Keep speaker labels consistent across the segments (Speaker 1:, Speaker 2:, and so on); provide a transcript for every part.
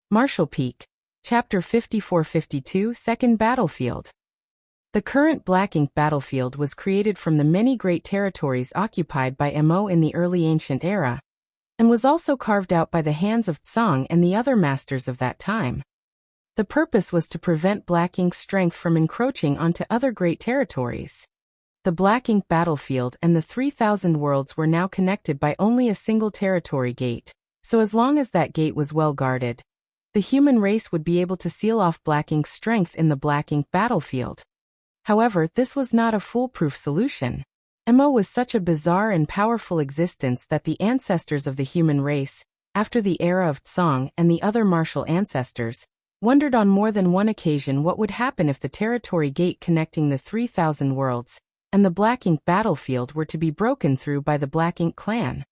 Speaker 1: Marshall Peak. Chapter 54-52 Second Battlefield. The current black ink battlefield was created from the many great territories occupied by Mo in the early ancient era, and was also carved out by the hands of Tsang and the other masters of that time. The purpose was to prevent black ink's strength from encroaching onto other great territories. The black ink battlefield and the 3,000 worlds were now connected by only a single territory gate, so as long as that gate was well guarded, the human race would be able to seal off black ink's strength in the black ink battlefield. However, this was not a foolproof solution. Mo was such a bizarre and powerful existence that the ancestors of the human race, after the era of Tsang and the other martial ancestors, wondered on more than one occasion what would happen if the territory gate connecting the 3,000 worlds and the black ink battlefield were to be broken through by the black ink clan.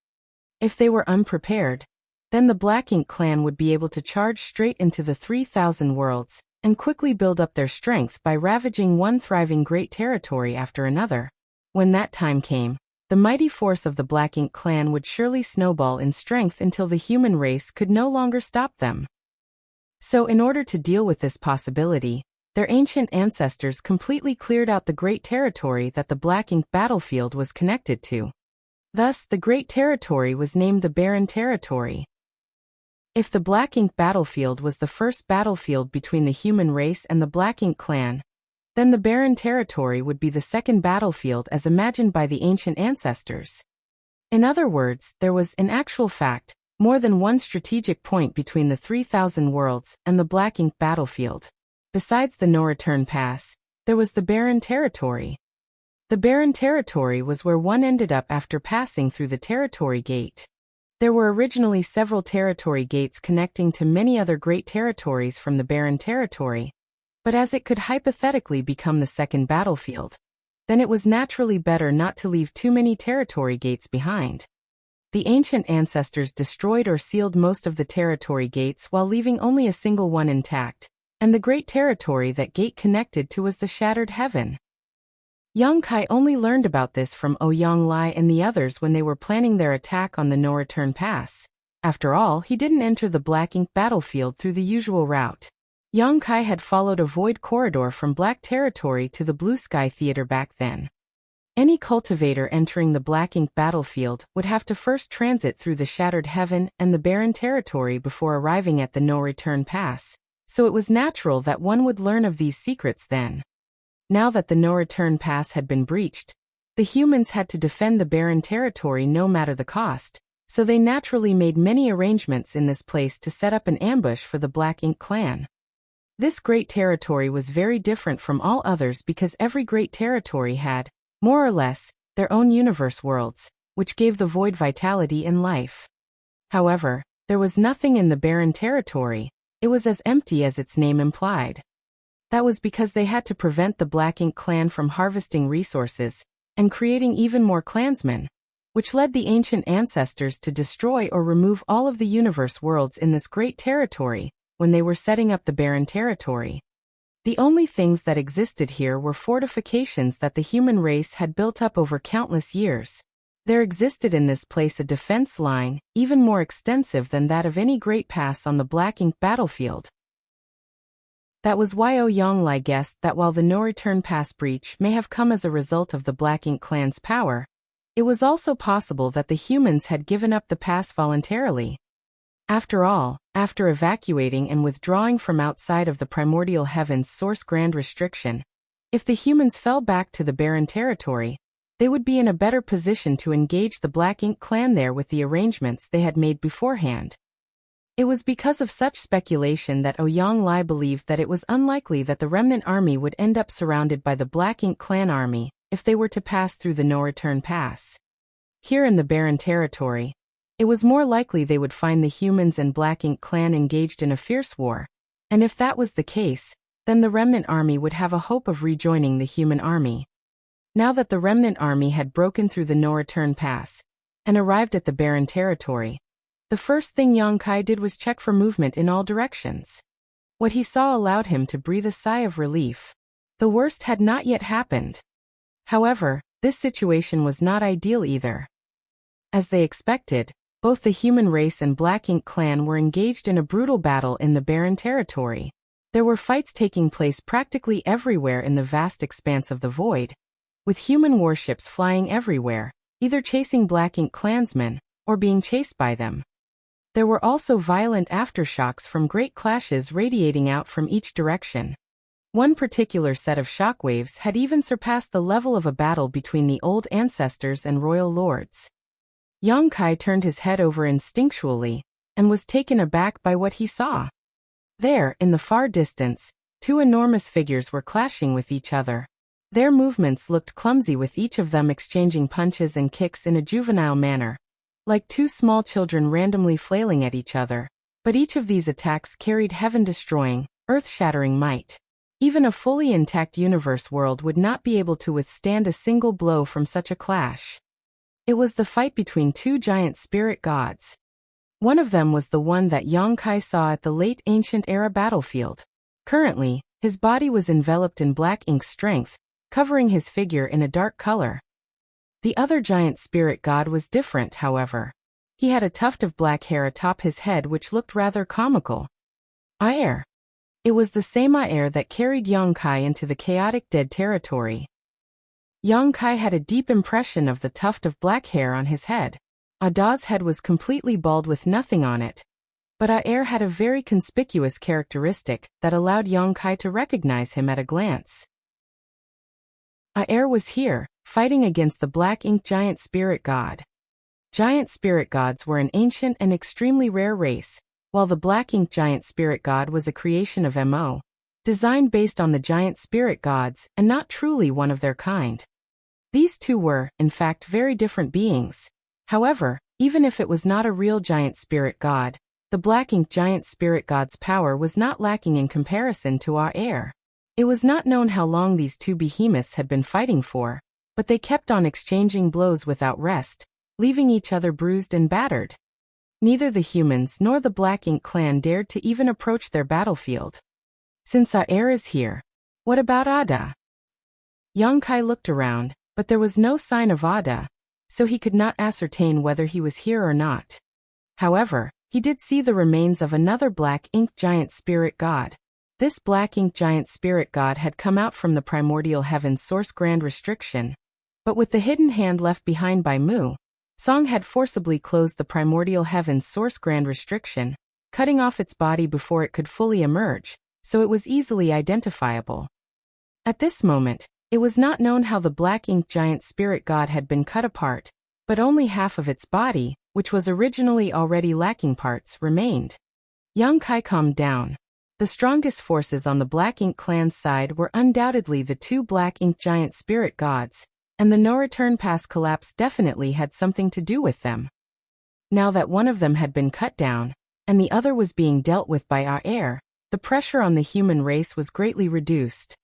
Speaker 1: If they were unprepared, then the black ink clan would be able to charge straight into the 3,000 worlds and quickly build up their strength by ravaging one thriving great territory after another. When that time came, the mighty force of the black ink clan would surely snowball in strength until the human race could no longer stop them. So in order to deal with this possibility, their ancient ancestors completely cleared out the great territory that the black ink battlefield was connected to. Thus, the great territory was named the Barren Territory. If the black ink battlefield was the first battlefield between the human race and the black ink clan, then the Barren Territory would be the second battlefield as imagined by the ancient ancestors. In other words, there was, in actual fact, more than one strategic point between the 3,000 worlds and the black ink battlefield. Besides the no-return pass, there was the Barren Territory. The Barren Territory was where one ended up after passing through the territory gate. There were originally several territory gates connecting to many other great territories from the Barren Territory, but as it could hypothetically become the second battlefield, then it was naturally better not to leave too many territory gates behind. The ancient ancestors destroyed or sealed most of the territory gates while leaving only a single one intact, and the great territory that gate connected to was the Shattered Heaven. Yang Kai only learned about this from Ouyang Lai and the others when they were planning their attack on the no-return pass. After all, he didn't enter the black ink battlefield through the usual route. Yang Kai had followed a void corridor from Black Territory to the Blue Sky Theater back then. Any cultivator entering the black ink battlefield would have to first transit through the Shattered Heaven and the Barren Territory before arriving at the no-return pass, so it was natural that one would learn of these secrets then. Now that the no-return pass had been breached, the humans had to defend the Barren Territory no matter the cost, so they naturally made many arrangements in this place to set up an ambush for the Black Ink clan. This great territory was very different from all others because every great territory had, more or less, their own universe worlds, which gave the void vitality and life. However, there was nothing in the Barren Territory. It was as empty as its name implied. That was because they had to prevent the Black Ink clan from harvesting resources and creating even more clansmen, which led the ancient ancestors to destroy or remove all of the universe worlds in this great territory when they were setting up the Barren Territory. The only things that existed here were fortifications that the human race had built up over countless years. There existed in this place a defense line, even more extensive than that of any great pass on the black ink battlefield. That was why Ouyang Lai guessed that while the no-return pass breach may have come as a result of the Black Ink clan's power, it was also possible that the humans had given up the pass voluntarily. After all, after evacuating and withdrawing from outside of the Primordial Heaven's source grand restriction, if the humans fell back to the Barren Territory, they would be in a better position to engage the Black Ink clan there with the arrangements they had made beforehand. It was because of such speculation that Ouyang Lai believed that it was unlikely that the remnant army would end up surrounded by the Black Ink clan army if they were to pass through the no-return pass. Here in the Barren Territory, it was more likely they would find the humans and Black Ink clan engaged in a fierce war, and if that was the case, then the remnant army would have a hope of rejoining the human army. Now that the remnant army had broken through the no-return pass and arrived at the Barren Territory, the first thing Yang Kai did was check for movement in all directions. What he saw allowed him to breathe a sigh of relief. The worst had not yet happened. However, this situation was not ideal either. As they expected, Both the human race and Black Ink clan were engaged in a brutal battle in the barren territory. There were fights taking place practically everywhere in the vast expanse of the void, with human warships flying everywhere, either chasing Black Ink clansmen or being chased by them. There were also violent aftershocks from great clashes radiating out from each direction. One particular set of shockwaves had even surpassed the level of a battle between the old ancestors and royal lords. Yang Kai turned his head over instinctually and was taken aback by what he saw. There, in the far distance, two enormous figures were clashing with each other. Their movements looked clumsy, with each of them exchanging punches and kicks in a juvenile manner, like two small children randomly flailing at each other. But each of these attacks carried heaven-destroying, earth-shattering might. Even a fully intact universe world would not be able to withstand a single blow from such a clash. It was the fight between two giant spirit gods. One of them was the one that Yang Kai saw at the late ancient era battlefield. Currently, his body was enveloped in Black Ink strength, covering his figure in a dark color. The other giant spirit god was different, however. He had a tuft of black hair atop his head which looked rather comical. Aer. It was the same Aer that carried Yang Kai into the chaotic dead territory. Yang Kai had a deep impression of the tuft of black hair on his head. Ada's head was completely bald with nothing on it. But Aer had a very conspicuous characteristic that allowed Yang Kai to recognize him at a glance. Aer was here, fighting against the Black Ink giant spirit god. Giant spirit gods were an ancient and extremely rare race, while the Black Ink giant spirit god was a creation of Mo, designed based on the giant spirit gods and not truly one of their kind. These two were, in fact, very different beings. However, even if it was not a real giant spirit god, the Black Ink giant spirit god's power was not lacking in comparison to Aer. It was not known how long these two behemoths had been fighting for, but they kept on exchanging blows without rest, leaving each other bruised and battered. Neither the humans nor the Black Ink clan dared to even approach their battlefield. Since Aer is here, what about Ada? Yang Kai looked around, but there was no sign of Ada, so he could not ascertain whether he was here or not. However, he did see the remains of another Black Ink giant spirit god. This Black Ink giant spirit god had come out from the primordial heaven's source grand restriction, but with the hidden hand left behind by Mu, Song had forcibly closed the primordial heaven's source grand restriction, cutting off its body before it could fully emerge, so it was easily identifiable. At this moment, it was not known how the Black Ink giant spirit god had been cut apart, but only half of its body, which was originally already lacking parts, remained. Yang Kai calmed down. The strongest forces on the Black Ink clan's side were undoubtedly the two Black Ink giant spirit gods, and the no-return pass collapse definitely had something to do with them. Now that one of them had been cut down, and the other was being dealt with by Aer, the pressure on the human race was greatly reduced.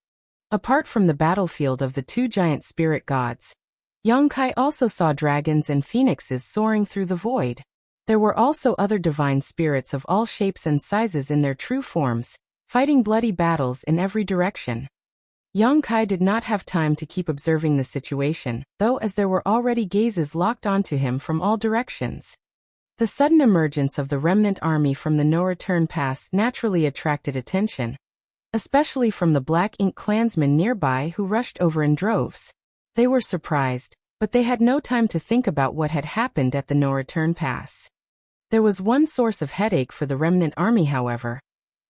Speaker 1: Apart from the battlefield of the two giant spirit gods, Yang Kai also saw dragons and phoenixes soaring through the void. There were also other divine spirits of all shapes and sizes in their true forms, fighting bloody battles in every direction. Yang Kai did not have time to keep observing the situation, though, as there were already gazes locked onto him from all directions. The sudden emergence of the remnant army from the no-return pass naturally attracted attention, especially from the Black Ink clansmen nearby who rushed over in droves. They were surprised, but they had no time to think about what had happened at the no-return pass. There was one source of headache for the remnant army, however,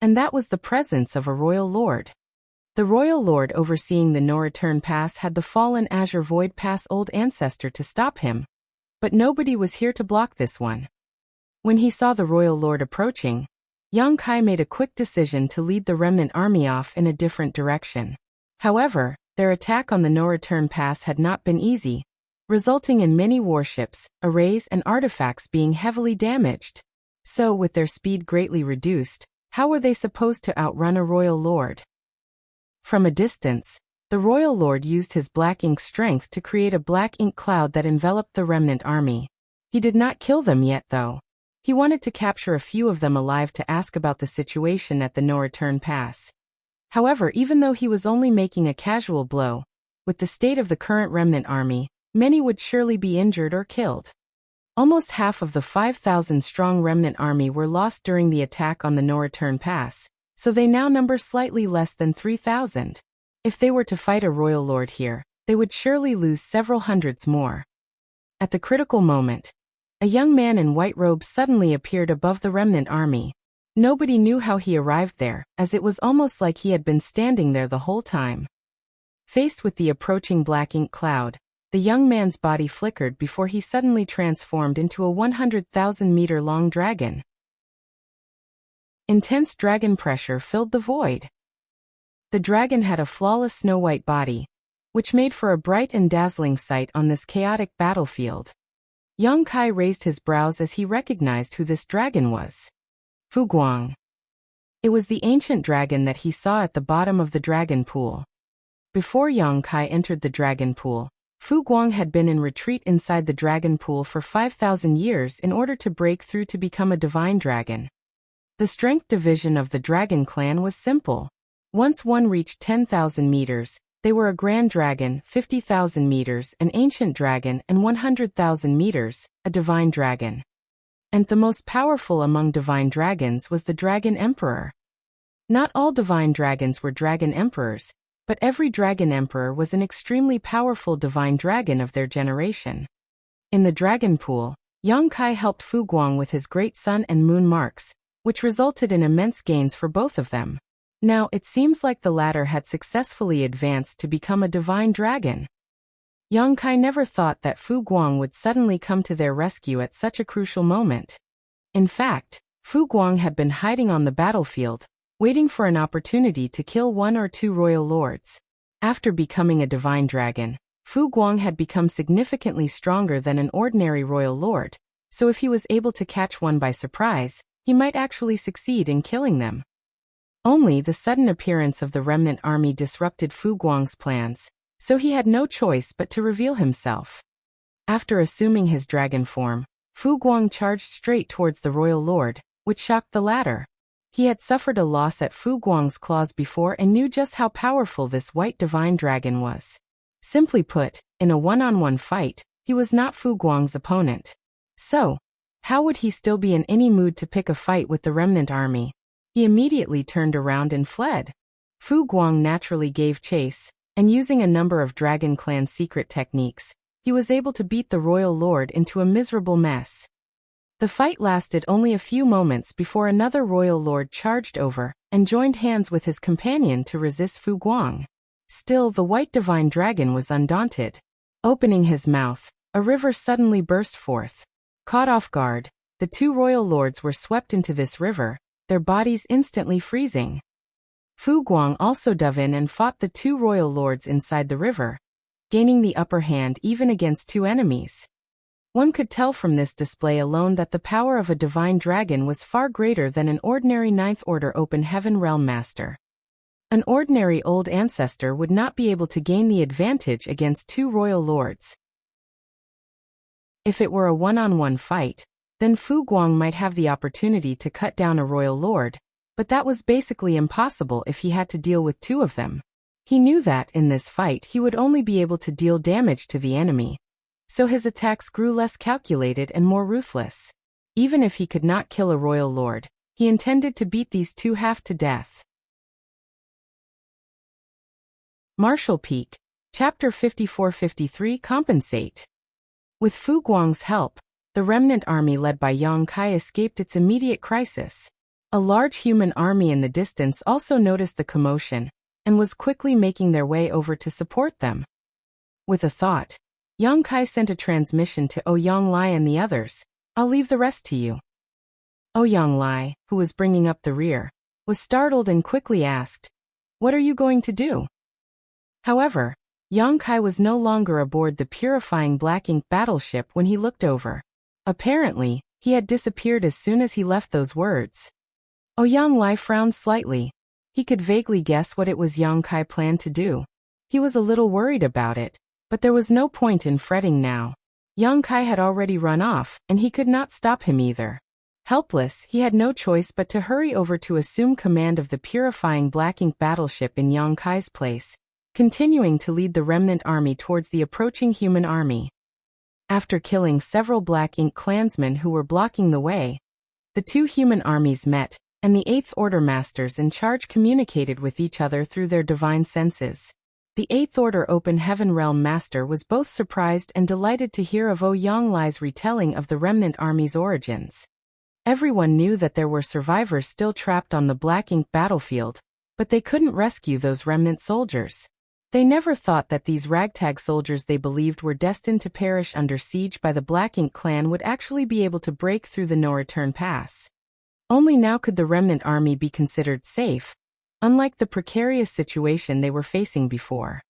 Speaker 1: and that was the presence of a royal lord. The royal lord overseeing the no-return pass had the fallen Azure Void Pass old ancestor to stop him, but nobody was here to block this one. When he saw the royal lord approaching, Yang Kai made a quick decision to lead the remnant army off in a different direction. However, their attack on the no-return pass had not been easy, resulting in many warships, arrays and artifacts being heavily damaged. So, with their speed greatly reduced, how were they supposed to outrun a royal lord? From a distance, the royal lord used his Black Ink strength to create a Black Ink cloud that enveloped the remnant army. He did not kill them yet, though. He wanted to capture a few of them alive to ask about the situation at the no-return pass. However, even though he was only making a casual blow, with the state of the current remnant army, many would surely be injured or killed. Almost half of the 5,000-strong remnant army were lost during the attack on the no-return pass, so they now number slightly less than 3,000. If they were to fight a royal lord here, they would surely lose several hundreds more. At the critical moment, a young man in white robes suddenly appeared above the remnant army. Nobody knew how he arrived there, as it was almost like he had been standing there the whole time. Faced with the approaching black ink cloud, the young man's body flickered before he suddenly transformed into a 100,000-meter-long dragon. Intense dragon pressure filled the void. The dragon had a flawless snow-white body, which made for a bright and dazzling sight on this chaotic battlefield. Yang Kai raised his brows as he recognized who this dragon was. Fu Guang. It was the ancient dragon that he saw at the bottom of the dragon pool. Before Yang Kai entered the dragon pool, Fu Guang had been in retreat inside the dragon pool for 5,000 years in order to break through to become a divine dragon. The strength division of the dragon clan was simple. Once one reached 10,000 meters, they were a grand dragon, 50,000 meters, an ancient dragon, and 100,000 meters, a divine dragon. And the most powerful among divine dragons was the Dragon Emperor. Not all divine dragons were dragon emperors, but every dragon emperor was an extremely powerful divine dragon of their generation. In the dragon pool, Yang Kai helped Fu Guang with his great sun and moon marks, which resulted in immense gains for both of them. Now it seems like the latter had successfully advanced to become a divine dragon. Yang Kai never thought that Fu Guang would suddenly come to their rescue at such a crucial moment. In fact, Fu Guang had been hiding on the battlefield, waiting for an opportunity to kill one or two royal lords. After becoming a divine dragon, Fu Guang had become significantly stronger than an ordinary royal lord, so if he was able to catch one by surprise, he might actually succeed in killing them. Only the sudden appearance of the remnant army disrupted Fu Guang's plans, so he had no choice but to reveal himself. After assuming his dragon form, Fu Guang charged straight towards the royal lord, which shocked the latter. He had suffered a loss at Fu Guang's claws before and knew just how powerful this white divine dragon was. Simply put, in a one-on-one fight, he was not Fu Guang's opponent. So, how would he still be in any mood to pick a fight with the remnant army? He immediately turned around and fled. Fu Guang naturally gave chase, and using a number of Dragon Clan secret techniques, he was able to beat the royal lord into a miserable mess. The fight lasted only a few moments before another royal lord charged over and joined hands with his companion to resist Fu Guang. Still, the white divine dragon was undaunted. Opening his mouth, a river suddenly burst forth. Caught off guard, the two royal lords were swept into this river, their bodies instantly freezing. Fu Guang also dove in and fought the two royal lords inside the river, gaining the upper hand even against two enemies. One could tell from this display alone that the power of a divine dragon was far greater than an ordinary Ninth Order Open Heaven Realm Master. An ordinary old ancestor would not be able to gain the advantage against two royal lords. If it were a one-on-one fight, then Fu Guang might have the opportunity to cut down a royal lord, but that was basically impossible if he had to deal with two of them. He knew that in this fight he would only be able to deal damage to the enemy, so his attacks grew less calculated and more ruthless. Even if he could not kill a royal lord, he intended to beat these two half to death. Martial Peak, Chapter 54-53 Compensate. With Fu Guang's help, the remnant army led by Yang Kai escaped its immediate crisis. A large human army in the distance also noticed the commotion, and was quickly making their way over to support them. With a thought, Yang Kai sent a transmission to Ouyang Lai and the others. "I'll leave the rest to you." Ouyang Lai, who was bringing up the rear, was startled and quickly asked, "What are you going to do?" However, Yang Kai was no longer aboard the purifying black ink battleship when he looked over. Apparently, he had disappeared as soon as he left those words. Ouyang Lai frowned slightly. He could vaguely guess what it was Yang Kai planned to do. He was a little worried about it, but there was no point in fretting now. Yang Kai had already run off, and he could not stop him either. Helpless, he had no choice but to hurry over to assume command of the purifying black ink battleship in Yang Kai's place, continuing to lead the remnant army towards the approaching human army. After killing several Black Ink clansmen who were blocking the way, the two human armies met, and the Eighth Order masters in charge communicated with each other through their divine senses. The Eighth Order Open Heaven Realm Master was both surprised and delighted to hear of Li's retelling of the remnant army's origins. Everyone knew that there were survivors still trapped on the Black Ink battlefield, but they couldn't rescue those remnant soldiers. They never thought that these ragtag soldiers they believed were destined to perish under siege by the Black Ink clan would actually be able to break through the no-return pass. Only now could the remnant army be considered safe, unlike the precarious situation they were facing before.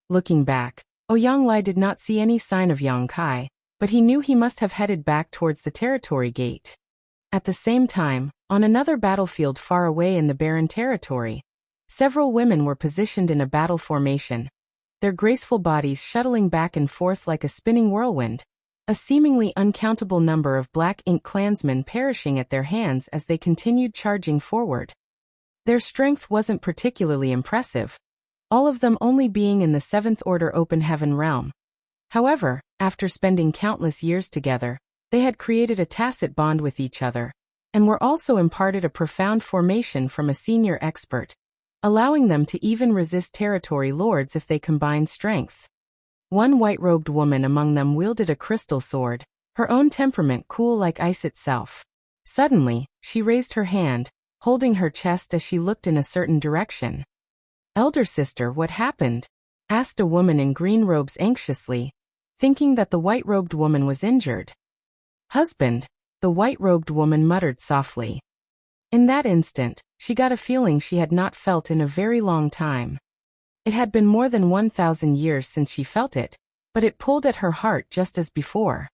Speaker 1: Looking back, Li did not see any sign of Yang Kai, but he knew he must have headed back towards the territory gate. At the same time, on another battlefield far away in the barren territory, several women were positioned in a battle formation, their graceful bodies shuttling back and forth like a spinning whirlwind, a seemingly uncountable number of Black Ink clansmen perishing at their hands as they continued charging forward. Their strength wasn't particularly impressive, all of them only being in the Seventh Order Open Heaven realm. However, after spending countless years together, they had created a tacit bond with each other, and were also imparted a profound formation from a senior expert, allowing them to even resist territory lords if they combined strength. One white-robed woman among them wielded a crystal sword, her own temperament cool like ice itself. Suddenly, she raised her hand, holding her chest as she looked in a certain direction. "Elder sister, what happened?" asked a woman in green robes anxiously, thinking that the white-robed woman was injured. "Husband," the white-robed woman muttered softly. In that instant, she got a feeling she had not felt in a very long time. It had been more than 1,000 years since she felt it, but it pulled at her heart just as before.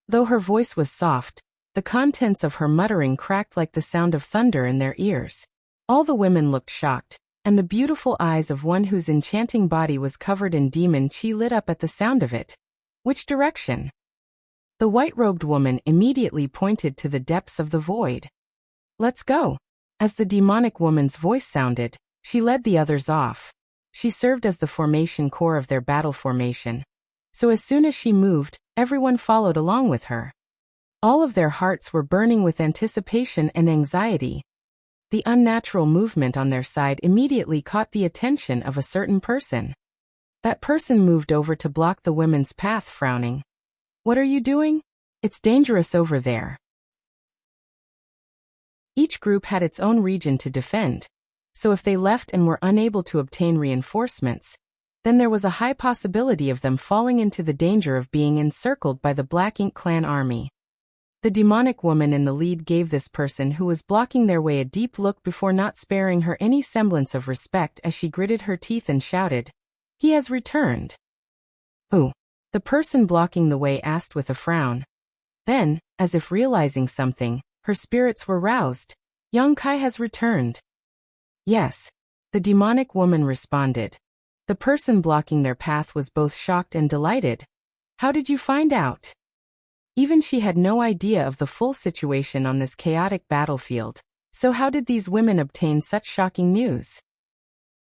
Speaker 1: Though her voice was soft, the contents of her muttering cracked like the sound of thunder in their ears. All the women looked shocked, and the beautiful eyes of one whose enchanting body was covered in demon chi lit up at the sound of it. "Which direction?" The white-robed woman immediately pointed to the depths of the void. "Let's go." As the demonic woman's voice sounded, she led the others off. She served as the formation core of their battle formation. So as soon as she moved, everyone followed along with her. All of their hearts were burning with anticipation and anxiety. The unnatural movement on their side immediately caught the attention of a certain person. That person moved over to block the women's path, frowning. "What are you doing? It's dangerous over there." Each group had its own region to defend, so if they left and were unable to obtain reinforcements, then there was a high possibility of them falling into the danger of being encircled by the Black Ink clan army. The demonic woman in the lead gave this person who was blocking their way a deep look before not sparing her any semblance of respect as she gritted her teeth and shouted, "He has returned." "Who?" the person blocking the way asked with a frown. Then, as if realizing something, her spirits were roused. "Yang Kai has returned." "Yes," the demonic woman responded. The person blocking their path was both shocked and delighted. "How did you find out?" Even she had no idea of the full situation on this chaotic battlefield, so how did these women obtain such shocking news?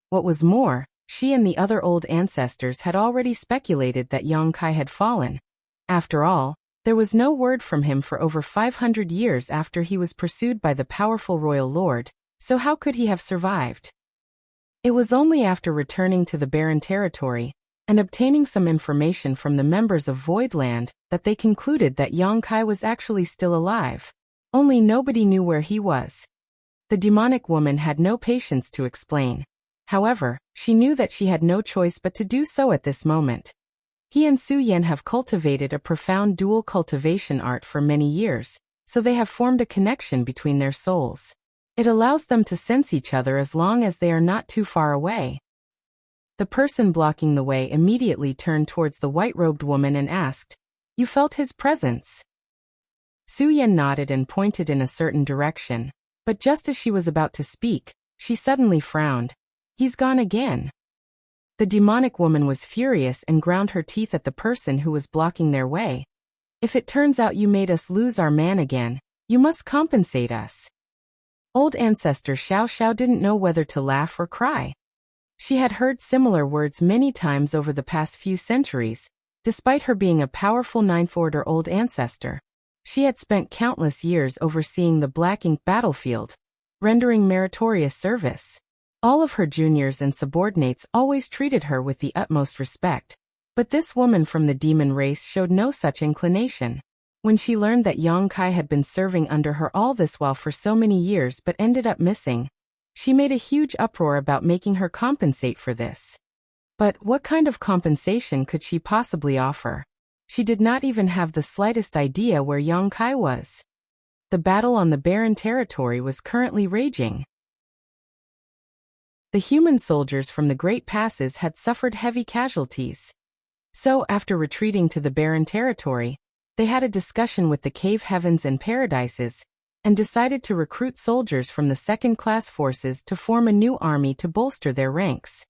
Speaker 1: What was more, she and the other old ancestors had already speculated that Yang Kai had fallen. After all, there was no word from him for over 500 years after he was pursued by the powerful royal lord, so how could he have survived? It was only after returning to the barren territory and obtaining some information from the members of Voidland that they concluded that Yang Kai was actually still alive. Only nobody knew where he was. The demonic woman had no patience to explain. However, she knew that she had no choice but to do so at this moment. He and Su Yan have cultivated a profound dual cultivation art for many years, so they have formed a connection between their souls. It allows them to sense each other as long as they are not too far away. The person blocking the way immediately turned towards the white-robed woman and asked, "You felt his presence?" Su Yan nodded and pointed in a certain direction, but just as she was about to speak, she suddenly frowned. "He's gone again." The demonic woman was furious and ground her teeth at the person who was blocking their way. "If it turns out you made us lose our man again, you must compensate us." Old ancestor Xiao Xiao didn't know whether to laugh or cry. She had heard similar words many times over the past few centuries, Despite her being a powerful Ninth Order old ancestor, she had spent countless years overseeing the Black Ink battlefield, rendering meritorious service. All of her juniors and subordinates always treated her with the utmost respect, but this woman from the demon race showed no such inclination. When she learned that Yang Kai had been serving under her all this while for so many years but ended up missing, she made a huge uproar about making her compensate for this. But what kind of compensation could she possibly offer? She did not even have the slightest idea where Yang Kai was. The battle on the barren territory was currently raging. The human soldiers from the Great Passes had suffered heavy casualties. So, after retreating to the barren territory, they had a discussion with the Cave Heavens and Paradises, and decided to recruit soldiers from the second-class forces to form a new army to bolster their ranks.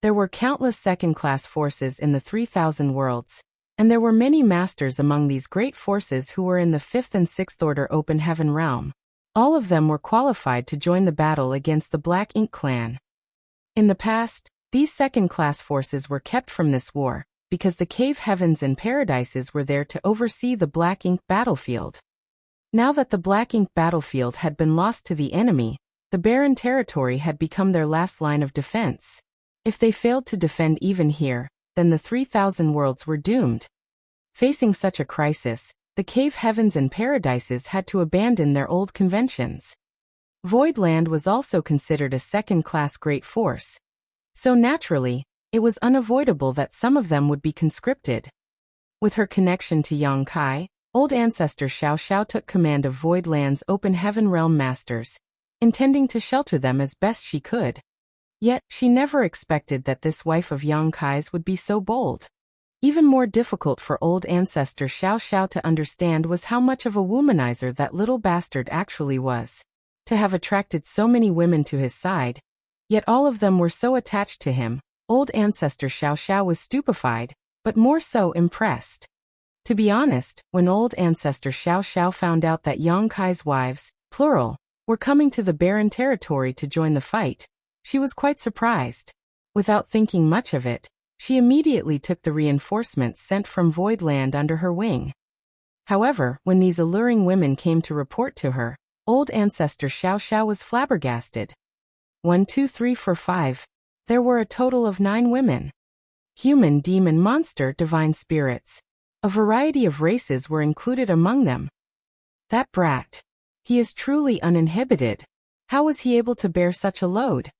Speaker 1: There were countless second-class forces in the 3,000 worlds, and there were many masters among these great forces who were in the 5th and 6th Order Open Heaven realm. All of them were qualified to join the battle against the Black Ink clan. In the past, these second-class forces were kept from this war, because the Cave Heavens and Paradises were there to oversee the Black Ink battlefield. Now that the Black Ink battlefield had been lost to the enemy, the barren territory had become their last line of defense. If they failed to defend even here, then the 3,000 worlds were doomed. Facing such a crisis, the Cave Heavens and Paradises had to abandon their old conventions. Voidland was also considered a second-class great force. So naturally, it was unavoidable that some of them would be conscripted. With her connection to Yang Kai, old ancestor Xiao Xiao took command of Voidland's Open Heaven Realm Masters, intending to shelter them as best she could. Yet, she never expected that this wife of Yang Kai's would be so bold. Even more difficult for old ancestor Xiao Xiao to understand was how much of a womanizer that little bastard actually was. To have attracted so many women to his side, yet all of them were so attached to him, old ancestor Xiao Xiao was stupefied, but more so impressed. To be honest, when old ancestor Xiao Xiao found out that Yang Kai's wives, plural, were coming to the barren territory to join the fight, she was quite surprised. Without thinking much of it, she immediately took the reinforcements sent from Voidland under her wing. However, when these alluring women came to report to her, old ancestor Xiao Xiao was flabbergasted. 1, 2, 3, 4, 5. There were a total of 9 women. Human, demon, monster, divine spirits. A variety of races were included among them. That brat. He is truly uninhibited. How was he able to bear such a load?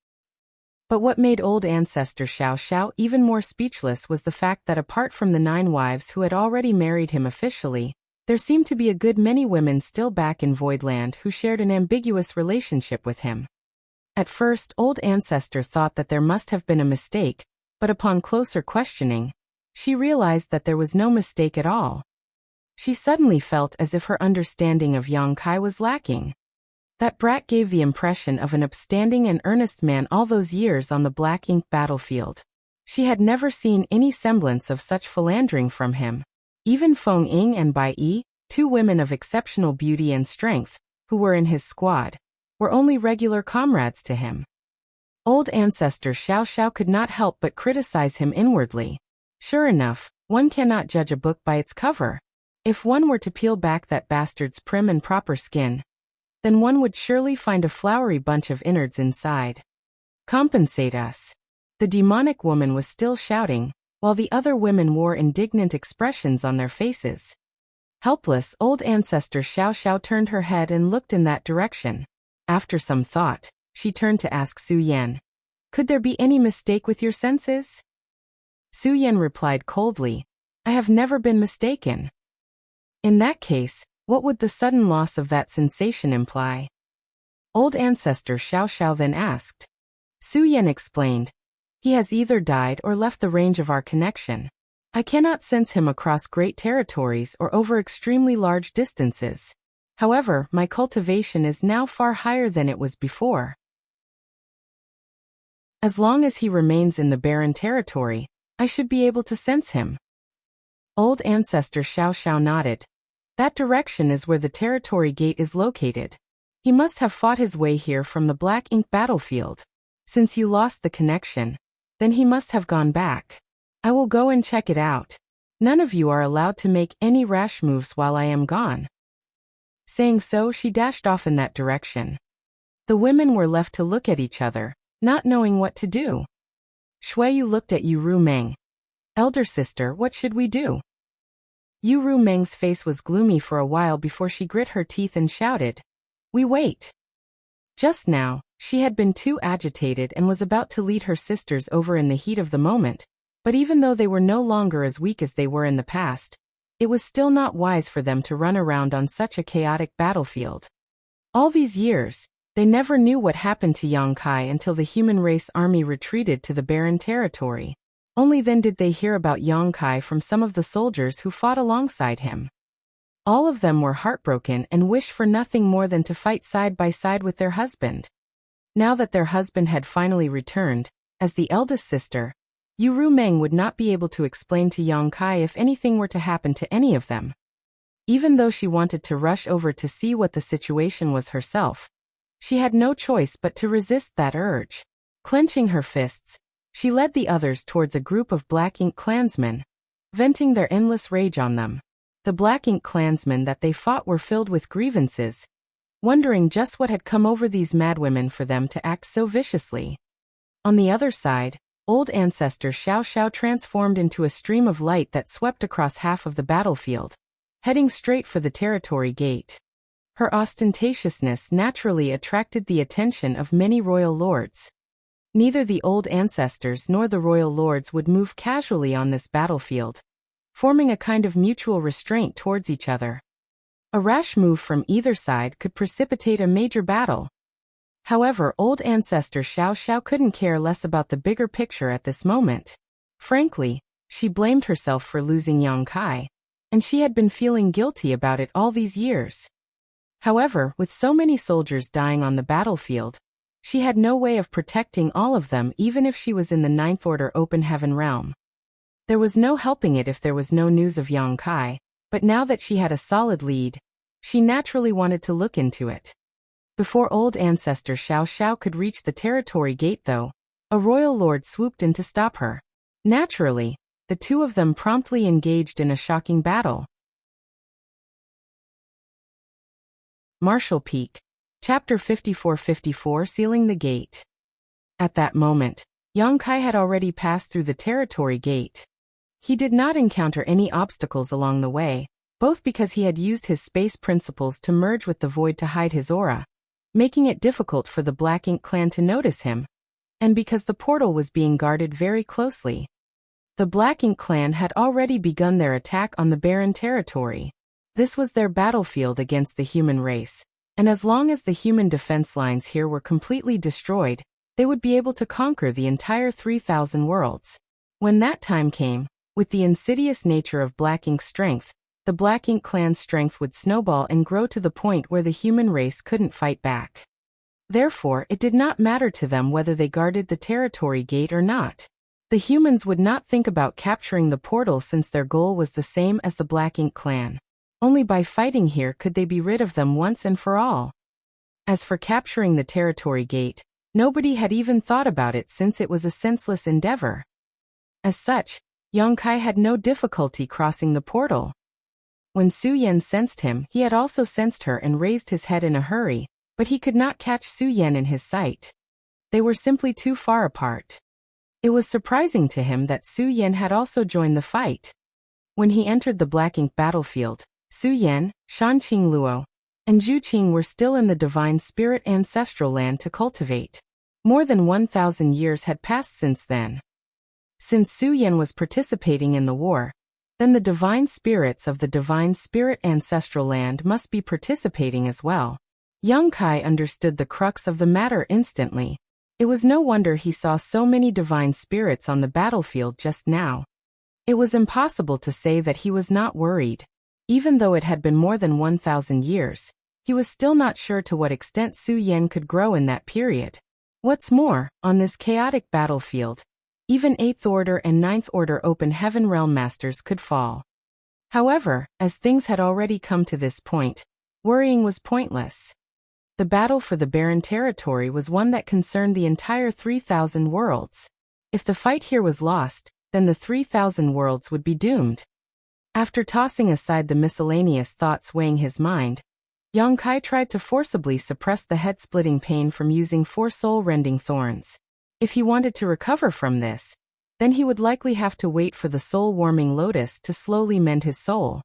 Speaker 1: But what made old ancestor Xiao Xiao even more speechless was the fact that apart from the 9 wives who had already married him officially, there seemed to be a good many women still back in Voidland who shared an ambiguous relationship with him. At first, old ancestor thought that there must have been a mistake, but upon closer questioning, she realized that there was no mistake at all. She suddenly felt as if her understanding of Yang Kai was lacking. That brat gave the impression of an upstanding and earnest man all those years on the Black Ink battlefield. She had never seen any semblance of such philandering from him. Even Feng Ying and Bai Yi, 2 women of exceptional beauty and strength, who were in his squad, were only regular comrades to him. Old ancestor Xiao Xiao could not help but criticize him inwardly. Sure enough, one cannot judge a book by its cover. If one were to peel back that bastard's prim and proper skin, then one would surely find a flowery bunch of innards inside. Compensate us. The demonic woman was still shouting, while the other women wore indignant expressions on their faces. Helpless, old ancestor Xiao Xiao turned her head and looked in that direction. After some thought, she turned to ask Su Yan, "Could there be any mistake with your senses?" Su Yan replied coldly, "I have never been mistaken." In that case, what would the sudden loss of that sensation imply? Old ancestor Xiao Xiao then asked. Su Yan explained, "He has either died or left the range of our connection. I cannot sense him across great territories or over extremely large distances. However, my cultivation is now far higher than it was before. As long as he remains in the barren territory, I should be able to sense him." Old ancestor Xiao Xiao nodded. "That direction is where the territory gate is located. He must have fought his way here from the Black Ink battlefield. Since you lost the connection, then he must have gone back. I will go and check it out." None of you are allowed to make any rash moves while I am gone." Saying so, she dashed off in that direction. The women were left to look at each other, not knowing what to do. Shuiyu looked at Yu Rumeng. "Elder sister, what should we do?" Yu Rumeng's face was gloomy for a while before she grit her teeth and shouted, "We wait." Just now, she had been too agitated and was about to lead her sisters over in the heat of the moment, but even though they were no longer as weak as they were in the past, it was still not wise for them to run around on such a chaotic battlefield. All these years, they never knew what happened to Yang Kai until the human race army retreated to the barren territory. Only then did they hear about Yang Kai from some of the soldiers who fought alongside him. All of them were heartbroken and wished for nothing more than to fight side by side with their husband. Now that their husband had finally returned, as the eldest sister, Yu Rumeng would not be able to explain to Yang Kai if anything were to happen to any of them. Even though she wanted to rush over to see what the situation was herself, she had no choice but to resist that urge. Clenching her fists, she led the others towards a group of Black Ink clansmen, venting their endless rage on them. The Black Ink clansmen that they fought were filled with grievances, wondering just what had come over these madwomen for them to act so viciously. On the other side, old ancestor Xiao Xiao transformed into a stream of light that swept across half of the battlefield, heading straight for the territory gate. Her ostentatiousness naturally attracted the attention of many royal lords. Neither the old ancestors nor the royal lords would move casually on this battlefield, forming a kind of mutual restraint towards each other. A rash move from either side could precipitate a major battle. However, old ancestor Xiao Xiao couldn't care less about the bigger picture at this moment. Frankly, she blamed herself for losing Yang Kai, and she had been feeling guilty about it all these years. However, with so many soldiers dying on the battlefield, she had no way of protecting all of them even if she was in the Ninth Order Open Heaven realm. There was no helping it if there was no news of Yang Kai, but now that she had a solid lead, she naturally wanted to look into it. Before old ancestor Xiao Xiao could reach the territory gate though, a royal lord swooped in to stop her. Naturally, the two of them promptly engaged in a shocking battle. Martial Peak. Chapter 5454 Sealing the Gate. At that moment, Yang Kai had already passed through the territory gate. He did not encounter any obstacles along the way, both because he had used his space principles to merge with the void to hide his aura, making it difficult for the Black Ink clan to notice him, and because the portal was being guarded very closely. The Black Ink clan had already begun their attack on the barren territory. This was their battlefield against the human race, and as long as the human defense lines here were completely destroyed, they would be able to conquer the entire 3,000 worlds. When that time came, with the insidious nature of Black Ink's strength, the Black Ink clan's strength would snowball and grow to the point where the human race couldn't fight back. Therefore, it did not matter to them whether they guarded the territory gate or not. The humans would not think about capturing the portal since their goal was the same as the Black Ink clan. Only by fighting here could they be rid of them once and for all. As for capturing the territory gate, nobody had even thought about it since it was a senseless endeavor. As such, Yang Kai had no difficulty crossing the portal. When Su Yan sensed him, he had also sensed her and raised his head in a hurry, but he could not catch Su Yan in his sight. They were simply too far apart. It was surprising to him that Su Yan had also joined the fight. When he entered the Black Ink battlefield, Su Yan, Shanqing Luo, and Zhu Qing were still in the divine spirit ancestral land to cultivate. More than 1,000 years had passed since then. Since Su Yan was participating in the war, then the divine spirits of the divine spirit ancestral land must be participating as well. Yang Kai understood the crux of the matter instantly. It was no wonder he saw so many divine spirits on the battlefield just now. It was impossible to say that he was not worried. Even though it had been more than 1,000 years, he was still not sure to what extent Su Yan could grow in that period. What's more, on this chaotic battlefield, even 8th Order and 9th Order Open Heaven Realm Masters could fall. However, as things had already come to this point, worrying was pointless. The battle for the barren territory was one that concerned the entire 3,000 worlds. If the fight here was lost, then the 3,000 worlds would be doomed. After tossing aside the miscellaneous thoughts weighing his mind, Yang Kai tried to forcibly suppress the head-splitting pain from using 4 soul-rending thorns. If he wanted to recover from this, then he would likely have to wait for the soul-warming lotus to slowly mend his soul.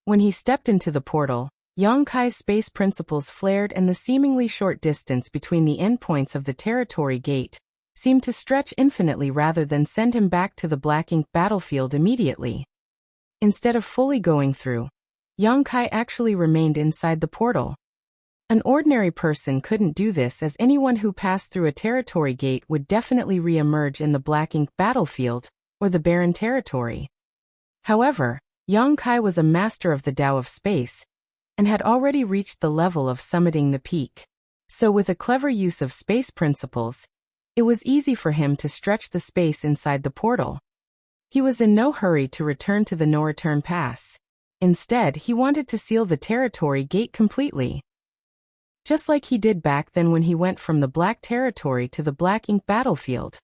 Speaker 1: When he stepped into the portal, Yang Kai's space principles flared and the seemingly short distance between the endpoints of the territory gate seemed to stretch infinitely rather than send him back to the black ink battlefield immediately. Instead of fully going through, Yang Kai actually remained inside the portal. An ordinary person couldn't do this, as anyone who passed through a territory gate would definitely re-emerge in the black ink battlefield or the barren territory. However, Yang Kai was a master of the Tao of space and had already reached the level of summiting the peak. So with a clever use of space principles, it was easy for him to stretch the space inside the portal. He was in no hurry to return to the no-return pass. Instead, he wanted to seal the territory gate completely. Just like he did back then when he went from the black territory to the black ink battlefield.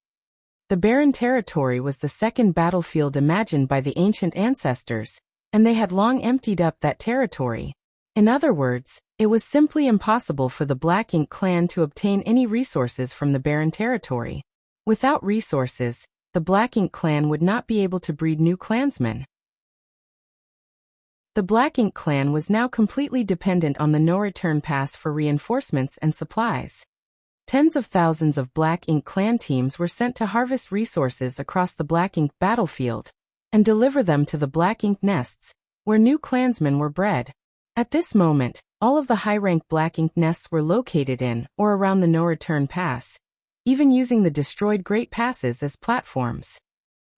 Speaker 1: The barren territory was the second battlefield imagined by the ancient ancestors, and they had long emptied up that territory. In other words, it was simply impossible for the Black Ink clan to obtain any resources from the barren territory. Without resources, the Black Ink clan would not be able to breed new clansmen. The Black Ink clan was now completely dependent on the no-return pass for reinforcements and supplies. Tens of thousands of Black Ink clan teams were sent to harvest resources across the Black Ink battlefield and deliver them to the Black Ink nests, where new clansmen were bred. At this moment, all of the high-rank Black Ink nests were located in or around the no-return pass, even using the destroyed Great Passes as platforms.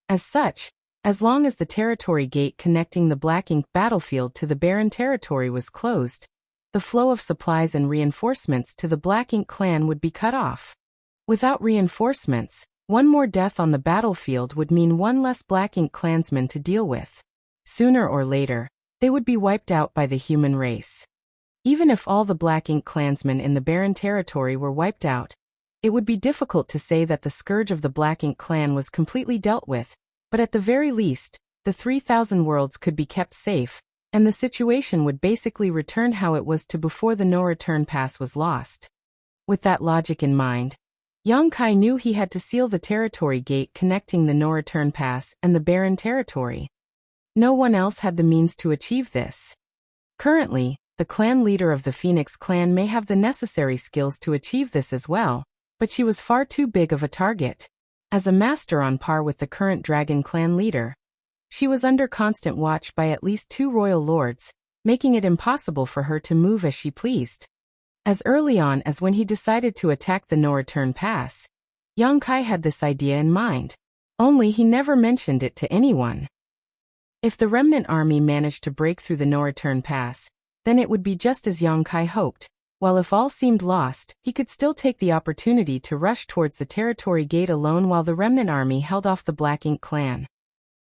Speaker 1: As such, as long as the territory gate connecting the Black Ink battlefield to the barren territory was closed, the flow of supplies and reinforcements to the Black Ink clan would be cut off. Without reinforcements, one more death on the battlefield would mean one less Black Ink clansman to deal with. Sooner or later, they would be wiped out by the human race. Even if all the Black Ink clansmen in the barren territory were wiped out, it would be difficult to say that the scourge of the Black Ink clan was completely dealt with, but at the very least, the 3,000 worlds could be kept safe, and the situation would basically return how it was to before the no-return pass was lost. With that logic in mind, Yang Kai knew he had to seal the territory gate connecting the no-return pass and the barren territory. No one else had the means to achieve this. Currently, the clan leader of the Phoenix clan may have the necessary skills to achieve this as well, but she was far too big of a target. As a master on par with the current Dragon clan leader, she was under constant watch by at least 2 royal lords, making it impossible for her to move as she pleased. As early on as when he decided to attack the no-return pass, Yang Kai had this idea in mind. Only he never mentioned it to anyone. If the remnant army managed to break through the no-return pass, then it would be just as Yang Kai hoped, while if all seemed lost, he could still take the opportunity to rush towards the territory gate alone while the remnant army held off the Black Ink clan.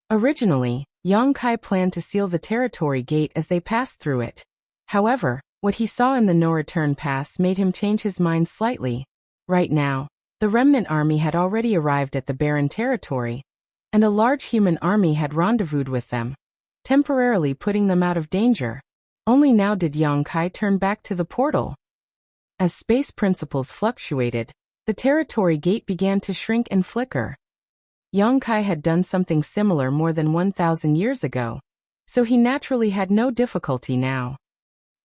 Speaker 1: Originally, Yang Kai planned to seal the territory gate as they passed through it. However, what he saw in the no-return pass made him change his mind slightly. Right now, the remnant army had already arrived at the barren territory, and a large human army had rendezvoused with them, temporarily putting them out of danger. Only now did Yang Kai turn back to the portal. As space principles fluctuated, the territory gate began to shrink and flicker. Yang Kai had done something similar more than 1,000 years ago, so he naturally had no difficulty now.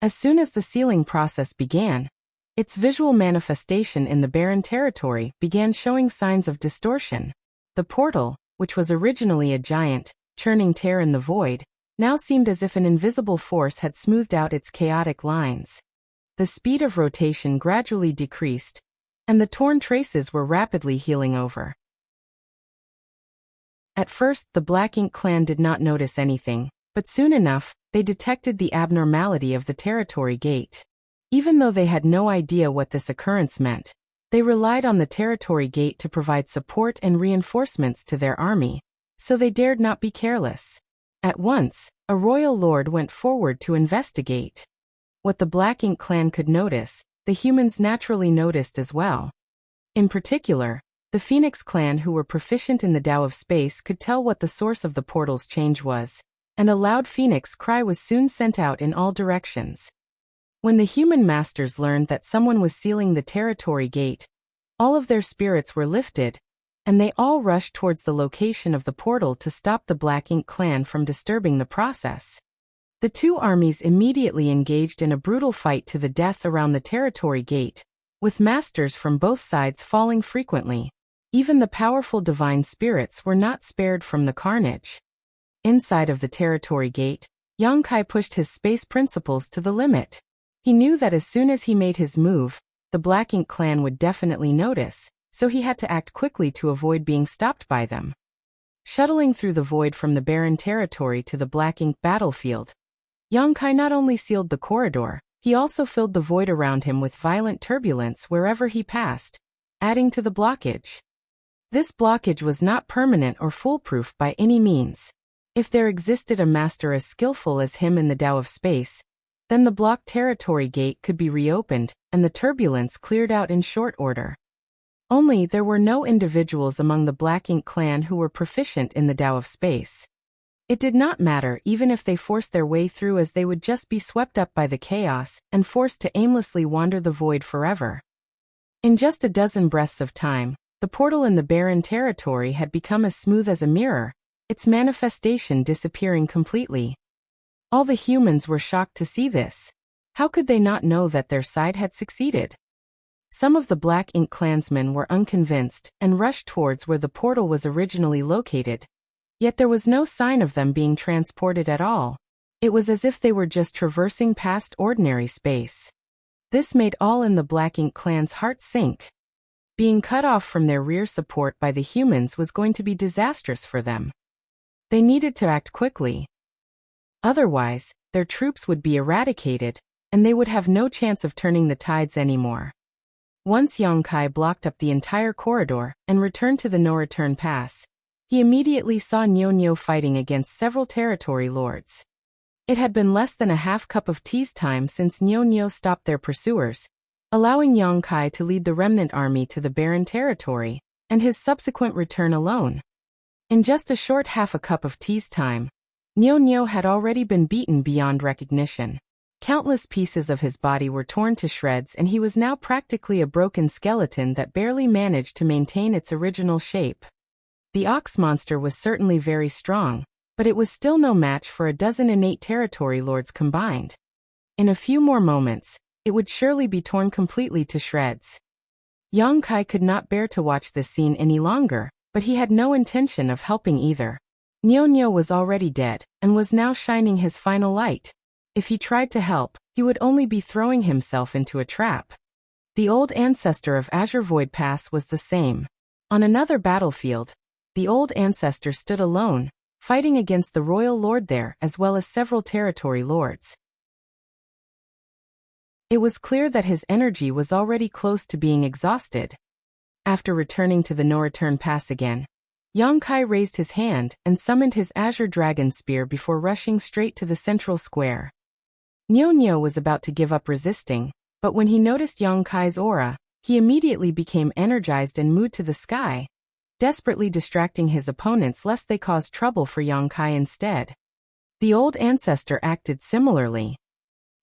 Speaker 1: As soon as the sealing process began, its visual manifestation in the barren territory began showing signs of distortion. The portal, which was originally a giant, churning tear in the void, now seemed as if an invisible force had smoothed out its chaotic lines. The speed of rotation gradually decreased, and the torn traces were rapidly healing over. At first, the Black Ink clan did not notice anything, but soon enough, they detected the abnormality of the territory gate. Even though they had no idea what this occurrence meant, they relied on the territory gate to provide support and reinforcements to their army, so they dared not be careless. At once, a royal lord went forward to investigate. What the Black Ink clan could notice, the humans naturally noticed as well. In particular, the Phoenix clan, who were proficient in the Tao of space, could tell what the source of the portal's change was. and a loud phoenix cry was soon sent out in all directions. When the human masters learned that someone was sealing the territory gate, all of their spirits were lifted, and they all rushed towards the location of the portal to stop the Black Ink clan from disturbing the process. The two armies immediately engaged in a brutal fight to the death around the territory gate, with masters from both sides falling frequently. Even the powerful divine spirits were not spared from the carnage. Inside of the territory gate, Yang Kai pushed his space principles to the limit. He knew that as soon as he made his move, the Black Ink clan would definitely notice, so he had to act quickly to avoid being stopped by them. Shuttling through the void from the barren territory to the Black Ink battlefield, Yang Kai not only sealed the corridor, he also filled the void around him with violent turbulence wherever he passed, adding to the blockage. This blockage was not permanent or foolproof by any means. If there existed a master as skillful as him in the Tao of space, then the blocked territory gate could be reopened, and the turbulence cleared out in short order. Only there were no individuals among the Black Ink clan who were proficient in the Tao of space. It did not matter even if they forced their way through, as they would just be swept up by the chaos and forced to aimlessly wander the void forever. In just a dozen breaths of time, the portal in the barren territory had become as smooth as a mirror, its manifestation disappearing completely. All the humans were shocked to see this. How could they not know that their side had succeeded? Some of the Black Ink clansmen were unconvinced and rushed towards where the portal was originally located. Yet there was no sign of them being transported at all. It was as if they were just traversing past ordinary space. This made all in the Black Ink clan's hearts sink. Being cut off from their rear support by the humans was going to be disastrous for them. They needed to act quickly. Otherwise, their troops would be eradicated, and they would have no chance of turning the tides anymore. Once Yang Kai blocked up the entire corridor and returned to the no-return pass, he immediately saw Nyo fighting against several territory lords. It had been less than a half cup of tea's time since Nyo stopped their pursuers, allowing Yang Kai to lead the remnant army to the barren territory, and his subsequent return alone. In just a short half a cup of tea's time, Nyo had already been beaten beyond recognition. Countless pieces of his body were torn to shreds, and he was now practically a broken skeleton that barely managed to maintain its original shape. The ox monster was certainly very strong, but it was still no match for a dozen innate territory lords combined. In a few more moments, it would surely be torn completely to shreds. Yang Kai could not bear to watch this scene any longer, but he had no intention of helping either. Nyo was already dead, and was now shining his final light. If he tried to help, he would only be throwing himself into a trap. The old ancestor of Azure Void Pass was the same. On another battlefield, the old ancestor stood alone, fighting against the royal lord there as well as several territory lords. It was clear that his energy was already close to being exhausted. After returning to the no-return pass again, Yang Kai raised his hand and summoned his Azure Dragon Spear before rushing straight to the central square. Nyo was about to give up resisting, but when he noticed Yang Kai's aura, he immediately became energized and moved to the sky, desperately distracting his opponents lest they cause trouble for Yang Kai instead. The old ancestor acted similarly.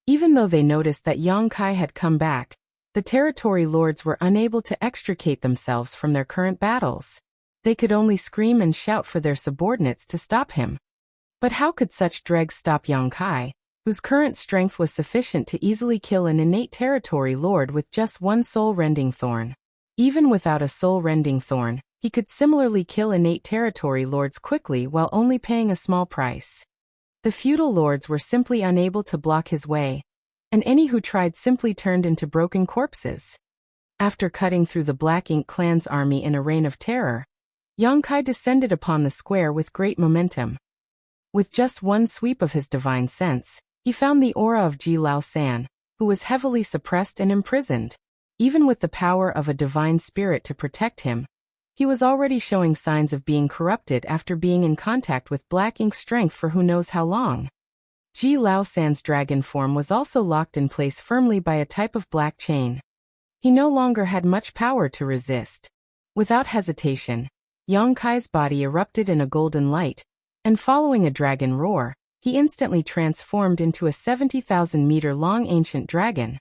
Speaker 1: Even though they noticed that Yang Kai had come back, the territory lords were unable to extricate themselves from their current battles. They could only scream and shout for their subordinates to stop him. But how could such dregs stop Yang Kai, whose current strength was sufficient to easily kill an innate territory lord with just one soul-rending thorn? Even without a soul-rending thorn, he could similarly kill innate territory lords quickly while only paying a small price. The feudal lords were simply unable to block his way, and any who tried simply turned into broken corpses. After cutting through the Black Ink clan's army in a reign of terror, Yang Kai descended upon the square with great momentum. With just one sweep of his divine sense, he found the aura of Ji Lao San, who was heavily suppressed and imprisoned. Even with the power of a divine spirit to protect him, he was already showing signs of being corrupted after being in contact with Black Ink's strength for who knows how long. Ji Lao San's dragon form was also locked in place firmly by a type of black chain. He no longer had much power to resist. Without hesitation, Yang Kai's body erupted in a golden light, and following a dragon roar, he instantly transformed into a 70,000-meter-long ancient dragon.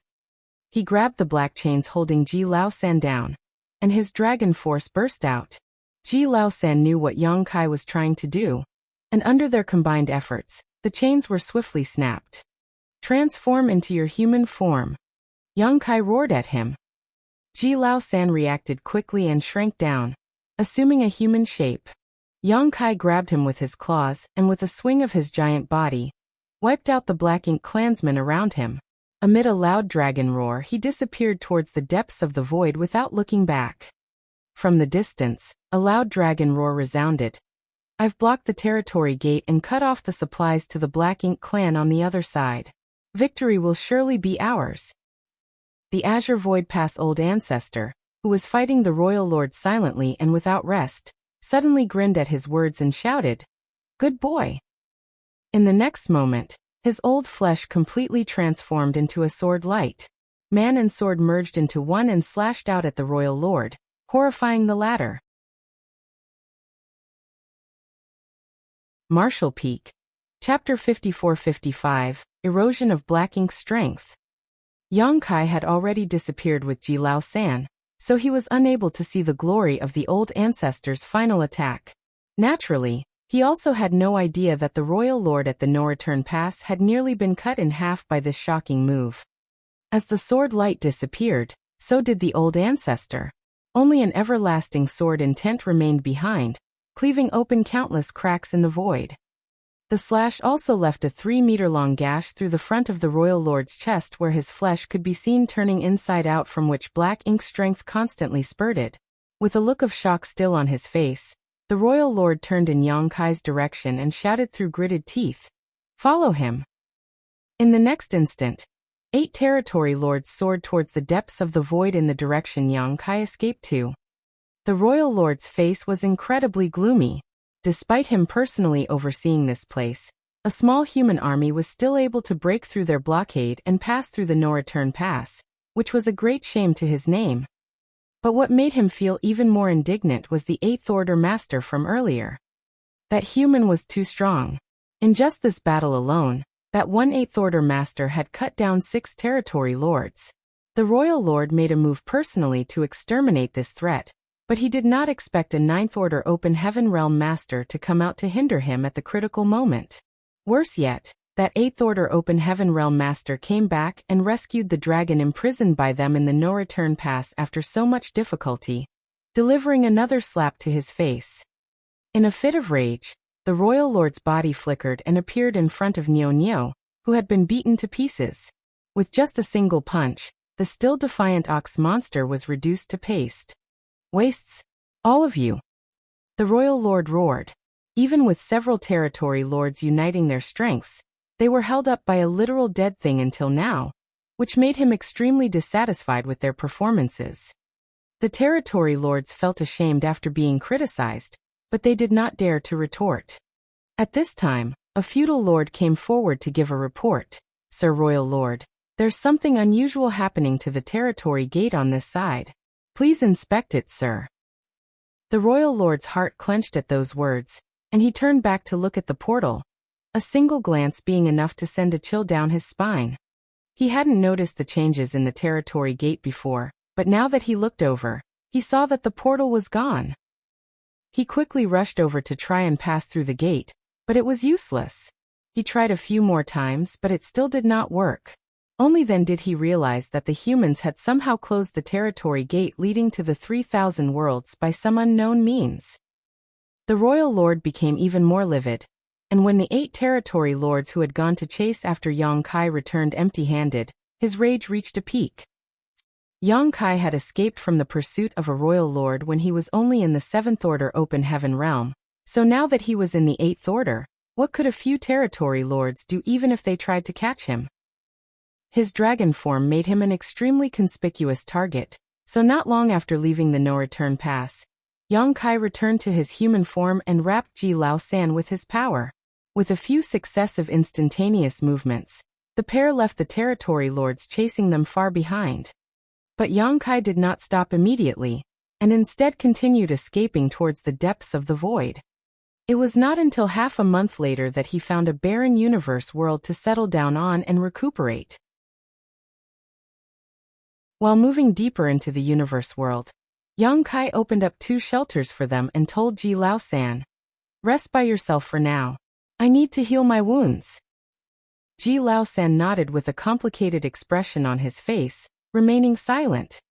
Speaker 1: He grabbed the black chains holding Ji Laosan down, and his dragon force burst out. Ji Laosan knew what Yang Kai was trying to do, and under their combined efforts, the chains were swiftly snapped. "Transform into your human form," Yang Kai roared at him. Ji Laosan reacted quickly and shrank down, assuming a human shape. Yang Kai grabbed him with his claws and with a swing of his giant body, wiped out the black ink clansmen around him. Amid a loud dragon roar, he disappeared towards the depths of the void without looking back. From the distance, a loud dragon roar resounded. "I've blocked the territory gate and cut off the supplies to the Black Ink clan on the other side. Victory will surely be ours." The Azure Void Pass Old Ancestor, who was fighting the Royal Lord silently and without rest, suddenly grinned at his words and shouted, "Good boy." In the next moment, his old flesh completely transformed into a sword light. Man and sword merged into one and slashed out at the Royal Lord, horrifying the latter. Martial Peak. Chapter 54-55, Erosion of Black Ink's Strength. Yang Kai had already disappeared with Ji Laosan, so he was unable to see the glory of the old ancestor's final attack. Naturally, he also had no idea that the Royal Lord at the No-Return Pass had nearly been cut in half by this shocking move. As the sword light disappeared, so did the old ancestor. Only an everlasting sword intent remained behind, cleaving open countless cracks in the void. The slash also left a 3-meter-long gash through the front of the Royal Lord's chest where his flesh could be seen turning inside out, from which Black Ink strength constantly spurted. With a look of shock still on his face, the Royal Lord turned in Yang Kai's direction and shouted through gritted teeth, "Follow him." In the next instant, 8 territory lords soared towards the depths of the void in the direction Yang Kai escaped to. The Royal Lord's face was incredibly gloomy. Despite him personally overseeing this place, a small human army was still able to break through their blockade and pass through the No-Return Pass, which was a great shame to his name. But what made him feel even more indignant was the 8th Order Master from earlier. That human was too strong. In just this battle alone, that one 8th Order Master had cut down 6 territory lords. The Royal Lord made a move personally to exterminate this threat, but he did not expect a 9th Order Open Heaven Realm Master to come out to hinder him at the critical moment. Worse yet, that 8th Order Open Heaven Realm Master came back and rescued the dragon imprisoned by them in the No-Return Pass after so much difficulty, delivering another slap to his face. In a fit of rage, the Royal Lord's body flickered and appeared in front of Nyo Nyo, who had been beaten to pieces. With just a single punch, the still defiant ox monster was reduced to paste. "Wastes, all of you!" the Royal Lord roared. Even with several territory lords uniting their strengths, they were held up by a literal dead thing until now, which made him extremely dissatisfied with their performances. The territory lords felt ashamed after being criticized, but they did not dare to retort. At this time, a feudal lord came forward to give a report. "Sir Royal Lord, there's something unusual happening to the territory gate on this side. Please inspect it, sir." The Royal Lord's heart clenched at those words, and he turned back to look at the portal, a single glance being enough to send a chill down his spine. He hadn't noticed the changes in the territory gate before, but now that he looked over, he saw that the portal was gone. He quickly rushed over to try and pass through the gate, but it was useless. He tried a few more times, but it still did not work. Only then did he realize that the humans had somehow closed the territory gate leading to the 3,000 worlds by some unknown means. The Royal Lord became even more livid, and when the 8 territory lords who had gone to chase after Yang Kai returned empty-handed, his rage reached a peak. Yang Kai had escaped from the pursuit of a Royal Lord when he was only in the 7th Order Open Heaven Realm, so now that he was in the 8th Order, what could a few territory lords do even if they tried to catch him? His dragon form made him an extremely conspicuous target, so not long after leaving the No-Return Pass, Yang Kai returned to his human form and wrapped Ji Laosan with his power. With a few successive instantaneous movements, the pair left the territory lords chasing them far behind. But Yang Kai did not stop immediately, and instead continued escaping towards the depths of the void. It was not until half a month later that he found a barren universe world to settle down on and recuperate. While moving deeper into the universe world, Yang Kai opened up 2 shelters for them and told Ji Lao-san, "Rest by yourself for now. I need to heal my wounds." Ji Lao-san nodded with a complicated expression on his face, remaining silent.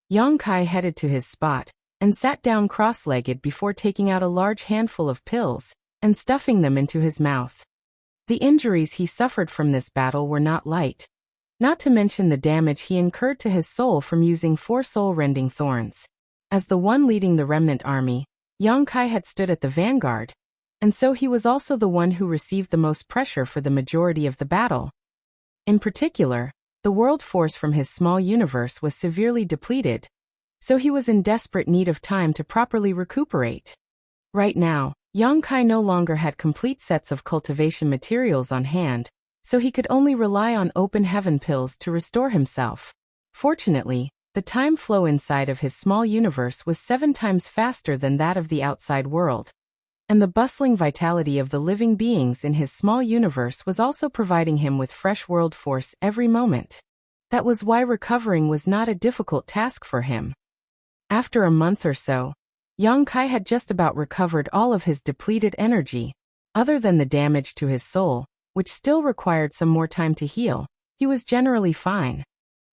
Speaker 1: Yang Kai headed to his spot and sat down cross-legged before taking out a large handful of pills and stuffing them into his mouth. The injuries he suffered from this battle were not light, not to mention the damage he incurred to his soul from using 4 soul-rending thorns. As the one leading the remnant army, Yang Kai had stood at the vanguard, and so he was also the one who received the most pressure for the majority of the battle. In particular, the world force from his small universe was severely depleted, so he was in desperate need of time to properly recuperate. Right now, Yang Kai no longer had complete sets of cultivation materials on hand, so he could only rely on open heaven pills to restore himself. Fortunately, the time flow inside of his small universe was 7 times faster than that of the outside world, and the bustling vitality of the living beings in his small universe was also providing him with fresh world force every moment. That was why recovering was not a difficult task for him. After a month or so, Yang Kai had just about recovered all of his depleted energy. Other than the damage to his soul, which still required some more time to heal, he was generally fine.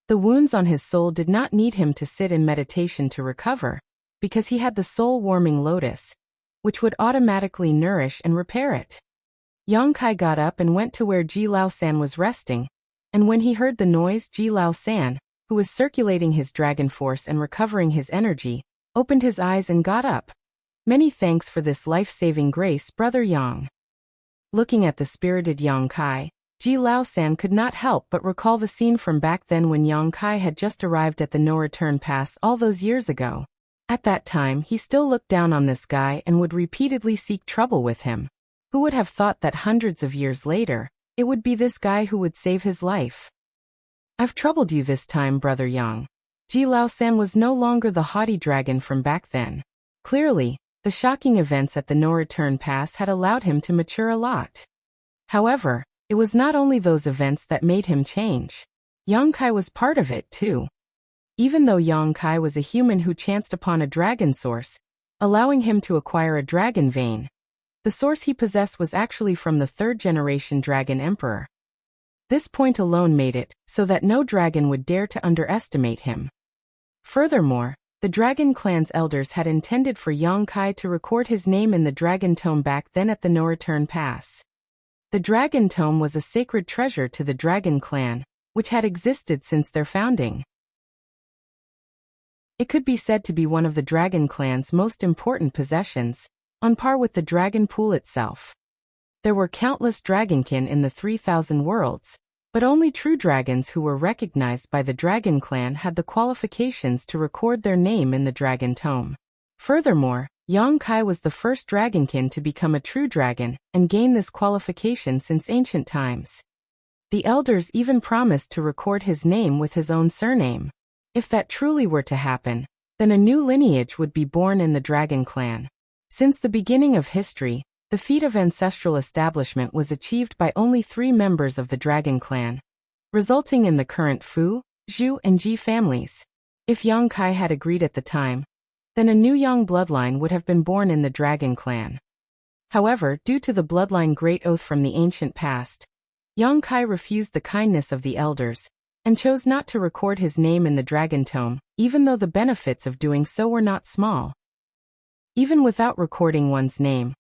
Speaker 1: The wounds on his soul did not need him to sit in meditation to recover, because he had the soul-warming lotus, which would automatically nourish and repair it. Yang Kai got up and went to where Ji Lao-san was resting, and when he heard the noise, Ji Lao-san, who was circulating his dragon force and recovering his energy, opened his eyes and got up. "Many thanks for this life-saving grace, Brother Yang." Looking at the spirited Yang Kai, Ji Lao-san could not help but recall the scene from back then when Yang Kai had just arrived at the no-return pass all those years ago. At that time, he still looked down on this guy and would repeatedly seek trouble with him. Who would have thought that hundreds of years later, it would be this guy who would save his life? "I've troubled you this time, Brother Yang." Ji Lao-san was no longer the haughty dragon from back then. Clearly, the shocking events at the no-return pass had allowed him to mature a lot. However, it was not only those events that made him change. Yang Kai was part of it, too. Even though Yang Kai was a human who chanced upon a dragon source, allowing him to acquire a dragon vein, the source he possessed was actually from the 3rd-generation dragon emperor. This point alone made it so that no dragon would dare to underestimate him. Furthermore, the dragon clan's elders had intended for Yang Kai to record his name in the dragon tome back then at the no-return pass. The dragon tome was a sacred treasure to the dragon clan, which had existed since their founding. It could be said to be one of the dragon clan's most important possessions, on par with the dragon pool itself. There were countless dragonkin in the 3,000 worlds, but only true dragons who were recognized by the dragon clan had the qualifications to record their name in the dragon tome. Furthermore, Yang Kai was the first dragonkin to become a true dragon and gain this qualification since ancient times. The elders even promised to record his name with his own surname. If that truly were to happen, then a new lineage would be born in the dragon clan. Since the beginning of history, the feat of ancestral establishment was achieved by only 3 members of the dragon clan, resulting in the current Fu, Zhu, and Ji families. If Yang Kai had agreed at the time, then a new Yang bloodline would have been born in the dragon clan. However, due to the bloodline great oath from the ancient past, Yang Kai refused the kindness of the elders, and chose not to record his name in the dragon tome, even though the benefits of doing so were not small. Even without recording one's name,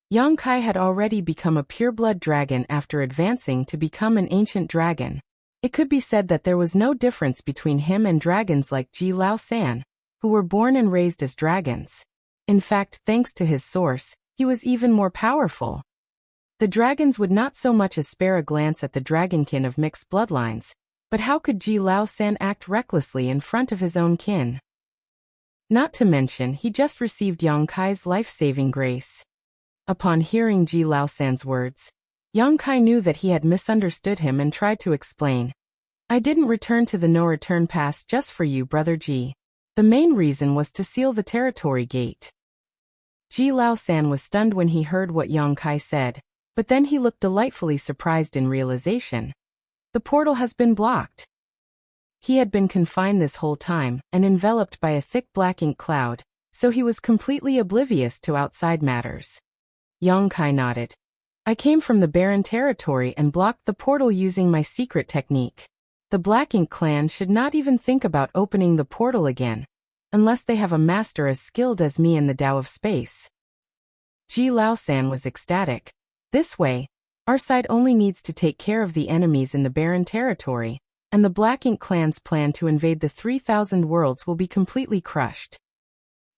Speaker 1: Yang Kai had already become a pureblood dragon after advancing to become an ancient dragon. It could be said that there was no difference between him and dragons like Ji Lao-san, who were born and raised as dragons. In fact, thanks to his source, he was even more powerful. The dragons would not so much as spare a glance at the dragonkin of mixed bloodlines, but how could Ji Lao-san act recklessly in front of his own kin? Not to mention, he just received Yang Kai's life-saving grace. Upon hearing Ji Lao-san's words, Yang Kai knew that he had misunderstood him and tried to explain. "I didn't return to the no-return pass just for you, Brother Ji. The main reason was to seal the territory gate." Ji Lao-san was stunned when he heard what Yang Kai said, but then he looked delightfully surprised in realization. The portal has been blocked. He had been confined this whole time and enveloped by a thick black ink cloud, so he was completely oblivious to outside matters. Yang Kai nodded. I came from the barren territory and blocked the portal using my secret technique. The Black Ink clan should not even think about opening the portal again, unless they have a master as skilled as me in the Tao of space. Ji Lao-san was ecstatic. This way, our side only needs to take care of the enemies in the barren territory, and the Black Ink clan's plan to invade the 3,000 worlds will be completely crushed.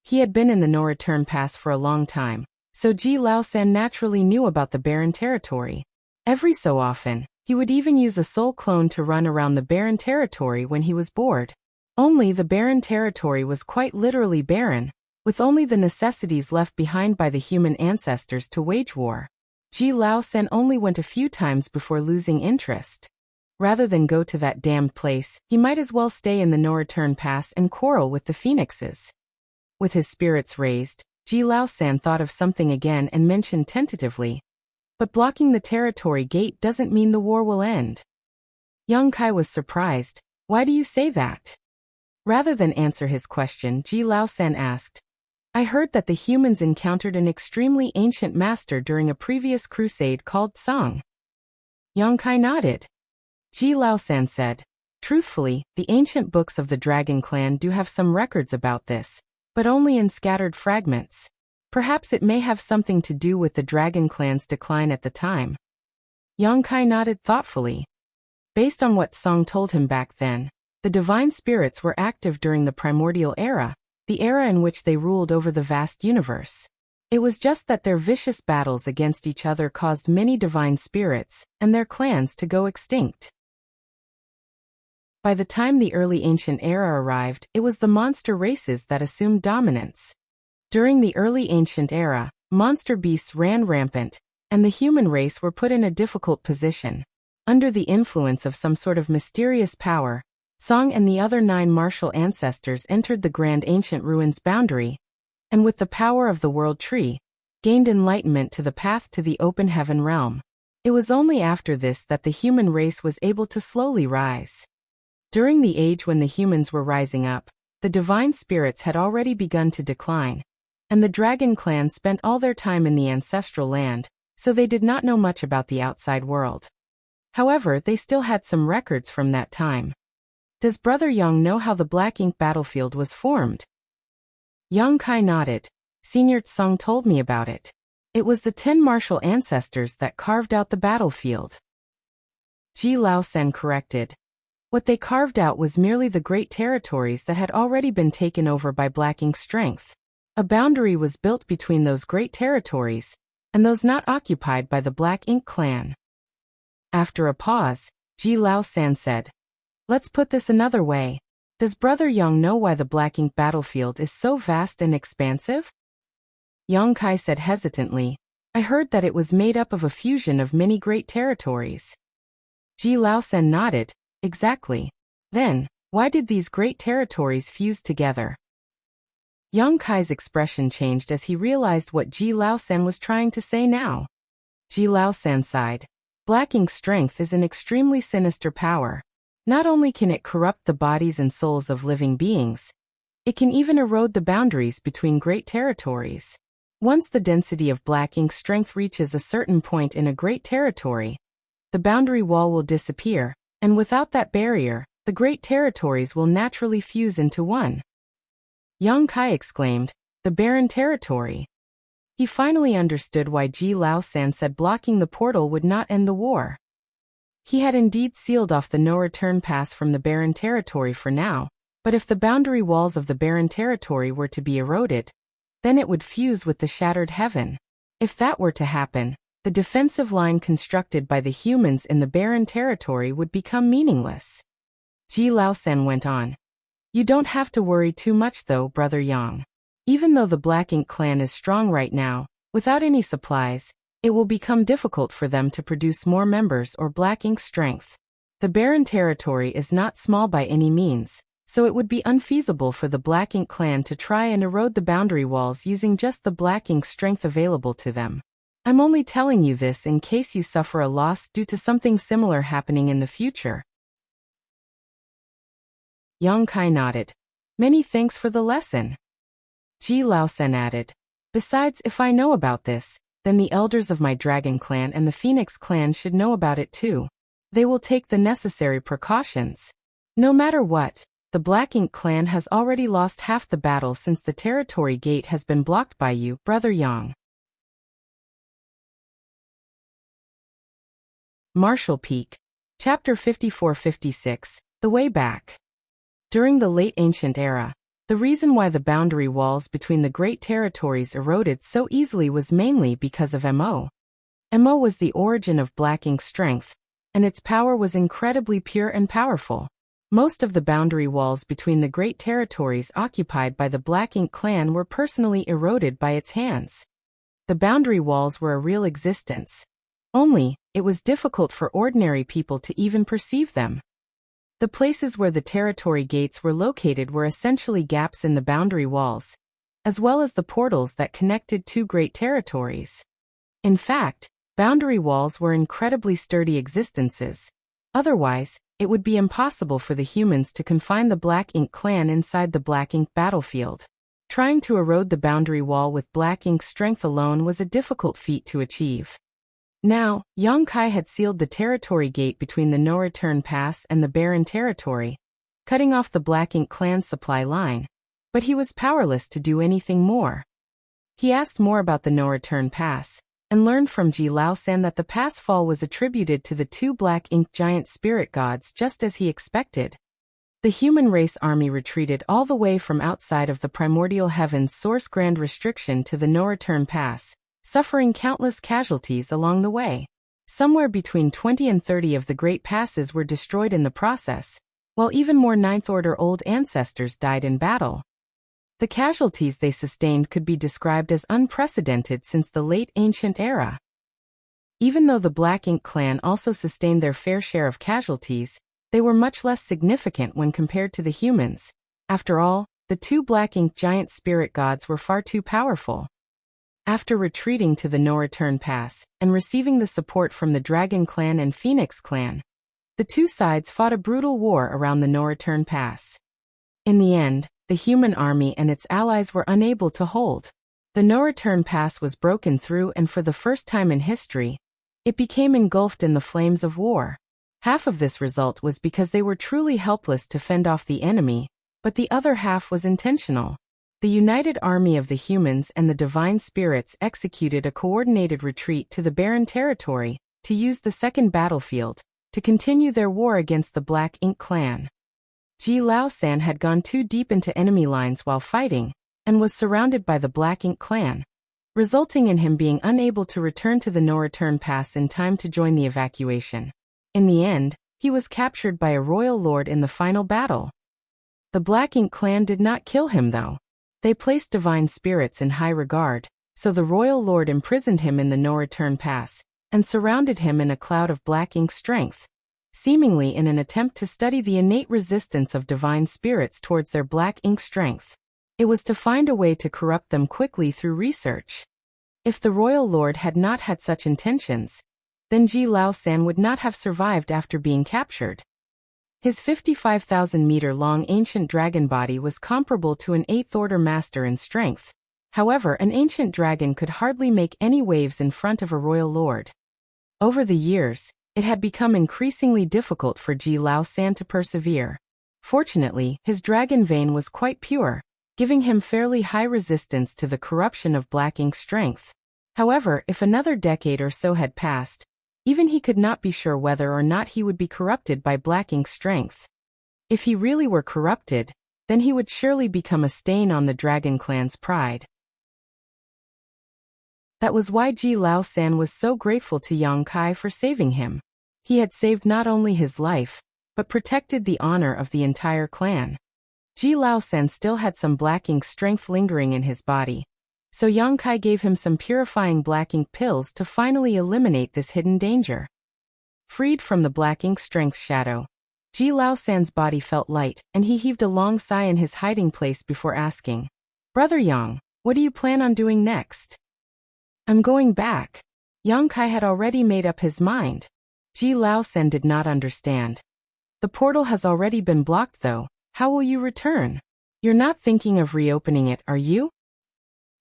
Speaker 1: He had been in the no-return pass for a long time, so Ji Lao-san naturally knew about the barren territory. Every so often, he would even use a soul clone to run around the barren territory when he was bored. Only the barren territory was quite literally barren, with only the necessities left behind by the human ancestors to wage war. Ji Lao-san only went a few times before losing interest. Rather than go to that damned place, he might as well stay in the no-return pass and quarrel with the phoenixes. With his spirits raised, Ji Lao-san thought of something again and mentioned tentatively, but blocking the territory gate doesn't mean the war will end. Yang Kai was surprised. Why do you say that? Rather than answer his question, Ji Lao-san asked, I heard that the humans encountered an extremely ancient master during a previous crusade called Song. Yang Kai nodded. Ji Lao-san said, truthfully, the ancient books of the Dragon Clan do have some records about this, but only in scattered fragments. Perhaps it may have something to do with the Dragon Clan's decline at the time. Yang Kai nodded thoughtfully. Based on what Song told him back then, the divine spirits were active during the primordial era, the era in which they ruled over the vast universe. It was just that their vicious battles against each other caused many divine spirits and their clans to go extinct. By the time the early ancient era arrived, it was the monster races that assumed dominance. During the early ancient era, monster beasts ran rampant, and the human race were put in a difficult position. Under the influence of some sort of mysterious power, Song and the other 9 martial ancestors entered the Grand Ancient Ruins boundary, and with the power of the World Tree, gained enlightenment to the path to the open heaven realm. It was only after this that the human race was able to slowly rise. During the age when the humans were rising up, the divine spirits had already begun to decline, and the Dragon Clan spent all their time in the ancestral land, so they did not know much about the outside world. However, they still had some records from that time. Does Brother Yang know how the Black Ink battlefield was formed? Yang Kai nodded. Senior Tsung told me about it. It was the 10 martial ancestors that carved out the battlefield. Ji Lao-san corrected. What they carved out was merely the great territories that had already been taken over by Black Ink's strength. A boundary was built between those great territories and those not occupied by the Black Ink clan. After a pause, Ji Lao-san said, let's put this another way. Does Brother Yang know why the Black Ink battlefield is so vast and expansive? Yang Kai said hesitantly, I heard that it was made up of a fusion of many great territories. Ji Lao-san nodded, exactly. Then, why did these great territories fuse together? Yang Kai's expression changed as he realized what Ji Lao-san was trying to say now. Ji Lao-san sighed. Black Ink's strength is an extremely sinister power. Not only can it corrupt the bodies and souls of living beings, it can even erode the boundaries between great territories. Once the density of Black Ink's strength reaches a certain point in a great territory, the boundary wall will disappear, and without that barrier, the great territories will naturally fuse into one. Yang Kai exclaimed, the barren territory. He finally understood why Ji Lao-san said blocking the portal would not end the war. He had indeed sealed off the no-return pass from the barren territory for now, but if the boundary walls of the barren territory were to be eroded, then it would fuse with the shattered heaven. If that were to happen, the defensive line constructed by the humans in the barren territory would become meaningless. Ji Lao-san went on. You don't have to worry too much though, Brother Yang. Even though the Black Ink clan is strong right now, without any supplies, it will become difficult for them to produce more members or Black Ink strength. The barren territory is not small by any means, so it would be unfeasible for the Black Ink clan to try and erode the boundary walls using just the Black Ink strength available to them. I'm only telling you this in case you suffer a loss due to something similar happening in the future. Yang Kai nodded. Many thanks for the lesson. Ji Laosen added. Besides, if I know about this, then the elders of my dragon clan and the Phoenix clan should know about it too. They will take the necessary precautions. No matter what, the Black Ink clan has already lost half the battle since the territory gate has been blocked by you, Brother Yang. Marshall Peak. Chapter 54-56, The Way Back. During the late ancient era, the reason why the boundary walls between the great territories eroded so easily was mainly because of Mo. Mo was the origin of Black Ink's strength, and its power was incredibly pure and powerful. Most of the boundary walls between the great territories occupied by the Black Ink clan were personally eroded by its hands. The boundary walls were a real existence. Only, it was difficult for ordinary people to even perceive them. The places where the territory gates were located were essentially gaps in the boundary walls, as well as the portals that connected two great territories. In fact, boundary walls were incredibly sturdy existences. Otherwise, it would be impossible for the humans to confine the Black Ink clan inside the Black Ink battlefield. Trying to erode the boundary wall with Black Ink's strength alone was a difficult feat to achieve. Now, Yang Kai had sealed the territory gate between the No-Return Pass and the Barren Territory, cutting off the Black Ink clan's supply line, but he was powerless to do anything more. He asked more about the No-Return Pass, and learned from Ji Laosen that the pass fall was attributed to the two Black Ink giant spirit gods just as he expected. The human race army retreated all the way from outside of the primordial heaven's source grand restriction to the No-Return Pass, suffering countless casualties along the way. Somewhere between 20 and 30 of the great passes were destroyed in the process, while even more Ninth Order old ancestors died in battle. The casualties they sustained could be described as unprecedented since the late ancient era. Even though the Black Ink clan also sustained their fair share of casualties, they were much less significant when compared to the humans. After all, the two Black Ink giant spirit gods were far too powerful. After retreating to the No-Return Pass, and receiving the support from the Dragon Clan and Phoenix Clan, the two sides fought a brutal war around the No-Return Pass. In the end, the human army and its allies were unable to hold. The No-Return Pass was broken through, and for the first time in history, it became engulfed in the flames of war. Half of this result was because they were truly helpless to fend off the enemy, but the other half was intentional. The united army of the humans and the divine spirits executed a coordinated retreat to the Barren Territory to use the second battlefield to continue their war against the Black Ink clan. Ji Laosen had gone too deep into enemy lines while fighting, and was surrounded by the Black Ink clan, resulting in him being unable to return to the No-Return Pass in time to join the evacuation. In the end, he was captured by a royal lord in the final battle. The Black Ink clan did not kill him though. They placed divine spirits in high regard, so the royal lord imprisoned him in the No-Return Pass, and surrounded him in a cloud of Black Ink strength, seemingly in an attempt to study the innate resistance of divine spirits towards their Black Ink strength. It was to find a way to corrupt them quickly through research. If the royal lord had not had such intentions, then Ji Laosen would not have survived after being captured. His 55,000-meter-long ancient dragon body was comparable to an 8th Order master in strength. However, an ancient dragon could hardly make any waves in front of a royal lord. Over the years, it had become increasingly difficult for Ji Laosen to persevere. Fortunately, his dragon vein was quite pure, giving him fairly high resistance to the corruption of Black Ink strength. However, if another decade or so had passed, even he could not be sure whether or not he would be corrupted by Black Ink strength. If he really were corrupted, then he would surely become a stain on the Dragon Clan's pride. That was why Ji Laosen was so grateful to Yang Kai for saving him. He had saved not only his life, but protected the honor of the entire clan. Ji Laosen still had some Black Ink strength lingering in his body, so Yang Kai gave him some purifying Black Ink pills to finally eliminate this hidden danger. Freed from the Black Ink strength shadow, Ji Lao San's body felt light, and he heaved a long sigh in his hiding place before asking, "Brother Yang, what do you plan on doing next?" "I'm going back." Yang Kai had already made up his mind. Ji Lao San did not understand. "The portal has already been blocked though. How will you return? You're not thinking of reopening it, are you?"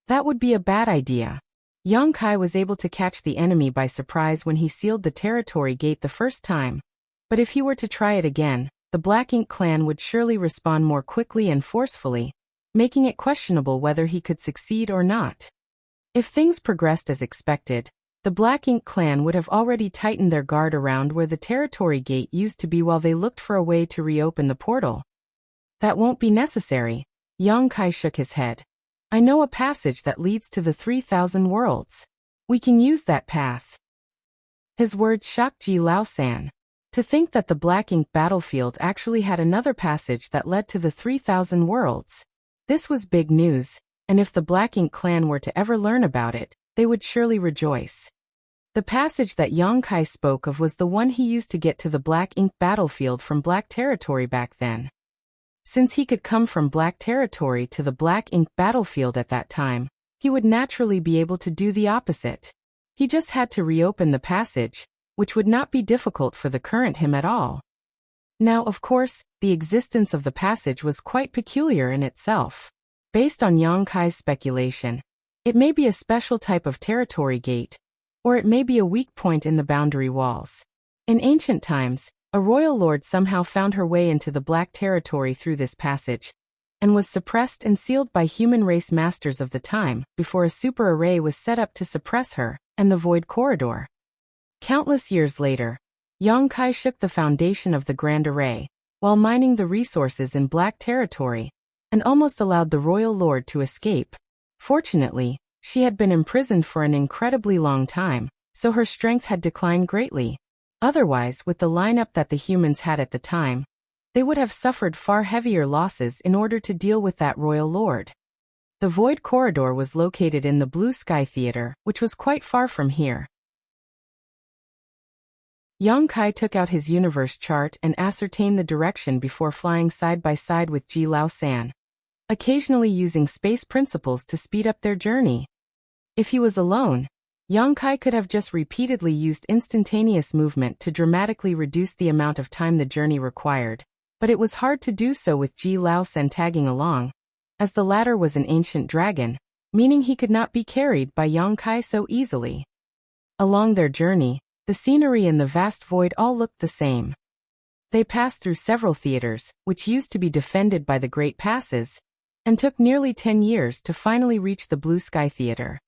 Speaker 1: "That would be a bad idea." Yang Kai was able to catch the enemy by surprise when he sealed the territory gate the first time. But if he were to try it again, the Black Ink clan would surely respond more quickly and forcefully, making it questionable whether he could succeed or not. If things progressed as expected, the Black Ink clan would have already tightened their guard around where the territory gate used to be while they looked for a way to reopen the portal. "That won't be necessary." Yang Kai shook his head. "I know a passage that leads to the 3,000 worlds. We can use that path." His words shocked Ji Lao San. To think that the Black Ink battlefield actually had another passage that led to the 3,000 worlds. This was big news, and if the Black Ink clan were to ever learn about it, they would surely rejoice. The passage that Yang Kai spoke of was the one he used to get to the Black Ink battlefield from Black Territory back then. Since he could come from Black Territory to the Black Ink battlefield at that time, he would naturally be able to do the opposite. He just had to reopen the passage, which would not be difficult for the current him at all. Now, of course, the existence of the passage was quite peculiar in itself. Based on Yang Kai's speculation, it may be a special type of territory gate, or it may be a weak point in the boundary walls. In ancient times, a royal lord somehow found her way into the Black Territory through this passage, and was suppressed and sealed by human race masters of the time before a super array was set up to suppress her, and the Void Corridor. Countless years later, Yang Kai shook the foundation of the Grand Array, while mining the resources in Black Territory, and almost allowed the royal lord to escape. Fortunately, she had been imprisoned for an incredibly long time, so her strength had declined greatly. Otherwise, with the lineup that the humans had at the time, they would have suffered far heavier losses in order to deal with that royal lord. The Void Corridor was located in the Blue Sky Theater, which was quite far from here. Yang Kai took out his universe chart and ascertained the direction before flying side by side with Ji Lao San, occasionally using space principles to speed up their journey. If he was alone, Yang Kai could have just repeatedly used instantaneous movement to dramatically reduce the amount of time the journey required, but it was hard to do so with Ji Lao San tagging along, as the latter was an ancient dragon, meaning he could not be carried by Yang Kai so easily. Along their journey, the scenery and the vast void all looked the same. They passed through several theaters, which used to be defended by the Great Passes, and took nearly 10 years to finally reach the Blue Sky Theater.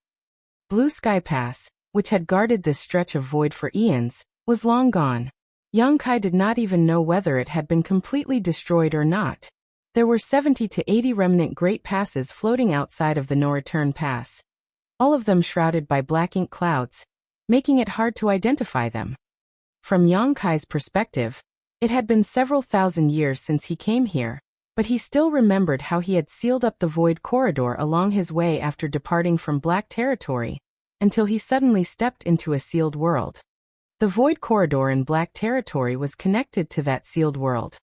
Speaker 1: Blue Sky Pass, which had guarded this stretch of void for eons, was long gone. Yang Kai did not even know whether it had been completely destroyed or not. There were 70 to 80 remnant Great Passes floating outside of the No-Return Pass, all of them shrouded by black ink clouds, making it hard to identify them. From Yang Kai's perspective, it had been several thousand years since he came here, but he still remembered how he had sealed up the Void Corridor along his way after departing from Black Territory, until he suddenly stepped into a sealed world. The Void Corridor in Black Territory was connected to that sealed world.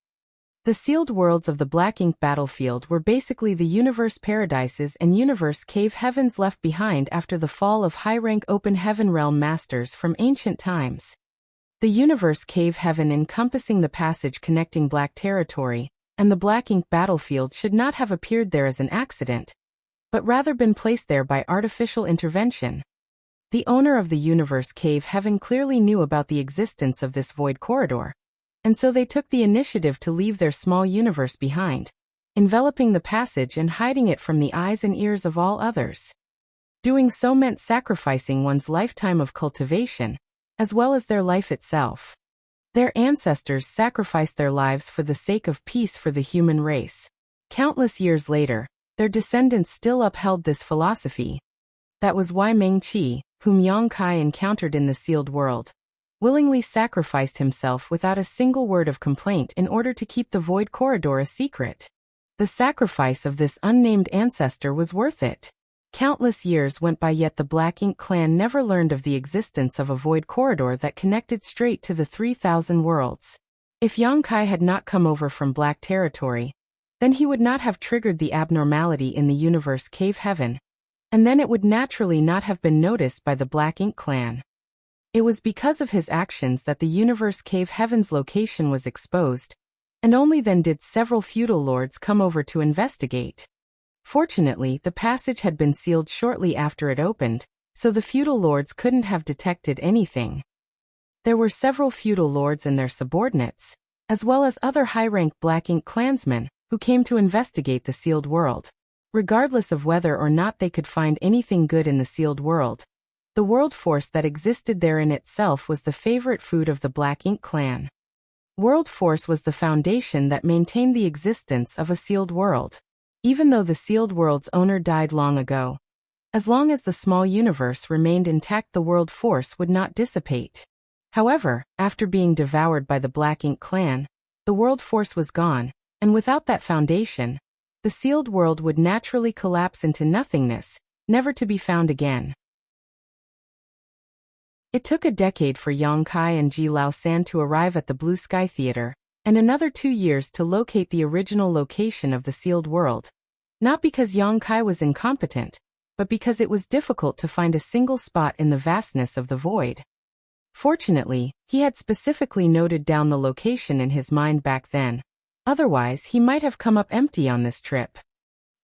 Speaker 1: The sealed worlds of the Black Ink battlefield were basically the universe paradises and universe cave heavens left behind after the fall of high-rank open heaven realm masters from ancient times. The universe cave heaven encompassing the passage connecting Black Territory and the Black Ink battlefield should not have appeared there as an accident, but rather been placed there by artificial intervention. The owner of the universe cave heaven clearly knew about the existence of this Void Corridor, and so they took the initiative to leave their small universe behind, enveloping the passage and hiding it from the eyes and ears of all others. Doing so meant sacrificing one's lifetime of cultivation, as well as their life itself. Their ancestors sacrificed their lives for the sake of peace for the human race. Countless years later, their descendants still upheld this philosophy. That was why Meng-Chi, whom Yang Kai encountered in the sealed world, willingly sacrificed himself without a single word of complaint in order to keep the Void Corridor a secret. The sacrifice of this unnamed ancestor was worth it. Countless years went by, yet the Black Ink clan never learned of the existence of a Void Corridor that connected straight to the 3,000 worlds. If Yang Kai had not come over from Black Territory, then he would not have triggered the abnormality in the universe cave heaven, and then it would naturally not have been noticed by the Black Ink clan. It was because of his actions that the universe cave heaven's location was exposed, and only then did several feudal lords come over to investigate. Fortunately, the passage had been sealed shortly after it opened, so the feudal lords couldn't have detected anything. There were several feudal lords and their subordinates, as well as other high-rank Black Ink clansmen, who came to investigate the sealed world. Regardless of whether or not they could find anything good in the sealed world, the world force that existed there in itself was the favorite food of the Black Ink clan. World force was the foundation that maintained the existence of a sealed world. Even though the sealed world's owner died long ago, as long as the small universe remained intact, the world force would not dissipate. However, after being devoured by the Black Ink clan, the world force was gone, and without that foundation, the sealed world would naturally collapse into nothingness, never to be found again. It took a decade for Yang Kai and Ji Lao San to arrive at the Blue Sky Theater, and another 2 years to locate the original location of the sealed world. Not because Yang Kai was incompetent, but because it was difficult to find a single spot in the vastness of the void. Fortunately, he had specifically noted down the location in his mind back then. Otherwise, he might have come up empty on this trip.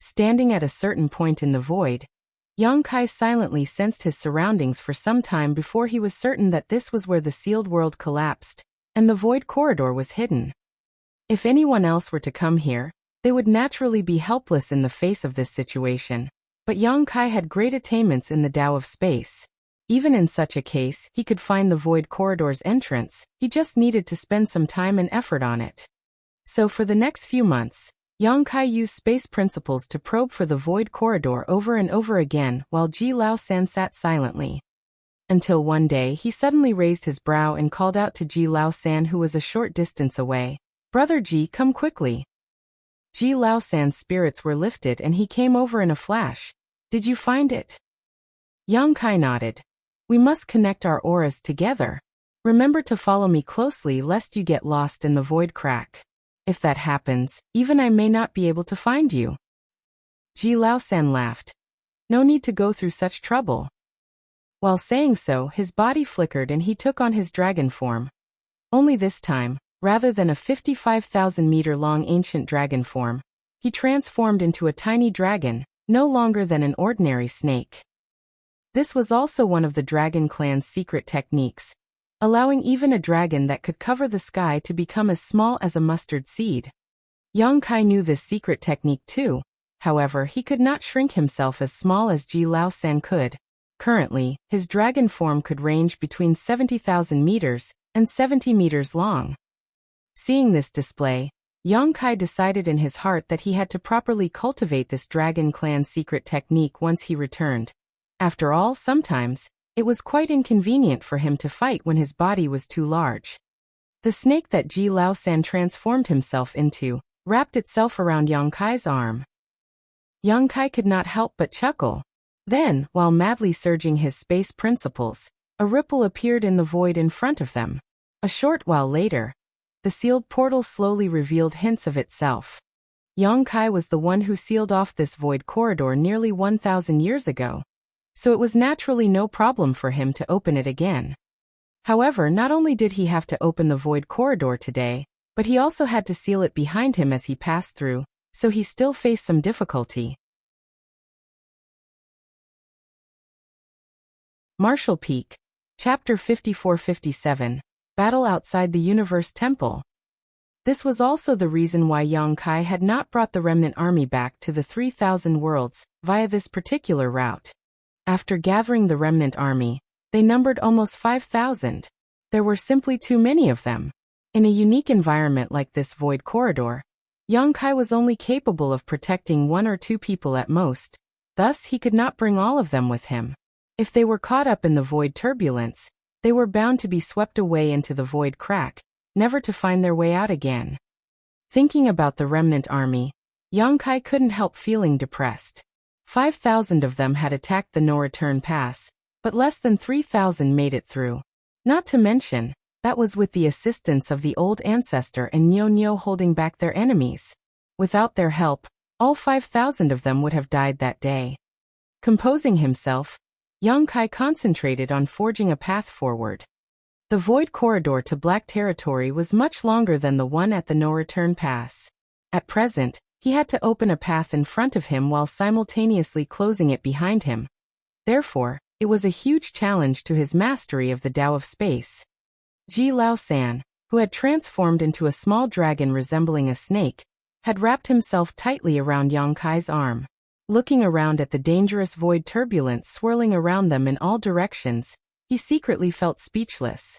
Speaker 1: Standing at a certain point in the void, Yang Kai silently sensed his surroundings for some time before he was certain that this was where the sealed world collapsed, and the void corridor was hidden. If anyone else were to come here, they would naturally be helpless in the face of this situation, but Yang Kai had great attainments in the Tao of space. Even in such a case, he could find the void corridor's entrance, he just needed to spend some time and effort on it. So for the next few months, Yang Kai used space principles to probe for the void corridor over and over again while Ji Lao San sat silently. Until one day he suddenly raised his brow and called out to Ji Lao San, who was a short distance away, "Brother Ji, come quickly." Ji Lao San's spirits were lifted and he came over in a flash. "Did you find it?" Yang Kai nodded. "We must connect our auras together. Remember to follow me closely lest you get lost in the void crack. If that happens, even I may not be able to find you." Ji Lao San laughed. "No need to go through such trouble." While saying so, his body flickered and he took on his dragon form. Only this time, rather than a 55,000-meter-long ancient dragon form, he transformed into a tiny dragon, no longer than an ordinary snake. This was also one of the Dragon Clan's secret techniques, allowing even a dragon that could cover the sky to become as small as a mustard seed. Yang Kai knew this secret technique too, however he could not shrink himself as small as Ji Lao San could. Currently, his dragon form could range between 70,000 meters and 70 meters long. Seeing this display, Yang Kai decided in his heart that he had to properly cultivate this Dragon Clan secret technique once he returned. After all, sometimes, it was quite inconvenient for him to fight when his body was too large. The snake that Ji Lao San transformed himself into wrapped itself around Yang Kai's arm. Yang Kai could not help but chuckle. Then, while madly surging his space principles, a ripple appeared in the void in front of them. A short while later, the sealed portal slowly revealed hints of itself. Yang Kai was the one who sealed off this void corridor nearly 1,000 years ago, so it was naturally no problem for him to open it again. However, not only did he have to open the void corridor today, but he also had to seal it behind him as he passed through, so he still faced some difficulty. Marshall Peak, Chapter 54-57, Battle Outside the Universe Temple. This was also the reason why Yang Kai had not brought the remnant army back to the 3,000 worlds via this particular route. After gathering the remnant army, they numbered almost 5,000. There were simply too many of them. In a unique environment like this void corridor, Yang Kai was only capable of protecting 1 or 2 people at most, thus he could not bring all of them with him. If they were caught up in the void turbulence, they were bound to be swept away into the void crack, never to find their way out again. Thinking about the remnant army, Yang Kai couldn't help feeling depressed. 5,000 of them had attacked the no-return pass, but less than 3,000 made it through. Not to mention, That was with the assistance of the old ancestor and Nyo holding back their enemies. Without their help, all 5,000 of them would have died that day. Composing himself, Yang Kai concentrated on forging a path forward. The void corridor to Black Territory was much longer than the one at the no-return pass. At present, he had to open a path in front of him while simultaneously closing it behind him. Therefore, it was a huge challenge to his mastery of the Tao of Space. Ji Lao-san, who had transformed into a small dragon resembling a snake, had wrapped himself tightly around Yang Kai's arm. Looking around at the dangerous void turbulence swirling around them in all directions, he secretly felt speechless.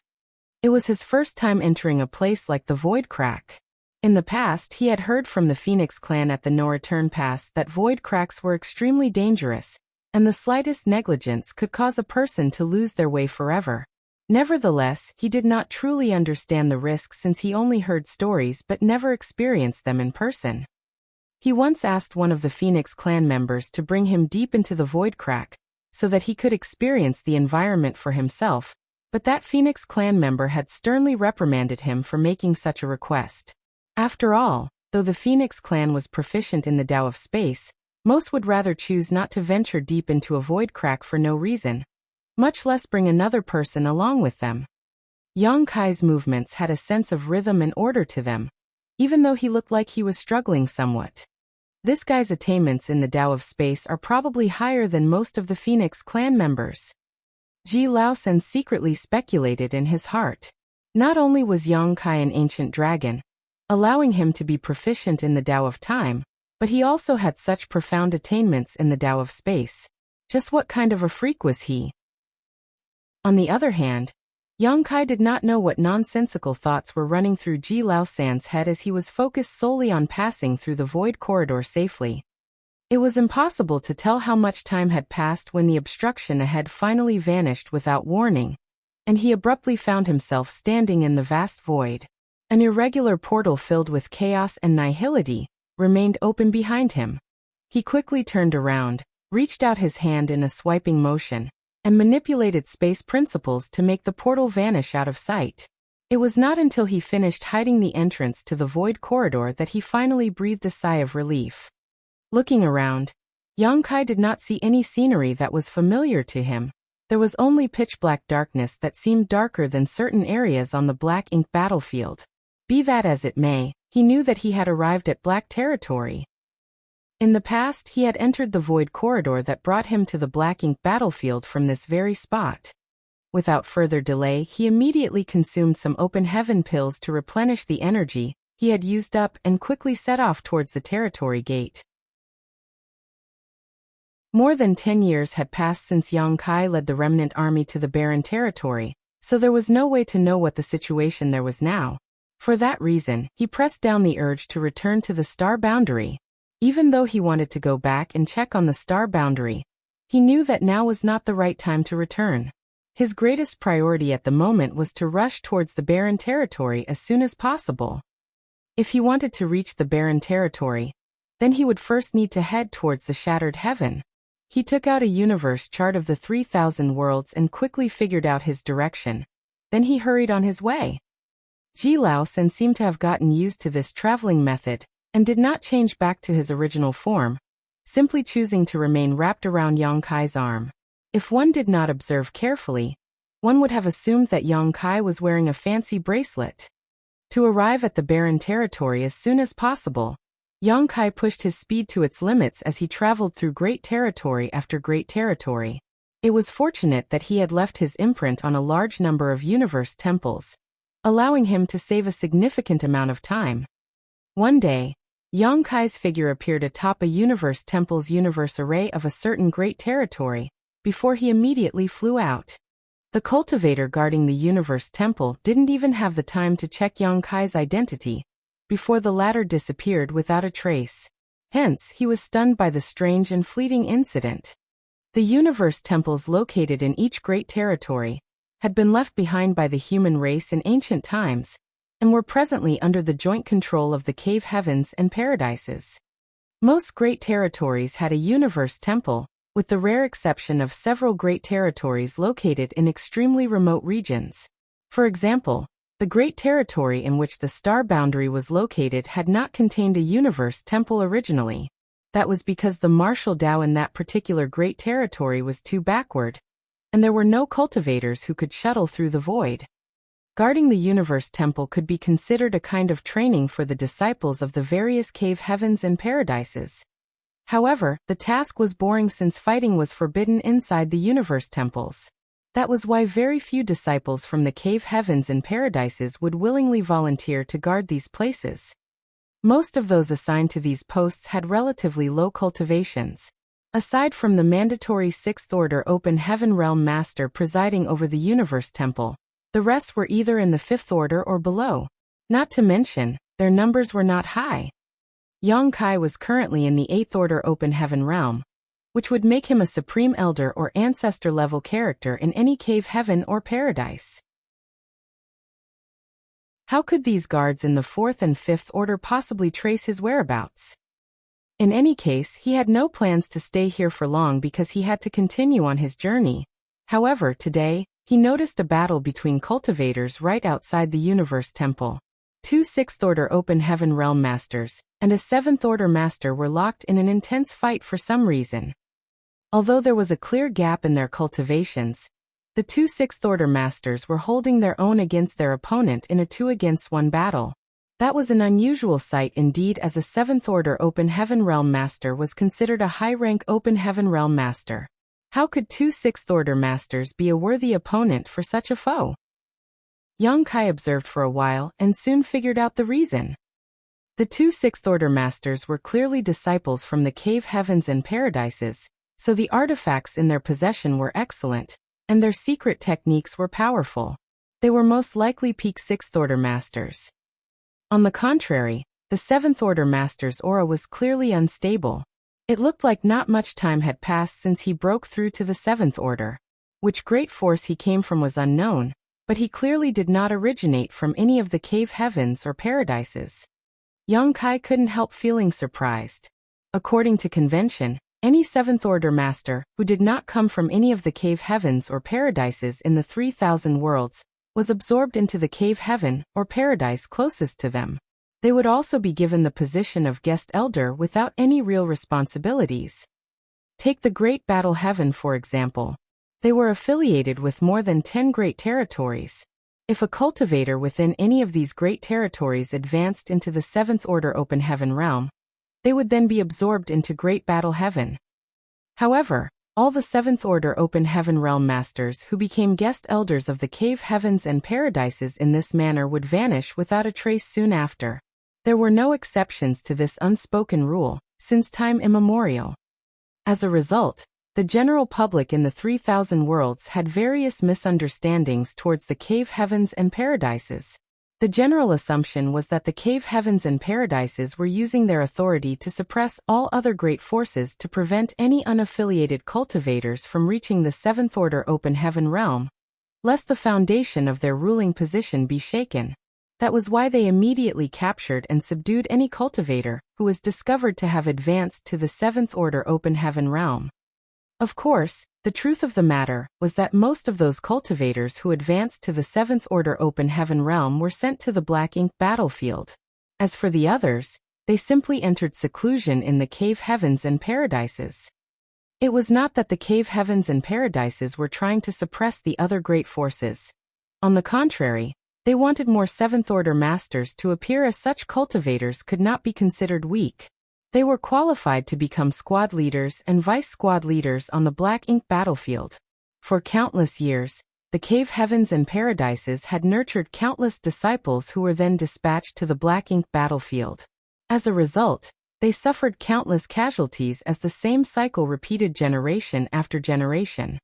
Speaker 1: It was his first time entering a place like the Void Crack. In the past, he had heard from the Phoenix clan at the No-Return Pass that void cracks were extremely dangerous, and the slightest negligence could cause a person to lose their way forever. Nevertheless, he did not truly understand the risks since he only heard stories but never experienced them in person. He once asked one of the Phoenix clan members to bring him deep into the Void Crack, so that he could experience the environment for himself, but that Phoenix clan member had sternly reprimanded him for making such a request. After all, though the Phoenix clan was proficient in the Tao of Space, most would rather choose not to venture deep into a void crack for no reason, much less bring another person along with them. Yang Kai's movements had a sense of rhythm and order to them, even though he looked like he was struggling somewhat. This guy's attainments in the Tao of Space are probably higher than most of the Phoenix clan members. Ji Lao-san secretly speculated in his heart. Not only was Yang Kai an ancient dragon, allowing him to be proficient in the Tao of Time, but he also had such profound attainments in the Tao of Space. Just what kind of a freak was he? On the other hand, Yang Kai did not know what nonsensical thoughts were running through Ji Lao-san's head as he was focused solely on passing through the void corridor safely. It was impossible to tell how much time had passed when the obstruction ahead finally vanished without warning, and he abruptly found himself standing in the vast void. An irregular portal filled with chaos and nihility remained open behind him. He quickly turned around, reached out his hand in a swiping motion, and manipulated space principles to make the portal vanish out of sight. It was not until he finished hiding the entrance to the void corridor that he finally breathed a sigh of relief. Looking around, Yang Kai did not see any scenery that was familiar to him. There was only pitch-black darkness that seemed darker than certain areas on the black ink battlefield. Be that as it may, he knew that he had arrived at Black Territory. In the past, he had entered the void corridor that brought him to the black ink battlefield from this very spot. Without further delay, he immediately consumed some open heaven pills to replenish the energy he had used up and quickly set off towards the territory gate. More than 10 years had passed since Yang Kai led the remnant army to the barren territory, so there was no way to know what the situation there was now. For that reason, he pressed down the urge to return to the star boundary. Even though he wanted to go back and check on the star boundary, he knew that now was not the right time to return. His greatest priority at the moment was to rush towards the barren territory as soon as possible. If he wanted to reach the barren territory, then he would first need to head towards the shattered heaven. He took out a universe chart of the 3,000 worlds and quickly figured out his direction. Then he hurried on his way. Ji Lao-san seemed to have gotten used to this traveling method, and did not change back to his original form, simply choosing to remain wrapped around Yang Kai's arm. If one did not observe carefully, one would have assumed that Yang Kai was wearing a fancy bracelet. To arrive at the barren territory as soon as possible, Yang Kai pushed his speed to its limits as he traveled through great territory after great territory. It was fortunate that he had left his imprint on a large number of universe temples, allowing him to save a significant amount of time. One day, Yang Kai's figure appeared atop a universe temple's universe array of a certain great territory, before he immediately flew out. The cultivator guarding the universe temple didn't even have the time to check Yang Kai's identity, before the latter disappeared without a trace. Hence, he was stunned by the strange and fleeting incident. The universe temples located in each great territory had been left behind by the human race in ancient times, and were presently under the joint control of the cave heavens and paradises. Most great territories had a universe temple, with the rare exception of several great territories located in extremely remote regions. For example, The great territory in which the star boundary was located had not contained a universe temple originally. That was because the martial Dao in that particular great territory was too backward, and there were no cultivators who could shuttle through the void. Guarding the universe temple could be considered a kind of training for the disciples of the various cave heavens and paradises. However, the task was boring since fighting was forbidden inside the universe temples. That was why very few disciples from the cave heavens and paradises would willingly volunteer to guard these places. Most of those assigned to these posts had relatively low cultivations. Aside from the mandatory 6th Order Open Heaven Realm Master presiding over the Universe Temple, the rest were either in the 5th Order or below. Not to mention, their numbers were not high. Yang Kai was currently in the 8th Order Open Heaven Realm, which would make him a Supreme Elder or Ancestor-level character in any cave heaven or paradise. How could these guards in the 4th and 5th Order possibly trace his whereabouts? In any case, he had no plans to stay here for long because he had to continue on his journey. However, today, he noticed a battle between cultivators right outside the Universe Temple. 2 6th Order Open Heaven Realm Masters and a 7th Order Master were locked in an intense fight for some reason. Although there was a clear gap in their cultivations, the 2 6th Order Masters were holding their own against their opponent in a 2-against-1 battle. That was an unusual sight indeed, as a 7th Order Open Heaven Realm Master was considered a high-rank Open Heaven Realm Master. How could 2 6th Order Masters be a worthy opponent for such a foe? Yang Kai observed for a while and soon figured out the reason. The 2 6th Order Masters were clearly disciples from the cave heavens and paradises, so the artifacts in their possession were excellent, and their secret techniques were powerful. They were most likely peak 6th Order Masters. On the contrary, the 7th Order Master's aura was clearly unstable. It looked like not much time had passed since he broke through to the 7th Order. Which great force he came from was unknown, but he clearly did not originate from any of the cave heavens or paradises. Yang Kai couldn't help feeling surprised. According to convention, any 7th Order Master who did not come from any of the cave heavens or paradises in the 3,000 worlds was absorbed into the cave heaven or paradise closest to them. They would also be given the position of guest elder without any real responsibilities. Take the Great Battle Heaven for example. They were affiliated with more than 10 great territories. If a cultivator within any of these great territories advanced into the 7th Order Open Heaven Realm, they would then be absorbed into Great Battle Heaven. However, all the 7th Order Open Heaven Realm Masters who became guest elders of the cave heavens and paradises in this manner would vanish without a trace soon after. There were no exceptions to this unspoken rule, since time immemorial. As a result, the general public in the 3,000 worlds had various misunderstandings towards the cave heavens and paradises. The general assumption was that the cave heavens and paradises were using their authority to suppress all other great forces to prevent any unaffiliated cultivators from reaching the 7th Order Open Heaven Realm, lest the foundation of their ruling position be shaken. That was why they immediately captured and subdued any cultivator who was discovered to have advanced to the 7th Order Open Heaven Realm. Of course, the truth of the matter was that most of those cultivators who advanced to the 7th Order Open Heaven Realm were sent to the Black Ink battlefield. As for the others, they simply entered seclusion in the cave heavens and paradises. It was not that the cave heavens and paradises were trying to suppress the other great forces. On the contrary, they wanted more 7th Order Masters to appear, as such cultivators could not be considered weak. They were qualified to become squad leaders and vice squad leaders on the Black Ink battlefield. For countless years, the cave heavens and paradises had nurtured countless disciples who were then dispatched to the Black Ink battlefield. As a result, they suffered countless casualties as the same cycle repeated generation after generation.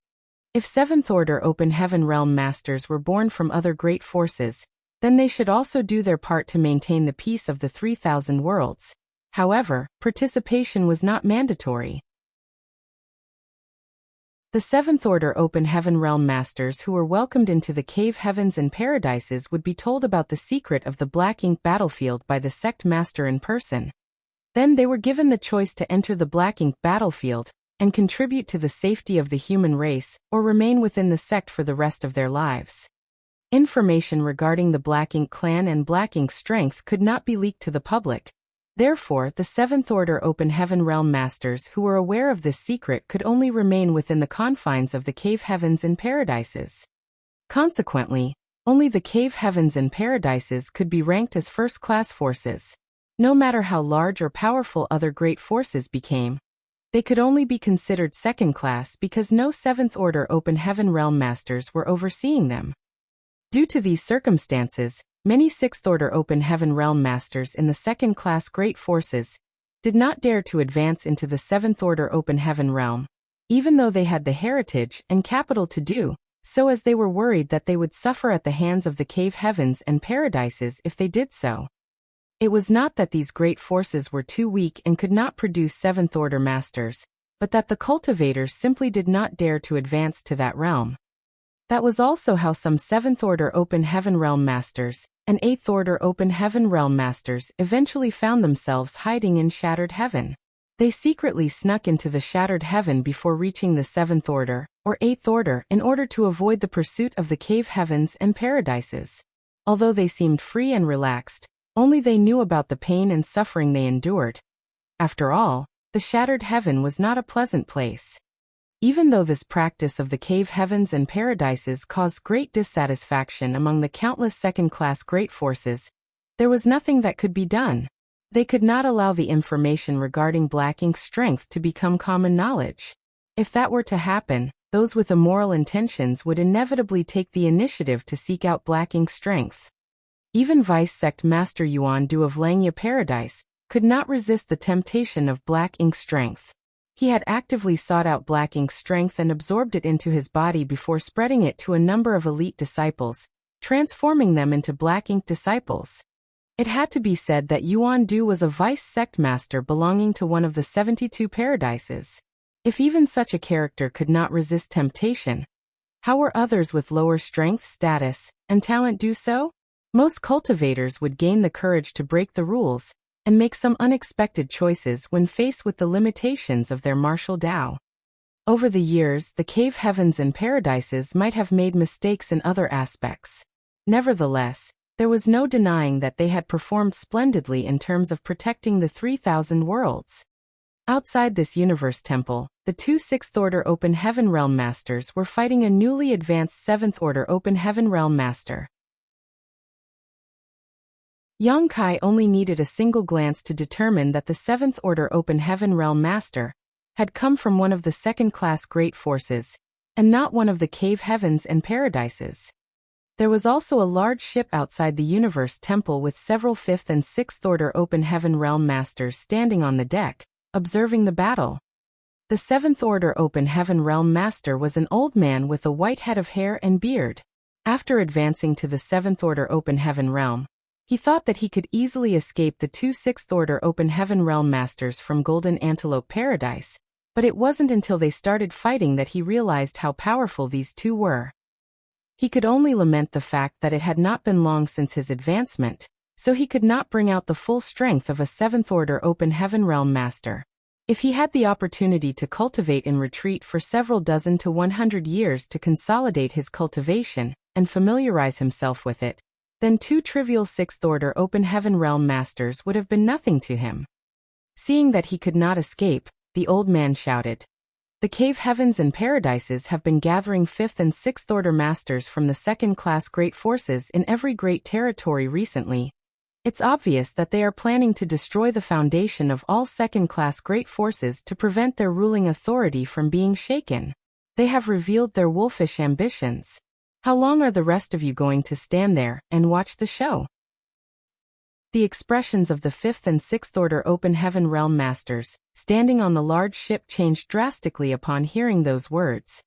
Speaker 1: If 7th Order Open Heaven Realm Masters were born from other great forces, then they should also do their part to maintain the peace of the 3,000 worlds. However, participation was not mandatory. The 7th Order Open Heaven Realm Masters who were welcomed into the cave heavens and paradises would be told about the secret of the Black Ink battlefield by the sect master in person. Then they were given the choice to enter the Black Ink battlefield and contribute to the safety of the human race, or remain within the sect for the rest of their lives. Information regarding the Black Ink clan and Black Ink's strength could not be leaked to the public. Therefore, the Seventh Order Open Heaven Realm Masters who were aware of this secret could only remain within the confines of the Cave Heavens and Paradises. Consequently, only the Cave Heavens and Paradises could be ranked as first-class forces. No matter how large or powerful other great forces became, they could only be considered second-class because no Seventh Order Open Heaven Realm Masters were overseeing them. Due to these circumstances, many Sixth Order Open Heaven Realm Masters in the second-class Great Forces did not dare to advance into the Seventh Order Open Heaven Realm, even though they had the heritage and capital to do so, as they were worried that they would suffer at the hands of the Cave Heavens and Paradises if they did so. It was not that these great forces were too weak and could not produce Seventh Order Masters, but that the cultivators simply did not dare to advance to that realm. That was also how some Seventh Order Open Heaven Realm Masters and Eighth Order Open Heaven Realm Masters eventually found themselves hiding in Shattered Heaven. They secretly snuck into the Shattered Heaven before reaching the Seventh Order or Eighth Order in order to avoid the pursuit of the Cave Heavens and Paradises. Although they seemed free and relaxed, only they knew about the pain and suffering they endured. After all, the Shattered Heaven was not a pleasant place. Even though this practice of the Cave Heavens and Paradises caused great dissatisfaction among the countless second-class great forces, there was nothing that could be done. They could not allow the information regarding Black Ink's strength to become common knowledge. If that were to happen, those with immoral intentions would inevitably take the initiative to seek out Black Ink's strength. Even Vice Sect Master Yuan Du of Langya Paradise could not resist the temptation of Black Ink's strength. He had actively sought out Black Ink's strength and absorbed it into his body before spreading it to a number of elite disciples, transforming them into Black Ink disciples. It had to be said that Yuan Du was a Vice Sect Master belonging to one of the 72 Paradises. If even such a character could not resist temptation, how were others with lower strength, status, and talent do so? Most cultivators would gain the courage to break the rules and make some unexpected choices when faced with the limitations of their martial Tao. Over the years, the Cave Heavens and Paradises might have made mistakes in other aspects. Nevertheless, there was no denying that they had performed splendidly in terms of protecting the 3,000 worlds. Outside this universe temple, the two Sixth Order Open Heaven Realm Masters were fighting a newly advanced Seventh Order Open Heaven Realm Master. Yang Kai only needed a single glance to determine that the Seventh Order Open Heaven Realm Master had come from one of the second-class Great Forces, and not one of the Cave Heavens and Paradises. There was also a large ship outside the Universe Temple with several Fifth and Sixth Order Open Heaven Realm Masters standing on the deck, observing the battle. The Seventh Order Open Heaven Realm Master was an old man with a white head of hair and beard. After advancing to the Seventh Order Open Heaven Realm, he thought that he could easily escape the two Sixth Order Open Heaven Realm Masters from Golden Antelope Paradise, but it wasn't until they started fighting that he realized how powerful these two were. He could only lament the fact that it had not been long since his advancement, so he could not bring out the full strength of a Seventh Order Open Heaven Realm Master. If he had the opportunity to cultivate in retreat for several dozen to 100 years to consolidate his cultivation and familiarize himself with it, then two trivial Sixth Order Open Heaven Realm Masters would have been nothing to him. Seeing that he could not escape, the old man shouted, "The Cave Heavens and Paradises have been gathering Fifth and Sixth Order Masters from the second-class Great Forces in every great territory recently. It's obvious that they are planning to destroy the foundation of all second-class Great Forces to prevent their ruling authority from being shaken. They have revealed their wolfish ambitions. How long are the rest of you going to stand there and watch the show?" The expressions of the Fifth and Sixth Order Open Heaven Realm Masters, standing on the large ship, changed drastically upon hearing those words.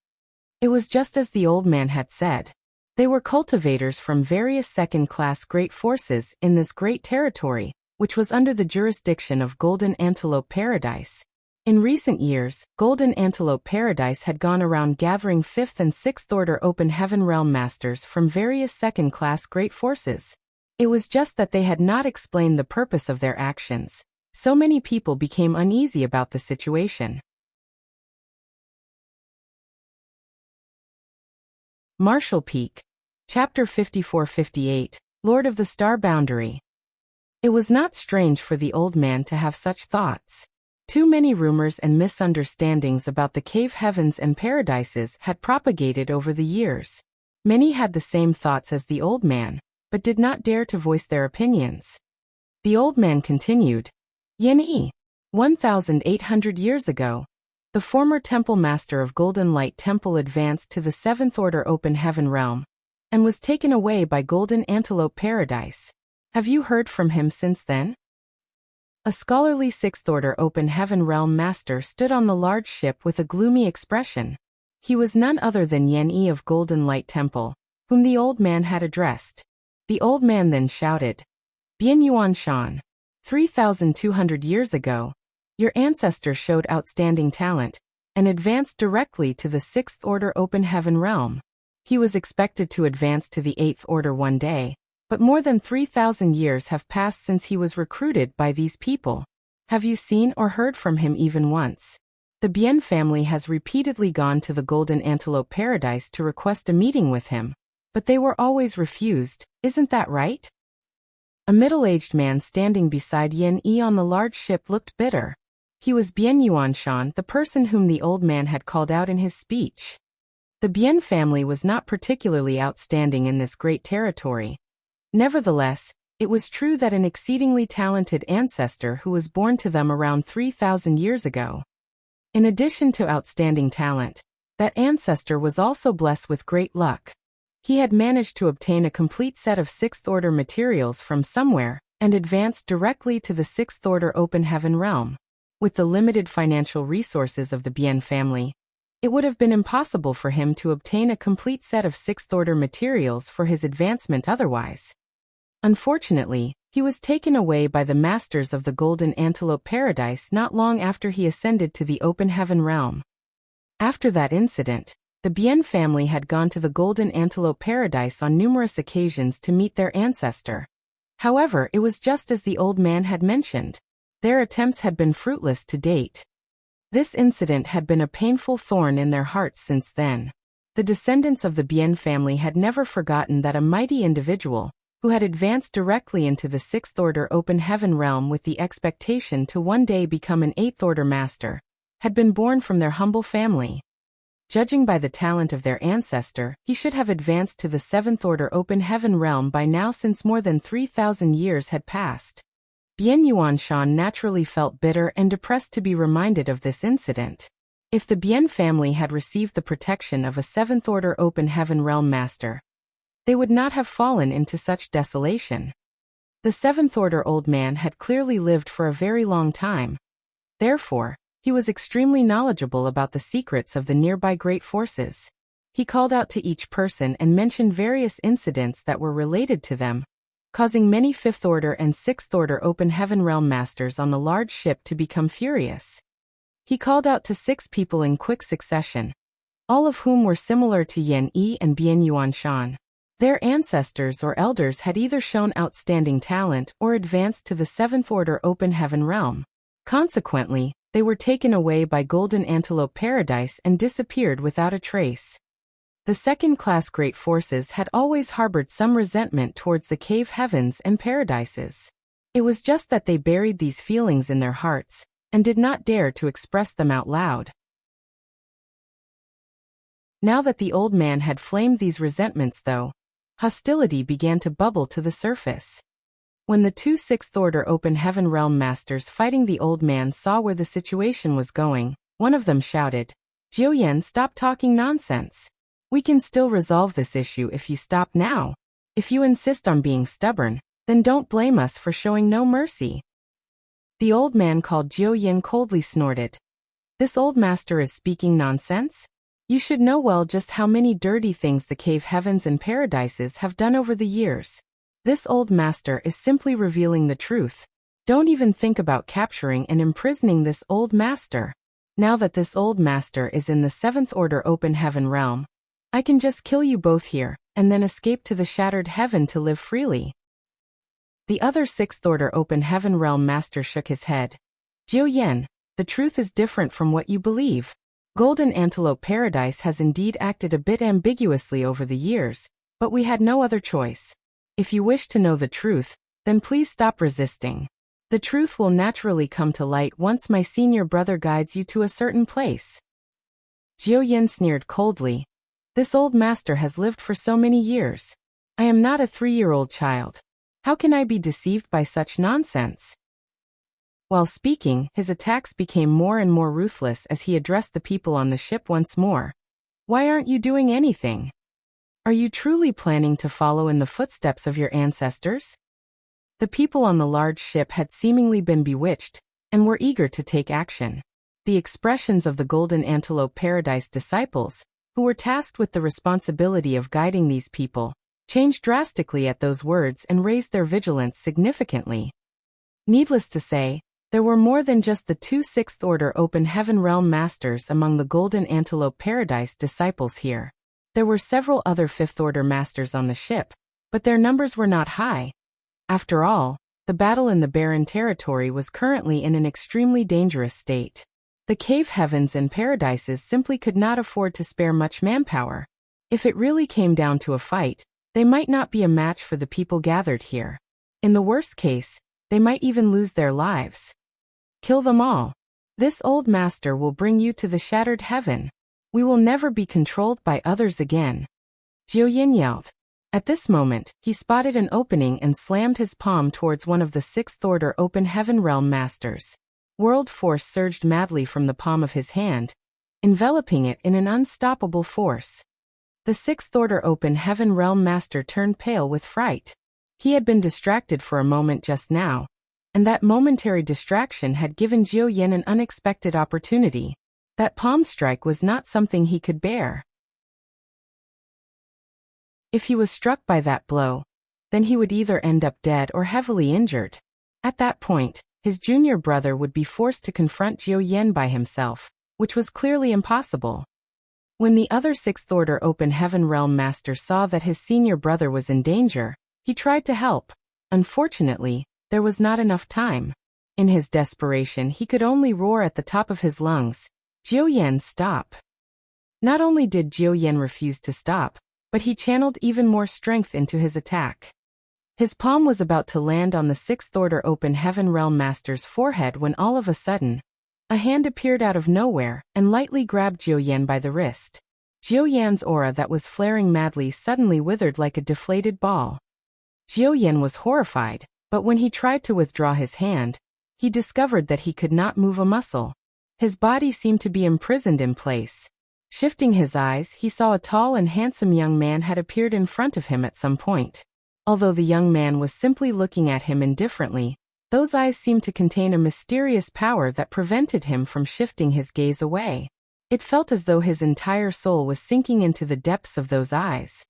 Speaker 1: It was just as the old man had said. They were cultivators from various second-class Great Forces in this great territory, which was under the jurisdiction of Golden Antelope Paradise. In recent years, Golden Antelope Paradise had gone around gathering Fifth and Sixth Order Open Heaven Realm Masters from various second-class Great Forces. It was just that they had not explained the purpose of their actions. So many people became uneasy about the situation. Marshall Peak. Chapter 54-58, Lord of the Star Boundary. It was not strange for the old man to have such thoughts. Too many rumors and misunderstandings about the cave heavens and paradises had propagated over the years. Many had the same thoughts as the old man, but did not dare to voice their opinions. The old man continued, Yen-yi, 1,800 years ago, the former temple master of Golden Light Temple advanced to the Seventh Order Open Heaven realm, and was taken away by Golden Antelope Paradise. Have you heard from him since then? A scholarly Sixth Order Open Heaven realm master stood on the large ship with a gloomy expression. He was none other than Yen-yi of Golden Light Temple, whom the old man had addressed. The old man then shouted, Bien Yuan Shan, 3,200 years ago, your ancestor showed outstanding talent, and advanced directly to the Sixth Order Open Heaven realm. He was expected to advance to the Eighth Order one day, but more than 3,000 years have passed since he was recruited by these people. Have you seen or heard from him even once? The Bien family has repeatedly gone to the Golden Antelope Paradise to request a meeting with him, but they were always refused, isn't that right? A middle-aged man standing beside Yen-yi on the large ship looked bitter. He was Bien Yuanshan, the person whom the old man had called out in his speech. The Bien family was not particularly outstanding in this great territory. Nevertheless, it was true that an exceedingly talented ancestor who was born to them around 3,000 years ago. In addition to outstanding talent, that ancestor was also blessed with great luck. He had managed to obtain a complete set of Sixth Order materials from somewhere, and advanced directly to the Sixth Order Open Heaven realm. With the limited financial resources of the Bien family, it would have been impossible for him to obtain a complete set of Sixth Order materials for his advancement otherwise. Unfortunately, he was taken away by the masters of the Golden Antelope Paradise not long after he ascended to the Open Heaven realm. After that incident, the Bien family had gone to the Golden Antelope Paradise on numerous occasions to meet their ancestor. However, it was just as the old man had mentioned. Their attempts had been fruitless to date. This incident had been a painful thorn in their hearts since then. The descendants of the Bien family had never forgotten that a mighty individual, who had advanced directly into the Sixth Order Open Heaven realm with the expectation to one day become an Eighth Order master, had been born from their humble family. Judging by the talent of their ancestor, he should have advanced to the Seventh Order Open Heaven realm by now since more than 3,000 years had passed. Bien Yuanshan naturally felt bitter and depressed to be reminded of this incident. If the Bien family had received the protection of a Seventh Order Open Heaven realm master, they would not have fallen into such desolation. The Seventh Order old man had clearly lived for a very long time. Therefore, he was extremely knowledgeable about the secrets of the nearby great forces. He called out to each person and mentioned various incidents that were related to them, causing many Fifth Order and Sixth Order Open Heaven realm masters on the large ship to become furious. He called out to 6 people in quick succession, all of whom were similar to Yen-yi and Bien Yuanshan. Their ancestors or elders had either shown outstanding talent or advanced to the Seventh Order Open Heaven realm. Consequently, they were taken away by Golden Antelope Paradise and disappeared without a trace. The second-class great forces had always harbored some resentment towards the cave heavens and paradises. It was just that they buried these feelings in their hearts, and did not dare to express them out loud. Now that the old man had flamed these resentments though, hostility began to bubble to the surface. When the 2 Sixth Order Open Heaven realm masters fighting the old man saw where the situation was going, one of them shouted, Jiuyan, stop talking nonsense. We can still resolve this issue if you stop now. If you insist on being stubborn, then don't blame us for showing no mercy. The old man called Jiuyan coldly snorted. This old master is speaking nonsense? You should know well just how many dirty things the cave heavens and paradises have done over the years. This old master is simply revealing the truth. Don't even think about capturing and imprisoning this old master. Now that this old master is in the Seventh Order Open Heaven realm, I can just kill you both here, and then escape to the Shattered Heaven to live freely. The other Sixth Order Open Heaven realm master shook his head. Jiuyan, the truth is different from what you believe. Golden Antelope Paradise has indeed acted a bit ambiguously over the years, But we had no other choice. If you wish to know the truth, then please stop resisting. The truth will naturally come to light once my senior brother guides you to a certain place. Jiu Yin sneered coldly. This old master has lived for so many years. I am not a 3-year-old child. How can I be deceived by such nonsense? While speaking, his attacks became more and more ruthless as he addressed the people on the ship once more. Why aren't you doing anything? Are you truly planning to follow in the footsteps of your ancestors? The people on the large ship had seemingly been bewitched, and were eager to take action. The expressions of the Golden Antelope Paradise disciples, who were tasked with the responsibility of guiding these people, changed drastically at those words and raised their vigilance significantly. Needless to say, there were more than just the 2 Sixth Order Open Heaven Realm Masters among the Golden Antelope Paradise disciples here. There were several other 5th Order Masters on the ship, but their numbers were not high. After all, the battle in the barren territory was currently in an extremely dangerous state. The cave heavens and paradises simply could not afford to spare much manpower. If it really came down to a fight, they might not be a match for the people gathered here. In the worst case, they might even lose their lives. Kill them all. This old master will bring you to the shattered heaven. We will never be controlled by others again. Jiu Yin yelled. At this moment, he spotted an opening and slammed his palm towards one of the 6th Order Open Heaven Realm Masters. World force surged madly from the palm of his hand, enveloping it in an unstoppable force. The 6th Order Open Heaven Realm Master turned pale with fright. He had been distracted for a moment just now, and that momentary distraction had given Jiu Yin an unexpected opportunity. That palm strike was not something he could bear. If he was struck by that blow, then he would either end up dead or heavily injured. At that point, his junior brother would be forced to confront Jiu Yin by himself, which was clearly impossible. When the other 6th Order Open Heaven Realm Master saw that his senior brother was in danger, he tried to help. Unfortunately, there was not enough time. In his desperation, he could only roar at the top of his lungs, Jiu Yin, stop. Not only did Jiu Yin refuse to stop, but he channeled even more strength into his attack. His palm was about to land on the 6th Order Open Heaven Realm Master's forehead when all of a sudden, a hand appeared out of nowhere and lightly grabbed Jiu Yin by the wrist. Jiu Yin's aura that was flaring madly suddenly withered like a deflated ball. Jiu Yin was horrified, but when he tried to withdraw his hand, he discovered that he could not move a muscle. His body seemed to be imprisoned in place. Shifting his eyes, he saw a tall and handsome young man had appeared in front of him at some point. Although the young man was simply looking at him indifferently, those eyes seemed to contain a mysterious power that prevented him from shifting his gaze away. It felt as though his entire soul was sinking into the depths of those eyes.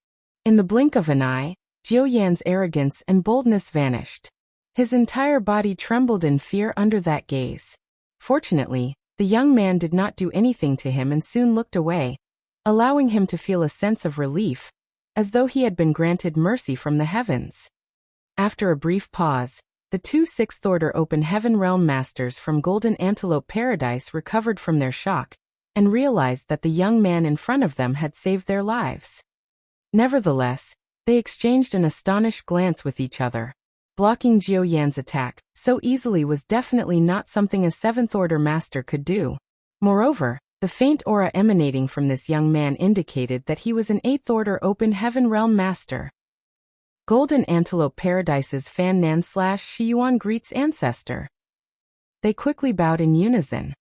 Speaker 1: In the blink of an eye, Jiu Yin's arrogance and boldness vanished. His entire body trembled in fear under that gaze. Fortunately, the young man did not do anything to him and soon looked away, allowing him to feel a sense of relief, as though he had been granted mercy from the heavens. After a brief pause, the 2 Sixth Order Open Heaven Realm Masters from Golden Antelope Paradise recovered from their shock, and realized that the young man in front of them had saved their lives. Nevertheless, they exchanged an astonished glance with each other. Blocking Jiu Yin's attack so easily was definitely not something a 7th Order Master could do. Moreover, the faint aura emanating from this young man indicated that he was an 8th Order Open Heaven Realm Master. Golden Antelope Paradise's Fan Nan/Shiyuan greets ancestor. They quickly bowed in unison.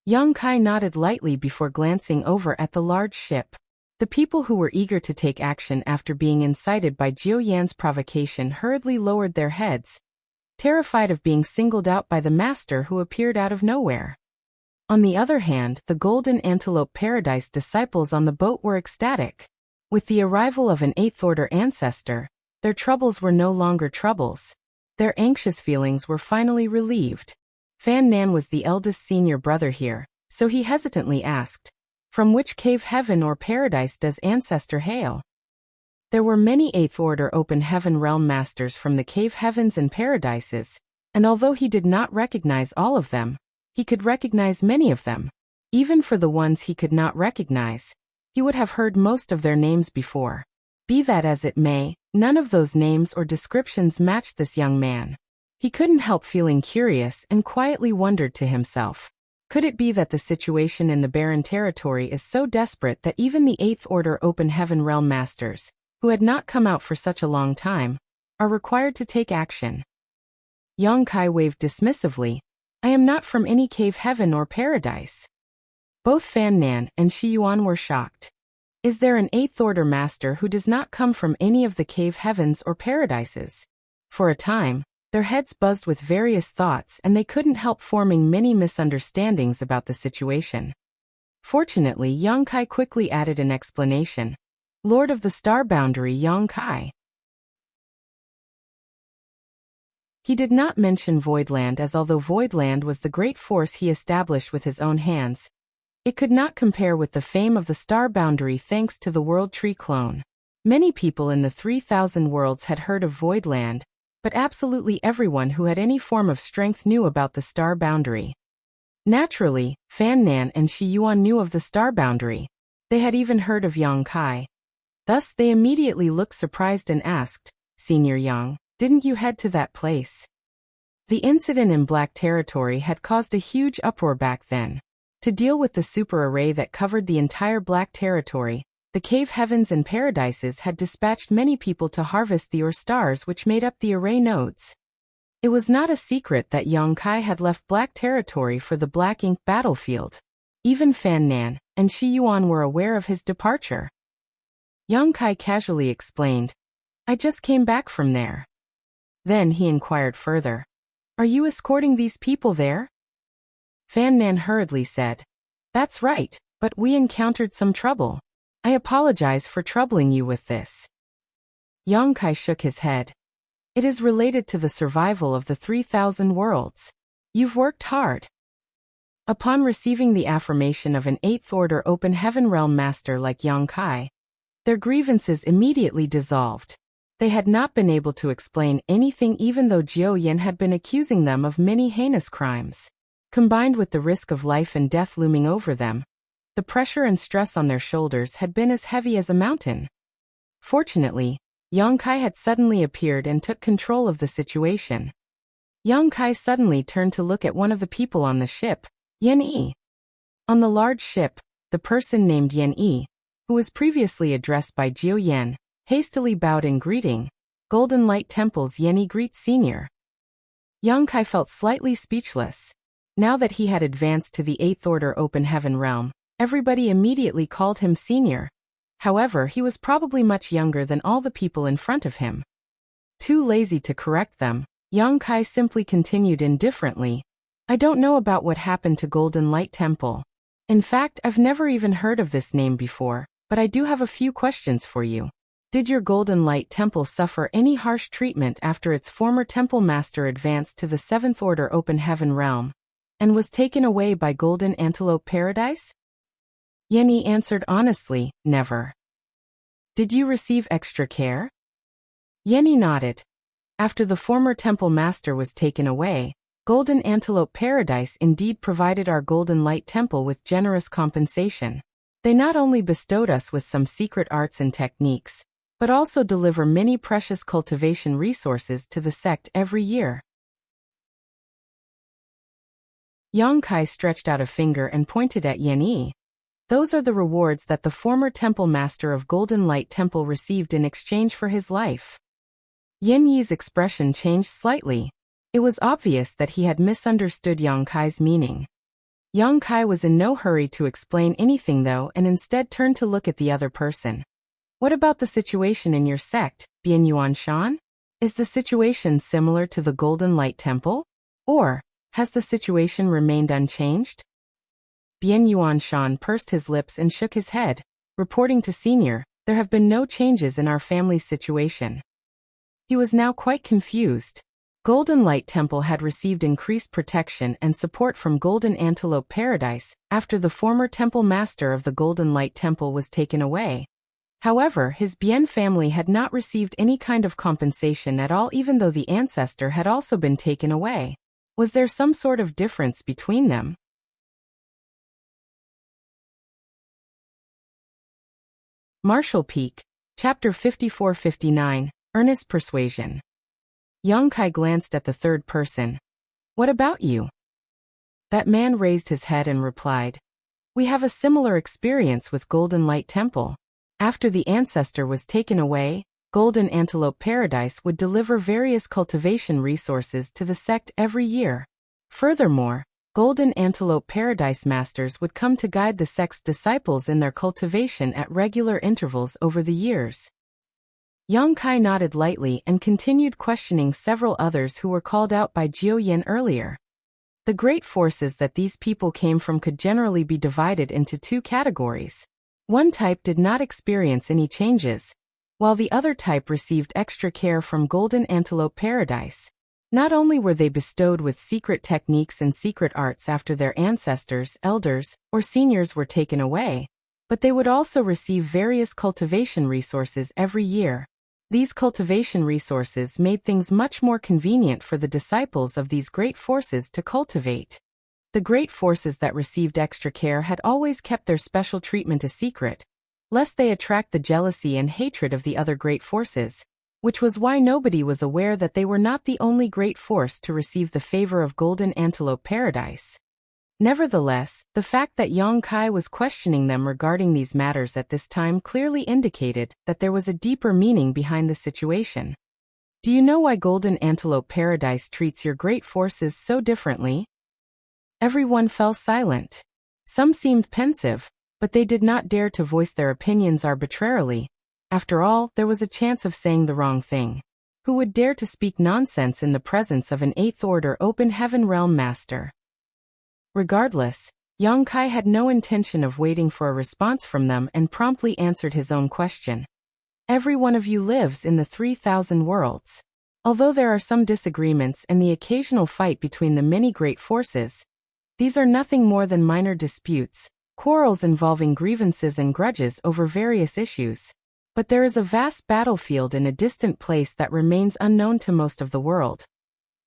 Speaker 1: Young Kai nodded lightly before glancing over at the large ship. The people who were eager to take action after being incited by Jiu Yin's provocation hurriedly lowered their heads, terrified of being singled out by the master who appeared out of nowhere. On the other hand, the Golden Antelope Paradise disciples on the boat were ecstatic. With the arrival of an 8th Order ancestor, their troubles were no longer troubles. Their anxious feelings were finally relieved. Fan Nan was the eldest senior brother here, so he hesitantly asked, "From which cave heaven or paradise does ancestor hail?" There were many 8th Order Open Heaven Realm Masters from the cave heavens and paradises, and although he did not recognize all of them, he could recognize many of them. Even for the ones he could not recognize, he would have heard most of their names before. Be that as it may, none of those names or descriptions matched this young man. He couldn't help feeling curious and quietly wondered to himself. Could it be that the situation in the barren territory is so desperate that even the Eighth Order Open Heaven Realm Masters, who had not come out for such a long time, are required to take action? Yang Kai waved dismissively. I am not from any cave heaven or paradise. Both Fan Nan and Shi Yuan were shocked. Is there an Eighth Order Master who does not come from any of the cave heavens or paradises? For a time, their heads buzzed with various thoughts and they couldn't help forming many misunderstandings about the situation. Fortunately, Yang Kai quickly added an explanation. Lord of the Star Boundary Yang Kai. He did not mention Voidland, as although Voidland was the great force he established with his own hands, it could not compare with the fame of the Star Boundary thanks to the World Tree clone. Many people in the 3,000 worlds had heard of Voidland, but absolutely everyone who had any form of strength knew about the Star Boundary. Naturally, Fan Nan and Shi Yuan knew of the Star Boundary. They had even heard of Yang Kai. Thus they immediately looked surprised and asked, Senior Yang, didn't you head to that place? The incident in Black Territory had caused a huge uproar back then. To deal with the super array that covered the entire Black Territory, the cave heavens and paradises had dispatched many people to harvest the ore stars which made up the array nodes. It was not a secret that Yang Kai had left Black Territory for the Black Ink battlefield. Even Fan Nan and Shi Yuan were aware of his departure. Yang Kai casually explained, I just came back from there. Then he inquired further, Are you escorting these people there? Fan Nan hurriedly said, That's right, but we encountered some trouble. I apologize for troubling you with this. Yang Kai shook his head. It is related to the survival of the 3,000 worlds. You've worked hard. Upon receiving the affirmation of an Eighth Order Open Heaven Realm Master like Yang Kai, their grievances immediately dissolved. They had not been able to explain anything even though Jiao Yan had been accusing them of many heinous crimes. Combined with the risk of life and death looming over them, the pressure and stress on their shoulders had been as heavy as a mountain. Fortunately, Yang Kai had suddenly appeared and took control of the situation. Yang Kai suddenly turned to look at one of the people on the ship, Yan Yi. On the large ship, the person named Yan Yi, who was previously addressed by Jiao Yan, hastily bowed in greeting. Golden Light Temple's Yan Yi greets Senior. Yang Kai felt slightly speechless. Now that he had advanced to the Eighth Order Open Heaven Realm, everybody immediately called him Senior. However, he was probably much younger than all the people in front of him. Too lazy to correct them, Yang Kai simply continued indifferently. I don't know about what happened to Golden Light Temple. In fact, I've never even heard of this name before, but I do have a few questions for you. Did your Golden Light Temple suffer any harsh treatment after its former temple master advanced to the Seventh Order Open Heaven Realm and was taken away by Golden Antelope Paradise? Yan Yi answered honestly, never. Did you receive extra care? Yan Yi nodded. After the former temple master was taken away, Golden Antelope Paradise indeed provided our Golden Light Temple with generous compensation. They not only bestowed us with some secret arts and techniques, but also deliver many precious cultivation resources to the sect every year. Yang Kai stretched out a finger and pointed at Yan Yi. Those are the rewards that the former temple master of Golden Light Temple received in exchange for his life. Yan Yi's expression changed slightly. It was obvious that he had misunderstood Yang Kai's meaning. Yang Kai was in no hurry to explain anything though and instead turned to look at the other person. What about the situation in your sect, Bian Yuan Shan? Is the situation similar to the Golden Light Temple? Or has the situation remained unchanged? Bian Yuan Shan pursed his lips and shook his head, reporting to Senior, there have been no changes in our family's situation. He was now quite confused. Golden Light Temple had received increased protection and support from Golden Antelope Paradise after the former temple master of the Golden Light Temple was taken away. However, his Bian family had not received any kind of compensation at all even though the ancestor had also been taken away. Was there some sort of difference between them? Marshall Peak, Chapter 54-59, Earnest Persuasion. Yang Kai glanced at the third person. What about you? That man raised his head and replied, We have a similar experience with Golden Light Temple. After the ancestor was taken away, Golden Antelope Paradise would deliver various cultivation resources to the sect every year. Furthermore, Golden Antelope Paradise masters would come to guide the sect's disciples in their cultivation at regular intervals over the years. Yang Kai nodded lightly and continued questioning several others who were called out by Jiu Yin earlier. The great forces that these people came from could generally be divided into two categories. One type did not experience any changes, while the other type received extra care from Golden Antelope Paradise. Not only were they bestowed with secret techniques and secret arts after their ancestors, elders, or seniors were taken away, but they would also receive various cultivation resources every year. These cultivation resources made things much more convenient for the disciples of these great forces to cultivate. The great forces that received extra care had always kept their special treatment a secret, lest they attract the jealousy and hatred of the other great forces, which was why nobody was aware that they were not the only great force to receive the favor of Golden Antelope Paradise. Nevertheless, the fact that Yang Kai was questioning them regarding these matters at this time clearly indicated that there was a deeper meaning behind the situation. Do you know why Golden Antelope Paradise treats your great forces so differently? Everyone fell silent. Some seemed pensive, but they did not dare to voice their opinions arbitrarily. After all, there was a chance of saying the wrong thing. Who would dare to speak nonsense in the presence of an Eighth Order Open Heaven Realm Master? Regardless, Yang Kai had no intention of waiting for a response from them and promptly answered his own question. Every one of you lives in the 3,000 worlds. Although there are some disagreements and the occasional fight between the many great forces, these are nothing more than minor disputes, quarrels involving grievances and grudges over various issues. But there is a vast battlefield in a distant place that remains unknown to most of the world.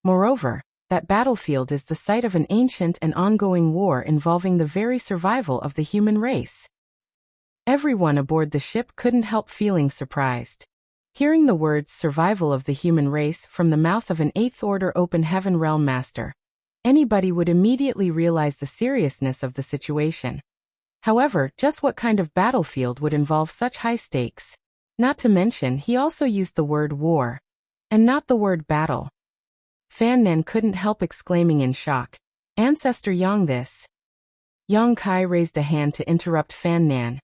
Speaker 1: Moreover, that battlefield is the site of an ancient and ongoing war involving the very survival of the human race. Everyone aboard the ship couldn't help feeling surprised. Hearing the words survival of the human race from the mouth of an Eighth Order Open Heaven Realm Master, anybody would immediately realize the seriousness of the situation. However, just what kind of battlefield would involve such high stakes? Not to mention, he also used the word war, and not the word battle. Fan Nan couldn't help exclaiming in shock, Ancestor Yang this. Yang Kai raised a hand to interrupt Fan Nan.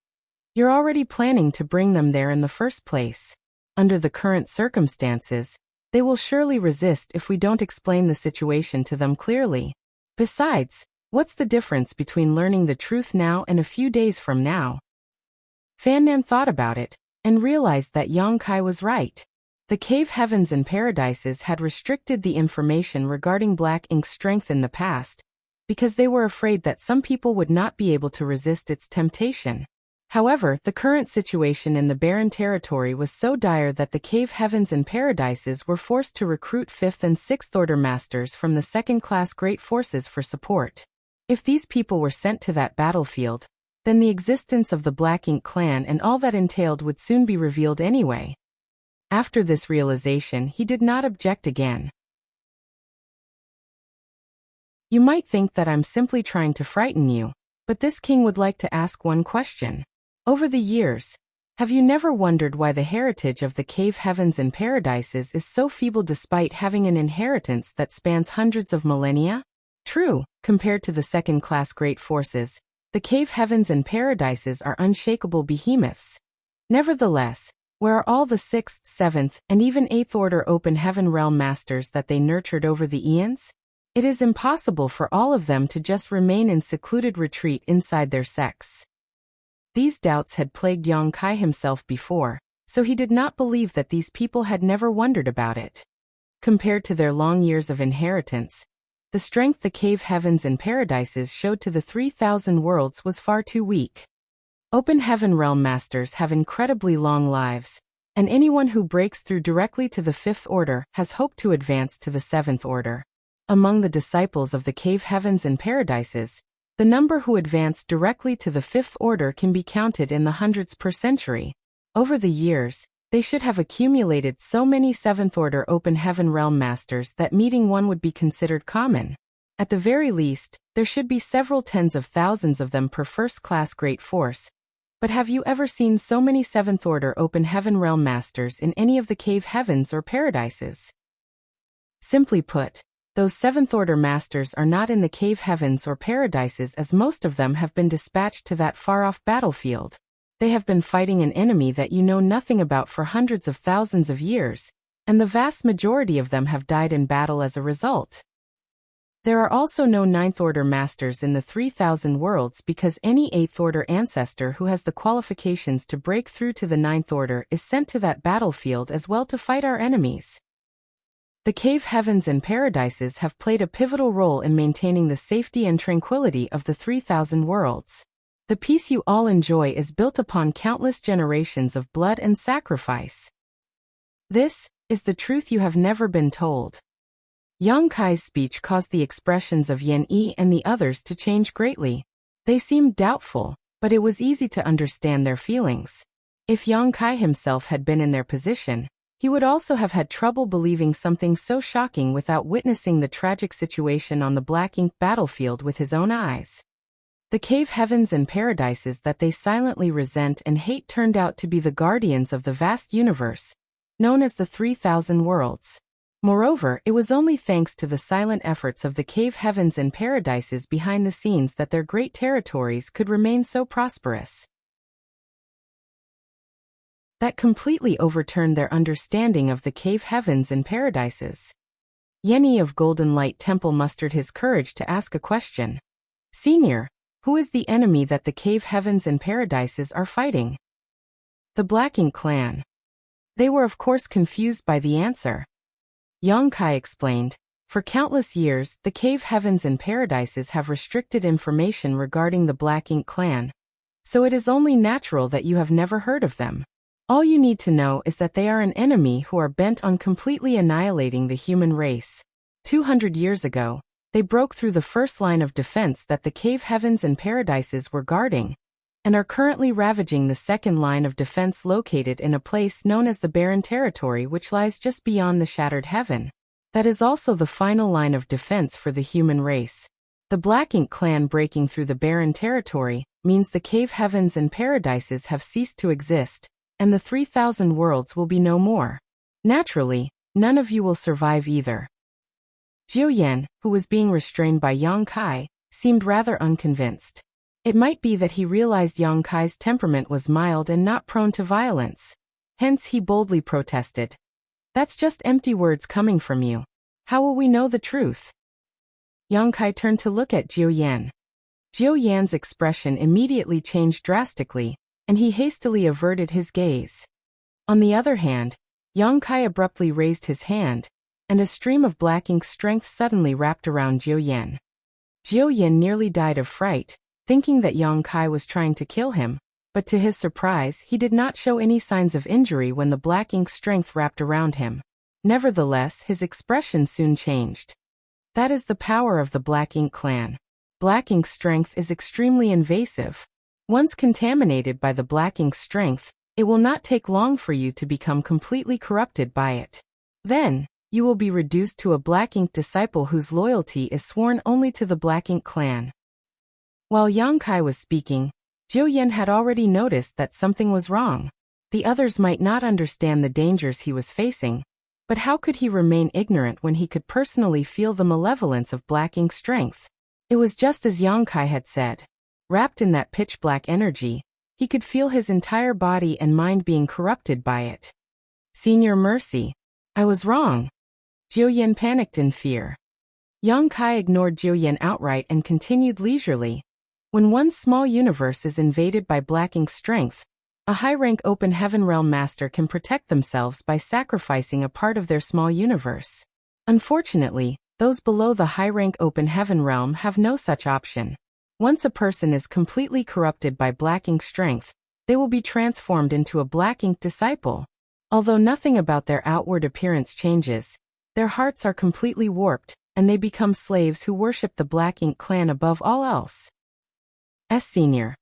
Speaker 1: You're already planning to bring them there in the first place. Under the current circumstances, they will surely resist if we don't explain the situation to them clearly. Besides, what's the difference between learning the truth now and a few days from now? Fan Nan thought about it, and realized that Yang Kai was right. The cave heavens and paradises had restricted the information regarding black ink's strength in the past, because they were afraid that some people would not be able to resist its temptation. However, the current situation in the barren territory was so dire that the cave heavens and paradises were forced to recruit 5th and 6th Order masters from the second-class great forces for support. If these people were sent to that battlefield, then the existence of the Black Ink clan and all that entailed would soon be revealed anyway. After this realization, he did not object again. You might think that I'm simply trying to frighten you, but this king would like to ask one question. Over the years, have you never wondered why the heritage of the cave heavens and paradises is so feeble despite having an inheritance that spans hundreds of millennia? True, compared to the second-class great forces, the cave heavens and paradises are unshakable behemoths. Nevertheless, where are all the 6th, 7th, and even 8th Order Open Heaven Realm Masters that they nurtured over the eons? It is impossible for all of them to just remain in secluded retreat inside their sects. These doubts had plagued Yang Kai himself before, so he did not believe that these people had never wondered about it. Compared to their long years of inheritance, the strength the cave heavens and paradises showed to the 3,000 worlds was far too weak. Open Heaven Realm Masters have incredibly long lives, and anyone who breaks through directly to the 5th Order has hope to advance to the 7th Order. Among the disciples of the cave heavens and paradises, the number who advanced directly to the 5th Order can be counted in the hundreds per century. Over the years, they should have accumulated so many seventh-order open heaven realm masters that meeting one would be considered common. At the very least, there should be several tens of thousands of them per first-class great force. But have you ever seen so many seventh-order open heaven realm masters in any of the cave heavens or paradises? Simply put, those seventh-order masters are not in the cave heavens or paradises, as most of them have been dispatched to that far-off battlefield. They have been fighting an enemy that you know nothing about for hundreds of thousands of years, and the vast majority of them have died in battle as a result. There are also no ninth-order masters in the 3,000 worlds because any eighth-order ancestor who has the qualifications to break through to the ninth order is sent to that battlefield as well to fight our enemies. The cave heavens and paradises have played a pivotal role in maintaining the safety and tranquility of the 3,000 worlds. The peace you all enjoy is built upon countless generations of blood and sacrifice. This is the truth you have never been told. Yang Kai's speech caused the expressions of Yan Yi and the others to change greatly. They seemed doubtful, but it was easy to understand their feelings. If Yang Kai himself had been in their position, he would also have had trouble believing something so shocking without witnessing the tragic situation on the black ink battlefield with his own eyes. The cave heavens and paradises that they silently resent and hate turned out to be the guardians of the vast universe, known as the 3,000 worlds. Moreover, it was only thanks to the silent efforts of the cave heavens and paradises behind the scenes that their great territories could remain so prosperous. That completely overturned their understanding of the cave heavens and paradises. Yenny of Golden Light Temple mustered his courage to ask a question. Senior, who is the enemy that the cave heavens and paradises are fighting? The Black Ink clan. They were of course confused by the answer. Yang Kai explained, for countless years, the cave heavens and paradises have restricted information regarding the Black Ink clan. So it is only natural that you have never heard of them. All you need to know is that they are an enemy who are bent on completely annihilating the human race. 200 years ago, they broke through the first line of defense that the cave heavens and paradises were guarding, and are currently ravaging the second line of defense located in a place known as the Barren Territory, which lies just beyond the Shattered Heaven. That is also the final line of defense for the human race. The Black Ink clan breaking through the Barren Territory means the cave heavens and paradises have ceased to exist, and the 3,000 worlds will be no more. Naturally, none of you will survive either. Jiu Yan, who was being restrained by Yang Kai, seemed rather unconvinced. It might be that he realized Yang Kai's temperament was mild and not prone to violence. Hence he boldly protested. That's just empty words coming from you. How will we know the truth? Yang Kai turned to look at Jiu Yan. Jiu Yan's expression immediately changed drastically, and he hastily averted his gaze. On the other hand, Yang Kai abruptly raised his hand, and a stream of black ink strength suddenly wrapped around Jiu Yan. Jiu Yan nearly died of fright, thinking that Yang Kai was trying to kill him, but to his surprise he did not show any signs of injury when the black ink strength wrapped around him. Nevertheless, his expression soon changed. That is the power of the Black Ink clan. Black ink strength is extremely invasive. Once contaminated by the black ink strength, it will not take long for you to become completely corrupted by it. Then, you will be reduced to a black ink disciple whose loyalty is sworn only to the Black Ink clan. While Yang Kai was speaking, Jiu Yan had already noticed that something was wrong. The others might not understand the dangers he was facing, but how could he remain ignorant when he could personally feel the malevolence of black ink strength? It was just as Yang Kai had said. Wrapped in that pitch-black energy, he could feel his entire body and mind being corrupted by it. Senior Mercy, I was wrong. Jiu Yan panicked in fear. Yang Kai ignored Jiu Yan outright and continued leisurely. When one small universe is invaded by black ink strength, a high-rank open heaven realm master can protect themselves by sacrificing a part of their small universe. Unfortunately, those below the high-rank open heaven realm have no such option. Once a person is completely corrupted by black ink strength, they will be transformed into a black ink disciple. Although nothing about their outward appearance changes, their hearts are completely warped, and they become slaves who worship the Black Ink clan above all else. Senior.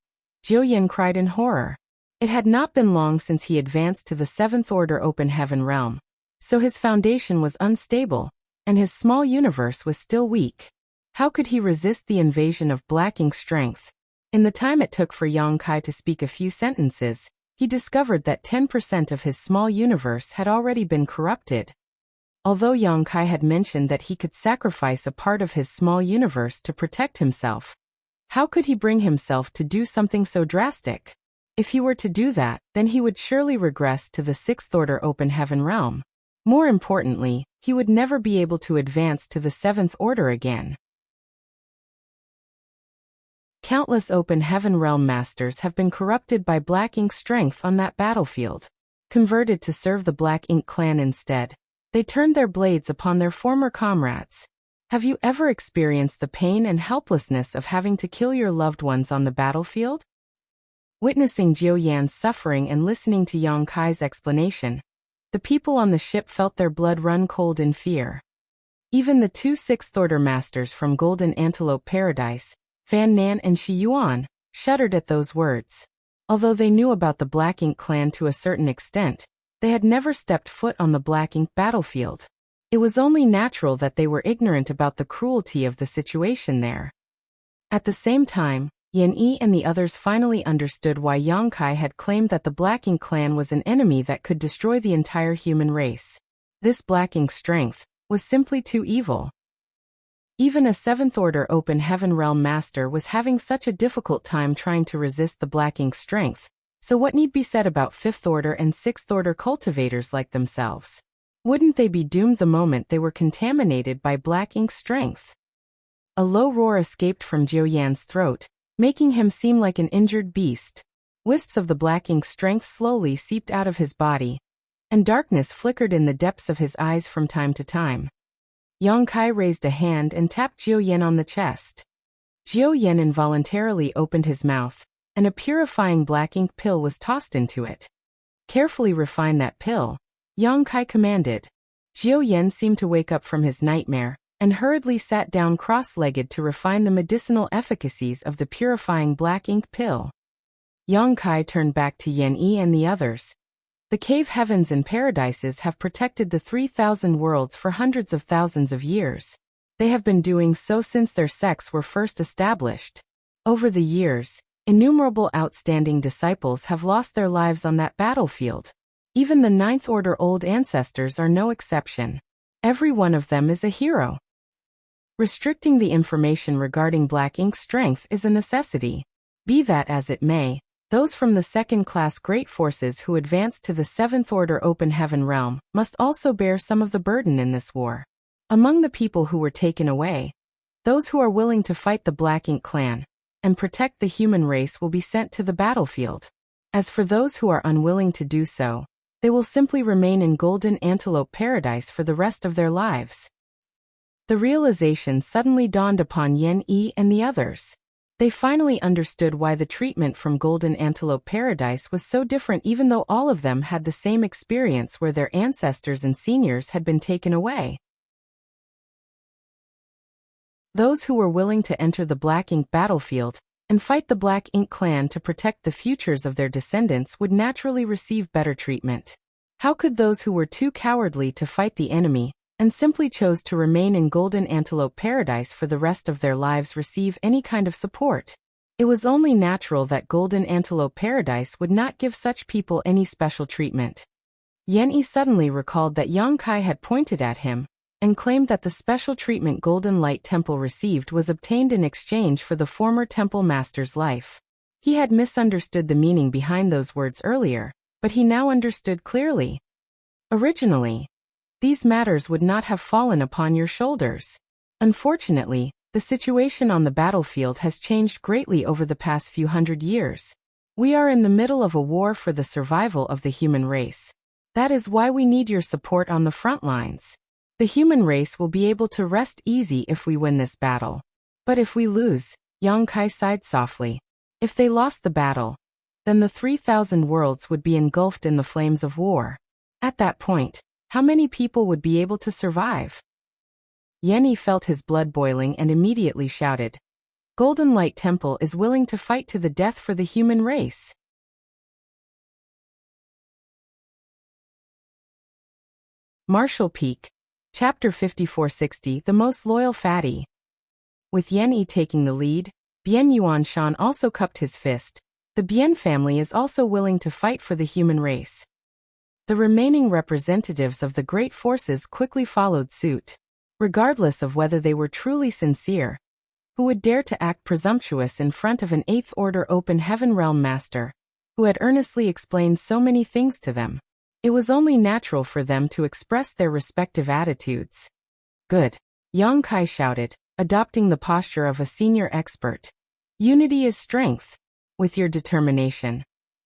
Speaker 1: Jiu Yan cried in horror. It had not been long since he advanced to the Seventh Order Open Heaven realm, so his foundation was unstable, and his small universe was still weak. How could he resist the invasion of black ink strength? In the time it took for Yang Kai to speak a few sentences, he discovered that 10% of his small universe had already been corrupted. Although Yang Kai had mentioned that he could sacrifice a part of his small universe to protect himself, how could he bring himself to do something so drastic? If he were to do that, then he would surely regress to the Sixth Order Open Heaven realm. More importantly, he would never be able to advance to the Seventh Order again. Countless Open Heaven realm masters have been corrupted by black ink strength on that battlefield. Converted to serve the Black Ink clan instead, they turned their blades upon their former comrades. Have you ever experienced the pain and helplessness of having to kill your loved ones on the battlefield? Witnessing Jiu Yan's suffering and listening to Yang Kai's explanation, the people on the ship felt their blood run cold in fear. Even the two Sixth Order masters from Golden Antelope Paradise, Fan Nan and Shi Yuan, shuddered at those words. Although they knew about the Black Ink clan to a certain extent, they had never stepped foot on the Black Ink battlefield. It was only natural that they were ignorant about the cruelty of the situation there. At the same time, Yan Yi and the others finally understood why Yang Kai had claimed that the Black Ink clan was an enemy that could destroy the entire human race. This Black Ink strength was simply too evil. Even a Seventh Order Open Heaven realm master was having such a difficult time trying to resist the Black Ink strength, so what need be said about Fifth Order and Sixth Order cultivators like themselves? Wouldn't they be doomed the moment they were contaminated by Black Ink strength? A low roar escaped from Jiu Yan's throat, making him seem like an injured beast. Wisps of the Black Ink strength slowly seeped out of his body, and darkness flickered in the depths of his eyes from time to time. Yang Kai raised a hand and tapped Jiu Yan on the chest. Jiu Yan involuntarily opened his mouth, and a purifying black ink pill was tossed into it. Carefully refine that pill, Yang Kai commanded. Jiu Yan seemed to wake up from his nightmare, and hurriedly sat down cross-legged to refine the medicinal efficacies of the purifying black ink pill. Yang Kai turned back to Yan Yi and the others. The cave heavens and paradises have protected the 3,000 worlds for hundreds of thousands of years. They have been doing so since their sects were first established. Over the years, innumerable outstanding disciples have lost their lives on that battlefield. Even the Ninth Order old ancestors are no exception. Every one of them is a hero. Restricting the information regarding black ink strength is a necessity. Be that as it may, those from the second-class great forces who advanced to the Seventh Order Open Heaven realm must also bear some of the burden in this war. Among the people who were taken away, those who are willing to fight the Black Ink clan and protect the human race will be sent to the battlefield. As for those who are unwilling to do so, they will simply remain in Golden Antelope Paradise for the rest of their lives. The realization suddenly dawned upon Yan Yi and the others. They finally understood why the treatment from Golden Antelope Paradise was so different, even though all of them had the same experience where their ancestors and seniors had been taken away. Those who were willing to enter the Black Ink battlefield and fight the Black Ink clan to protect the futures of their descendants would naturally receive better treatment. How could those who were too cowardly to fight the enemy and simply chose to remain in Golden Antelope Paradise for the rest of their lives receive any kind of support? It was only natural that Golden Antelope Paradise would not give such people any special treatment. Yan Yi suddenly recalled that Yang Kai had pointed at him and claimed that the special treatment Golden Light Temple received was obtained in exchange for the former temple master's life. He had misunderstood the meaning behind those words earlier, but he now understood clearly. Originally, these matters would not have fallen upon your shoulders. Unfortunately, the situation on the battlefield has changed greatly over the past few hundred years. We are in the middle of a war for the survival of the human race. That is why we need your support on the front lines. The human race will be able to rest easy if we win this battle. But if we lose, Yang Kai sighed softly. If they lost the battle, then the 3,000 worlds would be engulfed in the flames of war. At that point, how many people would be able to survive? Yan Yi felt his blood boiling and immediately shouted, "Golden Light Temple is willing to fight to the death for the human race." Marshall Peak. Chapter 5460 The Most Loyal Fatty. With Yan Yi taking the lead, Bien Yuan Shan also cupped his fist. The Bien family is also willing to fight for the human race. The remaining representatives of the great forces quickly followed suit. Regardless of whether they were truly sincere, who would dare to act presumptuous in front of an Eighth Order Open Heaven Realm Master, who had earnestly explained so many things to them? It was only natural for them to express their respective attitudes. Good. Yang Kai shouted, adopting the posture of a senior expert. Unity is strength. With your determination,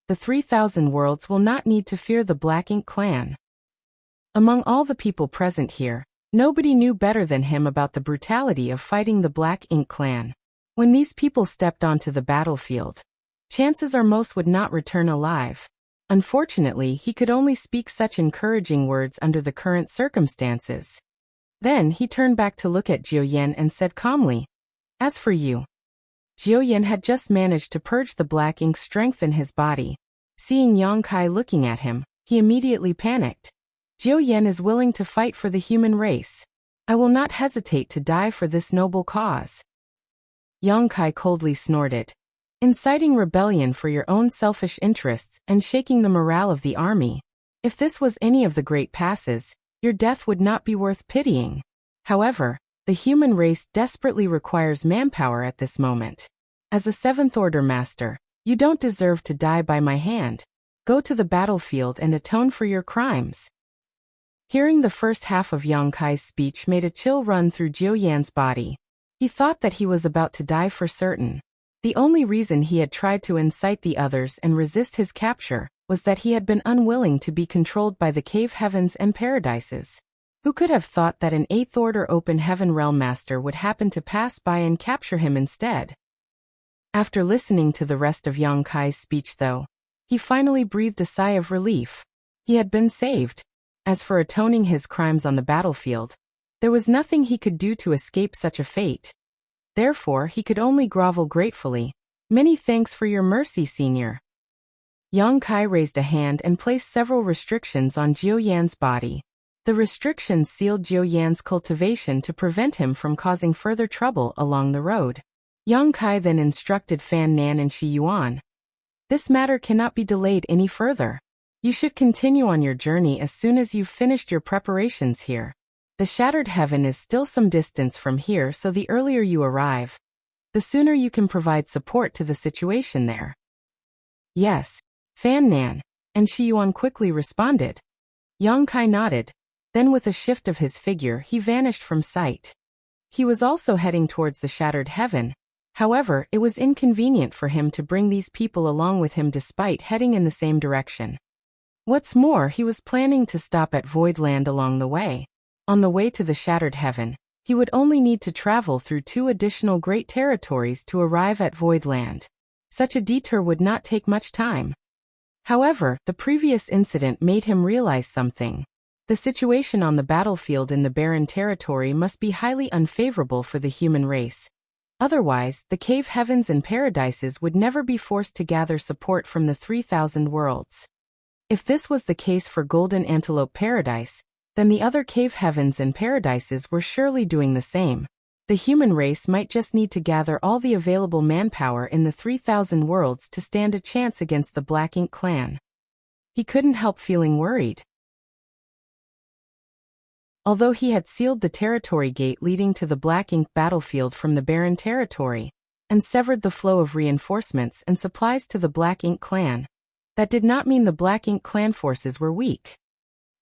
Speaker 1: the 3,000 worlds will not need to fear the Black Ink clan. Among all the people present here, nobody knew better than him about the brutality of fighting the Black Ink clan. When these people stepped onto the battlefield, chances are most would not return alive. Unfortunately, he could only speak such encouraging words under the current circumstances. Then he turned back to look at Jiu Yan and said calmly, "As for you." Jiu Yan had just managed to purge the black ink strength in his body. Seeing Yang Kai looking at him, he immediately panicked. Jiu Yan is willing to fight for the human race. I will not hesitate to die for this noble cause. Yang Kai coldly snorted. Inciting rebellion for your own selfish interests and shaking the morale of the army. If this was any of the great passes, your death would not be worth pitying. However, the human race desperately requires manpower at this moment. As a Seventh Order Master, you don't deserve to die by my hand. Go to the battlefield and atone for your crimes. Hearing the first half of Yang Kai's speech made a chill run through Jiu Yan's body. He thought that he was about to die for certain. The only reason he had tried to incite the others and resist his capture was that he had been unwilling to be controlled by the cave heavens and paradises. Who could have thought that an Eighth Order Open Heaven Realm Master would happen to pass by and capture him instead? After listening to the rest of Yang Kai's speech though, he finally breathed a sigh of relief. He had been saved. As for atoning his crimes on the battlefield, there was nothing he could do to escape such a fate. Therefore he could only grovel gratefully. Many thanks for your mercy, Senior. Yang Kai raised a hand and placed several restrictions on Jiu Yan's body. The restrictions sealed Jiu Yan's cultivation to prevent him from causing further trouble along the road. Yang Kai then instructed Fan Nan and Shi Yuan. This matter cannot be delayed any further. You should continue on your journey as soon as you've finished your preparations here. The Shattered Heaven is still some distance from here, so the earlier you arrive, the sooner you can provide support to the situation there. Yes, Fan Nan, and Shi Yuan quickly responded. Yang Kai nodded. Then with a shift of his figure he vanished from sight. He was also heading towards the Shattered Heaven. However, it was inconvenient for him to bring these people along with him despite heading in the same direction. What's more, he was planning to stop at Voidland along the way. On the way to the Shattered Heaven, he would only need to travel through 2 additional great territories to arrive at Voidland. Such a detour would not take much time. However, the previous incident made him realize something. The situation on the battlefield in the barren territory must be highly unfavorable for the human race. Otherwise, the cave heavens and paradises would never be forced to gather support from the 3,000 worlds. If this was the case for Golden Antelope Paradise, then the other cave heavens and paradises were surely doing the same. The human race might just need to gather all the available manpower in the 3,000 worlds to stand a chance against the Black Ink clan. He couldn't help feeling worried. Although he had sealed the territory gate leading to the Black Ink battlefield from the barren territory, and severed the flow of reinforcements and supplies to the Black Ink clan, that did not mean the Black Ink clan forces were weak.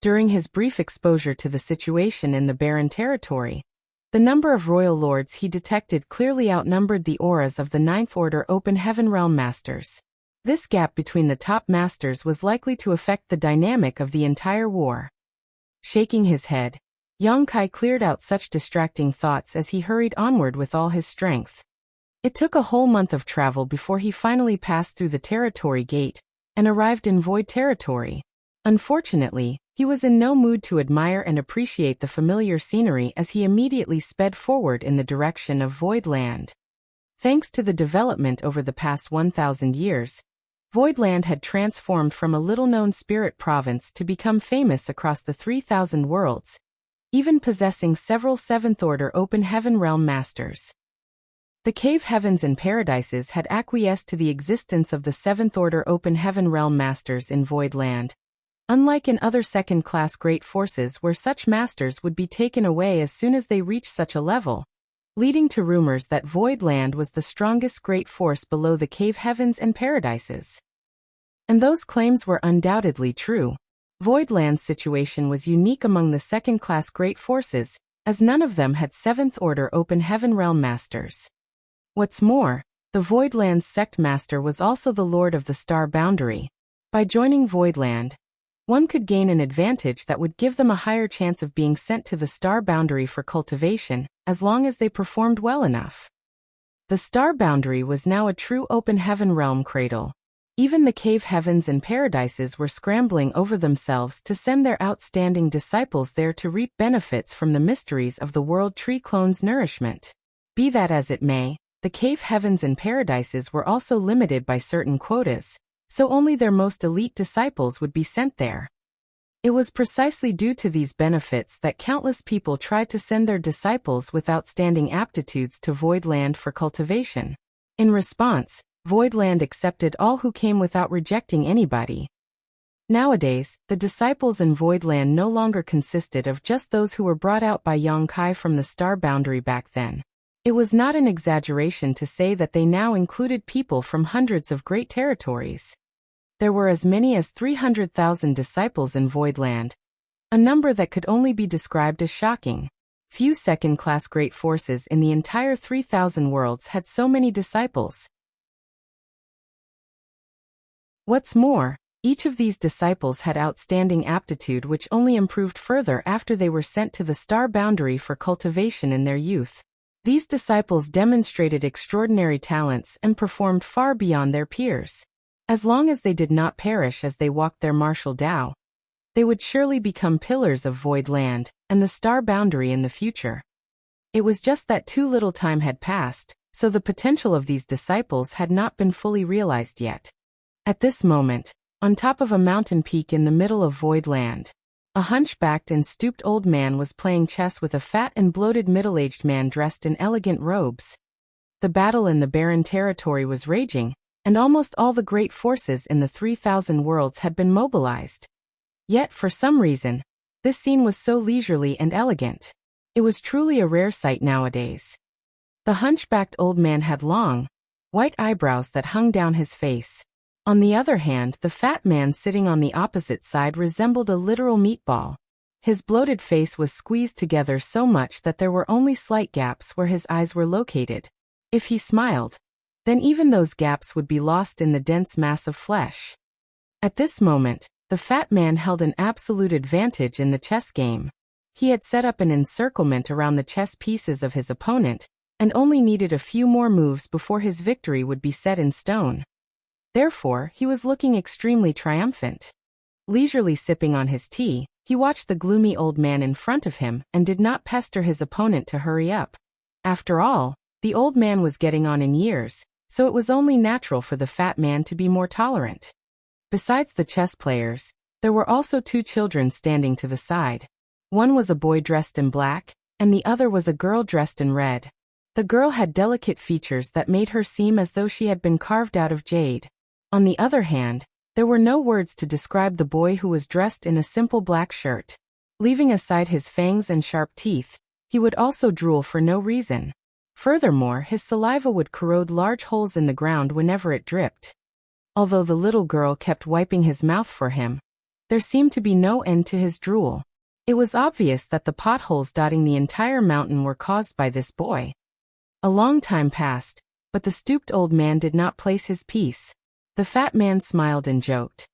Speaker 1: During his brief exposure to the situation in the barren territory, the number of royal lords he detected clearly outnumbered the auras of the Ninth Order Open Heaven Realm Masters. This gap between the top masters was likely to affect the dynamic of the entire war. Shaking his head, Yang Kai cleared out such distracting thoughts as he hurried onward with all his strength. It took a whole month of travel before he finally passed through the territory gate and arrived in Void territory. Unfortunately, he was in no mood to admire and appreciate the familiar scenery as he immediately sped forward in the direction of Void Land. Thanks to the development over the past 1,000 years, Voidland had transformed from a little-known spirit province to become famous across the 3,000 worlds, even possessing several seventh-order open heaven realm masters. The cave heavens and paradises had acquiesced to the existence of the seventh-order open heaven realm masters in Voidland, unlike in other second-class great forces where such masters would be taken away as soon as they reached such a level, leading to rumors that Voidland was the strongest great force below the cave heavens and paradises. And those claims were undoubtedly true. Voidland's situation was unique among the second-class great forces, as none of them had seventh-order open heaven realm masters. What's more, the Voidland's sect master was also the lord of the star boundary. By joining Voidland, one could gain an advantage that would give them a higher chance of being sent to the star boundary for cultivation, as long as they performed well enough. The star boundary was now a true open heaven realm cradle. Even the cave heavens and paradises were scrambling over themselves to send their outstanding disciples there to reap benefits from the mysteries of the world tree clone's nourishment. Be that as it may, the cave heavens and paradises were also limited by certain quotas, so only their most elite disciples would be sent there. It was precisely due to these benefits that countless people tried to send their disciples with outstanding aptitudes to Voidland for cultivation. In response, Voidland accepted all who came without rejecting anybody. Nowadays, the disciples in Voidland no longer consisted of just those who were brought out by Yongkai from the star boundary back then. It was not an exaggeration to say that they now included people from hundreds of great territories. There were as many as 300,000 disciples in Voidland, a number that could only be described as shocking. Few second-class great forces in the entire 3,000 worlds had so many disciples. What's more, each of these disciples had outstanding aptitude which only improved further after they were sent to the star boundary for cultivation in their youth. These disciples demonstrated extraordinary talents and performed far beyond their peers. As long as they did not perish as they walked their martial Tao, they would surely become pillars of Voidland and the star boundary in the future. It was just that too little time had passed, so the potential of these disciples had not been fully realized yet. At this moment, on top of a mountain peak in the middle of Voidland, a hunchbacked and stooped old man was playing chess with a fat and bloated middle-aged man dressed in elegant robes. The battle in the barren territory was raging, and almost all the great forces in the 3,000 worlds had been mobilized. Yet, for some reason, this scene was so leisurely and elegant. It was truly a rare sight nowadays. The hunchbacked old man had long, white eyebrows that hung down his face. On the other hand, the fat man sitting on the opposite side resembled a literal meatball. His bloated face was squeezed together so much that there were only slight gaps where his eyes were located. If he smiled, then even those gaps would be lost in the dense mass of flesh. At this moment, the fat man held an absolute advantage in the chess game. He had set up an encirclement around the chess pieces of his opponent, and only needed a few more moves before his victory would be set in stone. Therefore, he was looking extremely triumphant. Leisurely sipping on his tea, he watched the gloomy old man in front of him and did not pester his opponent to hurry up. After all, the old man was getting on in years, so it was only natural for the fat man to be more tolerant. Besides the chess players, there were also two children standing to the side. One was a boy dressed in black, and the other was a girl dressed in red. The girl had delicate features that made her seem as though she had been carved out of jade. On the other hand, there were no words to describe the boy who was dressed in a simple black shirt. Leaving aside his fangs and sharp teeth, he would also drool for no reason. Furthermore, his saliva would corrode large holes in the ground whenever it dripped. Although the little girl kept wiping his mouth for him, there seemed to be no end to his drool. It was obvious that the potholes dotting the entire mountain were caused by this boy. A long time passed, but the stooped old man did not place his piece. The fat man smiled and joked.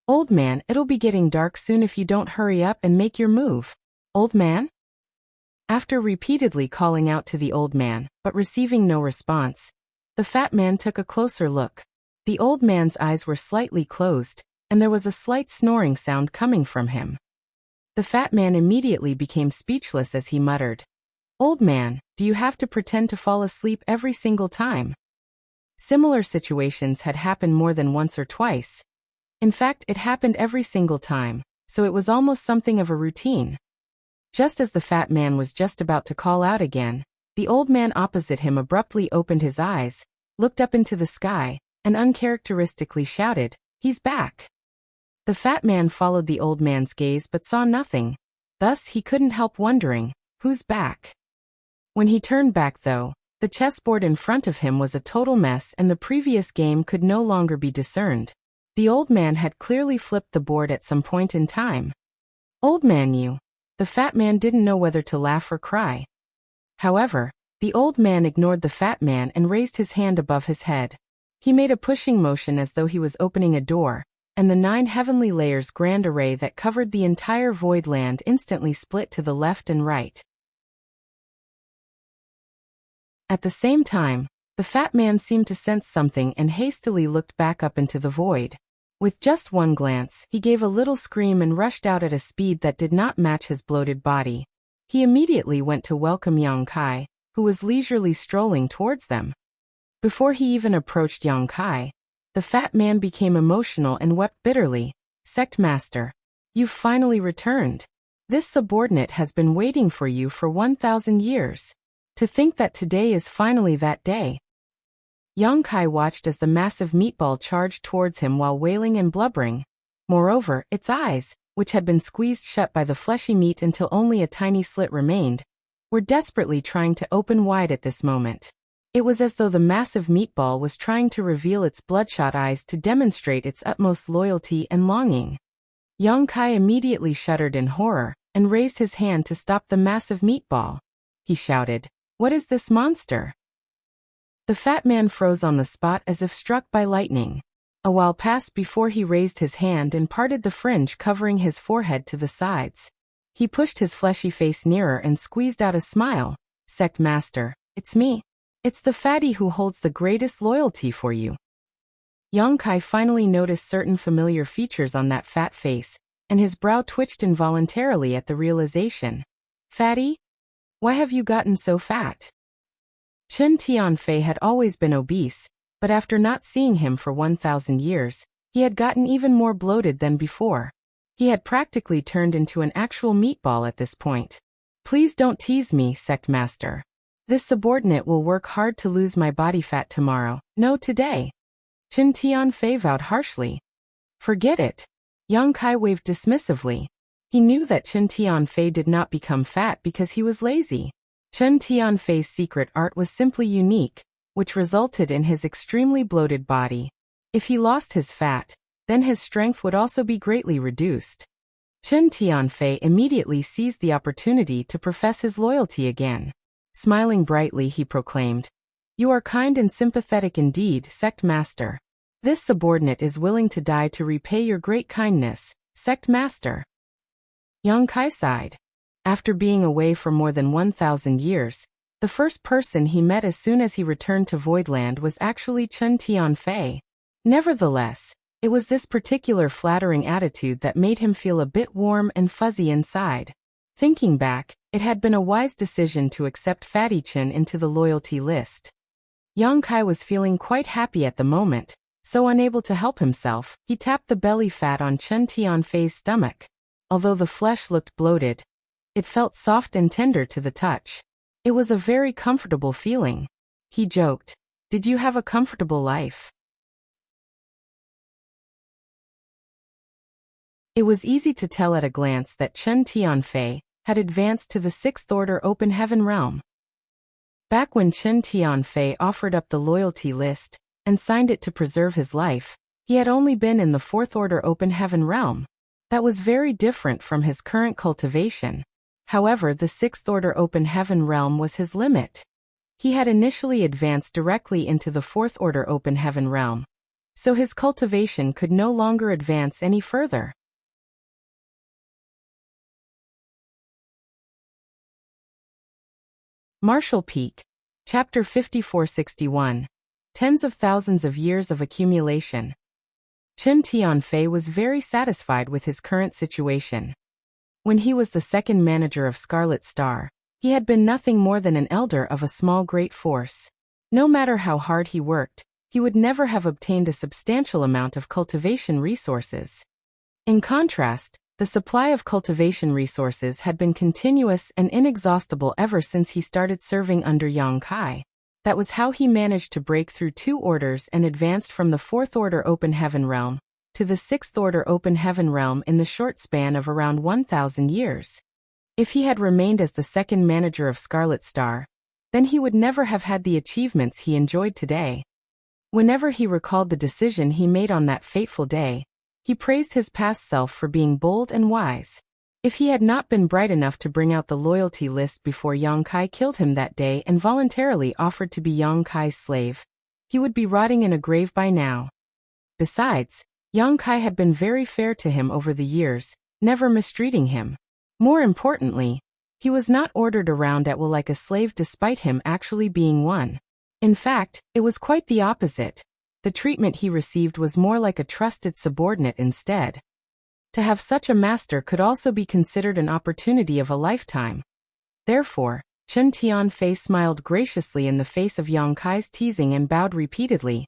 Speaker 1: "Old man, it'll be getting dark soon if you don't hurry up and make your move. Old man?" After repeatedly calling out to the old man, but receiving no response, the fat man took a closer look. The old man's eyes were slightly closed, and there was a slight snoring sound coming from him. The fat man immediately became speechless as he muttered, "Old man, do you have to pretend to fall asleep every single time?" Similar situations had happened more than once or twice. In fact, it happened every single time, so it was almost something of a routine. Just as the fat man was just about to call out again, the old man opposite him abruptly opened his eyes, looked up into the sky, and uncharacteristically shouted, "He's back!" The fat man followed the old man's gaze but saw nothing. Thus he couldn't help wondering, who's back? When he turned back though, the chessboard in front of him was a total mess and the previous game could no longer be discerned. The old man had clearly flipped the board at some point in time. Old man, you. The fat man didn't know whether to laugh or cry. However, the old man ignored the fat man and raised his hand above his head. He made a pushing motion as though he was opening a door, and the 9 heavenly layers grand array that covered the entire void land instantly split to the left and right. At the same time, the fat man seemed to sense something and hastily looked back up into the void. With just one glance, he gave a little scream and rushed out at a speed that did not match his bloated body. He immediately went to welcome Yang Kai, who was leisurely strolling towards them. Before he even approached Yang Kai, the fat man became emotional and wept bitterly. "Sect Master, you've finally returned. This subordinate has been waiting for you for 1,000 years. To think that today is finally that day." Yang Kai watched as the massive meatball charged towards him while wailing and blubbering. Moreover, its eyes, which had been squeezed shut by the fleshy meat until only a tiny slit remained, were desperately trying to open wide at this moment. It was as though the massive meatball was trying to reveal its bloodshot eyes to demonstrate its utmost loyalty and longing. Yang Kai immediately shuddered in horror and raised his hand to stop the massive meatball. He shouted, "What is this monster?" The fat man froze on the spot as if struck by lightning. A while passed before he raised his hand and parted the fringe covering his forehead to the sides. He pushed his fleshy face nearer and squeezed out a smile. "Sect Master, it's me. It's the fatty who holds the greatest loyalty for you." Yang Kai finally noticed certain familiar features on that fat face, and his brow twitched involuntarily at the realization. "Fatty? Why have you gotten so fat?" Chen Tianfei had always been obese, but after not seeing him for 1,000 years, he had gotten even more bloated than before. He had practically turned into an actual meatball at this point. "Please don't tease me, Sect Master. This subordinate will work hard to lose my body fat tomorrow, no today." Chen Tianfei vowed harshly. "Forget it." Yang Kai waved dismissively. He knew that Chen Tianfei did not become fat because he was lazy. Chen Tianfei's secret art was simply unique, which resulted in his extremely bloated body. If he lost his fat, then his strength would also be greatly reduced. Chen Tianfei immediately seized the opportunity to profess his loyalty again. Smiling brightly, he proclaimed, "You are kind and sympathetic indeed, Sect Master. This subordinate is willing to die to repay your great kindness, Sect Master." Yang Kai sighed. After being away for more than 1,000 years, the first person he met as soon as he returned to Voidland was actually Chen Tianfei. Nevertheless, it was this particular flattering attitude that made him feel a bit warm and fuzzy inside. Thinking back, it had been a wise decision to accept Fatty Chen into the loyalty list. Yang Kai was feeling quite happy at the moment, so unable to help himself, he tapped the belly fat on Chen Tianfei's stomach. Although the flesh looked bloated, it felt soft and tender to the touch. It was a very comfortable feeling. He joked, "Did you have a comfortable life?" It was easy to tell at a glance that Chen Tianfei had advanced to the 6th Order Open Heaven realm. Back when Chen Tianfei offered up the loyalty list and signed it to preserve his life, he had only been in the 4th Order Open Heaven realm. That was very different from his current cultivation. However, the 6th Order Open Heaven realm was his limit. He had initially advanced directly into the 4th Order Open Heaven realm, so his cultivation could no longer advance any further. Martial Peak, Chapter 5461. Tens of thousands of years of accumulation. Chen Tianfei was very satisfied with his current situation. When he was the second manager of Scarlet Star, he had been nothing more than an elder of a small great force. No matter how hard he worked, he would never have obtained a substantial amount of cultivation resources. In contrast, the supply of cultivation resources had been continuous and inexhaustible ever since he started serving under Yang Kai. That was how he managed to break through 2 orders and advanced from the 4th Order Open Heaven Realm to the 6th Order Open Heaven Realm in the short span of around 1,000 years. If he had remained as the second manager of Scarlet Star, then he would never have had the achievements he enjoyed today. Whenever he recalled the decision he made on that fateful day, he praised his past self for being bold and wise. If he had not been bright enough to bring out the loyalty list before Yang Kai killed him that day and voluntarily offered to be Yang Kai's slave, he would be rotting in a grave by now. Besides, Yang Kai had been very fair to him over the years, never mistreating him. More importantly, he was not ordered around at will like a slave despite him actually being one. In fact, it was quite the opposite. The treatment he received was more like a trusted subordinate instead. To have such a master could also be considered an opportunity of a lifetime. Therefore, Chen Tianfei smiled graciously in the face of Yang Kai's teasing and bowed repeatedly.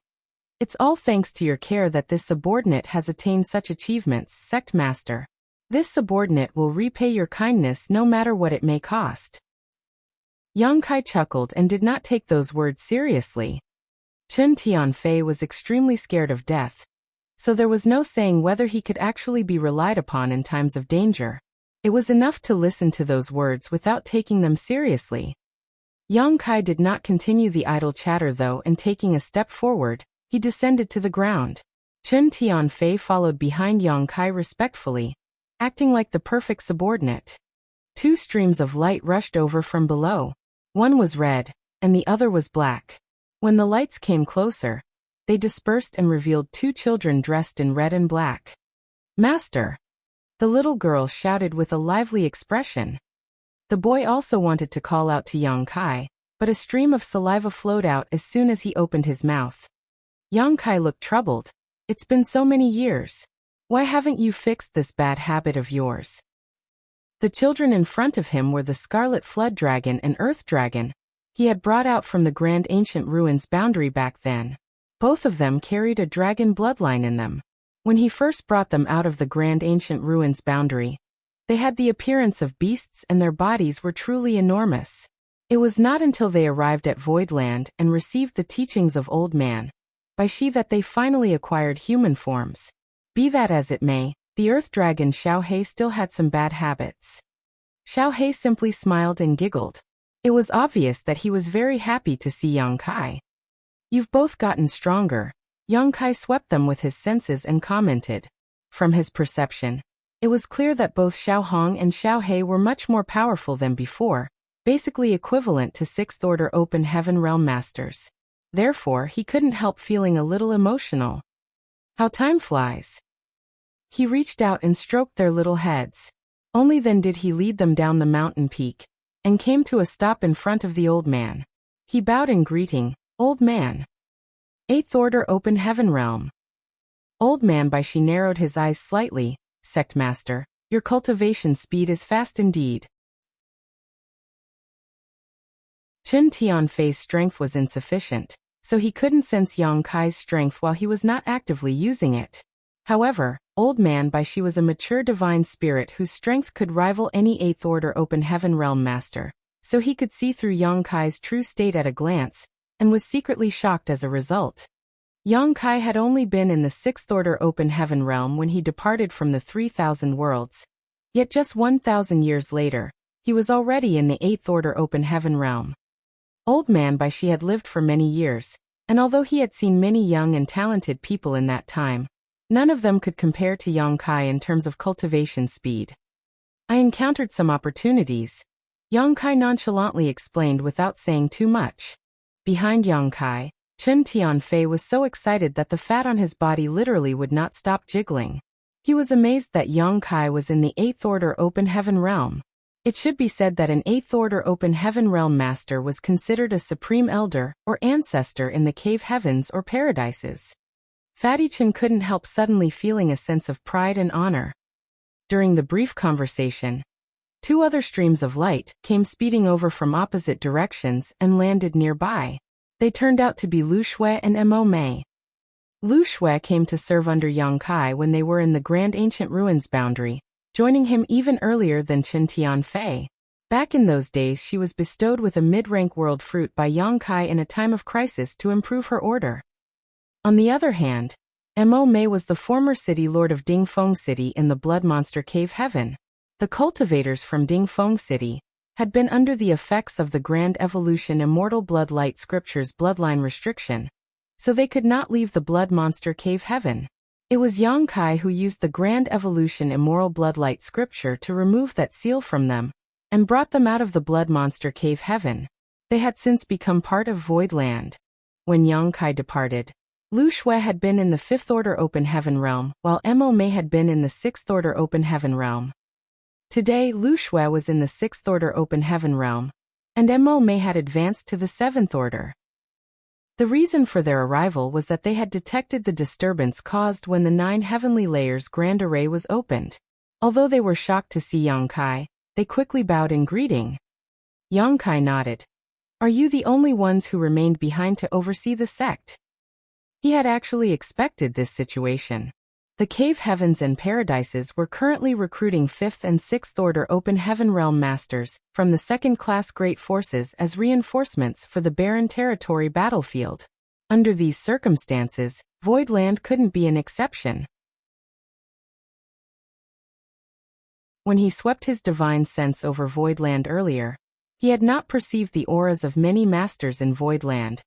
Speaker 1: It's all thanks to your care that this subordinate has attained such achievements, sect master. This subordinate will repay your kindness no matter what it may cost. Yang Kai chuckled and did not take those words seriously. Chen Tianfei was extremely scared of death, so there was no saying whether he could actually be relied upon in times of danger. It was enough to listen to those words without taking them seriously. Yang Kai did not continue the idle chatter though, and taking a step forward, he descended to the ground. Chen Tianfei followed behind Yang Kai respectfully, acting like the perfect subordinate. 2 streams of light rushed over from below. One was red, and the other was black. When the lights came closer, they dispersed and revealed 2 children dressed in red and black. Master! The little girl shouted with a lively expression. The boy also wanted to call out to Yang Kai, but a stream of saliva flowed out as soon as he opened his mouth. Yang Kai looked troubled. It's been so many years. Why haven't you fixed this bad habit of yours? The children in front of him were the Scarlet Flood Dragon and Earth Dragon he had brought out from the Grand Ancient Ruins boundary back then. Both of them carried a dragon bloodline in them. When he first brought them out of the Grand Ancient Ruins boundary, they had the appearance of beasts and their bodies were truly enormous. It was not until they arrived at Voidland and received the teachings of Old Man Bai Shi that they finally acquired human forms. Be that as it may, the Earth Dragon Xiao He still had some bad habits. Xiao He simply smiled and giggled. It was obvious that he was very happy to see Yang Kai. You've both gotten stronger. Yang Kai swept them with his senses and commented. From his perception, it was clear that both Xiao Hong and Xiao He were much more powerful than before, basically equivalent to 6th Order Open Heaven Realm Masters. Therefore, he couldn't help feeling a little emotional. How time flies. He reached out and stroked their little heads. Only then did he lead them down the mountain peak, and came to a stop in front of the old man. He bowed in greeting. Old man. 8th Order Open Heaven Realm. Old Man Bai Shi narrowed his eyes slightly. Sect Master, your cultivation speed is fast indeed. Chen Tianfei's strength was insufficient, so he couldn't sense Yang Kai's strength while he was not actively using it. However, Old Man Bai Shi was a mature divine spirit whose strength could rival any 8th Order Open Heaven Realm Master, so he could see through Yang Kai's true state at a glance, and was secretly shocked as a result. Yang Kai had only been in the 6th Order Open Heaven Realm when he departed from the 3,000 worlds. Yet just 1,000 years later, he was already in the 8th Order Open Heaven Realm. Old Man Bai Shi had lived for many years, and although he had seen many young and talented people in that time, none of them could compare to Yang Kai in terms of cultivation speed. I encountered some opportunities, Yang Kai nonchalantly explained without saying too much. Behind Yang Kai, Chen Tianfei was so excited that the fat on his body literally would not stop jiggling. He was amazed that Yang Kai was in the 8th Order Open Heaven Realm. It should be said that an 8th Order Open Heaven Realm Master was considered a supreme elder or ancestor in the cave heavens or paradises. Fatty Chen couldn't help suddenly feeling a sense of pride and honor. During the brief conversation, 2 other streams of light came speeding over from opposite directions and landed nearby. They turned out to be Lu Shui and Mo Mei. Lu Shui came to serve under Yang Kai when they were in the Grand Ancient Ruins boundary, joining him even earlier than Chen Tianfei. Back in those days she was bestowed with a mid-rank world fruit by Yang Kai in a time of crisis to improve her order. On the other hand, Mo Mei was the former city lord of Dingfeng City in the Blood Monster Cave Heaven. The cultivators from Dingfeng City had been under the effects of the Grand Evolution Immortal Blood Light Scripture's bloodline restriction, so they could not leave the Blood Monster Cave Heaven. It was Yang Kai who used the Grand Evolution Immoral Blood Light Scripture to remove that seal from them, and brought them out of the Blood Monster Cave Heaven. They had since become part of Void Land. When Yang Kai departed, Lu Shui had been in the 5th Order Open Heaven Realm, while Mo Mei had been in the 6th Order Open Heaven Realm. Today, Lu Shui was in the 6th Order Open Heaven Realm, and Mo Mei had advanced to the 7th Order. The reason for their arrival was that they had detected the disturbance caused when the 9 Heavenly Layers Grand Array was opened. Although they were shocked to see Yang Kai, they quickly bowed in greeting. Yang Kai nodded. "Are you the only ones who remained behind to oversee the sect?" He had actually expected this situation. The Cave Heavens and Paradises were currently recruiting 5th and 6th Order Open Heaven Realm Masters from the 2nd Class Great Forces as reinforcements for the Barren Territory battlefield. Under these circumstances, Void Land couldn't be an exception. When he swept his divine sense over Void Land earlier, he had not perceived the auras of many masters in Void Land,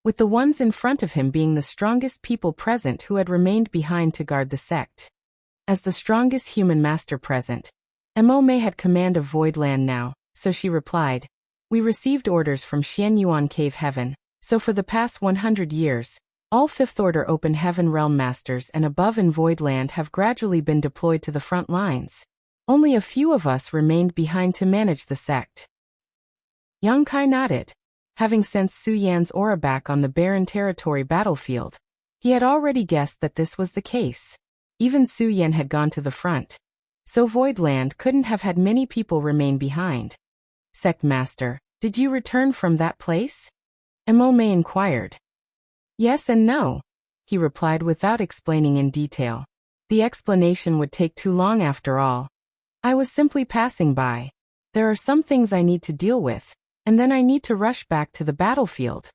Speaker 1: with the ones in front of him being the strongest people present who had remained behind to guard the sect. As the strongest human master present, Mo Mei had command of Void Land now, so she replied, "We received orders from Xianyuan Cave Heaven, so for the past 100 years, all 5th Order Open Heaven Realm Masters and above in Void Land have gradually been deployed to the front lines. Only a few of us remained behind to manage the sect." Yang Kai nodded. Having sensed Su Yan's aura back on the Barren Territory battlefield, he had already guessed that this was the case. Even Su Yan had gone to the front, so Void Land couldn't have had many people remain behind. "Sect Master, did you return from that place?" Mo Mei inquired. "Yes and no," he replied without explaining in detail. The explanation would take too long after all. "I was simply passing by. There are some things I need to deal with, and then I need to rush back to the battlefield."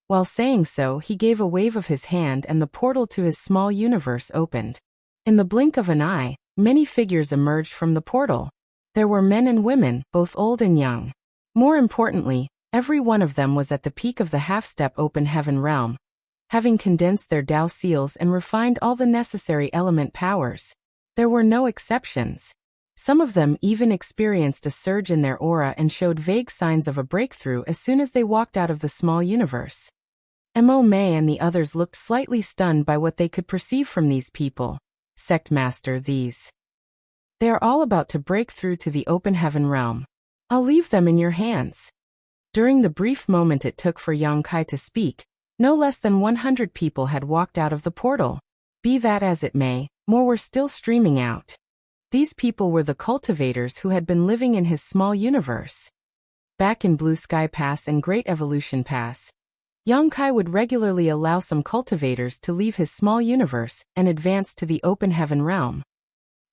Speaker 1: While saying so, he gave a wave of his hand and the portal to his small universe opened. In the blink of an eye, many figures emerged from the portal. There were men and women, both old and young. More importantly, every one of them was at the peak of the half-step Open Heaven Realm, having condensed their Dao seals and refined all the necessary element powers. There were no exceptions. Some of them even experienced a surge in their aura and showed vague signs of a breakthrough as soon as they walked out of the small universe. Mo Mei and the others looked slightly stunned by what they could perceive from these people. "Sect Master, they are all about to break through to the Open Heaven Realm. I'll leave them in your hands." During the brief moment it took for Yang Kai to speak, no less than 100 people had walked out of the portal. Be that as it may, more were still streaming out. These people were the cultivators who had been living in his small universe. Back in Blue Sky Pass and Great Evolution Pass, Yang Kai would regularly allow some cultivators to leave his small universe and advance to the Open Heaven Realm.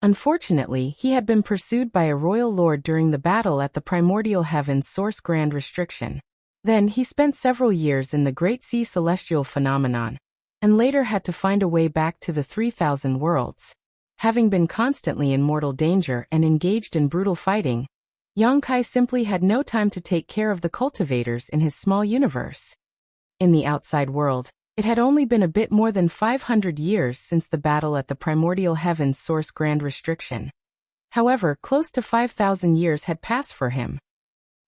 Speaker 1: Unfortunately, he had been pursued by a royal lord during the battle at the Primordial Heaven's Source Grand Restriction. Then he spent several years in the Great Sea Celestial Phenomenon, and later had to find a way back to the 3,000 worlds. Having been constantly in mortal danger and engaged in brutal fighting, Yang Kai simply had no time to take care of the cultivators in his small universe. In the outside world, it had only been a bit more than 500 years since the battle at the Primordial Heaven's Source Grand Restriction. However, close to 5,000 years had passed for him.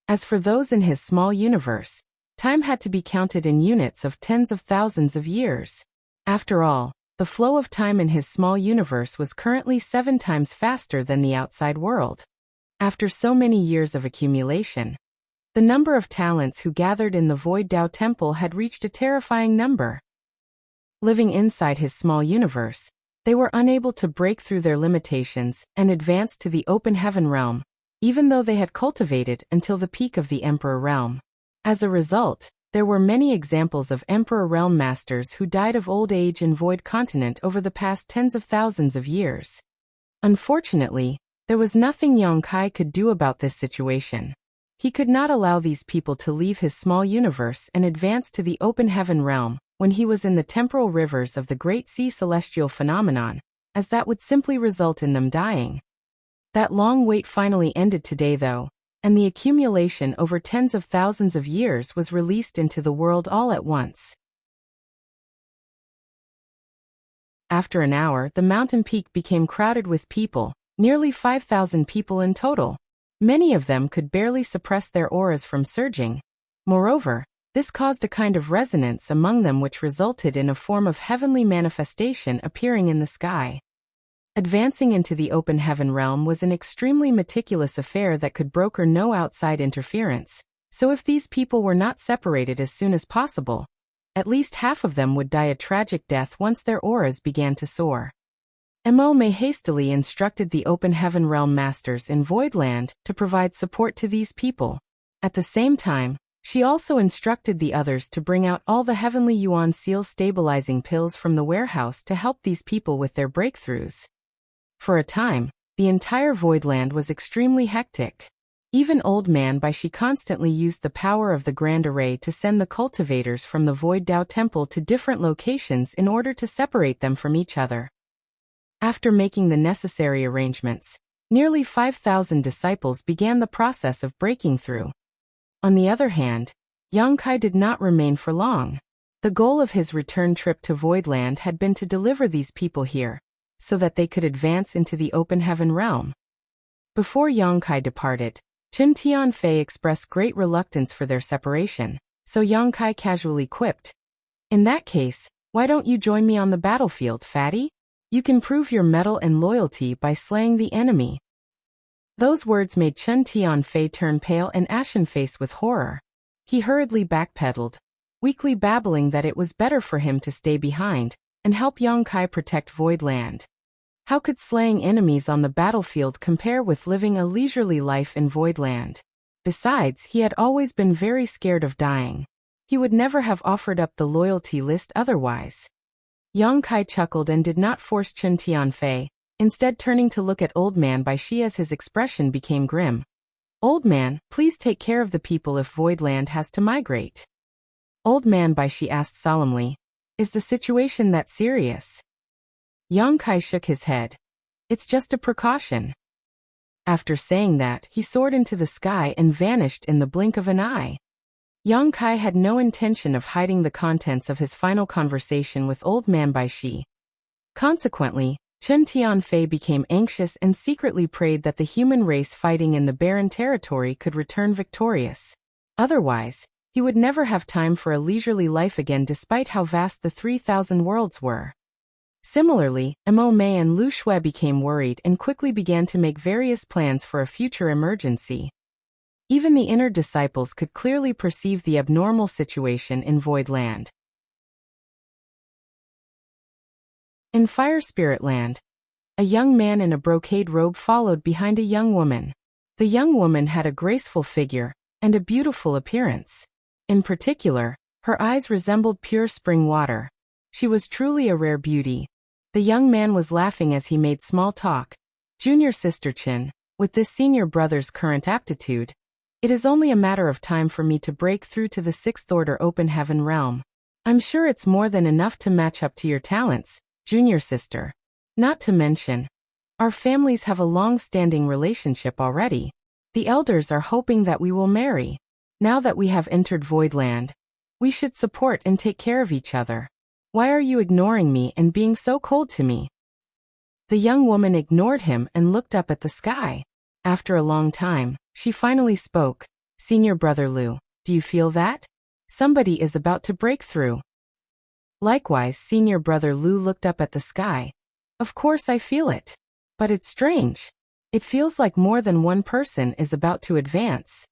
Speaker 1: As for those in his small universe, time had to be counted in units of tens of thousands of years. After all, the flow of time in his small universe was currently 7 times faster than the outside world. After so many years of accumulation, the number of talents who gathered in the Void Dao Temple had reached a terrifying number. Living inside his small universe, they were unable to break through their limitations and advance to the Open Heaven Realm, even though they had cultivated until the peak of the Emperor Realm. As a result, There were many examples of Emperor Realm Masters who died of old age in Void Continent over the past tens of thousands of years. Unfortunately, there was nothing Yang Kai could do about this situation. He could not allow these people to leave his small universe and advance to the open heaven realm when he was in the temporal rivers of the Great Sea Celestial Phenomenon, as that would simply result in them dying. That long wait finally ended today though, and the accumulation over tens of thousands of years was released into the world all at once. After an hour, the mountain peak became crowded with people, nearly 5,000 people in total. Many of them could barely suppress their auras from surging. Moreover, this caused a kind of resonance among them which resulted in a form of heavenly manifestation appearing in the sky. Advancing into the open heaven realm was an extremely meticulous affair that could broker no outside interference, so if these people were not separated as soon as possible, at least half of them would die a tragic death once their auras began to soar. Mo May hastily instructed the open heaven realm masters in Voidland to provide support to these people. At the same time, she also instructed the others to bring out all the heavenly Yuan seal stabilizing pills from the warehouse to help these people with their breakthroughs. For a time, the entire Voidland was extremely hectic. Even Old Man Bai Shi constantly used the power of the Grand Array to send the cultivators from the Void Dao Temple to different locations in order to separate them from each other. After making the necessary arrangements, nearly 5,000 disciples began the process of breaking through. On the other hand, Yang Kai did not remain for long. The goal of his return trip to Voidland had been to deliver these people here, so that they could advance into the open heaven realm. Before Yang Kai departed, Chen Tianfei expressed great reluctance for their separation, so Yang Kai casually quipped, "In that case, why don't you join me on the battlefield, fatty? You can prove your mettle and loyalty by slaying the enemy." Those words made Chen Tianfei turn pale and ashen-faced with horror. He hurriedly backpedaled, weakly babbling that it was better for him to stay behind and help Yang Kai protect Voidland. How could slaying enemies on the battlefield compare with living a leisurely life in Voidland? Besides, he had always been very scared of dying. He would never have offered up the loyalty list otherwise. Yang Kai chuckled and did not force Chen Tianfei, instead turning to look at Old Man Bai Shi as his expression became grim. "Old Man, please take care of the people if Voidland has to migrate." Old Man Bai Shi asked solemnly, "Is the situation that serious?" Yang Kai shook his head. "It's just a precaution." After saying that, he soared into the sky and vanished in the blink of an eye. Yang Kai had no intention of hiding the contents of his final conversation with Old Man Bai Shi. Consequently, Chen Tianfei became anxious and secretly prayed that the human race fighting in the barren territory could return victorious. Otherwise, he would never have time for a leisurely life again despite how vast the 3,000 worlds were. Similarly, Mo Mei and Lu Shui became worried and quickly began to make various plans for a future emergency. Even the inner disciples could clearly perceive the abnormal situation in Voidland. In Fire Spirit Land, a young man in a brocade robe followed behind a young woman. The young woman had a graceful figure and a beautiful appearance. In particular, her eyes resembled pure spring water. She was truly a rare beauty. The young man was laughing as he made small talk. "Junior sister Chin, with this senior brother's current aptitude, it is only a matter of time for me to break through to the sixth order open heaven realm. I'm sure it's more than enough to match up to your talents, junior sister. Not to mention, our families have a long-standing relationship already. The elders are hoping that we will marry. Now that we have entered Voidland, we should support and take care of each other. Why are you ignoring me and being so cold to me?" The young woman ignored him and looked up at the sky. After a long time, she finally spoke. "Senior brother Lu, do you feel that? Somebody is about to break through." Likewise, senior brother Lu looked up at the sky. "Of course I feel it. But it's strange. It feels like more than one person is about to advance."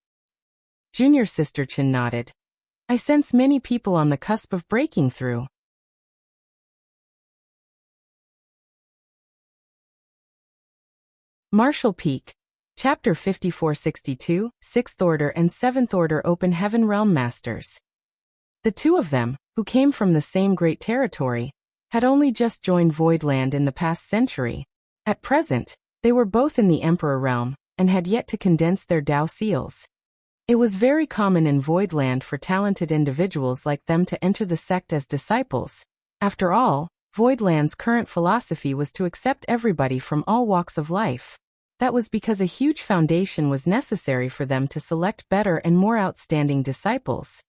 Speaker 1: Junior sister Chin nodded. "I sense many people on the cusp of breaking through." Martial Peak, Chapter 5462, 6th Order and 7th Order Open Heaven Realm Masters. The two of them, who came from the same great territory, had only just joined Voidland in the past century. At present, they were both in the Emperor realm, and had yet to condense their Dao seals. It was very common in Voidland for talented individuals like them to enter the sect as disciples. After all, Voidland's current philosophy was to accept everybody from all walks of life. That was because a huge foundation was necessary for them to select better and more outstanding disciples.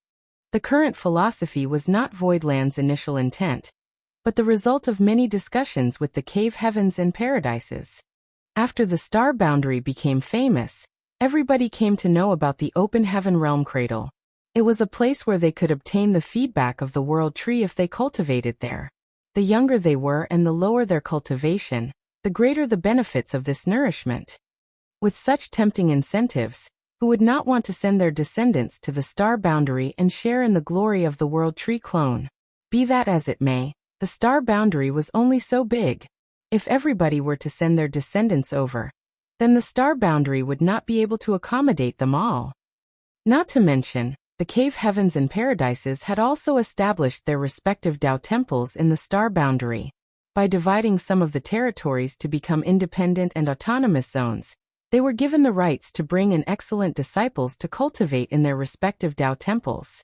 Speaker 1: The current philosophy was not Voidland's initial intent, but the result of many discussions with the cave heavens and paradises. After the star boundary became famous, everybody came to know about the open heaven realm cradle. It was a place where they could obtain the feedback of the world tree if they cultivated there. The younger they were and the lower their cultivation, the greater the benefits of this nourishment. With such tempting incentives, who would not want to send their descendants to the star boundary and share in the glory of the world tree clone? Be that as it may, the star boundary was only so big. If everybody were to send their descendants over, then the star boundary would not be able to accommodate them all. Not to mention, the cave heavens and paradises had also established their respective Dao temples in the star boundary. By dividing some of the territories to become independent and autonomous zones, they were given the rights to bring in excellent disciples to cultivate in their respective Dao temples.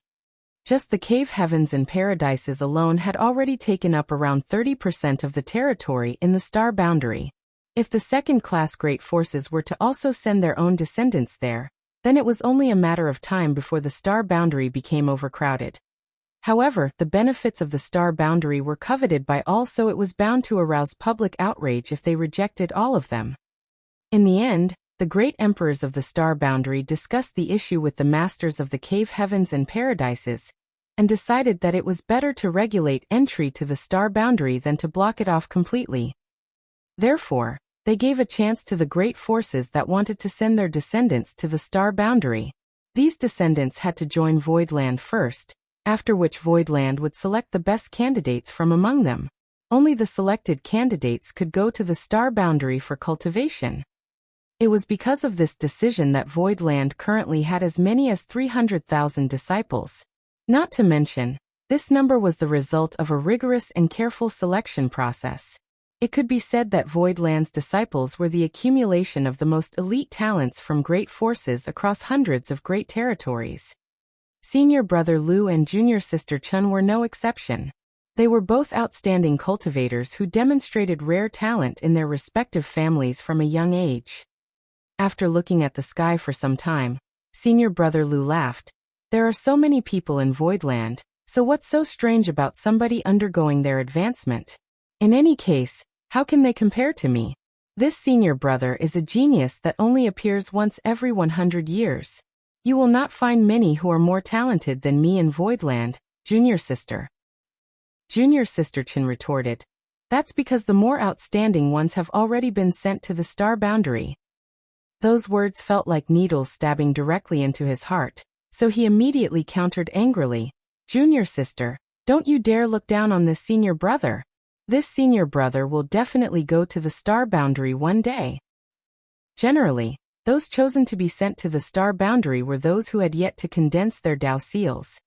Speaker 1: Just the cave heavens and paradises alone had already taken up around 30% of the territory in the star boundary. If the second-class great forces were to also send their own descendants there, then it was only a matter of time before the star boundary became overcrowded. However, the benefits of the star boundary were coveted by all, so it was bound to arouse public outrage if they rejected all of them. In the end, the great emperors of the star boundary discussed the issue with the masters of the cave heavens and paradises, and decided that it was better to regulate entry to the star boundary than to block it off completely. Therefore, they gave a chance to the great forces that wanted to send their descendants to the star boundary. These descendants had to join Voidland first, after which Voidland would select the best candidates from among them. Only the selected candidates could go to the star boundary for cultivation. It was because of this decision that Voidland currently had as many as 300,000 disciples. Not to mention, this number was the result of a rigorous and careful selection process. It could be said that Voidland's disciples were the accumulation of the most elite talents from great forces across hundreds of great territories. Senior brother Lu and junior sister Chun were no exception. They were both outstanding cultivators who demonstrated rare talent in their respective families from a young age. After looking at the sky for some time, senior brother Lu laughed. There are so many people in Voidland, so what's so strange about somebody undergoing their advancement? In any case, how can they compare to me? This senior brother is a genius that only appears once every 100 years. You will not find many who are more talented than me in Voidland, junior sister. Junior sister Chin retorted. That's because the more outstanding ones have already been sent to the star boundary. Those words felt like needles stabbing directly into his heart, so he immediately countered angrily. Junior sister, don't you dare look down on this senior brother. This senior brother will definitely go to the star boundary one day. Generally, those chosen to be sent to the star boundary were those who had yet to condense their Dao seals.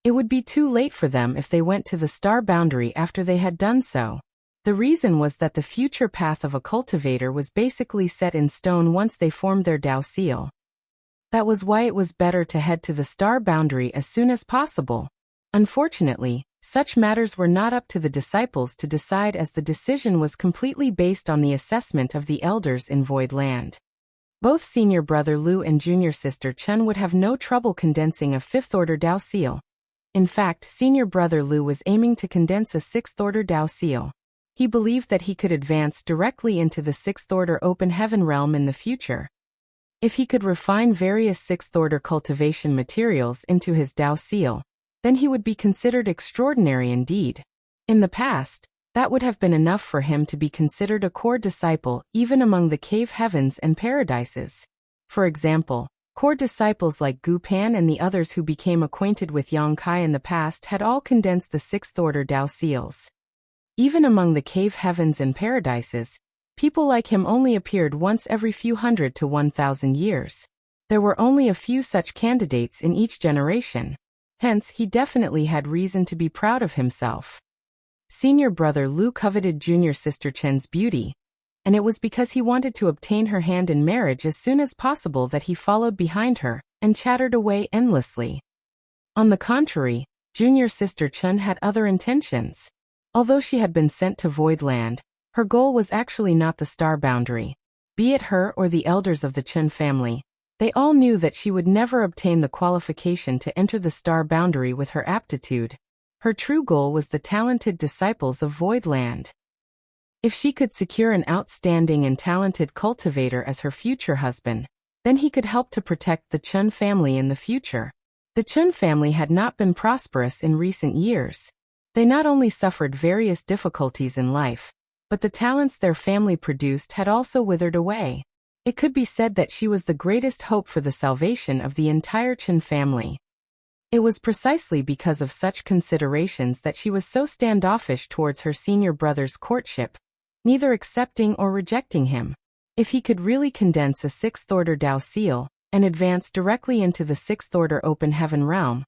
Speaker 1: It would be too late for them if they went to the star boundary after they had done so. The reason was that the future path of a cultivator was basically set in stone once they formed their Dao seal. That was why it was better to head to the star boundary as soon as possible. Unfortunately, such matters were not up to the disciples to decide, as the decision was completely based on the assessment of the elders in Voidland. Both senior brother Lu and junior sister Chun would have no trouble condensing a fifth-order Dao seal. In fact, senior brother Lu was aiming to condense a sixth-order Dao seal. He believed that he could advance directly into the sixth-order open heaven realm in the future. If he could refine various sixth-order cultivation materials into his Dao seal, then he would be considered extraordinary indeed. In the past, that would have been enough for him to be considered a core disciple even among the cave heavens and paradises. For example, core disciples like Gu Pan and the others who became acquainted with Yang Kai in the past had all condensed the sixth-order Dao seals. Even among the cave heavens and paradises, people like him only appeared once every few hundred to 1,000 years. There were only a few such candidates in each generation. Hence, he definitely had reason to be proud of himself. Senior brother Lu coveted junior sister Chen's beauty, and it was because he wanted to obtain her hand in marriage as soon as possible that he followed behind her and chattered away endlessly. On the contrary, junior sister Chen had other intentions. Although she had been sent to Void Land, her goal was actually not the star boundary. Be it her or the elders of the Chen family, they all knew that she would never obtain the qualification to enter the star boundary with her aptitude. Her true goal was the talented disciples of Void Land. If she could secure an outstanding and talented cultivator as her future husband, then he could help to protect the Chen family in the future. The Chen family had not been prosperous in recent years. They not only suffered various difficulties in life, but the talents their family produced had also withered away. It could be said that she was the greatest hope for the salvation of the entire Chen family. It was precisely because of such considerations that she was so standoffish towards her senior brother's courtship, neither accepting or rejecting him. If he could really condense a sixth-order Dao seal and advance directly into the sixth-order open heaven realm,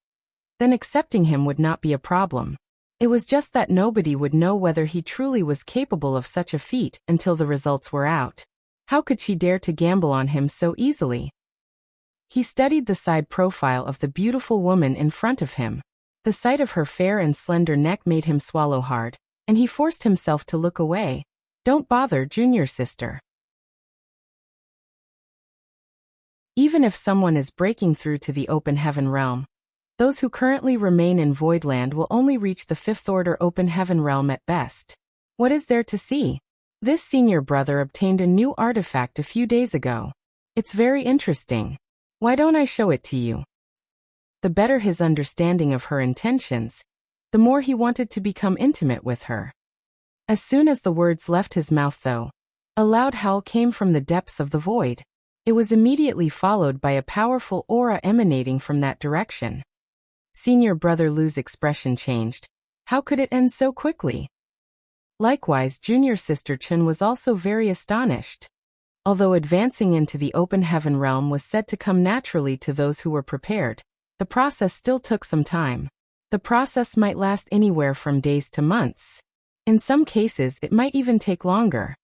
Speaker 1: then accepting him would not be a problem. It was just that nobody would know whether he truly was capable of such a feat until the results were out. How could she dare to gamble on him so easily? He studied the side profile of the beautiful woman in front of him. The sight of her fair and slender neck made him swallow hard, and he forced himself to look away. Don't bother, junior sister. Even if someone is breaking through to the open heaven realm, those who currently remain in Voidland will only reach the fifth-order open heaven realm at best. What is there to see? This senior brother obtained a new artifact a few days ago. It's very interesting. Why don't I show it to you? The better his understanding of her intentions, the more he wanted to become intimate with her. As soon as the words left his mouth though, a loud howl came from the depths of the void. It was immediately followed by a powerful aura emanating from that direction. Senior brother Lu's expression changed. How could it end so quickly? Likewise, junior sister Chen was also very astonished. Although advancing into the open heaven realm was said to come naturally to those who were prepared, the process still took some time. The process might last anywhere from days to months. In some cases, it might even take longer.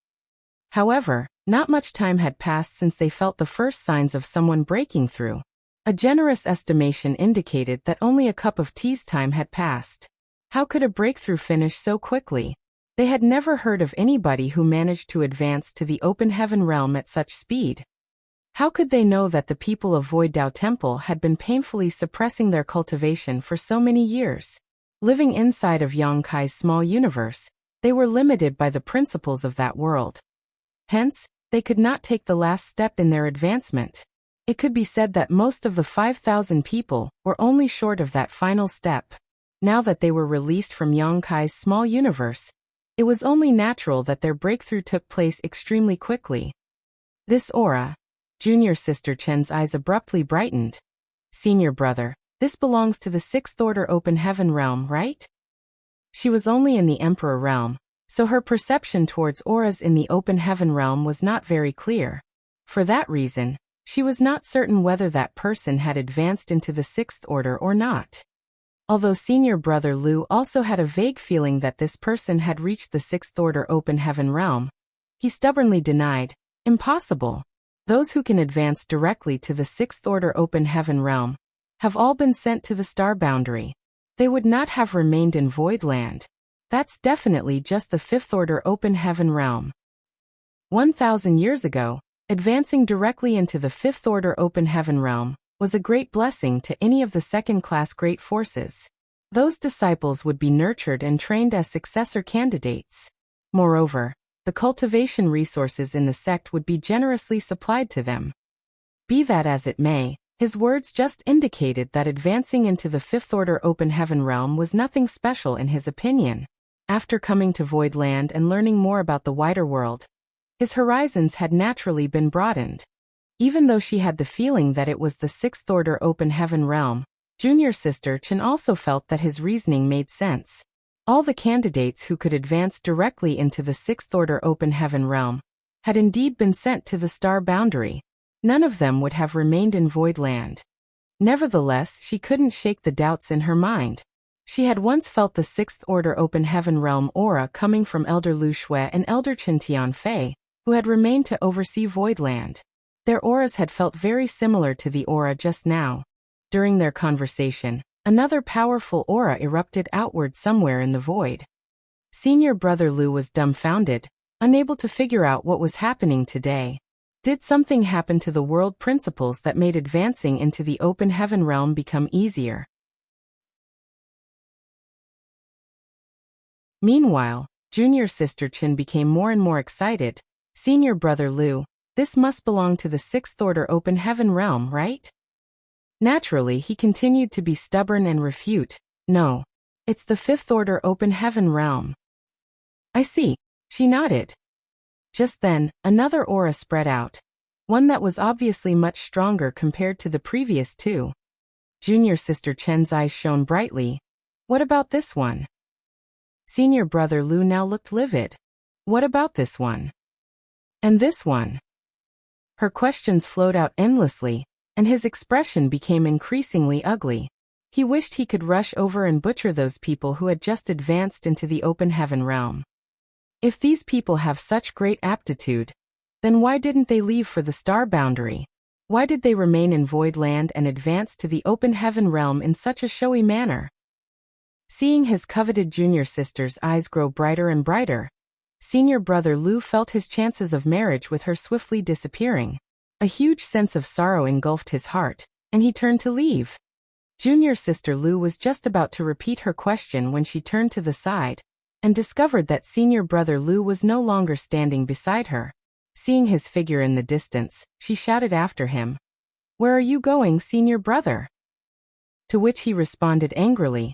Speaker 1: However, not much time had passed since they felt the first signs of someone breaking through. A generous estimation indicated that only a cup of tea's time had passed. How could a breakthrough finish so quickly? They had never heard of anybody who managed to advance to the open heaven realm at such speed. How could they know that the people of Void Dao Temple had been painfully suppressing their cultivation for so many years? Living inside of Yang Kai's small universe, they were limited by the principles of that world. Hence, they could not take the last step in their advancement. It could be said that most of the 5,000 people were only short of that final step. Now that they were released from Yang Kai's small universe, it was only natural that their breakthrough took place extremely quickly. This aura, junior sister Chen's eyes abruptly brightened. Senior brother, this belongs to the sixth-order open heaven realm, right? She was only in the emperor realm, so her perception towards auras in the open heaven realm was not very clear. For that reason, she was not certain whether that person had advanced into the sixth order or not. Although senior brother Lu also had a vague feeling that this person had reached the sixth-order open heaven realm, he stubbornly denied, impossible. Those who can advance directly to the sixth-order open heaven realm have all been sent to the star boundary. They would not have remained in Void Land. That's definitely just the fifth-order open heaven realm. 1,000 years ago, advancing directly into the fifth-order open heaven realm was a great blessing to any of the second-class great forces. Those disciples would be nurtured and trained as successor candidates. Moreover, the cultivation resources in the sect would be generously supplied to them. Be that as it may, his words just indicated that advancing into the fifth-order open heaven realm was nothing special in his opinion. After coming to Void Land and learning more about the wider world, his horizons had naturally been broadened. Even though she had the feeling that it was the sixth-order open heaven realm, junior sister Chen also felt that his reasoning made sense. All the candidates who could advance directly into the sixth-order open heaven realm had indeed been sent to the star boundary. none of them would have remained in Voidland. Nevertheless, she couldn't shake the doubts in her mind. She had once felt the Sixth Order Open Heaven Realm aura coming from Elder Lu Shui and Elder Chen Tianfei, who had remained to oversee Voidland. Their auras had felt very similar to the aura just now. During their conversation, another powerful aura erupted outward somewhere in the void. Senior Brother Lu was dumbfounded, unable to figure out what was happening today. Did something happen to the world principles that made advancing into the open heaven realm become easier? Meanwhile, junior sister Chen became more and more excited. Senior Brother Lu, this must belong to the Sixth Order Open Heaven Realm, right? Naturally, he continued to be stubborn and refute, no. It's the Fifth Order Open Heaven Realm. I see. She nodded. Just then, another aura spread out. One that was obviously much stronger compared to the previous two. Junior sister Chen's eyes shone brightly. What about this one? Senior Brother Lu now looked livid. What about this one? And this one? Her questions flowed out endlessly, and his expression became increasingly ugly. He wished he could rush over and butcher those people who had just advanced into the open heaven realm. If these people have such great aptitude, then why didn't they leave for the star boundary? Why did they remain in Voidland and advance to the open heaven realm in such a showy manner? Seeing his coveted junior sister's eyes grow brighter and brighter, Senior Brother Lu felt his chances of marriage with her swiftly disappearing. A huge sense of sorrow engulfed his heart, and he turned to leave. Junior sister Lu was just about to repeat her question when she turned to the side and discovered that Senior Brother Lu was no longer standing beside her. Seeing his figure in the distance, she shouted after him, "Where are you going, Senior Brother?" To which he responded angrily,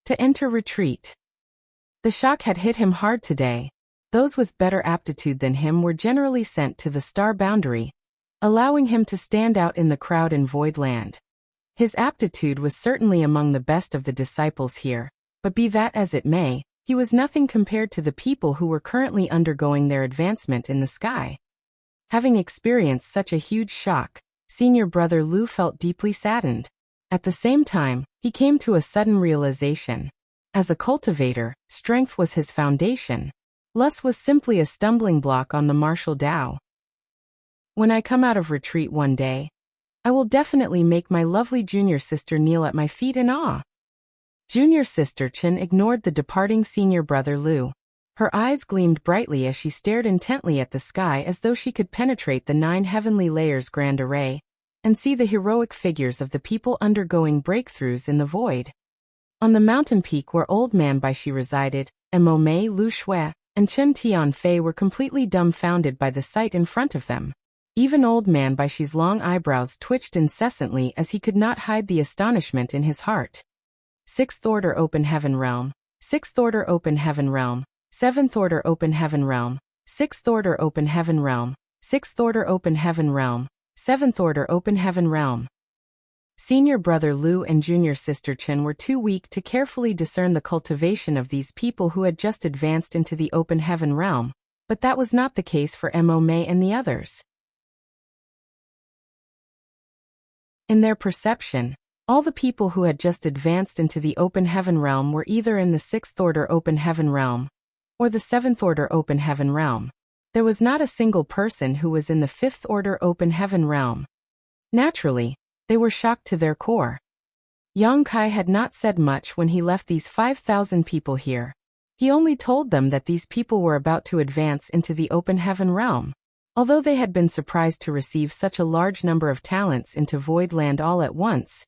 Speaker 1: "To enter retreat." The shock had hit him hard today. Those with better aptitude than him were generally sent to the star boundary, allowing him to stand out in the crowd in Voidland. His aptitude was certainly among the best of the disciples here, but be that as it may, he was nothing compared to the people who were currently undergoing their advancement in the sky. Having experienced such a huge shock, Senior Brother Lu felt deeply saddened. At the same time, he came to a sudden realization. As a cultivator, strength was his foundation. Lust was simply a stumbling block on the martial Tao. When I come out of retreat one day, I will definitely make my lovely junior sister kneel at my feet in awe. Junior sister Chen ignored the departing Senior Brother Lu. Her eyes gleamed brightly as she stared intently at the sky as though she could penetrate the 9 heavenly layers grand array and see the heroic figures of the people undergoing breakthroughs in the void. On the mountain peak where Old Man Baishi resided, Mo Mei, Lu Shui, and Chen Tianfei were completely dumbfounded by the sight in front of them. Even Old Man Baishi's long eyebrows twitched incessantly as he could not hide the astonishment in his heart. Sixth Order Open Heaven Realm, Sixth Order Open Heaven Realm, Seventh Order Open Heaven Realm, Sixth Order Open Heaven Realm, Sixth Order Open Heaven Realm, Seventh Order Open Heaven Realm. Senior Brother Lu and Junior Sister Chen were too weak to carefully discern the cultivation of these people who had just advanced into the Open Heaven Realm, but that was not the case for Mo Mei and the others. In their perception, all the people who had just advanced into the Open Heaven Realm were either in the Sixth Order Open Heaven Realm or the Seventh Order Open Heaven Realm. There was not a single person who was in the Fifth Order Open Heaven Realm. Naturally, they were shocked to their core. Yang Kai had not said much when he left these 5,000 people here. He only told them that these people were about to advance into the Open Heaven Realm. Although they had been surprised to receive such a large number of talents into Voidland all at once,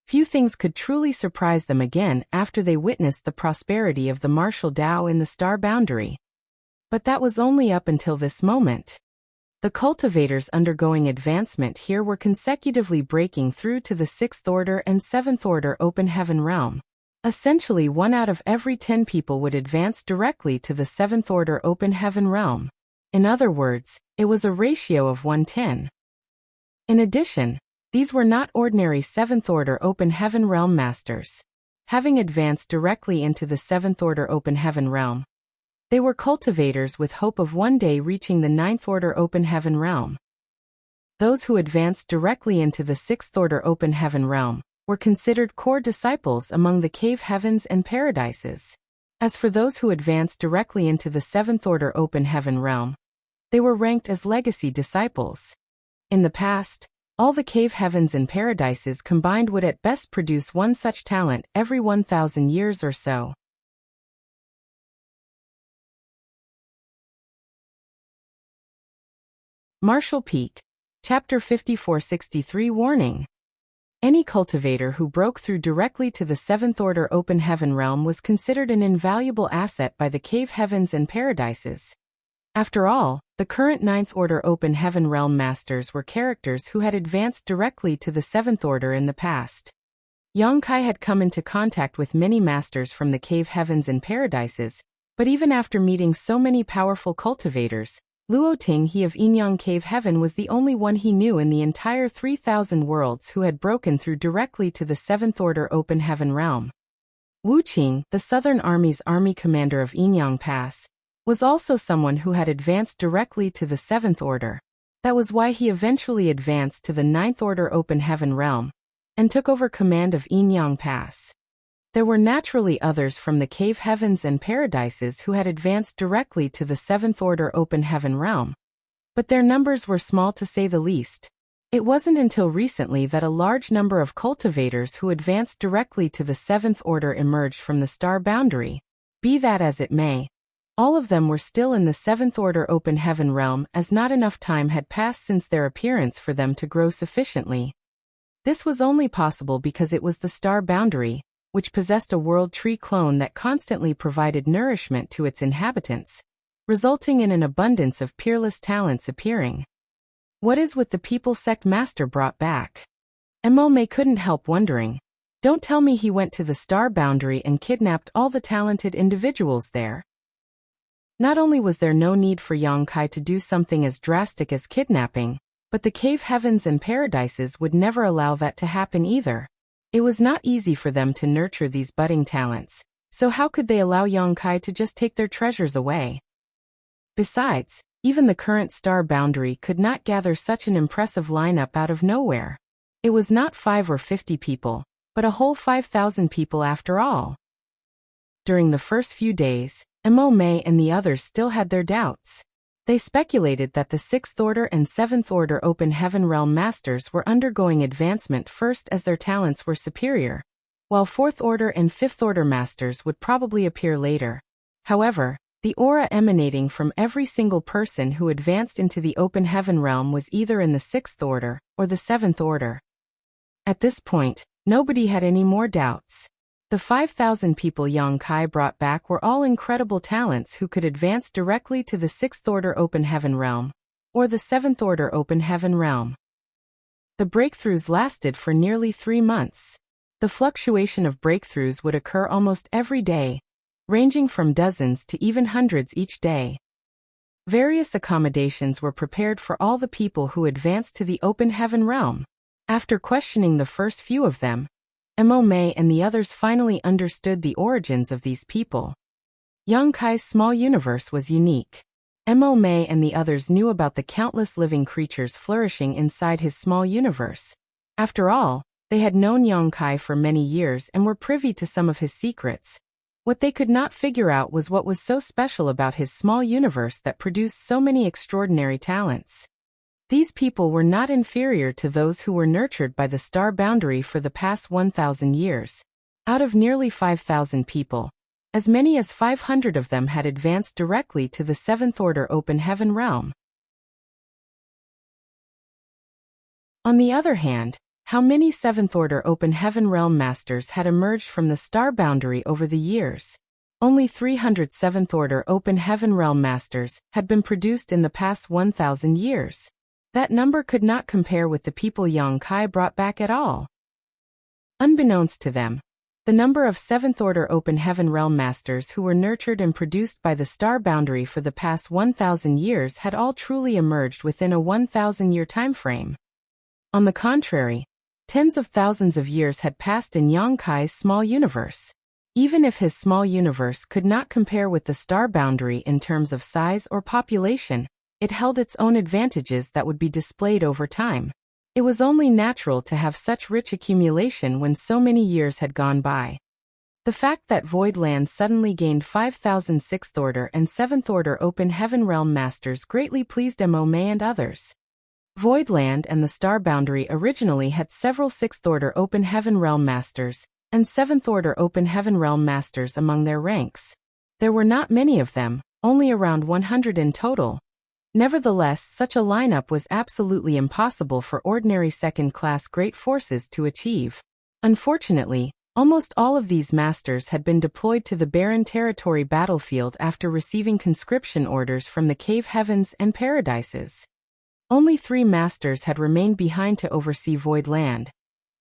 Speaker 1: few things could truly surprise them again after they witnessed the prosperity of the martial Tao in the star boundary. But that was only up until this moment. The cultivators undergoing advancement here were consecutively breaking through to the Sixth Order and Seventh Order Open Heaven Realm. Essentially, 1 out of every 10 people would advance directly to the Seventh Order Open Heaven Realm. In other words, it was a ratio of 1:10. In addition, these were not ordinary Seventh Order Open Heaven Realm masters. Having advanced directly into the Seventh Order Open Heaven Realm, they were cultivators with hope of one day reaching the Ninth Order Open Heaven Realm. those who advanced directly into the sixth-order open heaven realm, were considered core disciples among the cave heavens and paradises. As for those who advanced directly into the seventh-order open heaven realm, they were ranked as legacy disciples. In the past, all the cave heavens and paradises combined would at best produce one such talent every 1,000 years or so. Martial Peak. Chapter 5463 Warning. Any cultivator who broke through directly to the seventh-order open heaven realm was considered an invaluable asset by the cave heavens and paradises. After all, the current ninth-order open heaven realm masters were characters who had advanced directly to the seventh order in the past. Yang Kai had come into contact with many masters from the cave heavens and paradises, but even after meeting so many powerful cultivators, Luo Ting He of Yinyang Cave Heaven was the only one he knew in the entire 3,000 worlds who had broken through directly to the seventh-order open heaven realm. Wu Qing, the Southern Army's army commander of Yinyang Pass, was also someone who had advanced directly to the seventh order. That was why he eventually advanced to the ninth-order open heaven realm and took over command of Yinyang Pass. There were naturally others from the cave heavens and paradises who had advanced directly to the seventh-order open heaven realm, but their numbers were small to say the least. It wasn't until recently that a large number of cultivators who advanced directly to the seventh order emerged from the star boundary. Be that as it may, all of them were still in the seventh-order open heaven realm as not enough time had passed since their appearance for them to grow sufficiently. This was only possible because it was the star boundary, which possessed a world tree clone that constantly provided nourishment to its inhabitants, resulting in an abundance of peerless talents appearing. What is with the people sect master brought back? Mo Mei couldn't help wondering. Don't tell me he went to the star boundary and kidnapped all the talented individuals there. Not only was there no need for Yang Kai to do something as drastic as kidnapping, but the cave heavens and paradises would never allow that to happen either. It was not easy for them to nurture these budding talents, so how could they allow Yang Kai to just take their treasures away? Besides, even the current star boundary could not gather such an impressive lineup out of nowhere. It was not 5 or 50 people, but a whole 5,000 people after all. During the first few days, Mo Mei and the others still had their doubts. They speculated that the sixth order and seventh order open heaven realm masters were undergoing advancement first as their talents were superior, while fourth order and fifth order masters would probably appear later. However, the aura emanating from every single person who advanced into the open heaven realm was either in the sixth order or the seventh order. At this point, nobody had any more doubts. The 5,000 people Yang Kai brought back were all incredible talents who could advance directly to the sixth-order open heaven realm, or the seventh-order open heaven realm. The breakthroughs lasted for nearly 3 months. The fluctuation of breakthroughs would occur almost every day, ranging from dozens to even hundreds each day. Various accommodations were prepared for all the people who advanced to the open heaven realm. After questioning the first few of them, Mo Mei and the others finally understood the origins of these people. Yang Kai's small universe was unique. Mo Mei and the others knew about the countless living creatures flourishing inside his small universe. After all, they had known Yang Kai for many years and were privy to some of his secrets. What they could not figure out was what was so special about his small universe that produced so many extraordinary talents. These people were not inferior to those who were nurtured by the star boundary for the past 1,000 years. Out of nearly 5,000 people, as many as 500 of them had advanced directly to the seventh-order open heaven realm. On the other hand, how many seventh-order open heaven realm masters had emerged from the star boundary over the years? Only 300 seventh-order open heaven realm masters had been produced in the past 1,000 years. That number could not compare with the people Yang Kai brought back at all. Unbeknownst to them, the number of seventh-order open heaven realm masters who were nurtured and produced by the star boundary for the past 1,000 years had all truly emerged within a 1,000-year time frame. On the contrary, tens of thousands of years had passed in Yang Kai's small universe. Even if his small universe could not compare with the star boundary in terms of size or population, it held its own advantages that would be displayed over time. It was only natural to have such rich accumulation when so many years had gone by. The fact that Void Land suddenly gained 5,000 6th Order and 7th Order Open Heaven Realm Masters greatly pleased Mo May and others. Void Land and the Star Boundary originally had several 6th Order Open Heaven Realm Masters and 7th Order Open Heaven Realm Masters among their ranks. There were not many of them, only around 100 in total. Nevertheless, such a lineup was absolutely impossible for ordinary second-class great forces to achieve. Unfortunately, almost all of these masters had been deployed to the barren territory battlefield after receiving conscription orders from the Cave Heavens and Paradises. Only 3 masters had remained behind to oversee Void Land.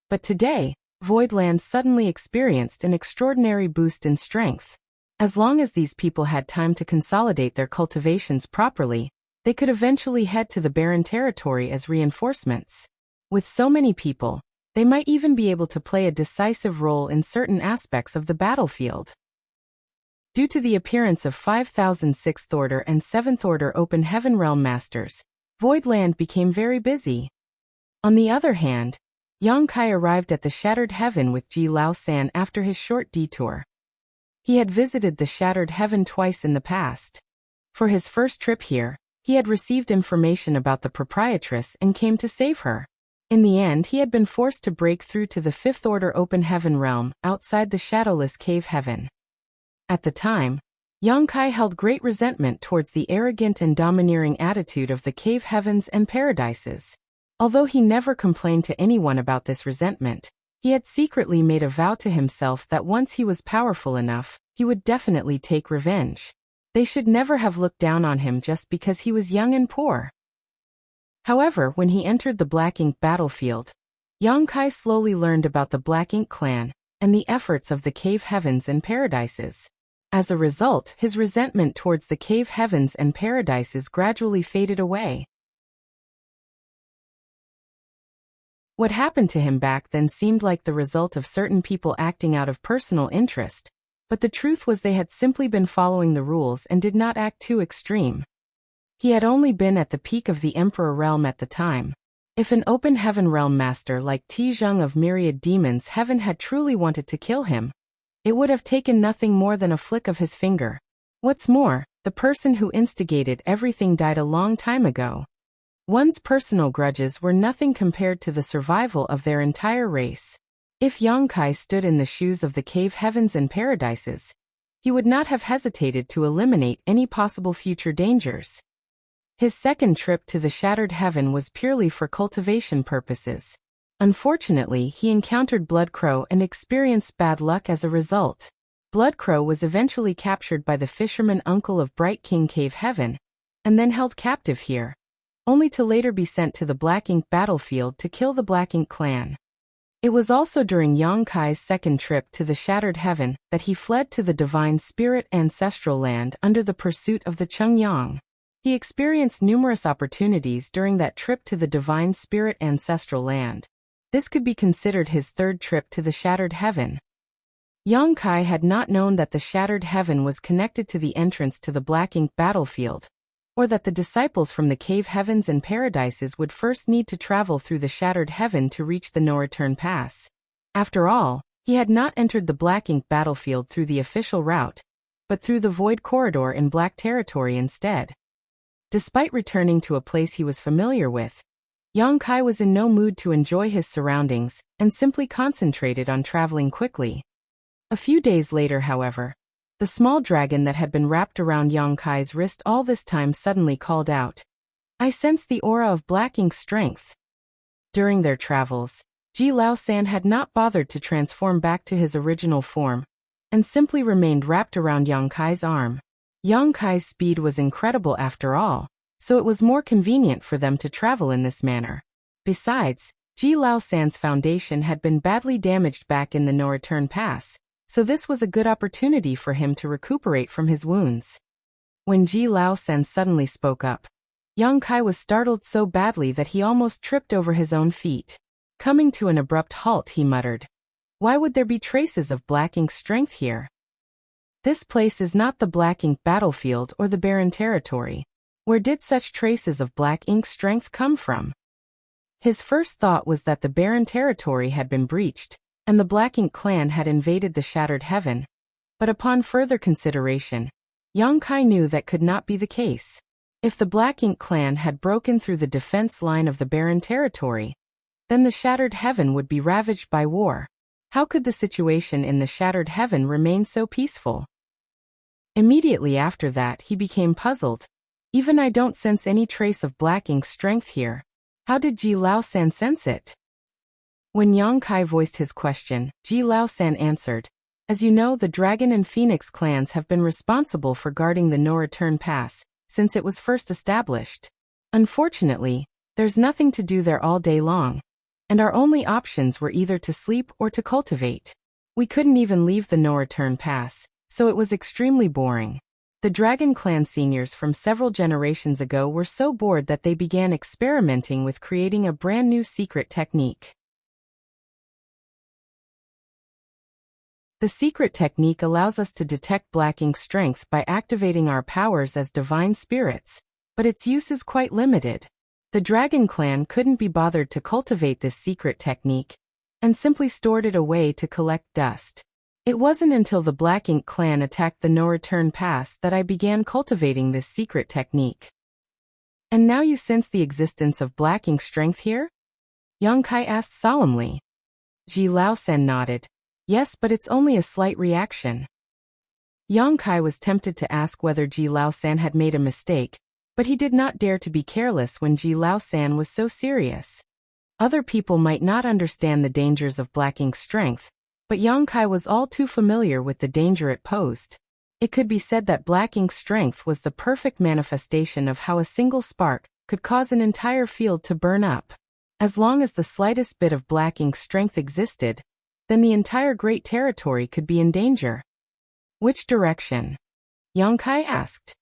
Speaker 1: But today, Void Land suddenly experienced an extraordinary boost in strength. As long as these people had time to consolidate their cultivations properly, they could eventually head to the barren territory as reinforcements. With so many people, they might even be able to play a decisive role in certain aspects of the battlefield. Due to the appearance of 5,000 6th Order and 7th Order Open Heaven Realm Masters, Void Land became very busy. On the other hand, Yang Kai arrived at the Shattered Heaven with Ji Lao San after his short detour. He had visited the Shattered Heaven twice in the past. For his first trip here, he had received information about the proprietress and came to save her. In the end, he had been forced to break through to the 5th Order Open Heaven realm, outside the shadowless Cave Heaven. At the time, Yang Kai held great resentment towards the arrogant and domineering attitude of the Cave Heavens and Paradises. Although he never complained to anyone about this resentment, he had secretly made a vow to himself that once he was powerful enough, he would definitely take revenge. They should never have looked down on him just because he was young and poor. However, when he entered the Black Ink battlefield, Yang Kai slowly learned about the Black Ink clan and the efforts of the Cave Heavens and Paradises. As a result, his resentment towards the Cave Heavens and Paradises gradually faded away. What happened to him back then seemed like the result of certain people acting out of personal interest, but the truth was they had simply been following the rules and did not act too extreme. He had only been at the peak of the Emperor realm at the time. If an Open Heaven realm master like Ti Zheng of Myriad Demons Heaven had truly wanted to kill him, it would have taken nothing more than a flick of his finger. What's more, the person who instigated everything died a long time ago. One's personal grudges were nothing compared to the survival of their entire race. If Yang Kai stood in the shoes of the Cave Heavens and Paradises, he would not have hesitated to eliminate any possible future dangers. His second trip to the Shattered Heaven was purely for cultivation purposes. Unfortunately, he encountered Blood Crow and experienced bad luck as a result. Blood Crow was eventually captured by the fisherman uncle of Bright King Cave Heaven, and then held captive here, only to later be sent to the Black Ink battlefield to kill the Black Ink clan. It was also during Yang Kai's second trip to the Shattered Heaven that he fled to the Divine Spirit Ancestral Land under the pursuit of the Chungyang. He experienced numerous opportunities during that trip to the Divine Spirit Ancestral Land. This could be considered his third trip to the Shattered Heaven. Yang Kai had not known that the Shattered Heaven was connected to the entrance to the Black Ink battlefield, or that the disciples from the Cave Heavens and Paradises would first need to travel through the Shattered Heaven to reach the No-Return Pass. After all, he had not entered the Black Ink battlefield through the official route, but through the Void Corridor in Black Territory instead. Despite returning to a place he was familiar with, Yang Kai was in no mood to enjoy his surroundings and simply concentrated on traveling quickly. A few days later, however, the small dragon that had been wrapped around Yang Kai's wrist all this time suddenly called out, "I sense the aura of Black Ink strength." During their travels, Ji Lao San had not bothered to transform back to his original form, and simply remained wrapped around Yang Kai's arm. Yang Kai's speed was incredible after all, so it was more convenient for them to travel in this manner. Besides, Ji Lao San's foundation had been badly damaged back in the No-Return Pass, so this was a good opportunity for him to recuperate from his wounds. When Ji Lao San suddenly spoke up, Yang Kai was startled so badly that he almost tripped over his own feet. Coming to an abrupt halt, he muttered, "Why would there be traces of Black Ink strength here? This place is not the Black Ink battlefield or the barren territory. Where did such traces of black ink strength come from? His first thought was that the barren territory had been breached, and the Black Ink clan had invaded the Shattered Heaven. But upon further consideration, Yang Kai knew that could not be the case. If the Black Ink clan had broken through the defense line of the barren territory, then the Shattered Heaven would be ravaged by war. How could the situation in the Shattered Heaven remain so peaceful? Immediately after that, he became puzzled. Even I don't sense any trace of Black Ink's strength here. How did Ji Lao-san sense it? When Yang Kai voiced his question, Ji Lao-san answered, "As you know, the Dragon and Phoenix clans have been responsible for guarding the no-return pass since it was first established. Unfortunately, there's nothing to do there all day long, and our only options were either to sleep or to cultivate. We couldn't even leave the no-return pass, so it was extremely boring. The Dragon Clan seniors from several generations ago were so bored that they began experimenting with creating a brand new secret technique. The secret technique allows us to detect Black Ink's strength by activating our powers as divine spirits, but its use is quite limited. The Dragon Clan couldn't be bothered to cultivate this secret technique, and simply stored it away to collect dust. It wasn't until the Black Ink clan attacked the no-return pass that I began cultivating this secret technique." "And now you sense the existence of Black Ink strength here?" Yang Kai asked solemnly. Ji Lao-san nodded. "Yes, but it's only a slight reaction." Yang Kai was tempted to ask whether Ji Lao-san had made a mistake, but he did not dare to be careless when Ji Lao-san was so serious. Other people might not understand the dangers of Black Ink's strength, but Yang Kai was all too familiar with the danger it posed. It could be said that Black Ink's strength was the perfect manifestation of how a single spark could cause an entire field to burn up. As long as the slightest bit of Black Ink's strength existed, then the entire great territory could be in danger. "Which direction?" Yang Kai asked.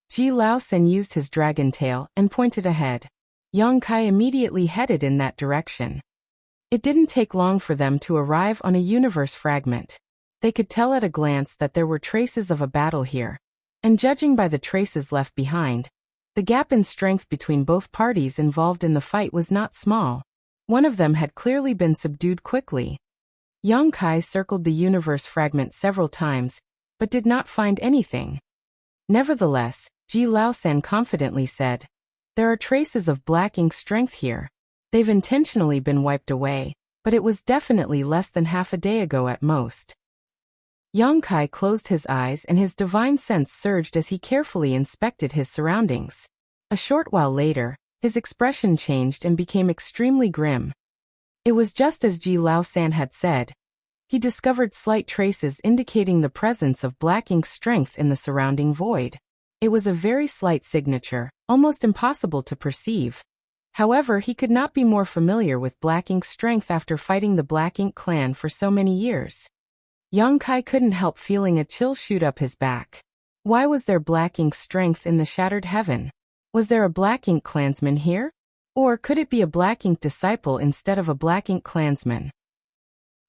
Speaker 1: Ji Lao-san used his dragon tail and pointed ahead. Yang Kai immediately headed in that direction. It didn't take long for them to arrive on a universe fragment. They could tell at a glance that there were traces of a battle here, and judging by the traces left behind, the gap in strength between both parties involved in the fight was not small. One of them had clearly been subdued quickly. Yang Kai circled the universe fragment several times, but did not find anything. Nevertheless, Ji Lao-san confidently said, "There are traces of Black Ink strength here. They've intentionally been wiped away, but it was definitely less than half a day ago at most." Yang Kai closed his eyes and his divine sense surged as he carefully inspected his surroundings. A short while later, his expression changed and became extremely grim. It was just as Ji Lao-san had said. He discovered slight traces indicating the presence of Black Ink strength in the surrounding void. It was a very slight signature, almost impossible to perceive. However, he could not be more familiar with Black Ink's strength after fighting the Black Ink clan for so many years. Yang Kai couldn't help feeling a chill shoot up his back. Why was there Black Ink strength in the Shattered Heaven? Was there a Black Ink clansman here? Or could it be a Black Ink disciple instead of a Black Ink clansman?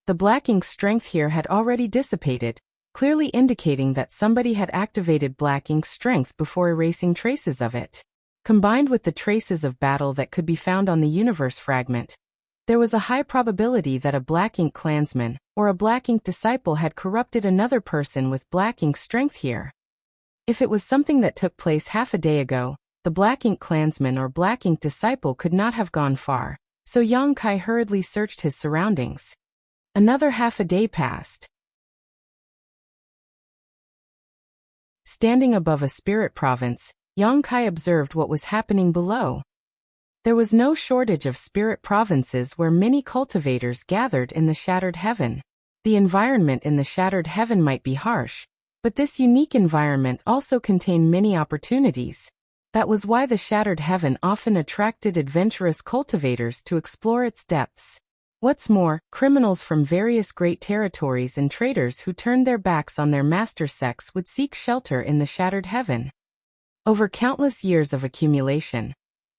Speaker 1: The Black Ink strength here had already dissipated, clearly indicating that somebody had activated Black Ink's strength before erasing traces of it. Combined with the traces of battle that could be found on the universe fragment, there was a high probability that a Black Ink clansman or a Black Ink disciple had corrupted another person with Black Ink strength here. If it was something that took place half a day ago, the Black Ink clansman or Black Ink disciple could not have gone far, so Yang Kai hurriedly searched his surroundings. Another half a day passed. Standing above a spirit province, Yang Kai observed what was happening below. There was no shortage of spirit provinces where many cultivators gathered in the Shattered Heaven. The environment in the Shattered Heaven might be harsh, but this unique environment also contained many opportunities. That was why the Shattered Heaven often attracted adventurous cultivators to explore its depths. What's more, criminals from various great territories and traders who turned their backs on their master sects would seek shelter in the Shattered Heaven. Over countless years of accumulation,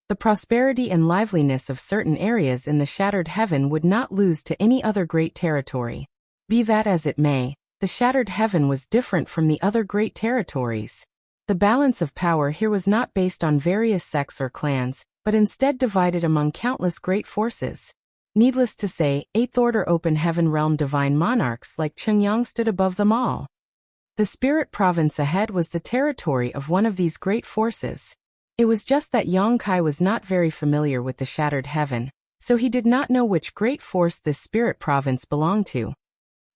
Speaker 1: the prosperity and liveliness of certain areas in the Shattered Heaven would not lose to any other great territory. Be that as it may, the Shattered Heaven was different from the other great territories. The balance of power here was not based on various sects or clans, but instead divided among countless great forces. Needless to say, Eighth Order Open Heaven Realm divine monarchs like Chengyang stood above them all. The spirit province ahead was the territory of one of these great forces. It was just that Yang Kai was not very familiar with the Shattered Heaven, so he did not know which great force this spirit province belonged to.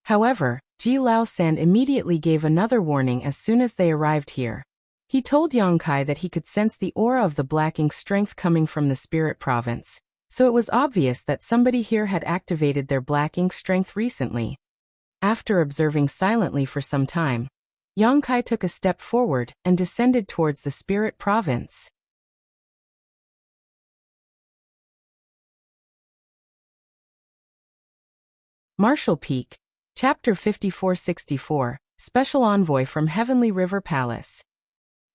Speaker 1: However, Ji Lao San immediately gave another warning as soon as they arrived here. He told Yang Kai that he could sense the aura of the black ink strength coming from the spirit province, so it was obvious that somebody here had activated their black ink strength recently. After observing silently for some time, Yang Kai took a step forward and descended towards the spirit province. Martial Peak, Chapter 5464, Special Envoy from Heavenly River Palace.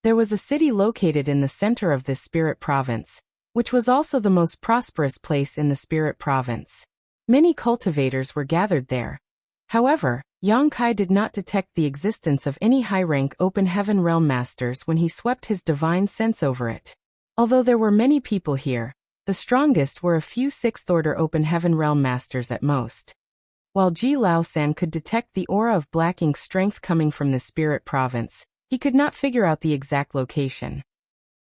Speaker 1: There was a city located in the center of this spirit province, which was also the most prosperous place in the spirit province. Many cultivators were gathered there. However, Yang Kai did not detect the existence of any high-rank Open Heaven Realm Masters when he swept his divine sense over it. Although there were many people here, the strongest were a few Sixth Order Open Heaven Realm Masters at most. While Ji Lao San could detect the aura of black ink strength coming from the spirit province, he could not figure out the exact location.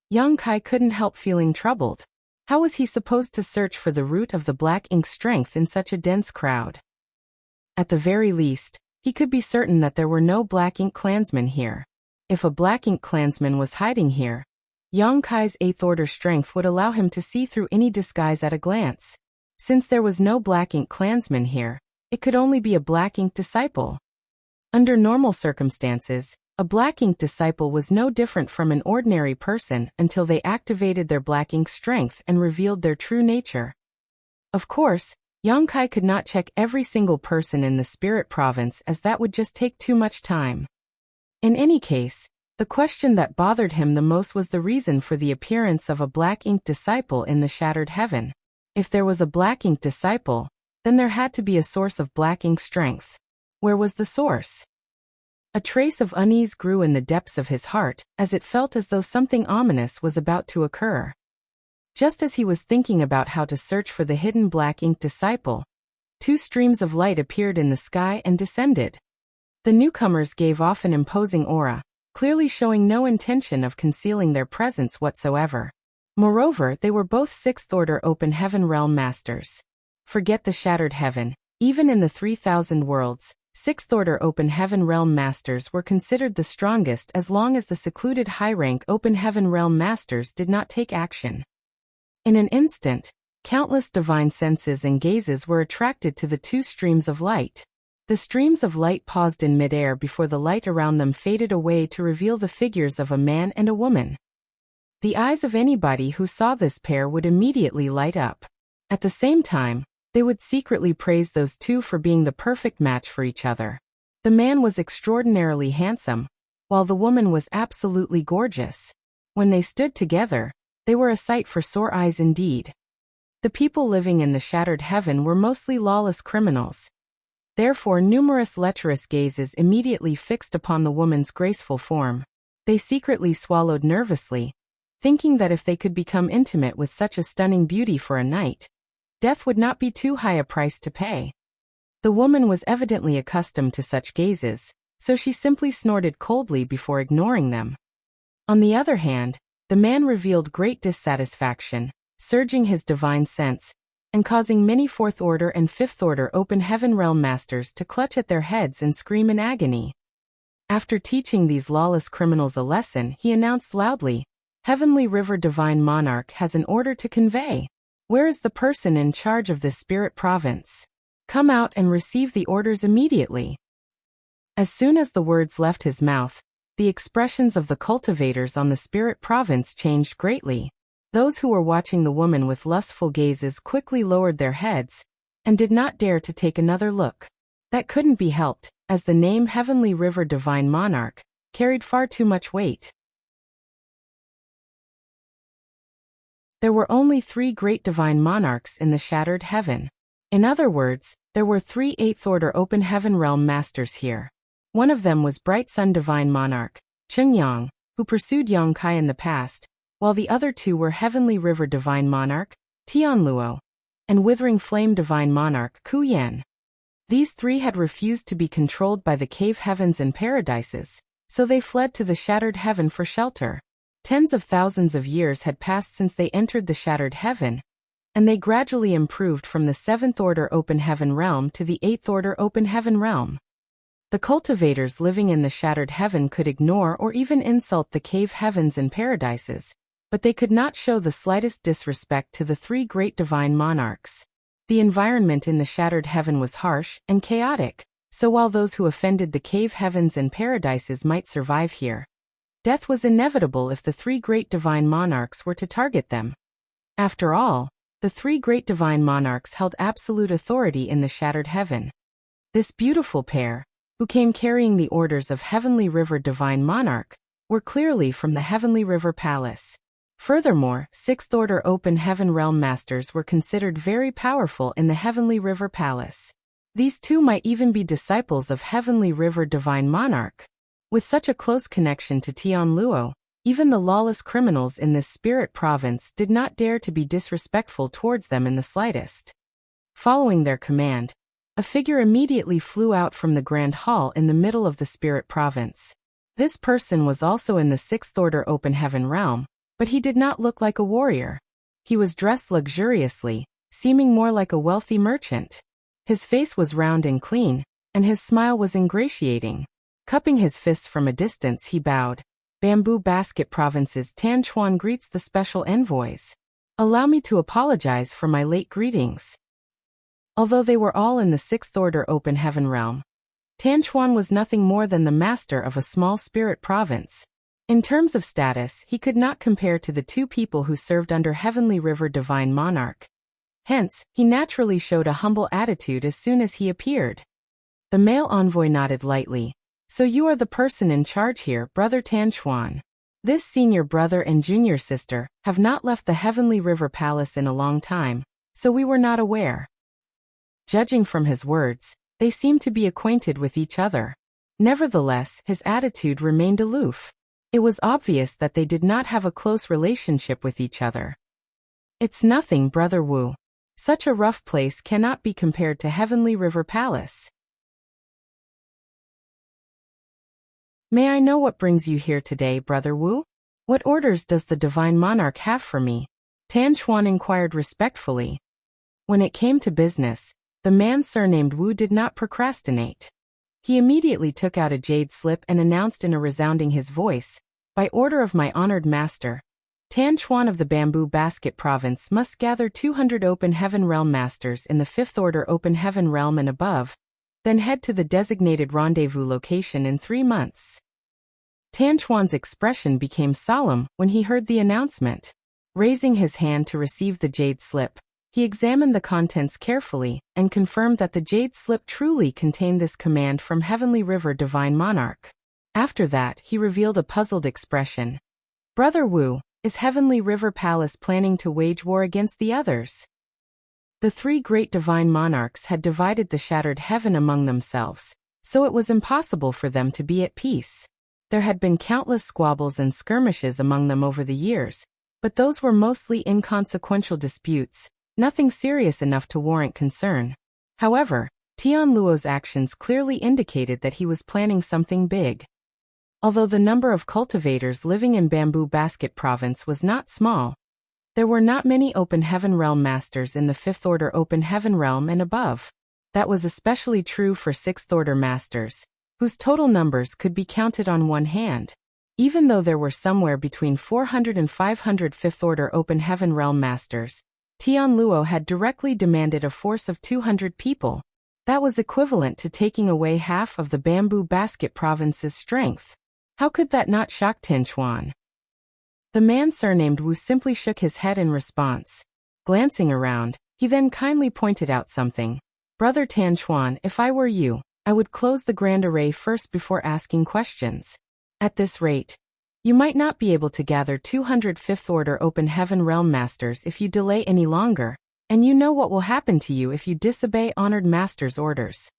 Speaker 1: Yang Kai couldn't help feeling troubled. How was he supposed to search for the root of the black ink strength in such a dense crowd? At the very least, he could be certain that there were no black ink clansmen here. If a black ink clansman was hiding here, Yang Kai's Eighth Order strength would allow him to see through any disguise at a glance. Since there was no black ink clansman here, it could only be a black ink disciple. Under normal circumstances, a black ink disciple was no different from an ordinary person until they activated their black ink strength and revealed their true nature. Of course, Yang Kai could not check every single person in the spirit province as that would just take too much time. In any case, the question that bothered him the most was the reason for the appearance of a black ink disciple in the Shattered Heaven. If there was a black ink disciple, then there had to be a source of black ink strength. Where was the source? A trace of unease grew in the depths of his heart, as it felt as though something ominous was about to occur. Just as he was thinking about how to search for the hidden black ink disciple, two streams of light appeared in the sky and descended. The newcomers gave off an imposing aura, clearly showing no intention of concealing their presence whatsoever. Moreover, they were both Sixth Order Open Heaven Realm Masters. Forget the Shattered Heaven, even in the 3,000 worlds, Sixth Order Open Heaven Realm Masters were considered the strongest as long as the secluded high-rank Open Heaven Realm Masters did not take action. In an instant, countless divine senses and gazes were attracted to the two streams of light. The streams of light paused in midair before the light around them faded away to reveal the figures of a man and a woman. The eyes of anybody who saw this pair would immediately light up. At the same time, they would secretly praise those two for being the perfect match for each other. The man was extraordinarily handsome, while the woman was absolutely gorgeous. When they stood together, they were a sight for sore eyes indeed. The people living in the Shattered Heaven were mostly lawless criminals. Therefore, numerous lecherous gazes immediately fixed upon the woman's graceful form. They secretly swallowed nervously, thinking that if they could become intimate with such a stunning beauty for a night, death would not be too high a price to pay. The woman was evidently accustomed to such gazes, so she simply snorted coldly before ignoring them. On the other hand, the man revealed great dissatisfaction, surging his divine sense, and causing many Fourth Order and Fifth Order Open Heaven Realm Masters to clutch at their heads and scream in agony. After teaching these lawless criminals a lesson, he announced loudly, "Heavenly River Divine Monarch has an order to convey. Where is the person in charge of this spirit province? Come out and receive the orders immediately." As soon as the words left his mouth, the expressions of the cultivators on the spirit province changed greatly. Those who were watching the woman with lustful gazes quickly lowered their heads, and did not dare to take another look. That couldn't be helped, as the name Heavenly River Divine Monarch carried far too much weight. There were only 3 great divine monarchs in the Shattered Heaven. In other words, there were 3 Eighth Order Open Heaven Realm Masters here. One of them was Bright Sun Divine Monarch, Chengyang, who pursued Yongkai in the past, while the other two were Heavenly River Divine Monarch, Tianluo, and Withering Flame Divine Monarch, Ku Yan. These three had refused to be controlled by the cave heavens and paradises, so they fled to the Shattered Heaven for shelter. Tens of thousands of years had passed since they entered the Shattered Heaven, and they gradually improved from the 7th Order Open Heaven Realm to the 8th Order Open Heaven Realm. The cultivators living in the Shattered Heaven could ignore or even insult the cave heavens and paradises, but they could not show the slightest disrespect to the three great divine monarchs. The environment in the Shattered Heaven was harsh and chaotic, so while those who offended the cave heavens and paradises might survive here, death was inevitable if the three great divine monarchs were to target them. After all, the three great divine monarchs held absolute authority in the Shattered Heaven. This beautiful pair, who came carrying the orders of Heavenly River Divine Monarch, were clearly from the Heavenly River Palace. Furthermore, 6th Order Open Heaven Realm Masters were considered very powerful in the Heavenly River Palace. These two might even be disciples of Heavenly River Divine Monarch. With such a close connection to Tianluo, even the lawless criminals in this spirit province did not dare to be disrespectful towards them in the slightest. Following their command, a figure immediately flew out from the Grand Hall in the middle of the spirit province. This person was also in the 6th Order Open Heaven Realm, but he did not look like a warrior. He was dressed luxuriously, seeming more like a wealthy merchant. His face was round and clean, and his smile was ingratiating. Cupping his fists from a distance, he bowed. Bamboo Basket Province's Tan Chuan greets the special envoys. Allow me to apologize for my late greetings. Although they were all in the 6th Order Open Heaven Realm, Tan Chuan was nothing more than the master of a small spirit province. In terms of status, he could not compare to the two people who served under Heavenly River Divine Monarch. Hence, he naturally showed a humble attitude as soon as he appeared. The male envoy nodded lightly. So you are the person in charge here, Brother Tan Chuan. This senior brother and junior sister have not left the Heavenly River Palace in a long time, so we were not aware. Judging from his words, they seemed to be acquainted with each other. Nevertheless, his attitude remained aloof. It was obvious that they did not have a close relationship with each other. It's nothing, Brother Wu. Such a rough place cannot be compared to Heavenly River Palace. May I know what brings you here today, Brother Wu? What orders does the Divine Monarch have for me? Tan Chuan inquired respectfully. When it came to business, the man surnamed Wu did not procrastinate. He immediately took out a jade slip and announced in a resounding his voice, by order of my honored master, Tan Chuan of the Bamboo Basket Province must gather 200 Open Heaven Realm Masters in the 5th Order Open Heaven Realm and above, then head to the designated rendezvous location in 3 months. Tan Chuan's expression became solemn when he heard the announcement. Raising his hand to receive the jade slip, he examined the contents carefully and confirmed that the jade slip truly contained this command from Heavenly River Divine Monarch. After that, he revealed a puzzled expression. Brother Wu, is Heavenly River Palace planning to wage war against the others? The three great divine monarchs had divided the Shattered Heaven among themselves, so it was impossible for them to be at peace. There had been countless squabbles and skirmishes among them over the years, but those were mostly inconsequential disputes, nothing serious enough to warrant concern. However, Tianluo's actions clearly indicated that he was planning something big. Although the number of cultivators living in Bamboo Basket Province was not small, there were not many Open Heaven Realm Masters in the 5th Order Open Heaven Realm and above. That was especially true for 6th Order Masters, whose total numbers could be counted on one hand. Even though there were somewhere between 400 and 500 5th Order Open Heaven Realm Masters, Tianluo had directly demanded a force of 200 people. That was equivalent to taking away half of the Bamboo Basket Province's strength. How could that not shock Tan Chuan? The man surnamed Wu simply shook his head in response. Glancing around, he then kindly pointed out something. Brother Tan Chuan, if I were you, I would close the grand array first before asking questions. At this rate, you might not be able to gather 200 5th Order Open Heaven Realm Masters if you delay any longer, and you know what will happen to you if you disobey honored master's orders.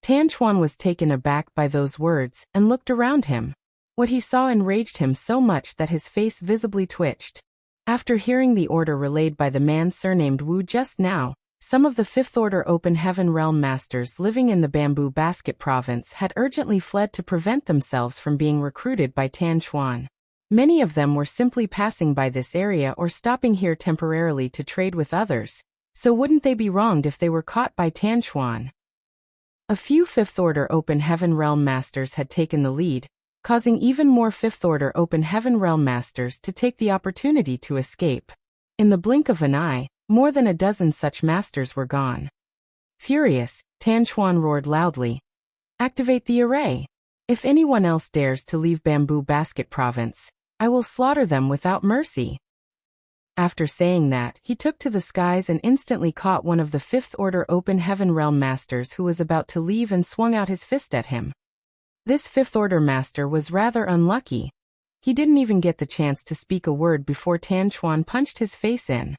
Speaker 1: Tan Chuan was taken aback by those words and looked around him. What he saw enraged him so much that his face visibly twitched. After hearing the order relayed by the man surnamed Wu just now, some of the Fifth Order Open Heaven Realm Masters living in the Bamboo Basket Province had urgently fled to prevent themselves from being recruited by Tan Chuan. Many of them were simply passing by this area or stopping here temporarily to trade with others, so wouldn't they be wronged if they were caught by Tan Chuan? A few Fifth Order Open Heaven Realm Masters had taken the lead, causing even more Fifth Order Open Heaven Realm Masters to take the opportunity to escape. In the blink of an eye, more than a dozen such masters were gone. Furious, Tan Chuan roared loudly, "Activate the array! If anyone else dares to leave Bamboo Basket Province, I will slaughter them without mercy." After saying that, he took to the skies and instantly caught one of the Fifth Order Open Heaven Realm Masters who was about to leave and swung out his fist at him. This Fifth Order Master was rather unlucky. He didn't even get the chance to speak a word before Tan Chuan punched his face in.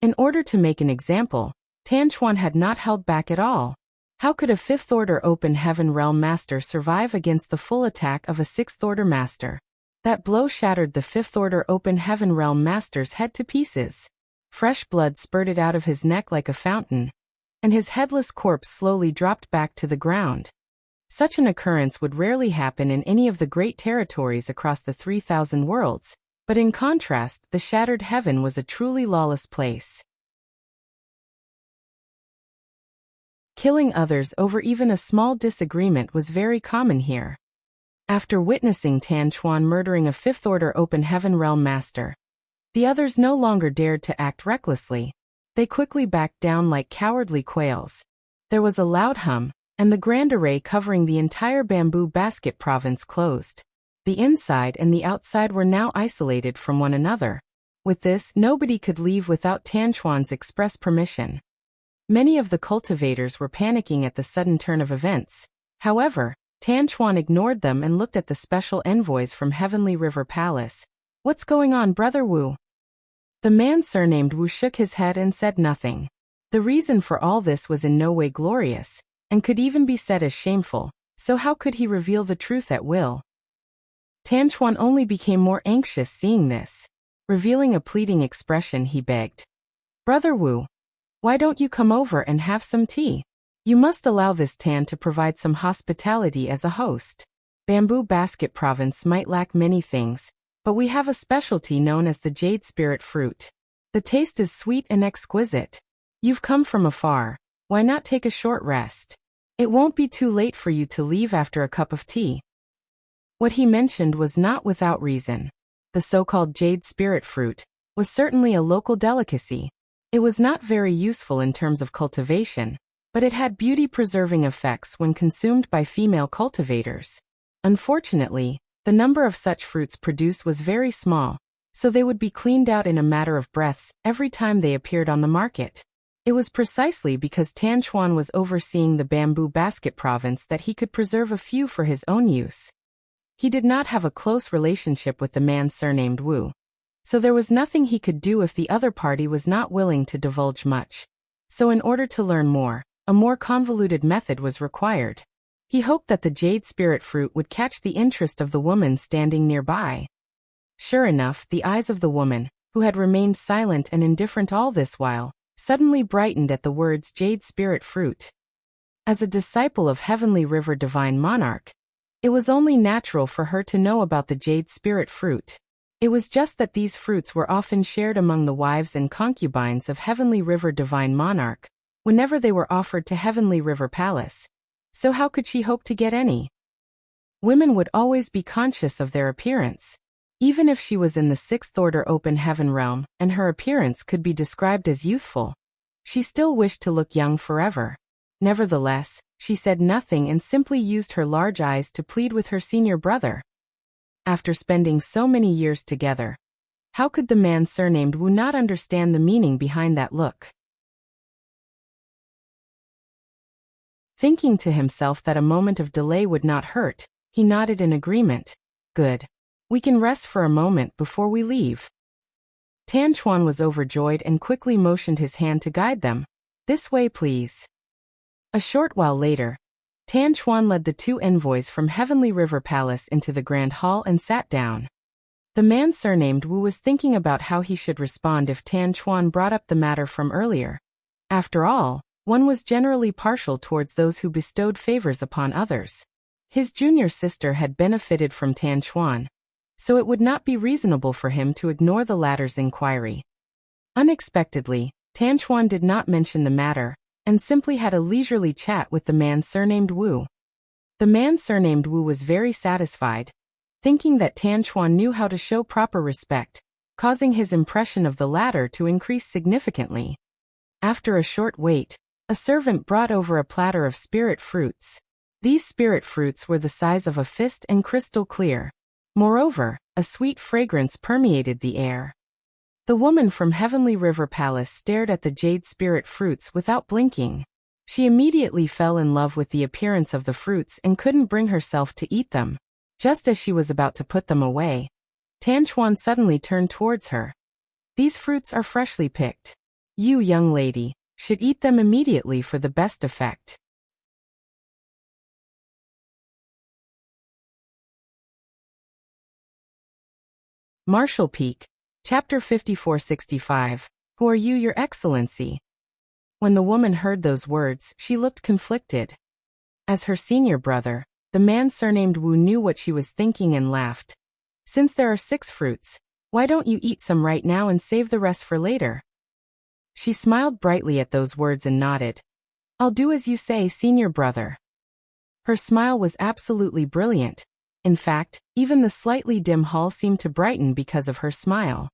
Speaker 1: In order to make an example, Tan Chuan had not held back at all. How could a Fifth Order Open Heaven Realm Master survive against the full attack of a Sixth Order Master? That blow shattered the Fifth Order Open Heaven Realm Master's head to pieces. Fresh blood spurted out of his neck like a fountain, and his headless corpse slowly dropped back to the ground. Such an occurrence would rarely happen in any of the great territories across the 3,000 worlds, but in contrast, the shattered heaven was a truly lawless place. Killing others over even a small disagreement was very common here. After witnessing Tan Chuan murdering a Fifth Order Open Heaven Realm Master, the others no longer dared to act recklessly. They quickly backed down like cowardly quails. There was a loud hum, and the grand array covering the entire Bamboo Basket Province closed. The inside and the outside were now isolated from one another. With this, nobody could leave without Tan Chuan's express permission. Many of the cultivators were panicking at the sudden turn of events. However, Tan Chuan ignored them and looked at the special envoys from Heavenly River Palace. "What's going on, Brother Wu?" The man surnamed Wu shook his head and said nothing. The reason for all this was in no way glorious, and could even be said as shameful, so how could he reveal the truth at will? Tan Chuan only became more anxious seeing this. Revealing a pleading expression, he begged, "Brother Wu, why don't you come over and have some tea? You must allow this Tan to provide some hospitality as a host. Bamboo Basket Province might lack many things, but we have a specialty known as the jade spirit fruit. The taste is sweet and exquisite. You've come from afar, why not take a short rest? It won't be too late for you to leave after a cup of tea." What he mentioned was not without reason. The so-called jade spirit fruit was certainly a local delicacy. It was not very useful in terms of cultivation, but it had beauty-preserving effects when consumed by female cultivators. Unfortunately, the number of such fruits produced was very small, so they would be cleaned out in a matter of breaths every time they appeared on the market. It was precisely because Tan Chuan was overseeing the Bamboo Basket Province that he could preserve a few for his own use. He did not have a close relationship with the man surnamed Wu, so there was nothing he could do if the other party was not willing to divulge much. So in order to learn more, a more convoluted method was required. He hoped that the jade spirit fruit would catch the interest of the woman standing nearby. Sure enough, the eyes of the woman, who had remained silent and indifferent all this while, suddenly brightened at the words jade spirit fruit. As a disciple of Heavenly River Divine Monarch, it was only natural for her to know about the jade spirit fruit. It was just that these fruits were often shared among the wives and concubines of Heavenly River Divine Monarch, whenever they were offered to Heavenly River Palace. So how could she hope to get any? Women would always be conscious of their appearance. Even if she was in the Sixth Order Open Heaven realm, and her appearance could be described as youthful, she still wished to look young forever. Nevertheless, she said nothing and simply used her large eyes to plead with her senior brother. After spending so many years together, how could the man surnamed Wu not understand the meaning behind that look? Thinking to himself that a moment of delay would not hurt, he nodded in agreement. "Good. We can rest for a moment before we leave." Tan Chuan was overjoyed and quickly motioned his hand to guide them. "This way, please." A short while later, Tan Chuan led the two envoys from Heavenly River Palace into the Grand Hall and sat down. The man surnamed Wu was thinking about how he should respond if Tan Chuan brought up the matter from earlier. After all, one was generally partial towards those who bestowed favors upon others. His junior sister had benefited from Tan Chuan, so it would not be reasonable for him to ignore the latter's inquiry. Unexpectedly, Tan Chuan did not mention the matter, and simply had a leisurely chat with the man surnamed Wu. The man surnamed Wu was very satisfied, thinking that Tan Chuan knew how to show proper respect, causing his impression of the latter to increase significantly. After a short wait, a servant brought over a platter of spirit fruits. These spirit fruits were the size of a fist and crystal clear. Moreover, a sweet fragrance permeated the air. The woman from Heavenly River Palace stared at the jade spirit fruits without blinking. She immediately fell in love with the appearance of the fruits and couldn't bring herself to eat them. Just as she was about to put them away, Tan Chuan suddenly turned towards her. "These fruits are freshly picked. You, young lady, should eat them immediately for the best effect." Martial Peak, Chapter 5465. Who are you, Your Excellency? When the woman heard those words, she looked conflicted. As her senior brother, the man surnamed Wu knew what she was thinking and laughed. "Since there are 6 fruits, why don't you eat some right now and save the rest for later?" She smiled brightly at those words and nodded. "I'll do as you say, senior brother." Her smile was absolutely brilliant. In fact, even the slightly dim hall seemed to brighten because of her smile.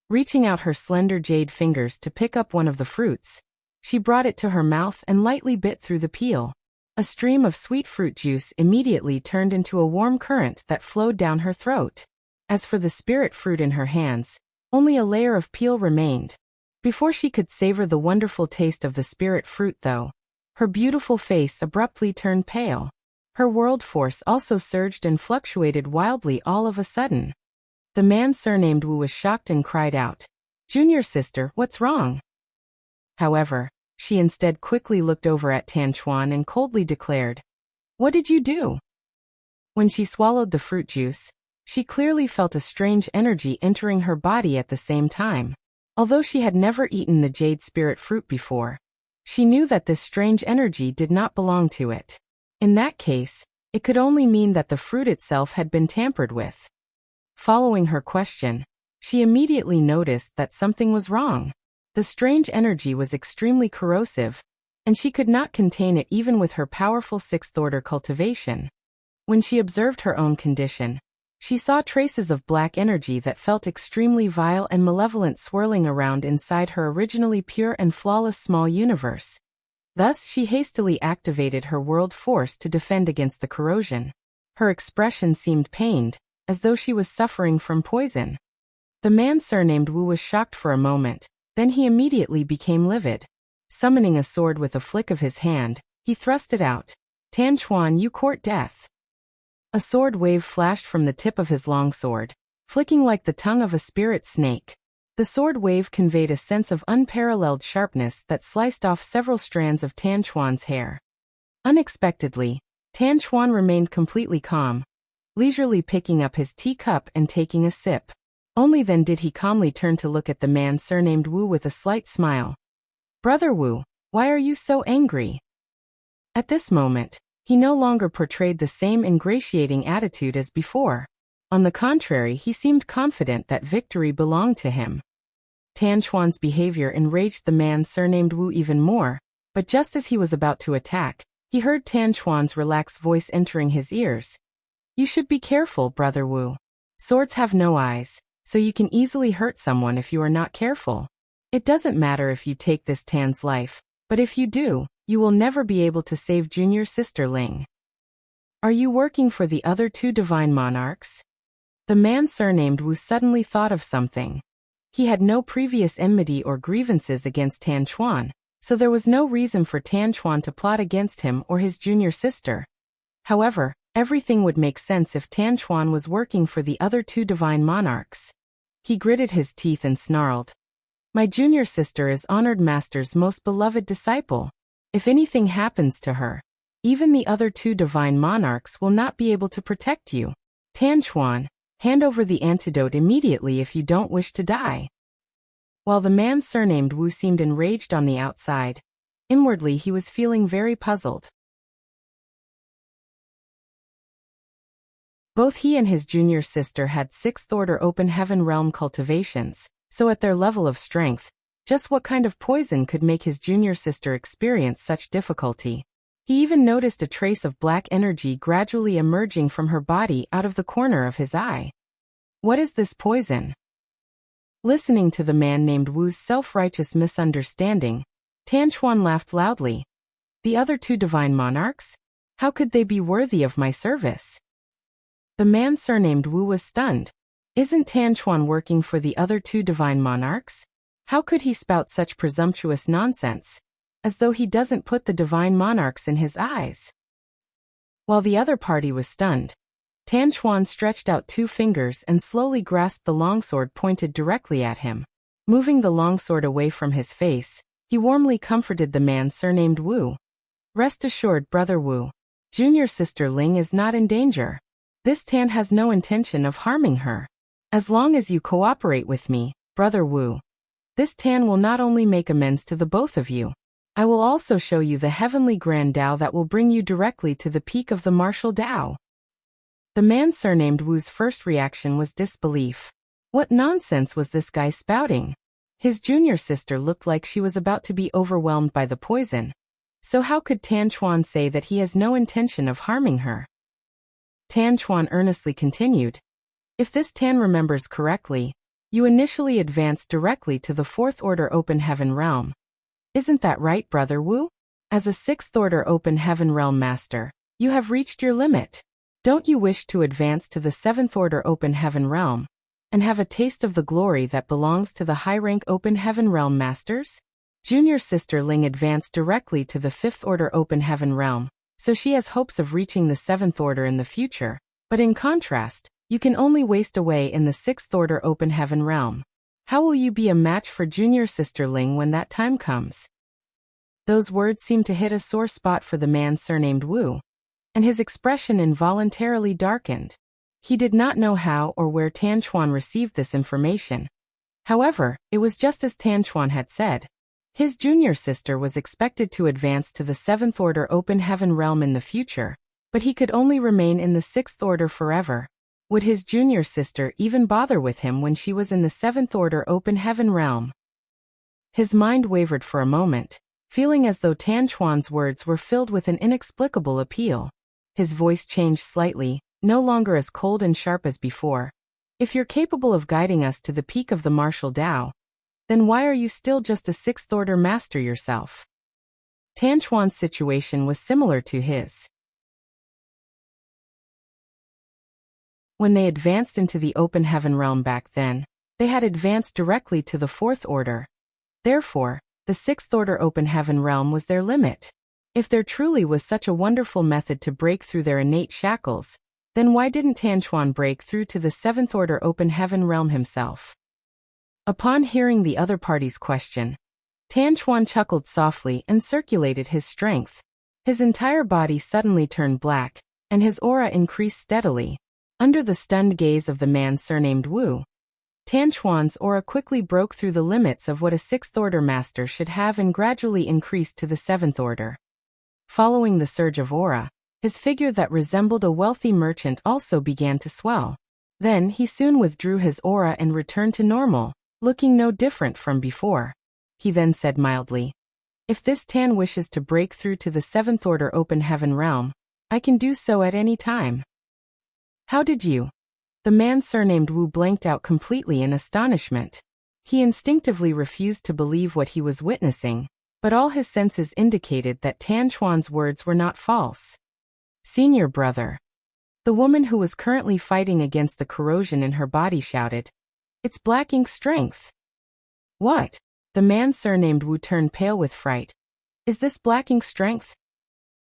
Speaker 1: Reaching out her slender jade fingers to pick up one of the fruits, she brought it to her mouth and lightly bit through the peel. A stream of sweet fruit juice immediately turned into a warm current that flowed down her throat. As for the spirit fruit in her hands, only a layer of peel remained. Before she could savor the wonderful taste of the spirit fruit though, her beautiful face abruptly turned pale. Her world force also surged and fluctuated wildly all of a sudden. The man surnamed Wu was shocked and cried out, "Junior sister, what's wrong?" However, she instead quickly looked over at Tan Chuan and coldly declared, "What did you do?" When she swallowed the fruit juice, she clearly felt a strange energy entering her body at the same time. Although she had never eaten the jade spirit fruit before, she knew that this strange energy did not belong to it. In that case, it could only mean that the fruit itself had been tampered with. Following her question, she immediately noticed that something was wrong. The strange energy was extremely corrosive, and she could not contain it even with her powerful 6th-order cultivation. When she observed her own condition, she saw traces of black energy that felt extremely vile and malevolent swirling around inside her originally pure and flawless small universe. Thus she hastily activated her world force to defend against the corrosion. Her expression seemed pained, as though she was suffering from poison. The man surnamed Wu was shocked for a moment, then he immediately became livid. Summoning a sword with a flick of his hand, he thrust it out. "Tan Chuan, you court death." A sword wave flashed from the tip of his long sword, flicking like the tongue of a spirit snake. The sword wave conveyed a sense of unparalleled sharpness that sliced off several strands of Tan Chuan's hair. Unexpectedly, Tan Chuan remained completely calm, leisurely picking up his teacup and taking a sip. Only then did he calmly turn to look at the man surnamed Wu with a slight smile. "Brother Wu, why are you so angry?" At this moment, he no longer portrayed the same ingratiating attitude as before. On the contrary, he seemed confident that victory belonged to him. Tan Chuan's behavior enraged the man surnamed Wu even more, but just as he was about to attack, he heard Tan Chuan's relaxed voice entering his ears. "You should be careful, Brother Wu. Swords have no eyes, so you can easily hurt someone if you are not careful. It doesn't matter if you take this Tan's life, but if you do, you will never be able to save junior sister Ling. Are you working for the other 2 divine monarchs?" The man surnamed Wu suddenly thought of something. He had no previous enmity or grievances against Tan Chuan, so there was no reason for Tan Chuan to plot against him or his junior sister. However, everything would make sense if Tan Chuan was working for the other 2 divine monarchs. He gritted his teeth and snarled, "My junior sister is Honored Master's most beloved disciple. If anything happens to her, Even the other two divine monarchs will not be able to protect you. Tan Chuan, hand over the antidote immediately if you don't wish to die." While the man surnamed Wu seemed enraged on the outside, inwardly he was feeling very puzzled. Both he and his junior sister had 6th order open heaven realm cultivations, so at their level of strength, just what kind of poison could make his junior sister experience such difficulty? He even noticed a trace of black energy gradually emerging from her body out of the corner of his eye. What is this poison? Listening to the man named Wu's self-righteous misunderstanding, Tan Chuan laughed loudly. The other two divine monarchs? How could they be worthy of my service? The man surnamed Wu was stunned. Isn't Tan Chuan working for the other two divine monarchs? How could he spout such presumptuous nonsense? As though he doesn't put the divine monarchs in his eyes. While the other party was stunned, Tan Chuan stretched out 2 fingers and slowly grasped the longsword pointed directly at him. Moving the longsword away from his face, he warmly comforted the man surnamed Wu. "Rest assured, brother Wu. Junior sister Ling is not in danger. This Tan has no intention of harming her. As long as you cooperate with me, brother Wu, this Tan will not only make amends to the both of you, I will also show you the heavenly grand Tao that will bring you directly to the peak of the martial Tao." The man surnamed Wu's first reaction was disbelief. What nonsense was this guy spouting? His junior sister looked like she was about to be overwhelmed by the poison. So how could Tan Chuan say that he has no intention of harming her? Tan Chuan earnestly continued. "If this Tan remembers correctly, you initially advanced directly to the 4th order open heaven realm. Isn't that right, brother Wu? As a 6th order open heaven realm master, you have reached your limit. Don't you wish to advance to the 7th order open heaven realm and have a taste of the glory that belongs to the high-rank open heaven realm masters?" Junior sister Ling advanced directly to the 5th order open heaven realm, so she has hopes of reaching the 7th order in the future. But in contrast, you can only waste away in the 6th order open heaven realm. How will you be a match for junior sister Ling when that time comes? Those words seemed to hit a sore spot for the man surnamed Wu, and his expression involuntarily darkened. He did not know how or where Tan Chuan received this information. However, it was just as Tan Chuan had said. His junior sister was expected to advance to the 7th order open heaven realm in the future, but he could only remain in the 6th order forever. Would his junior sister even bother with him when she was in the 7th order open heaven realm? His mind wavered for a moment, feeling as though Tan Chuan's words were filled with an inexplicable appeal. His voice changed slightly, no longer as cold and sharp as before. "If you're capable of guiding us to the peak of the martial Tao, then why are you still just a 6th order master yourself?" Tan Chuan's situation was similar to his. When they advanced into the open heaven realm back then, they had advanced directly to the 4th order. Therefore, the 6th order open heaven realm was their limit. If there truly was such a wonderful method to break through their innate shackles, then why didn't Tan Chuan break through to the 7th order open heaven realm himself? Upon hearing the other party's question, Tan Chuan chuckled softly and circulated his strength. His entire body suddenly turned black, and his aura increased steadily. Under the stunned gaze of the man surnamed Wu, Tan Chuan's aura quickly broke through the limits of what a 6th order master should have and gradually increased to the 7th order. Following the surge of aura, his figure that resembled a wealthy merchant also began to swell. Then he soon withdrew his aura and returned to normal, looking no different from before. He then said mildly, "If this Tan wishes to break through to the 7th order open heaven realm, I can do so at any time." "How did you?" The man surnamed Wu blanked out completely in astonishment. He instinctively refused to believe what he was witnessing, but all his senses indicated that Tan Chuan's words were not false. "Senior brother." The woman who was currently fighting against the corrosion in her body shouted, "It's black ink strength." "What?" The man surnamed Wu turned pale with fright. "Is this black ink strength?"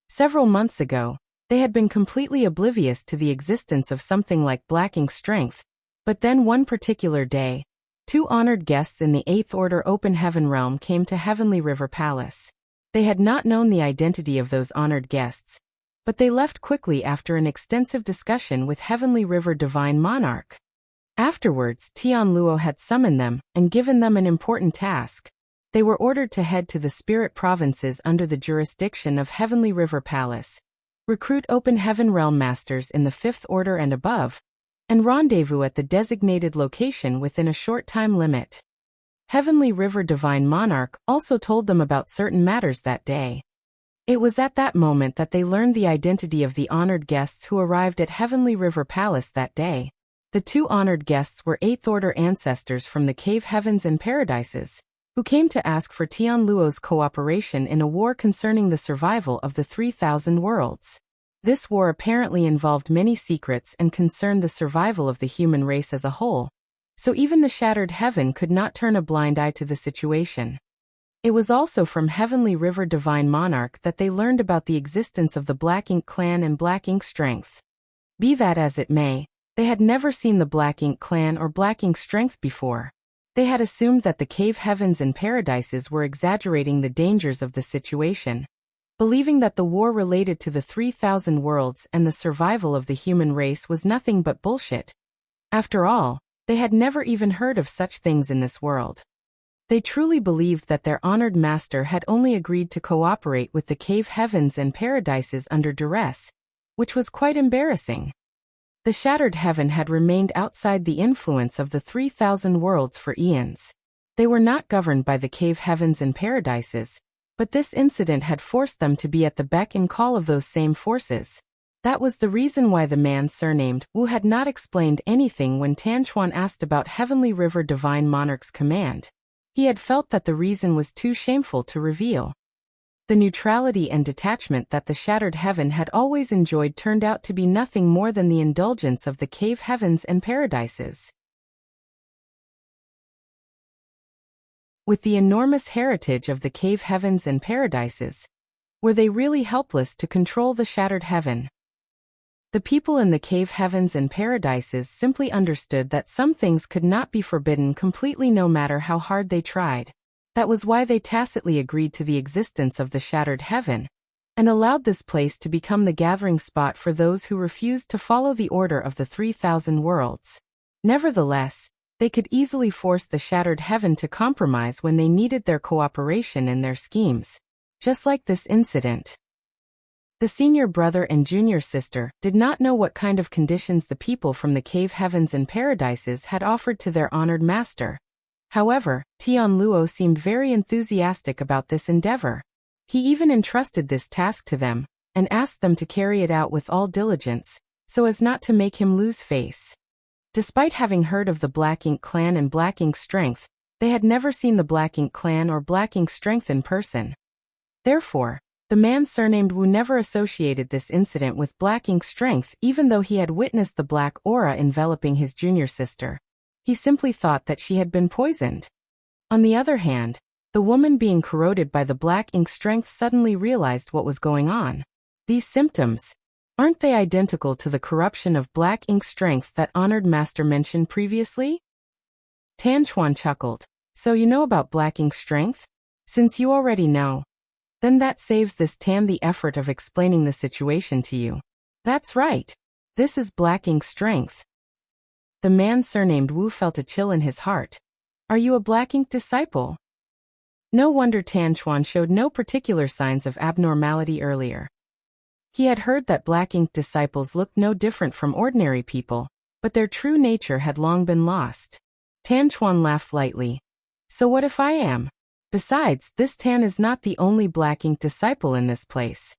Speaker 1: Several months ago, they had been completely oblivious to the existence of something like black ink strength, but then one particular day, 2 honored guests in the 8th order open heaven realm came to Heavenly River Palace. They had not known the identity of those honored guests, but they left quickly after an extensive discussion with Heavenly River Divine Monarch. Afterwards, Tian Luo had summoned them and given them an important task. They were ordered to head to the spirit provinces under the jurisdiction of Heavenly River Palace, recruit Open Heaven Realm Masters in the 5th Order and above, and rendezvous at the designated location within a short time limit. Heavenly River Divine Monarch also told them about certain matters that day. It was at that moment that they learned the identity of the honored guests who arrived at Heavenly River Palace that day. The 2 honored guests were 8th Order ancestors from the Cave Heavens and Paradises, who came to ask for Tian Luo's cooperation in a war concerning the survival of the 3,000 worlds. This war apparently involved many secrets and concerned the survival of the human race as a whole, so even the Shattered Heaven could not turn a blind eye to the situation. It was also from Heavenly River Divine Monarch that they learned about the existence of the Black Ink Clan and Black Ink Strength. Be that as it may, they had never seen the Black Ink Clan or Black Ink Strength before. They had assumed that the Cave Heavens and Paradises were exaggerating the dangers of the situation, believing that the war related to the 3,000 worlds and the survival of the human race was nothing but bullshit. After all, they had never even heard of such things in this world. They truly believed that their honored master had only agreed to cooperate with the Cave Heavens and Paradises under duress, which was quite embarrassing. The Shattered Heaven had remained outside the influence of the 3,000 worlds for eons. They were not governed by the Cave Heavens and Paradises, but this incident had forced them to be at the beck and call of those same forces. That was the reason why the man surnamed Wu had not explained anything when Tanchuan asked about Heavenly River Divine Monarch's command. He had felt that the reason was too shameful to reveal. The neutrality and detachment that the Shattered Heaven had always enjoyed turned out to be nothing more than the indulgence of the Cave Heavens and Paradises. With the enormous heritage of the Cave Heavens and Paradises, were they really helpless to control the Shattered Heaven? The people in the Cave Heavens and Paradises simply understood that some things could not be forbidden completely no matter how hard they tried. That was why they tacitly agreed to the existence of the Shattered Heaven, and allowed this place to become the gathering spot for those who refused to follow the order of the 3,000 worlds. Nevertheless, they could easily force the Shattered Heaven to compromise when they needed their cooperation in their schemes. Just like this incident. The senior brother and junior sister did not know what kind of conditions the people from the Cave Heavens and Paradises had offered to their honored master. However, Tian Luo seemed very enthusiastic about this endeavor. He even entrusted this task to them, and asked them to carry it out with all diligence, so as not to make him lose face. Despite having heard of the Black Ink Clan and Black Ink Strength, they had never seen the Black Ink Clan or Black Ink Strength in person. Therefore, the man surnamed Wu never associated this incident with Black Ink Strength even though he had witnessed the black aura enveloping his junior sister. He simply thought that she had been poisoned. On the other hand, the woman being corroded by the Black Ink Strength suddenly realized what was going on. These symptoms, aren't they identical to the corruption of Black Ink Strength that honored master mentioned previously? Tanchuan chuckled. So you know about Black Ink Strength? Since you already know, then that saves this Tan the effort of explaining the situation to you. That's right. This is Black Ink Strength. The man surnamed Wu felt a chill in his heart. Are you a Black Ink disciple? No wonder Tanchuan showed no particular signs of abnormality earlier. He had heard that Black Ink disciples looked no different from ordinary people, but their true nature had long been lost. Tanchuan laughed lightly. So what if I am? Besides, this Tan is not the only Black Ink disciple in this place.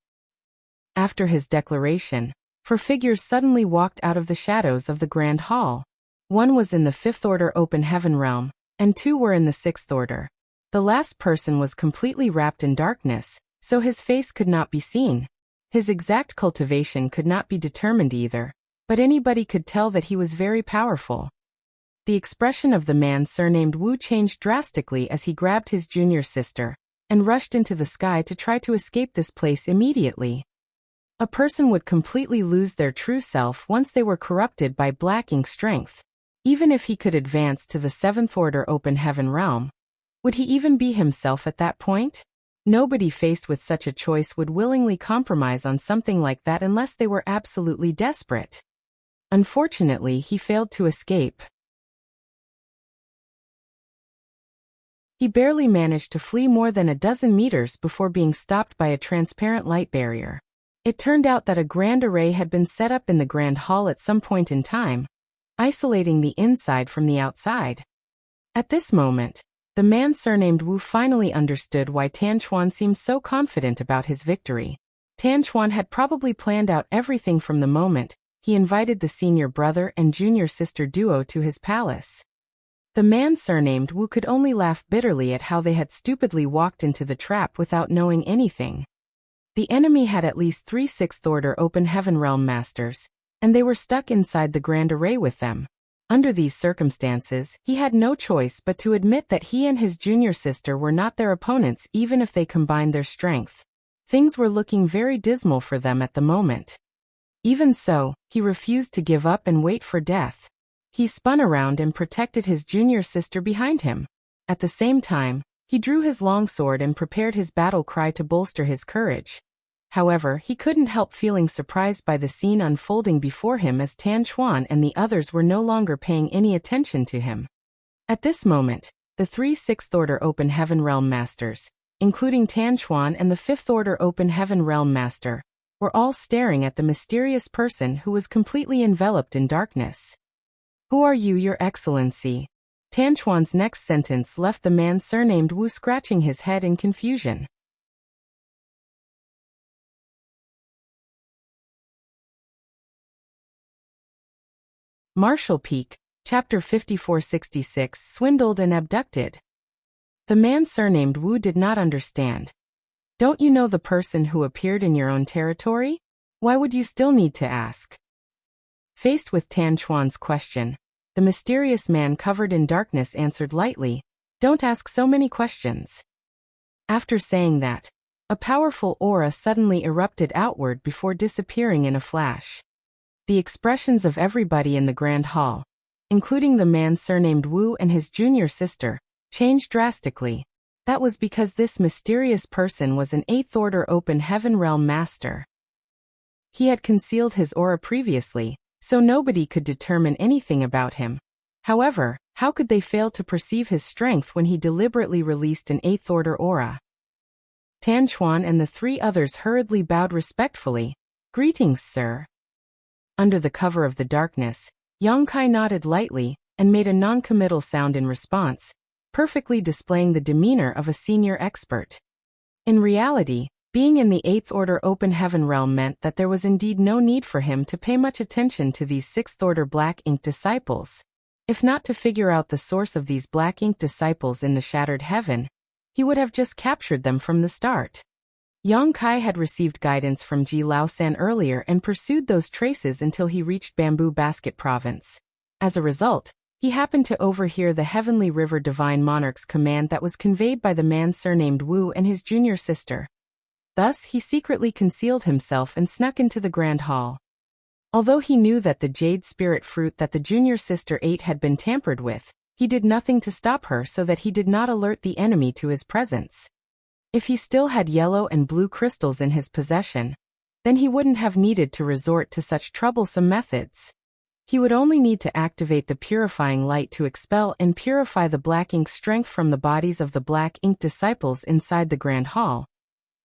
Speaker 1: After his declaration, 4 figures suddenly walked out of the shadows of the Grand Hall. One was in the 5th Order Open Heaven Realm, and 2 were in the 6th Order. The last person was completely wrapped in darkness, so his face could not be seen. His exact cultivation could not be determined either, but anybody could tell that he was very powerful. The expression of the man surnamed Wu changed drastically as he grabbed his junior sister and rushed into the sky to try to escape this place immediately. A person would completely lose their true self once they were corrupted by Black Ink Strength. Even if he could advance to the 7th Order Open Heaven Realm, would he even be himself at that point? Nobody faced with such a choice would willingly compromise on something like that unless they were absolutely desperate. Unfortunately, he failed to escape. He barely managed to flee more than a dozen meters before being stopped by a transparent light barrier. It turned out that a grand array had been set up in the grand hall at some point in time, isolating the inside from the outside. At this moment, the man surnamed Wu finally understood why Tan Chuan seemed so confident about his victory. Tan Chuan had probably planned out everything from the moment he invited the senior brother and junior sister duo to his palace. The man surnamed Wu could only laugh bitterly at how they had stupidly walked into the trap without knowing anything. The enemy had at least 3 Sixth Order Open Heaven Realm Masters, and they were stuck inside the Grand Array with them. Under these circumstances, he had no choice but to admit that he and his junior sister were not their opponents even if they combined their strength. Things were looking very dismal for them at the moment. Even so, he refused to give up and wait for death. He spun around and protected his junior sister behind him. At the same time, he drew his long sword and prepared his battle cry to bolster his courage. However, he couldn't help feeling surprised by the scene unfolding before him as Tan Chuan and the others were no longer paying any attention to him. At this moment, the 3 Sixth Order Open Heaven Realm Masters, including Tan Chuan and the 5th Order Open Heaven Realm Master, were all staring at the mysterious person who was completely enveloped in darkness. "Who are you, Your Excellency?" Tan Chuan's next sentence left the man surnamed Wu scratching his head in confusion. Marshall Peak, Chapter 5466 Swindled and Abducted. The man surnamed Wu did not understand. "Don't you know the person who appeared in your own territory? Why would you still need to ask?" Faced with Tan Chuan's question, the mysterious man covered in darkness answered lightly, "Don't ask so many questions." After saying that, a powerful aura suddenly erupted outward before disappearing in a flash. The expressions of everybody in the grand hall, including the man surnamed Wu and his junior sister, changed drastically. That was because this mysterious person was an 8th Order Open Heaven Realm Master. He had concealed his aura previously, so nobody could determine anything about him. However, how could they fail to perceive his strength when he deliberately released an 8th Order aura? Tan Chuan and the 3 others hurriedly bowed respectfully. "Greetings, sir." Under the cover of the darkness, Yang Kai nodded lightly and made a non-committal sound in response, perfectly displaying the demeanor of a senior expert. In reality, being in the 8th Order Open Heaven Realm meant that there was indeed no need for him to pay much attention to these 6th Order Black Ink disciples. If not to figure out the source of these Black Ink disciples in the Shattered Heaven, he would have just captured them from the start. Yang Kai had received guidance from Ji Laosan earlier and pursued those traces until he reached Bamboo Basket Province. As a result, he happened to overhear the Heavenly River Divine Monarch's command that was conveyed by the man surnamed Wu and his junior sister. Thus, he secretly concealed himself and snuck into the Grand Hall. Although he knew that the jade spirit fruit that the junior sister ate had been tampered with, he did nothing to stop her so that he did not alert the enemy to his presence. If he still had yellow and blue crystals in his possession, then he wouldn't have needed to resort to such troublesome methods. He would only need to activate the purifying light to expel and purify the black ink strength from the bodies of the black ink disciples inside the Grand Hall.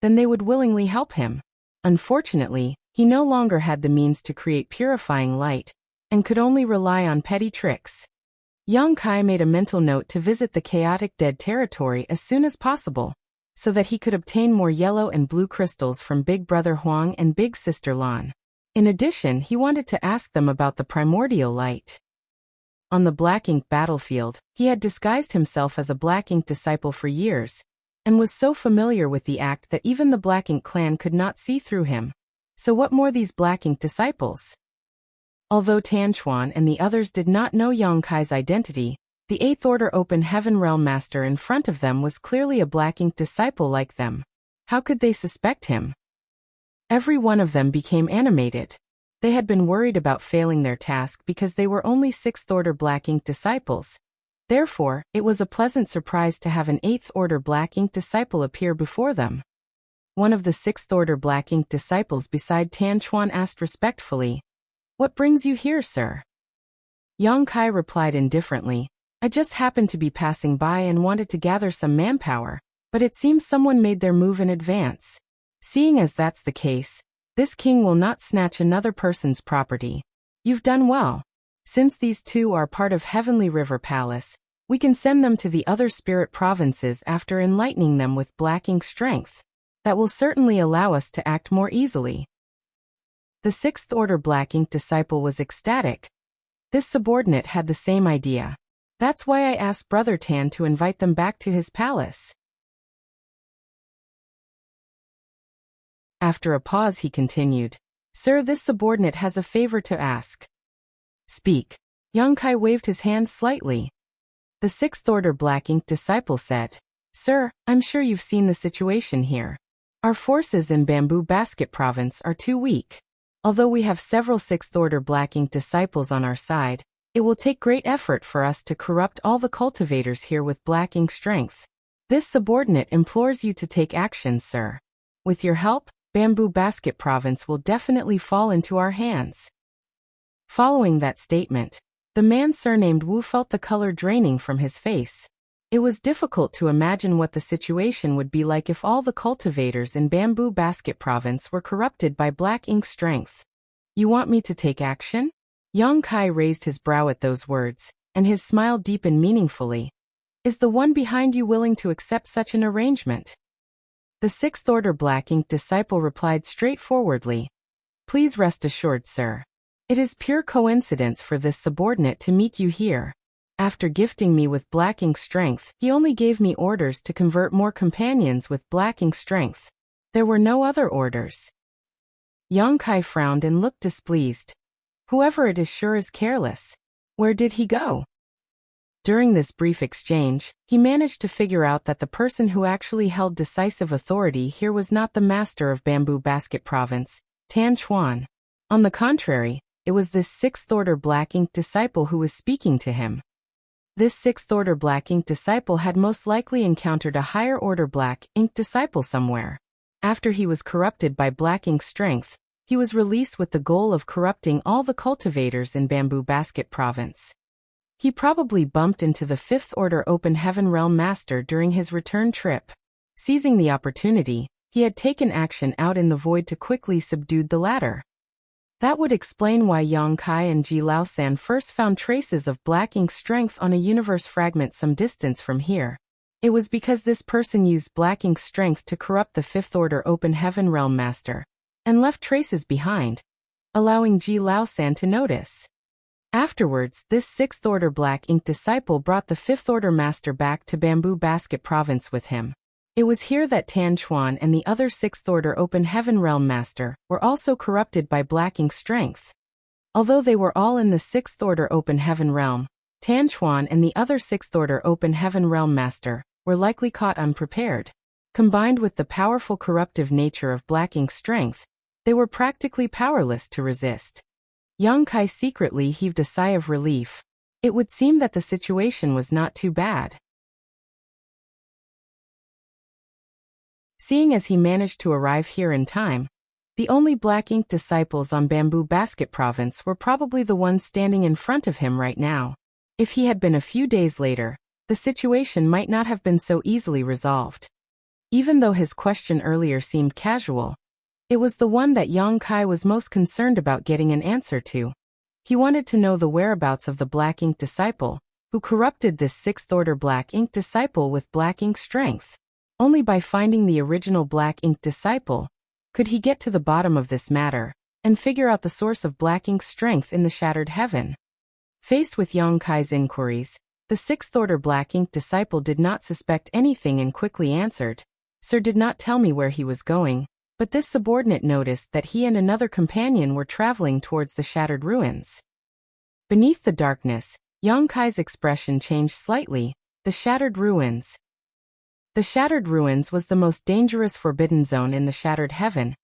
Speaker 1: Then they would willingly help him. Unfortunately, he no longer had the means to create purifying light, and could only rely on petty tricks. Yang Kai made a mental note to visit the chaotic dead territory as soon as possible, so that he could obtain more yellow and blue crystals from Big Brother Huang and Big Sister Lan. In addition, he wanted to ask them about the primordial light. On the Black Ink battlefield, he had disguised himself as a Black Ink disciple for years, and was so familiar with the act that even the Black Ink clan could not see through him. So what more these Black Ink disciples? Although Tan Chuan and the others did not know Yang Kai's identity, the 8th Order Open Heaven Realm Master in front of them was clearly a Black Ink disciple like them. How could they suspect him? Every one of them became animated. They had been worried about failing their task because they were only 6th Order Black Ink disciples, Therefore, it was a pleasant surprise to have an 8th Order Black Ink disciple appear before them. One of the 6th Order Black Ink disciples beside Tan Chuan asked respectfully, "What brings you here, sir?" Yang Kai replied indifferently, "I just happened to be passing by and wanted to gather some manpower, but it seems someone made their move in advance. Seeing as that's the case, this king will not snatch another person's property. You've done well. Since these two are part of Heavenly River Palace, we can send them to the other spirit provinces after enlightening them with Black Ink strength. That will certainly allow us to act more easily." The 6th Order Black Ink disciple was ecstatic. This subordinate had the same idea. "That's why I asked Brother Tan to invite them back to his palace." After a pause he continued, "Sir, this subordinate has a favor to ask." "Speak." Yang Kai waved his hand slightly. The 6th Order Black Ink disciple said, "Sir, I'm sure you've seen the situation here. Our forces in Bamboo Basket Province are too weak. Although we have several 6th Order Black Ink disciples on our side, it will take great effort for us to corrupt all the cultivators here with Black Ink strength. This subordinate implores you to take action, sir. With your help, Bamboo Basket Province will definitely fall into our hands." Following that statement, the man surnamed Wu felt the color draining from his face. It was difficult to imagine what the situation would be like if all the cultivators in Bamboo Basket Province were corrupted by Black Ink strength. "You want me to take action?" Yang Kai raised his brow at those words, and his smile deepened meaningfully. "Is the one behind you willing to accept such an arrangement?" The 6th Order Black Ink disciple replied straightforwardly, "Please rest assured, sir. It is pure coincidence for this subordinate to meet you here. After gifting me with Black Ink strength, he only gave me orders to convert more companions with Black Ink strength. There were no other orders." Yang Kai frowned and looked displeased. "Whoever it is sure is careless. Where did he go?" During this brief exchange, he managed to figure out that the person who actually held decisive authority here was not the master of Bamboo Basket Province, Tan Chuan. On the contrary, it was this 6th Order Black Ink disciple who was speaking to him. This 6th Order Black Ink disciple had most likely encountered a higher order Black Ink disciple somewhere. After he was corrupted by Black Ink strength, he was released with the goal of corrupting all the cultivators in Bamboo Basket Province. He probably bumped into the 5th Order Open Heaven Realm Master during his return trip. Seizing the opportunity, he had taken action out in the void to quickly subdue the latter. That would explain why Yang Kai and Ji Laosan first found traces of Black Ink strength on a universe fragment some distance from here. It was because this person used Black Ink strength to corrupt the 5th Order Open Heaven Realm Master, and left traces behind, allowing Ji Laosan to notice. Afterwards, this 6th Order Black Ink disciple brought the 5th Order Master back to Bamboo Basket Province with him. It was here that Tan Chuan and the other 6th Order Open Heaven Realm Master were also corrupted by Black Ink strength. Although they were all in the 6th Order Open Heaven Realm, Tan Chuan and the other 6th Order Open Heaven Realm Master were likely caught unprepared. Combined with the powerful corruptive nature of Black Ink strength, they were practically powerless to resist. Yang Kai secretly heaved a sigh of relief. It would seem that the situation was not too bad. Seeing as he managed to arrive here in time, the only Black Ink disciples on Bamboo Basket Province were probably the ones standing in front of him right now. If he had been a few days later, the situation might not have been so easily resolved. Even though his question earlier seemed casual, it was the one that Yang Kai was most concerned about getting an answer to. He wanted to know the whereabouts of the Black Ink disciple, who corrupted this 6th Order Black Ink disciple with Black Ink strength. Only by finding the original Black Ink disciple could he get to the bottom of this matter and figure out the source of Black Ink's strength in the Shattered Heaven. Faced with Yang Kai's inquiries, the 6th Order Black Ink disciple did not suspect anything and quickly answered, "Sir did not tell me where he was going, but this subordinate noticed that he and another companion were traveling towards the Shattered Ruins." Beneath the darkness, Yang Kai's expression changed slightly. The Shattered Ruins. The Shattered Ruins was the most dangerous forbidden zone in the Shattered Heaven,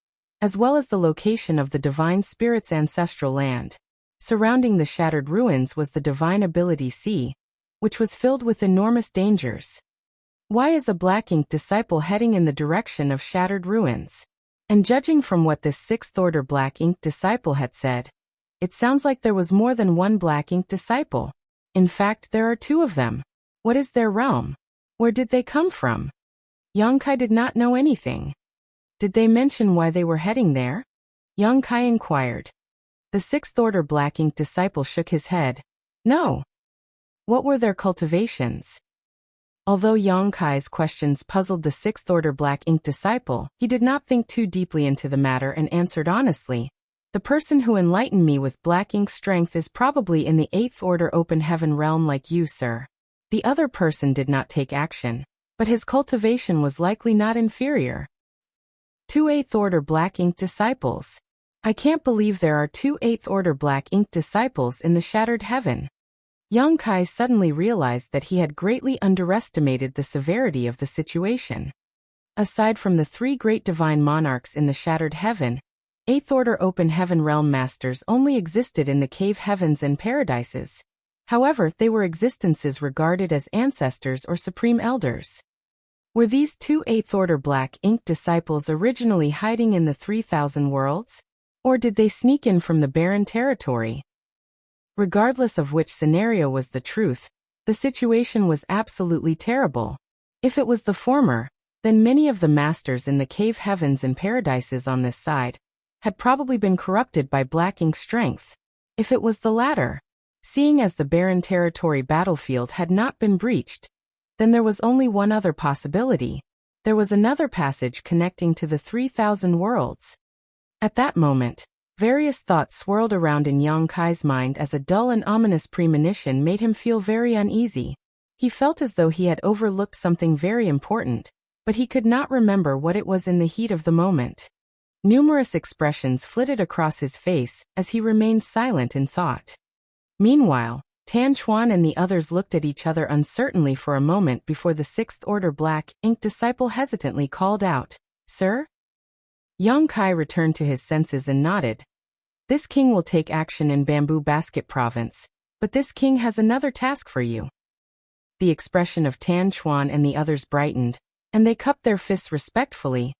Speaker 1: as well as the location of the Divine Spirit's ancestral land. Surrounding the Shattered Ruins was the Divine Ability Sea, which was filled with enormous dangers. Why is a black ink disciple heading in the direction of shattered ruins? And judging from what this sixth-order black ink disciple had said, it sounds like there was more than one black ink disciple. In fact, there are two of them. What is their realm? Where did they come from? Yang Kai did not know anything. Did they mention why they were heading there? Yang Kai inquired. The sixth-order black ink disciple shook his head. No. What were their cultivations? Although Yang Kai's questions puzzled the sixth-order black ink disciple, he did not think too deeply into the matter and answered honestly. The person who enlightened me with black ink strength is probably in the eighth-order open heaven realm like you, sir. The other person did not take action, but his cultivation was likely not inferior. 2 eighth-order black ink disciples. I can't believe there are 2 eighth-order black ink disciples in the shattered heaven. Yang Kai suddenly realized that he had greatly underestimated the severity of the situation. Aside from the 3 great divine monarchs in the shattered heaven, eighth-order open heaven realm masters only existed in the cave heavens and paradises. However, they were existences regarded as ancestors or supreme elders. Were these 2 eighth-order black ink disciples originally hiding in the 3,000 worlds? Or did they sneak in from the barren territory? Regardless of which scenario was the truth, the situation was absolutely terrible. If it was the former, then many of the masters in the cave heavens and paradises on this side had probably been corrupted by black ink strength. If it was the latter, seeing as the barren territory battlefield had not been breached, then there was only one other possibility. There was another passage connecting to the 3,000 worlds. At that moment, various thoughts swirled around in Yang Kai's mind as a dull and ominous premonition made him feel very uneasy. He felt as though he had overlooked something very important, but he could not remember what it was in the heat of the moment. Numerous expressions flitted across his face as he remained silent in thought. Meanwhile, Tan Chuan and the others looked at each other uncertainly for a moment before the sixth-order black ink disciple hesitantly called out, "Sir?" Yang Kai returned to his senses and nodded. This king will take action in Bamboo Basket Province, but this king has another task for you. The expression of Tan Chuan and the others brightened, and they cupped their fists respectfully.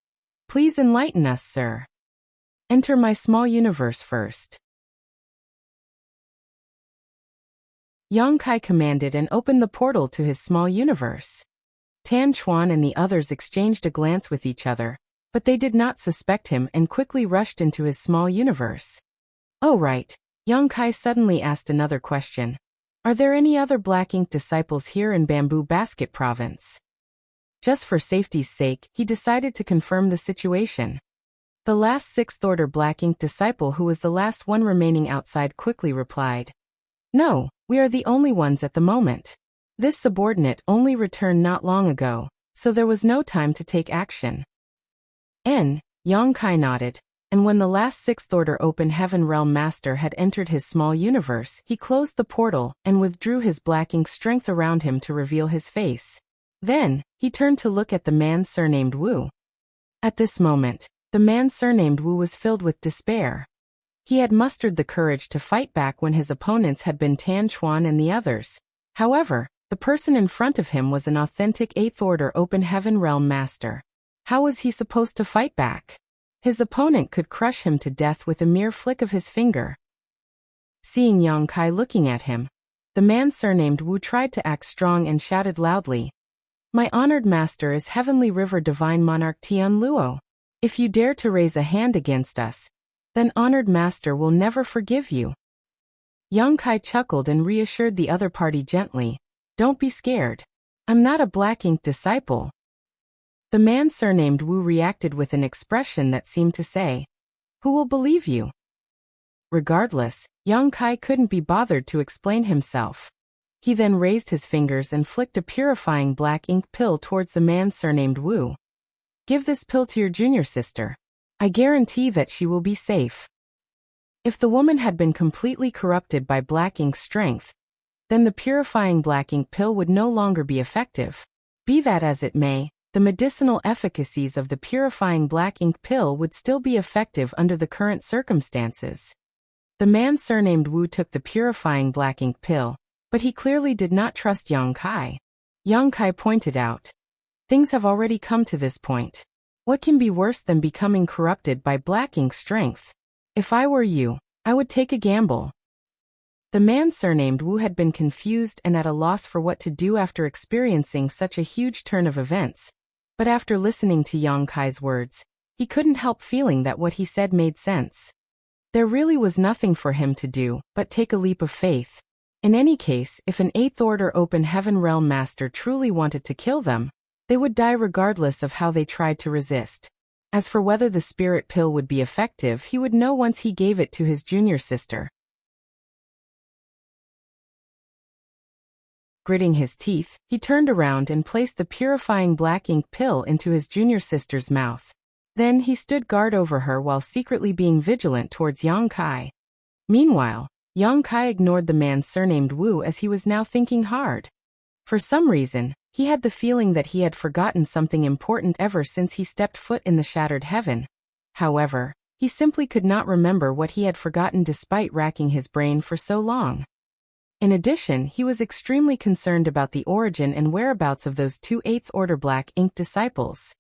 Speaker 1: Please enlighten us, sir. Enter my small universe first. Yang Kai commanded and opened the portal to his small universe. Tan Chuan and the others exchanged a glance with each other, but they did not suspect him and quickly rushed into his small universe. Oh right, Yang Kai suddenly asked another question. Are there any other black ink disciples here in Bamboo Basket Province? Just for safety's sake, he decided to confirm the situation. The last sixth-order black ink disciple, who was the last one remaining outside, quickly replied. No, we are the only ones at the moment. This subordinate only returned not long ago, so there was no time to take action. Yang Kai nodded, and when the last sixth-order open heaven realm master had entered his small universe, he closed the portal and withdrew his black ink strength around him to reveal his face. Then, he turned to look at the man surnamed Wu. At this moment, the man surnamed Wu was filled with despair. He had mustered the courage to fight back when his opponents had been Tan Chuan and the others. However, the person in front of him was an authentic eighth-order open heaven realm master. How was he supposed to fight back? His opponent could crush him to death with a mere flick of his finger. Seeing Yang Kai looking at him, the man surnamed Wu tried to act strong and shouted loudly. My honored master is Heavenly River Divine Monarch Tian Luo. If you dare to raise a hand against us, then honored master will never forgive you. Yang Kai chuckled and reassured the other party gently. Don't be scared. I'm not a black ink disciple. The man surnamed Wu reacted with an expression that seemed to say, Who will believe you? Regardless, Yang Kai couldn't be bothered to explain himself. He then raised his fingers and flicked a purifying black ink pill towards the man surnamed Wu. Give this pill to your junior sister. I guarantee that she will be safe. If the woman had been completely corrupted by black ink strength, then the purifying black ink pill would no longer be effective. Be that as it may, the medicinal efficacies of the purifying black ink pill would still be effective under the current circumstances. The man surnamed Wu took the purifying black ink pill, But he clearly did not trust Yang Kai. Yang Kai pointed out, "Things have already come to this point. What can be worse than becoming corrupted by black ink strength? If I were you, I would take a gamble." The man surnamed Wu had been confused and at a loss for what to do after experiencing such a huge turn of events. But after listening to Yang Kai's words, he couldn't help feeling that what he said made sense. There really was nothing for him to do but take a leap of faith. In any case, if an Eighth Order Open Heaven Realm Master truly wanted to kill them, they would die regardless of how they tried to resist. As for whether the spirit pill would be effective, he would know once he gave it to his junior sister. Gritting his teeth, he turned around and placed the purifying black ink pill into his junior sister's mouth. Then he stood guard over her while secretly being vigilant towards Yang Kai. Meanwhile, Yang Kai ignored the man surnamed Wu as he was now thinking hard. For some reason, he had the feeling that he had forgotten something important ever since he stepped foot in the shattered heaven. However, he simply could not remember what he had forgotten despite racking his brain for so long. In addition, he was extremely concerned about the origin and whereabouts of those two Eighth Order Black Ink disciples.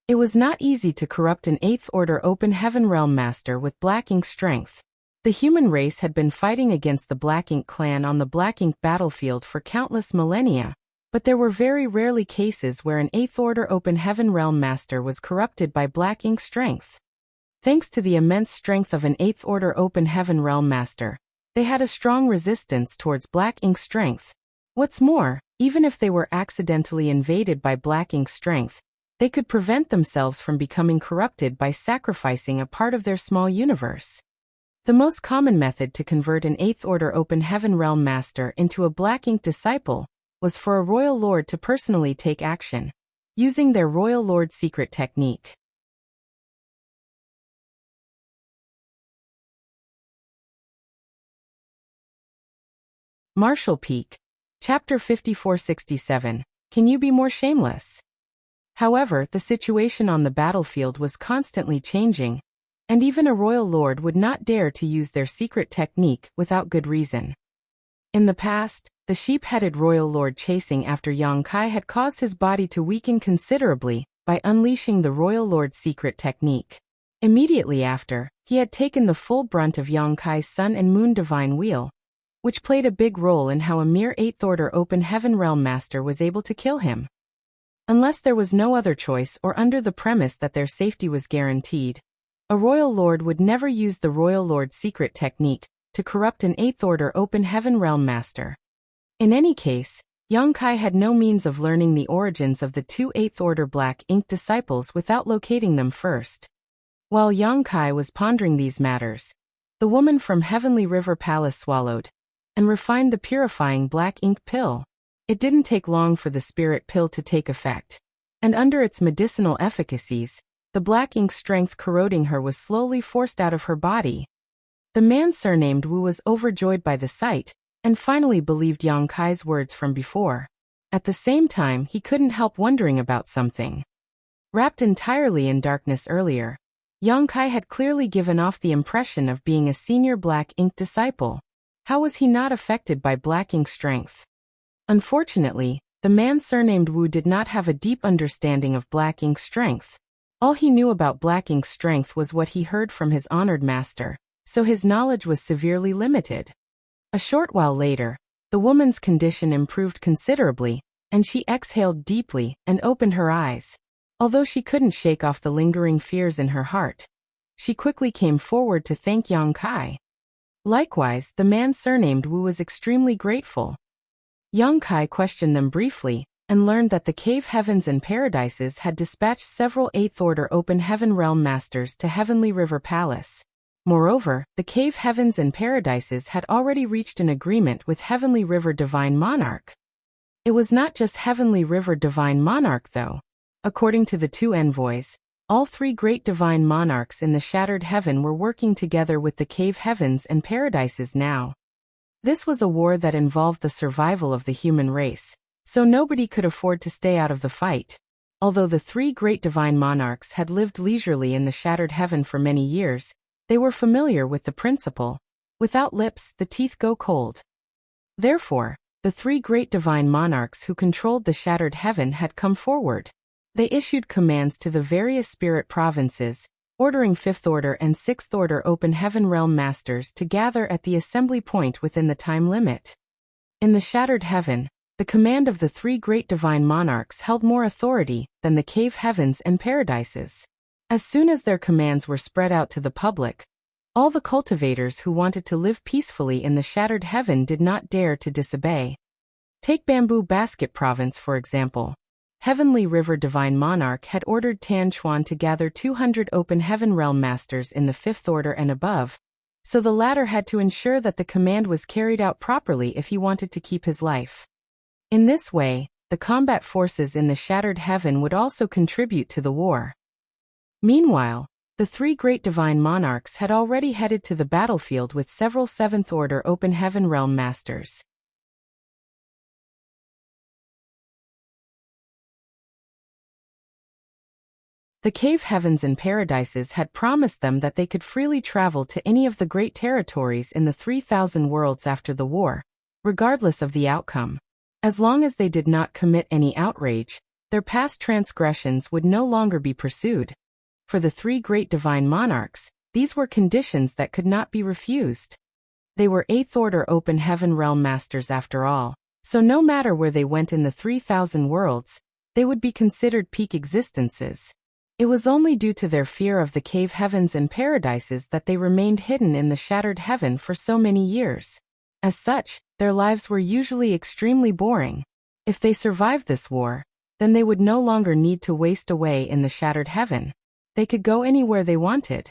Speaker 1: It was not easy to corrupt an Eighth Order Open Heaven Realm Master with Black Ink strength. The human race had been fighting against the Black Ink clan on the Black Ink battlefield for countless millennia, but there were very rarely cases where an Eighth Order Open Heaven Realm Master was corrupted by Black Ink strength. Thanks to the immense strength of an Eighth Order Open Heaven Realm Master, they had a strong resistance towards Black Ink strength. What's more, even if they were accidentally invaded by Black Ink strength, they could prevent themselves from becoming corrupted by sacrificing a part of their small universe. The most common method to convert an Eighth Order Open Heaven Realm Master into a Black Ink disciple was for a Royal Lord to personally take action, using their Royal Lord secret technique. Marshall Peak. Chapter 5467. Can you be more shameless? However, the situation on the battlefield was constantly changing, and even a royal lord would not dare to use their secret technique without good reason. In the past, the sheep-headed royal lord chasing after Yang Kai had caused his body to weaken considerably by unleashing the royal lord's secret technique. Immediately after, he had taken the full brunt of Yang Kai's Sun and Moon Divine Wheel, which played a big role in how a mere Eighth Order Open Heaven Realm Master was able to kill him. Unless there was no other choice or under the premise that their safety was guaranteed, a Royal Lord would never use the Royal Lord's secret technique to corrupt an Eighth Order Open Heaven Realm Master. In any case, Yang Kai had no means of learning the origins of the two Eighth Order Black Ink disciples without locating them first. While Yang Kai was pondering these matters, the woman from Heavenly River Palace swallowed and refined the purifying black ink pill. It didn't take long for the spirit pill to take effect, and under its medicinal efficacies, the black ink strength corroding her was slowly forced out of her body. The man surnamed Wu was overjoyed by the sight, and finally believed Yang Kai's words from before. At the same time, he couldn't help wondering about something. Wrapped entirely in darkness earlier, Yang Kai had clearly given off the impression of being a senior black ink disciple. How was he not affected by black ink strength? Unfortunately, the man surnamed Wu did not have a deep understanding of black ink strength. All he knew about black ink strength was what he heard from his honored master, so his knowledge was severely limited. A short while later, the woman's condition improved considerably, and she exhaled deeply and opened her eyes. Although she couldn't shake off the lingering fears in her heart, she quickly came forward to thank Yang Kai. Likewise, the man surnamed Wu was extremely grateful. Yang Kai questioned them briefly, and learned that the Cave Heavens and Paradises had dispatched several Eighth Order Open Heaven Realm Masters to Heavenly River Palace. Moreover, the Cave Heavens and Paradises had already reached an agreement with Heavenly River Divine Monarch. It was not just Heavenly River Divine Monarch though. According to the two envoys, all three great divine monarchs in the Shattered Heaven were working together with the Cave Heavens and Paradises now. This was a war that involved the survival of the human race, so nobody could afford to stay out of the fight. Although the three great divine monarchs had lived leisurely in the Shattered Heaven for many years, they were familiar with the principle: without lips, the teeth go cold. Therefore, the three great divine monarchs who controlled the shattered heaven had come forward. They issued commands to the various spirit provinces, ordering Fifth Order and Sixth Order Open Heaven Realm Masters to gather at the assembly point within the time limit. In the shattered heaven, the command of the three great divine monarchs held more authority than the cave heavens and paradises. As soon as their commands were spread out to the public, all the cultivators who wanted to live peacefully in the shattered heaven did not dare to disobey. Take Bamboo Basket Province for example. Heavenly River Divine Monarch had ordered Tan Chuan to gather 200 Open Heaven Realm Masters in the Fifth Order and above, so the latter had to ensure that the command was carried out properly if he wanted to keep his life. In this way, the combat forces in the shattered heaven would also contribute to the war. Meanwhile, the three great divine monarchs had already headed to the battlefield with several Seventh Order Open Heaven Realm Masters. The cave heavens and paradises had promised them that they could freely travel to any of the great territories in the 3,000 worlds after the war, regardless of the outcome. As long as they did not commit any outrage, their past transgressions would no longer be pursued. For the three great divine monarchs, these were conditions that could not be refused. They were Eighth Order Open Heaven Realm Masters after all, so no matter where they went in the 3,000 worlds, they would be considered peak existences. It was only due to their fear of the cave heavens and paradises that they remained hidden in the shattered heaven for so many years. As such, their lives were usually extremely boring. If they survived this war, then they would no longer need to waste away in the shattered heaven. They could go anywhere they wanted.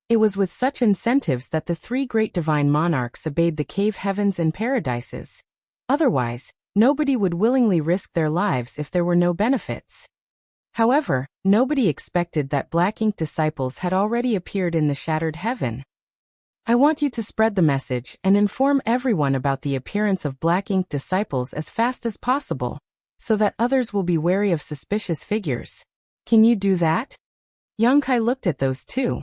Speaker 1: It was with such incentives that the three great divine monarchs obeyed the cave heavens and paradises. Otherwise, nobody would willingly risk their lives if there were no benefits. However, nobody expected that black ink disciples had already appeared in the shattered heaven. I want you to spread the message and inform everyone about the appearance of black ink disciples as fast as possible, so that others will be wary of suspicious figures. Can you do that? Yang Kai looked at those two.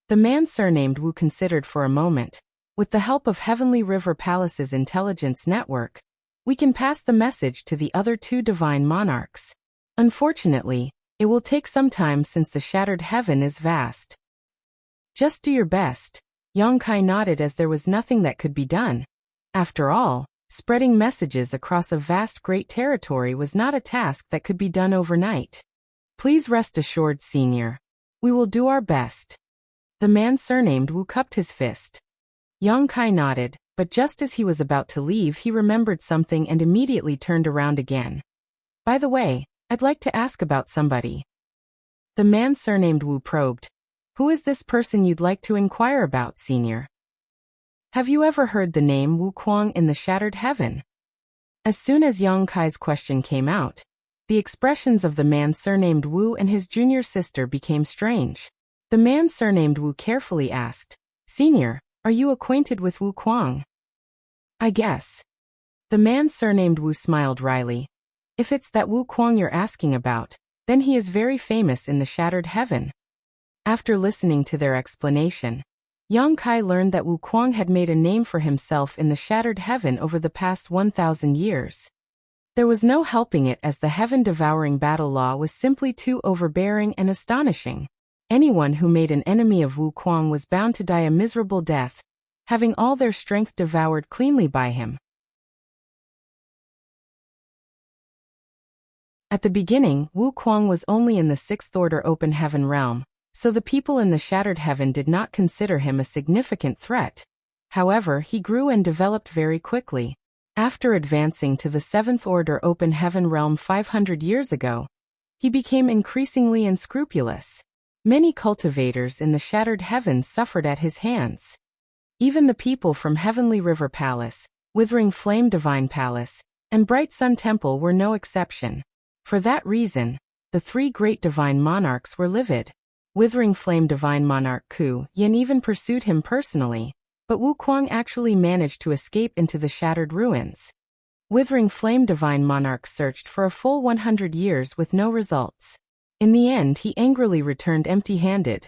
Speaker 1: The man surnamed Wu considered for a moment. With the help of Heavenly River Palace's intelligence network, we can pass the message to the other two divine monarchs. Unfortunately, it will take some time since the shattered heaven is vast. Just do your best. Yang Kai nodded as there was nothing that could be done. After all, spreading messages across a vast great territory was not a task that could be done overnight. Please rest assured, Senior. We will do our best. The man surnamed Wu cupped his fist. Yang Kai nodded, but just as he was about to leave he remembered something and immediately turned around again. By the way, I'd like to ask about somebody. The man surnamed Wu probed. Who is this person you'd like to inquire about, Senior? Have you ever heard the name Wu Kuang in the shattered heaven? As soon as Yang Kai's question came out, the expressions of the man surnamed Wu and his junior sister became strange. The man surnamed Wu carefully asked, Senior, are you acquainted with Wu Kuang? I guess. The man surnamed Wu smiled wryly. If it's that Wu Kuang you're asking about, then he is very famous in the shattered heaven. After listening to their explanation, Yang Kai learned that Wu Kuang had made a name for himself in the shattered heaven over the past 1,000 years. There was no helping it as the heaven-devouring battle law was simply too overbearing and astonishing. Anyone who made an enemy of Wu Kuang was bound to die a miserable death, having all their strength devoured cleanly by him. At the beginning, Wu Kuang was only in the Sixth Order Open Heaven realm, so the people in the Shattered Heaven did not consider him a significant threat. However, he grew and developed very quickly. After advancing to the Seventh Order Open Heaven realm 500 years ago, he became increasingly unscrupulous. Many cultivators in the Shattered Heaven suffered at his hands. Even the people from Heavenly River Palace, Withering Flame Divine Palace, and Bright Sun Temple were no exception. For that reason, the three great divine monarchs were livid. Withering Flame Divine Monarch Ku Yin even pursued him personally, but Wu Kuang actually managed to escape into the shattered ruins. Withering Flame Divine Monarch searched for a full 100 years with no results. In the end, he angrily returned empty-handed.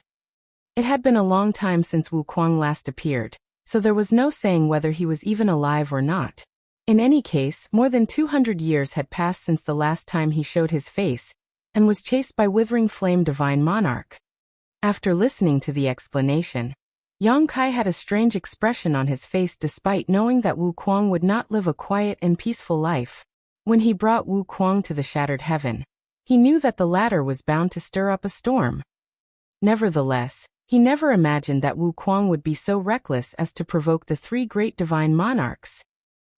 Speaker 1: It had been a long time since Wu Kuang last appeared, so there was no saying whether he was even alive or not. In any case, more than 200 years had passed since the last time he showed his face, and was chased by withering flame divine monarch. After listening to the explanation, Yang Kai had a strange expression on his face despite knowing that Wu Kuang would not live a quiet and peaceful life. When he brought Wu Kuang to the shattered heaven, he knew that the latter was bound to stir up a storm. Nevertheless, he never imagined that Wu Kuang would be so reckless as to provoke the three great divine monarchs.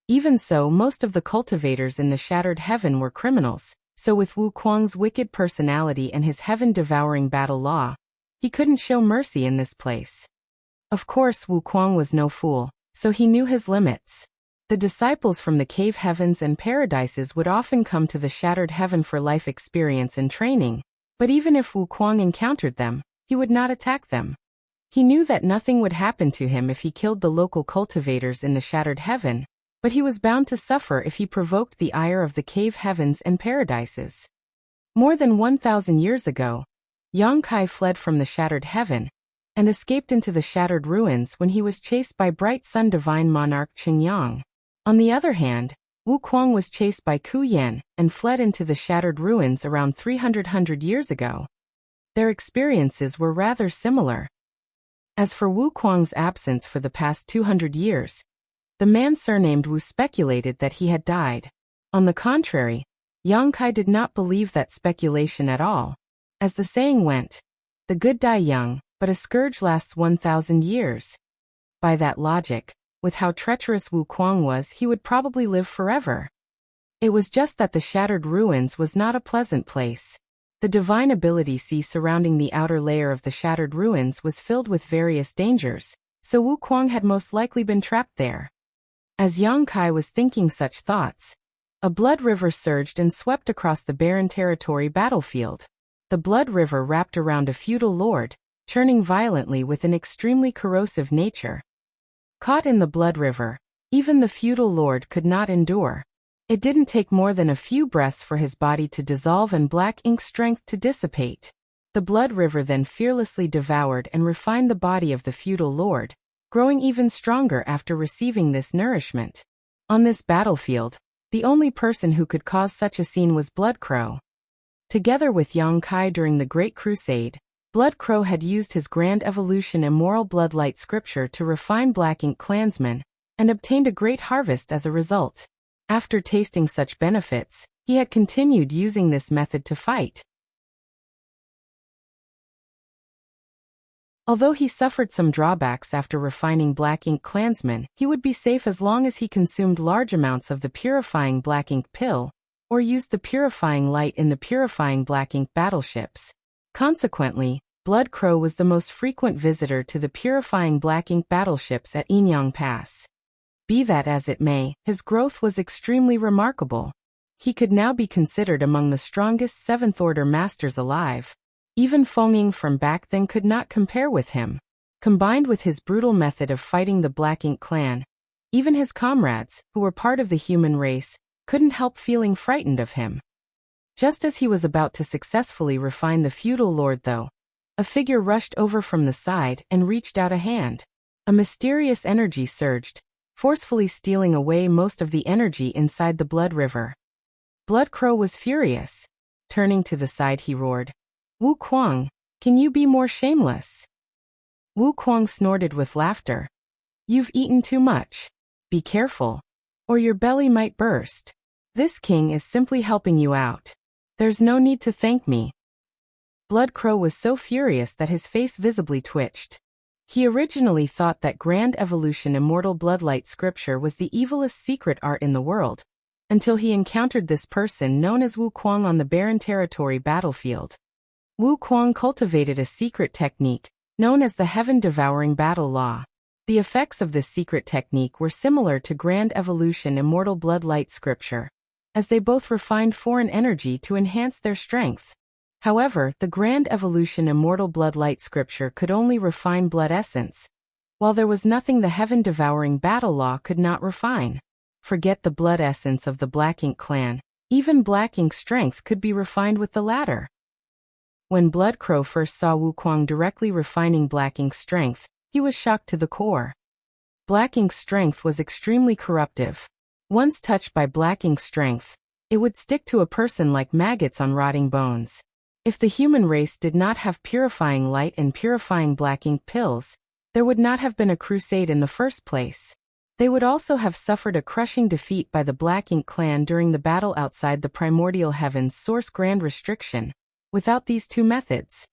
Speaker 1: Even so, most of the cultivators in the shattered heaven were criminals, so with Wu Kuang's wicked personality and his heaven-devouring battle law, he couldn't show mercy in this place. Of course, Wu Kuang was no fool, so he knew his limits. The disciples from the cave heavens and paradises would often come to the shattered heaven for life experience and training, but even if Wu Kuang encountered them, he would not attack them. He knew that nothing would happen to him if he killed the local cultivators in the shattered heaven, but he was bound to suffer if he provoked the ire of the cave heavens and paradises. More than 1,000 years ago, Yang Kai fled from the shattered heaven and escaped into the shattered ruins when he was chased by bright sun divine monarch Qingyang. On the other hand, Wu Kuang was chased by Ku Yan and fled into the shattered ruins around 300 years ago. Their experiences were rather similar. As for Wu Kuang's absence for the past 200 years, the man surnamed Wu speculated that he had died. On the contrary, Yang Kai did not believe that speculation at all. As the saying went, the good die young, but a scourge lasts 1,000 years. By that logic, with how treacherous Wu Kuang was, he would probably live forever. It was just that the shattered ruins was not a pleasant place. The divine ability sea surrounding the outer layer of the shattered ruins was filled with various dangers, so Wu Kuang had most likely been trapped there. As Yang Kai was thinking such thoughts, a blood river surged and swept across the barren territory battlefield. The blood river wrapped around a feudal lord, churning violently with an extremely corrosive nature. Caught in the blood river, even the feudal lord could not endure. It didn't take more than a few breaths for his body to dissolve and black ink strength to dissipate. The blood river then fearlessly devoured and refined the body of the feudal lord, growing even stronger after receiving this nourishment. On this battlefield, the only person who could cause such a scene was Blood Crow. Together with Yang Kai during the Great Crusade, Blood Crow had used his Grand Evolution Immoral Bloodlight scripture to refine Black Ink clansmen, and obtained a great harvest as a result. After tasting such benefits, he had continued using this method to fight. Although he suffered some drawbacks after refining Black Ink clansmen, he would be safe as long as he consumed large amounts of the purifying Black Ink pill, or used the purifying light in the purifying Black Ink battleships. Consequently, Blood Crow was the most frequent visitor to the purifying Black Ink battleships at Yinyang Pass. Be that as it may, his growth was extremely remarkable. He could now be considered among the strongest 7th Order masters alive. Even Feng from back then could not compare with him. Combined with his brutal method of fighting the Black Ink clan, even his comrades, who were part of the human race, couldn't help feeling frightened of him. Just as he was about to successfully refine the feudal lord though, a figure rushed over from the side and reached out a hand. A mysterious energy surged, forcefully stealing away most of the energy inside the blood river. Blood Crow was furious. Turning to the side he roared, "Wu Kuang, can you be more shameless?" Wu Kuang snorted with laughter. "You've eaten too much. Be careful, or your belly might burst. This king is simply helping you out. There's no need to thank me." Blood Crow was so furious that his face visibly twitched. He originally thought that Grand Evolution Immortal Bloodlight scripture was the evilest secret art in the world, until he encountered this person known as Wu Kuang on the barren territory battlefield. Wu Kuang cultivated a secret technique, known as the Heaven-Devouring Battle Law. The effects of this secret technique were similar to Grand Evolution Immortal Bloodlight scripture, as they both refined foreign energy to enhance their strength. However, the Grand Evolution Immortal Bloodlight scripture could only refine blood essence, while there was nothing the Heaven-Devouring Battle Law could not refine. Forget the blood essence of the Black Ink clan, even Black Ink strength could be refined with the latter. When Blood Crow first saw Wu Kuang directly refining Black Ink strength, he was shocked to the core. Black Ink's strength was extremely corruptive. Once touched by black ink strength, it would stick to a person like maggots on rotting bones. If the human race did not have purifying light and purifying black ink pills, there would not have been a crusade in the first place. They would also have suffered a crushing defeat by the Black Ink clan during the battle outside the primordial heavens source grand restriction. Without these two methods,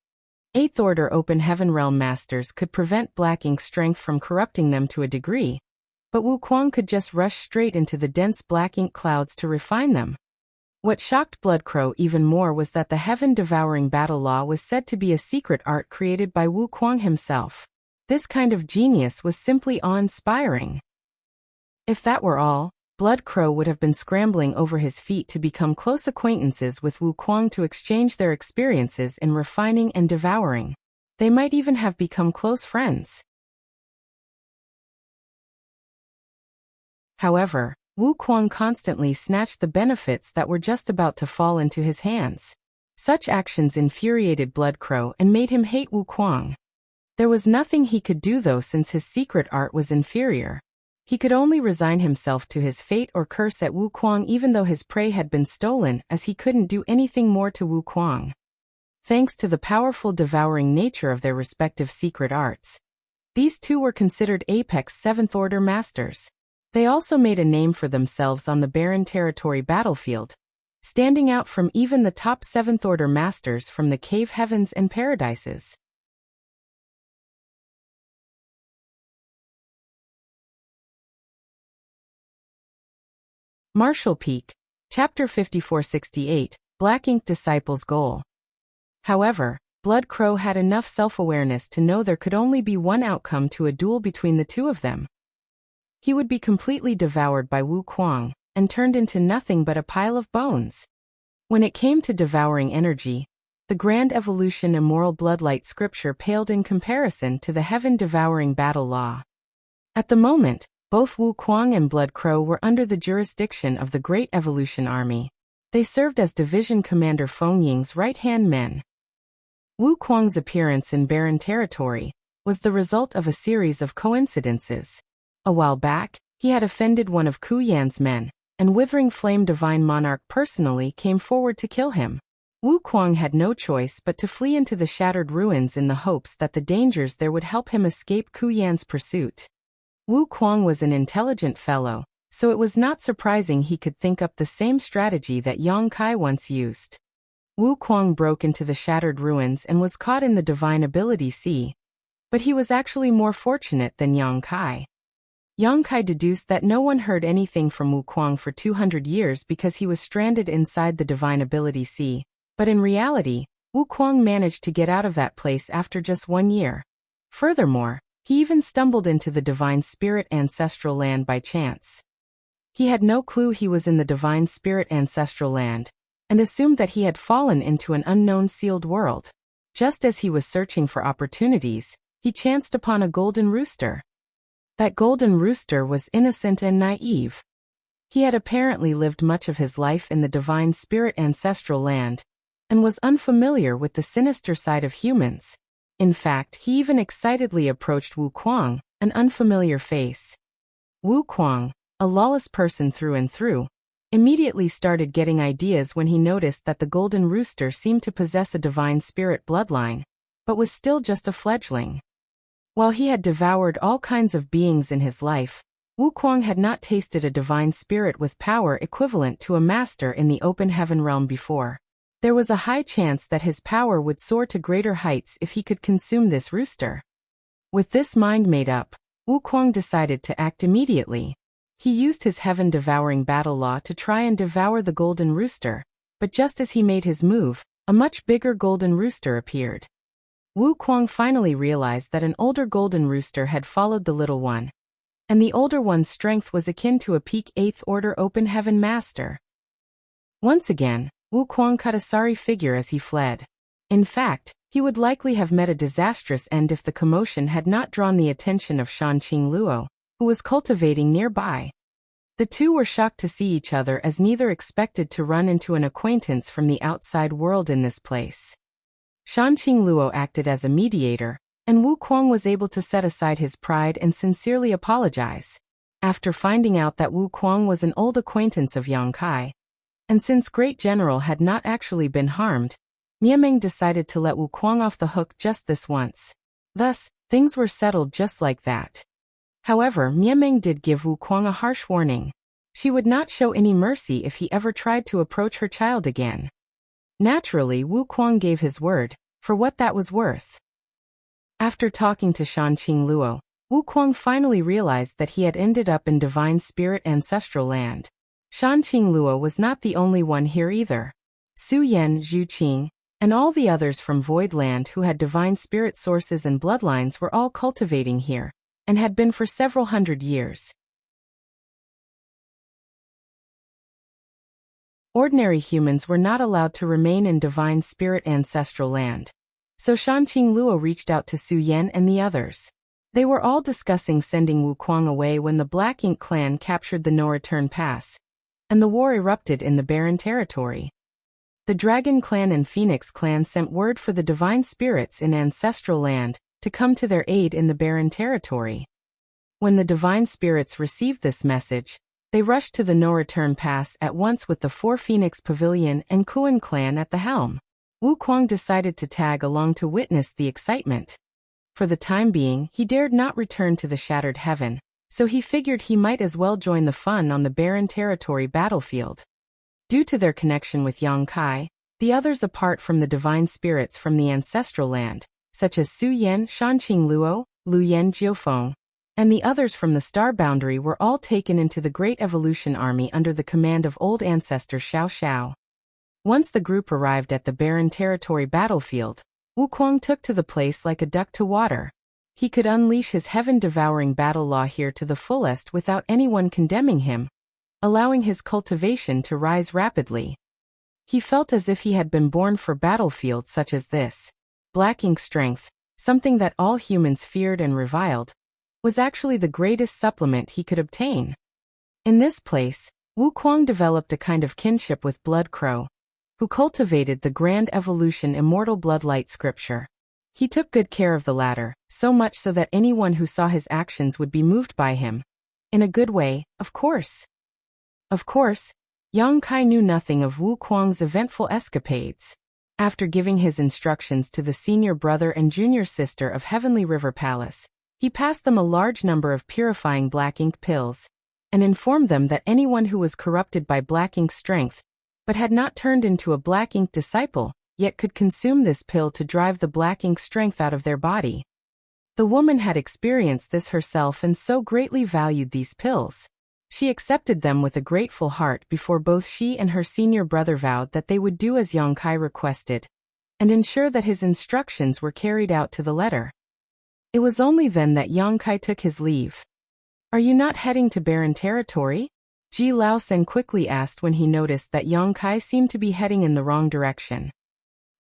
Speaker 1: Eighth Order Open Heaven Realm Masters could prevent Black Ink's strength from corrupting them to a degree, but Wuquang could just rush straight into the dense Black Ink clouds to refine them. What shocked Bloodcrow even more was that the heaven-devouring battle law was said to be a secret art created by Wuquang himself. This kind of genius was simply awe-inspiring. If that were all, Bloodcrow would have been scrambling over his feet to become close acquaintances with Wuquang to exchange their experiences in refining and devouring. They might even have become close friends. However, Wuquang constantly snatched the benefits that were just about to fall into his hands. Such actions infuriated Bloodcrow and made him hate Wuquang. There was nothing he could do though, since his secret art was inferior. He could only resign himself to his fate or curse at Wuquang even though his prey had been stolen, as he couldn't do anything more to Wuquang. Thanks to the powerful devouring nature of their respective secret arts, these two were considered apex Seventh Order masters. They also made a name for themselves on the barren territory battlefield, standing out from even the top Seventh Order masters from the cave heavens and paradises. Martial Peak, Chapter 5468, Black Ink Disciple's Goal. However, Bloodcrow had enough self-awareness to know there could only be one outcome to a duel between the two of them. He would be completely devoured by Wuquang, and turned into nothing but a pile of bones. When it came to devouring energy, the Grand Evolution Immoral Bloodlight scripture paled in comparison to the heaven-devouring battle law. At the moment, both Wuquang and Bloodcrow were under the jurisdiction of the Great Evolution Army. They served as Division Commander Feng Ying's right-hand men. Wuquang's appearance in barren territory was the result of a series of coincidences. A while back, he had offended one of Ku Yan's men, and Withering Flame Divine Monarch personally came forward to kill him. Wuquang had no choice but to flee into the shattered ruins in the hopes that the dangers there would help him escape Ku Yan's pursuit. Wuquang was an intelligent fellow, so it was not surprising he could think up the same strategy that Yang Kai once used. Wuquang broke into the shattered ruins and was caught in the Divine Ability Sea, but he was actually more fortunate than Yang Kai. Yang Kai deduced that no one heard anything from Wuquang for 200 years because he was stranded inside the Divine Ability Sea, but in reality, Wuquang managed to get out of that place after just 1 year. Furthermore, he even stumbled into the Divine Spirit Ancestral Land by chance. He had no clue he was in the Divine Spirit Ancestral Land, and assumed that he had fallen into an unknown sealed world. Just as he was searching for opportunities, he chanced upon a golden rooster. That golden rooster was innocent and naive. He had apparently lived much of his life in the Divine Spirit Ancestral Land, and was unfamiliar with the sinister side of humans. In fact, he even excitedly approached Wuquang, an unfamiliar face. Wuquang, a lawless person through and through, immediately started getting ideas when he noticed that the golden rooster seemed to possess a divine spirit bloodline, but was still just a fledgling. While he had devoured all kinds of beings in his life, Wuquang had not tasted a divine spirit with power equivalent to a master in the open heaven realm before. There was a high chance that his power would soar to greater heights if he could consume this rooster. With this mind made up, Wuquang decided to act immediately. He used his heaven-devouring battle law to try and devour the golden rooster, but just as he made his move, a much bigger golden rooster appeared. Wuquang finally realized that an older golden rooster had followed the little one, and the older one's strength was akin to a peak 8th Order Open Heaven Master. Once again, Wuquang cut a sorry figure as he fled. In fact, he would likely have met a disastrous end if the commotion had not drawn the attention of Shanqing Luo, who was cultivating nearby. The two were shocked to see each other as neither expected to run into an acquaintance from the outside world in this place. Shanqing Luo acted as a mediator, and Wuquang was able to set aside his pride and sincerely apologize. After finding out that Wu Kuang was an old acquaintance of Yang Kai, and since Great General had not actually been harmed, Miameng decided to let Wu Kuang off the hook just this once. Thus, things were settled just like that. However, Miameng did give Wu Kuang a harsh warning. She would not show any mercy if he ever tried to approach her child again. Naturally, Wu Kuang gave his word, for what that was worth. After talking to Shanqing Luo, Wu Kuang finally realized that he had ended up in Divine Spirit Ancestral Land. Shanqing Luo was not the only one here either. Su Yan, Zhu Qing, and all the others from Void Land who had divine spirit sources and bloodlines were all cultivating here, and had been for several hundred years. Ordinary humans were not allowed to remain in Divine Spirit Ancestral Land. So Shanqing Luo reached out to Su Yan and the others. They were all discussing sending Wu Kuang away when the Black Ink clan captured the No-Return Pass, and the war erupted in the Barren Territory. The Dragon Clan and Phoenix Clan sent word for the Divine Spirits in Ancestral Land to come to their aid in the Barren Territory. When the Divine Spirits received this message, they rushed to the No-Return Pass at once with the 4 Phoenix Pavilion and Kuan clan at the helm. Wu Kuang decided to tag along to witness the excitement. For the time being, he dared not return to the Shattered Heaven, so he figured he might as well join the fun on the Barren Territory battlefield. Due to their connection with Yang Kai, the others apart from the Divine Spirits from the Ancestral Land, such as Su Yan, Shanqing Luo, Lu Yan Jiufeng, and the others from the Star Boundary were all taken into the Great Evolution Army under the command of Old Ancestor Xiao Xiao. Once the group arrived at the Barren Territory battlefield, Wu Kuang took to the place like a duck to water. He could unleash his heaven-devouring battle law here to the fullest without anyone condemning him, allowing his cultivation to rise rapidly. He felt as if he had been born for battlefields such as this. Black Ink strength, something that all humans feared and reviled, was actually the greatest supplement he could obtain. In this place, Wu Kuang developed a kind of kinship with Blood Crow, who cultivated the Grand Evolution Immortal Bloodlight scripture. He took good care of the latter, so much so that anyone who saw his actions would be moved by him. In a good way, of course. Of course, Yang Kai knew nothing of Wu Kuang's eventful escapades. After giving his instructions to the senior brother and junior sister of Heavenly River Palace, he passed them a large number of purifying black ink pills, and informed them that anyone who was corrupted by black ink strength, but had not turned into a black ink disciple, yet could consume this pill to drive the black ink strength out of their body. The woman had experienced this herself and so greatly valued these pills. She accepted them with a grateful heart before both she and her senior brother vowed that they would do as Yang Kai requested, and ensure that his instructions were carried out to the letter. It was only then that Yang Kai took his leave. "Are you not heading to Barren Territory?" Ji Lao Sen quickly asked when he noticed that Yang Kai seemed to be heading in the wrong direction.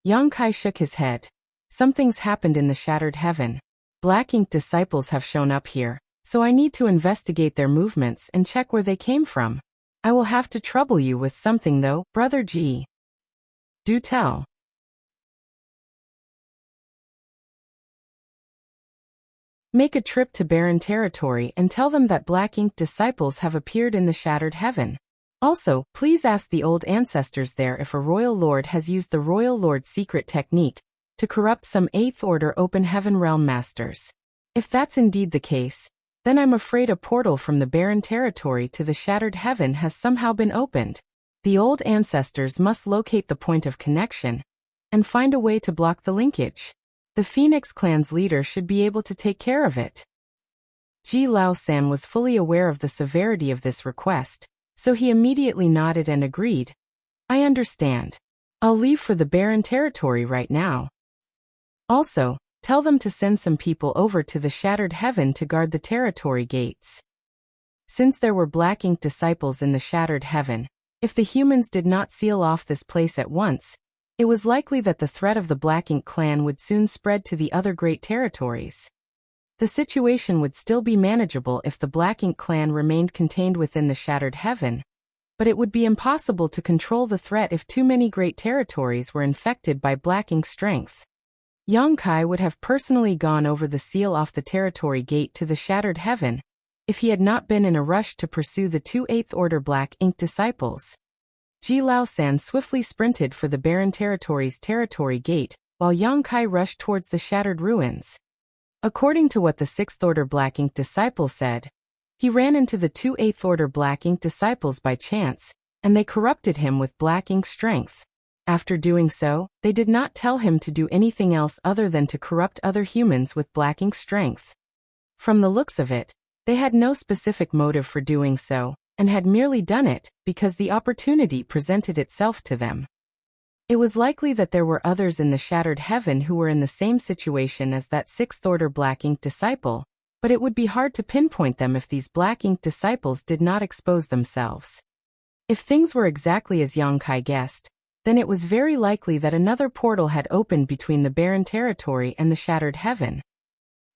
Speaker 1: Yang Kai shook his head. "Something's happened in the Shattered Heaven. Black Ink disciples have shown up here, so I need to investigate their movements and check where they came from. I will have to trouble you with something though, Brother Ji." "Do tell." "Make a trip to Barren Territory and tell them that Black Ink disciples have appeared in the Shattered Heaven. Also, please ask the old ancestors there if a Royal Lord has used the Royal Lord secret technique to corrupt some 8th Order Open Heaven Realm Masters. If that's indeed the case, then I'm afraid a portal from the Barren Territory to the Shattered Heaven has somehow been opened. The old ancestors must locate the point of connection and find a way to block the linkage. The Phoenix Clan's leader should be able to take care of it." Ji Lao San was fully aware of the severity of this request, so he immediately nodded and agreed. "I understand. I'll leave for the Barren Territory right now. Also, tell them to send some people over to the Shattered Heaven to guard the territory gates." Since there were Black Ink disciples in the Shattered Heaven, if the humans did not seal off this place at once, it was likely that the threat of the Black Ink clan would soon spread to the other great territories. The situation would still be manageable if the Black Ink clan remained contained within the Shattered Heaven, but it would be impossible to control the threat if too many great territories were infected by Black Ink strength. Yang Kai would have personally gone over the seal off the territory gate to the Shattered Heaven, if he had not been in a rush to pursue the two Eighth-Order Black Ink disciples. Ji Laosan swiftly sprinted for the barren territory's territory gate, while Yang Kai rushed towards the shattered ruins. According to what the Sixth-Order Black Ink disciple said, he ran into the two Eighth-Order Black Ink disciples by chance, and they corrupted him with Black Ink strength. After doing so, they did not tell him to do anything else other than to corrupt other humans with Black Ink strength. From the looks of it, they had no specific motive for doing so, and had merely done it because the opportunity presented itself to them. It was likely that there were others in the shattered heaven who were in the same situation as that Sixth-Order Black Ink disciple, but it would be hard to pinpoint them if these Black Ink disciples did not expose themselves. If things were exactly as Yang Kai guessed, then it was very likely that another portal had opened between the barren territory and the shattered heaven.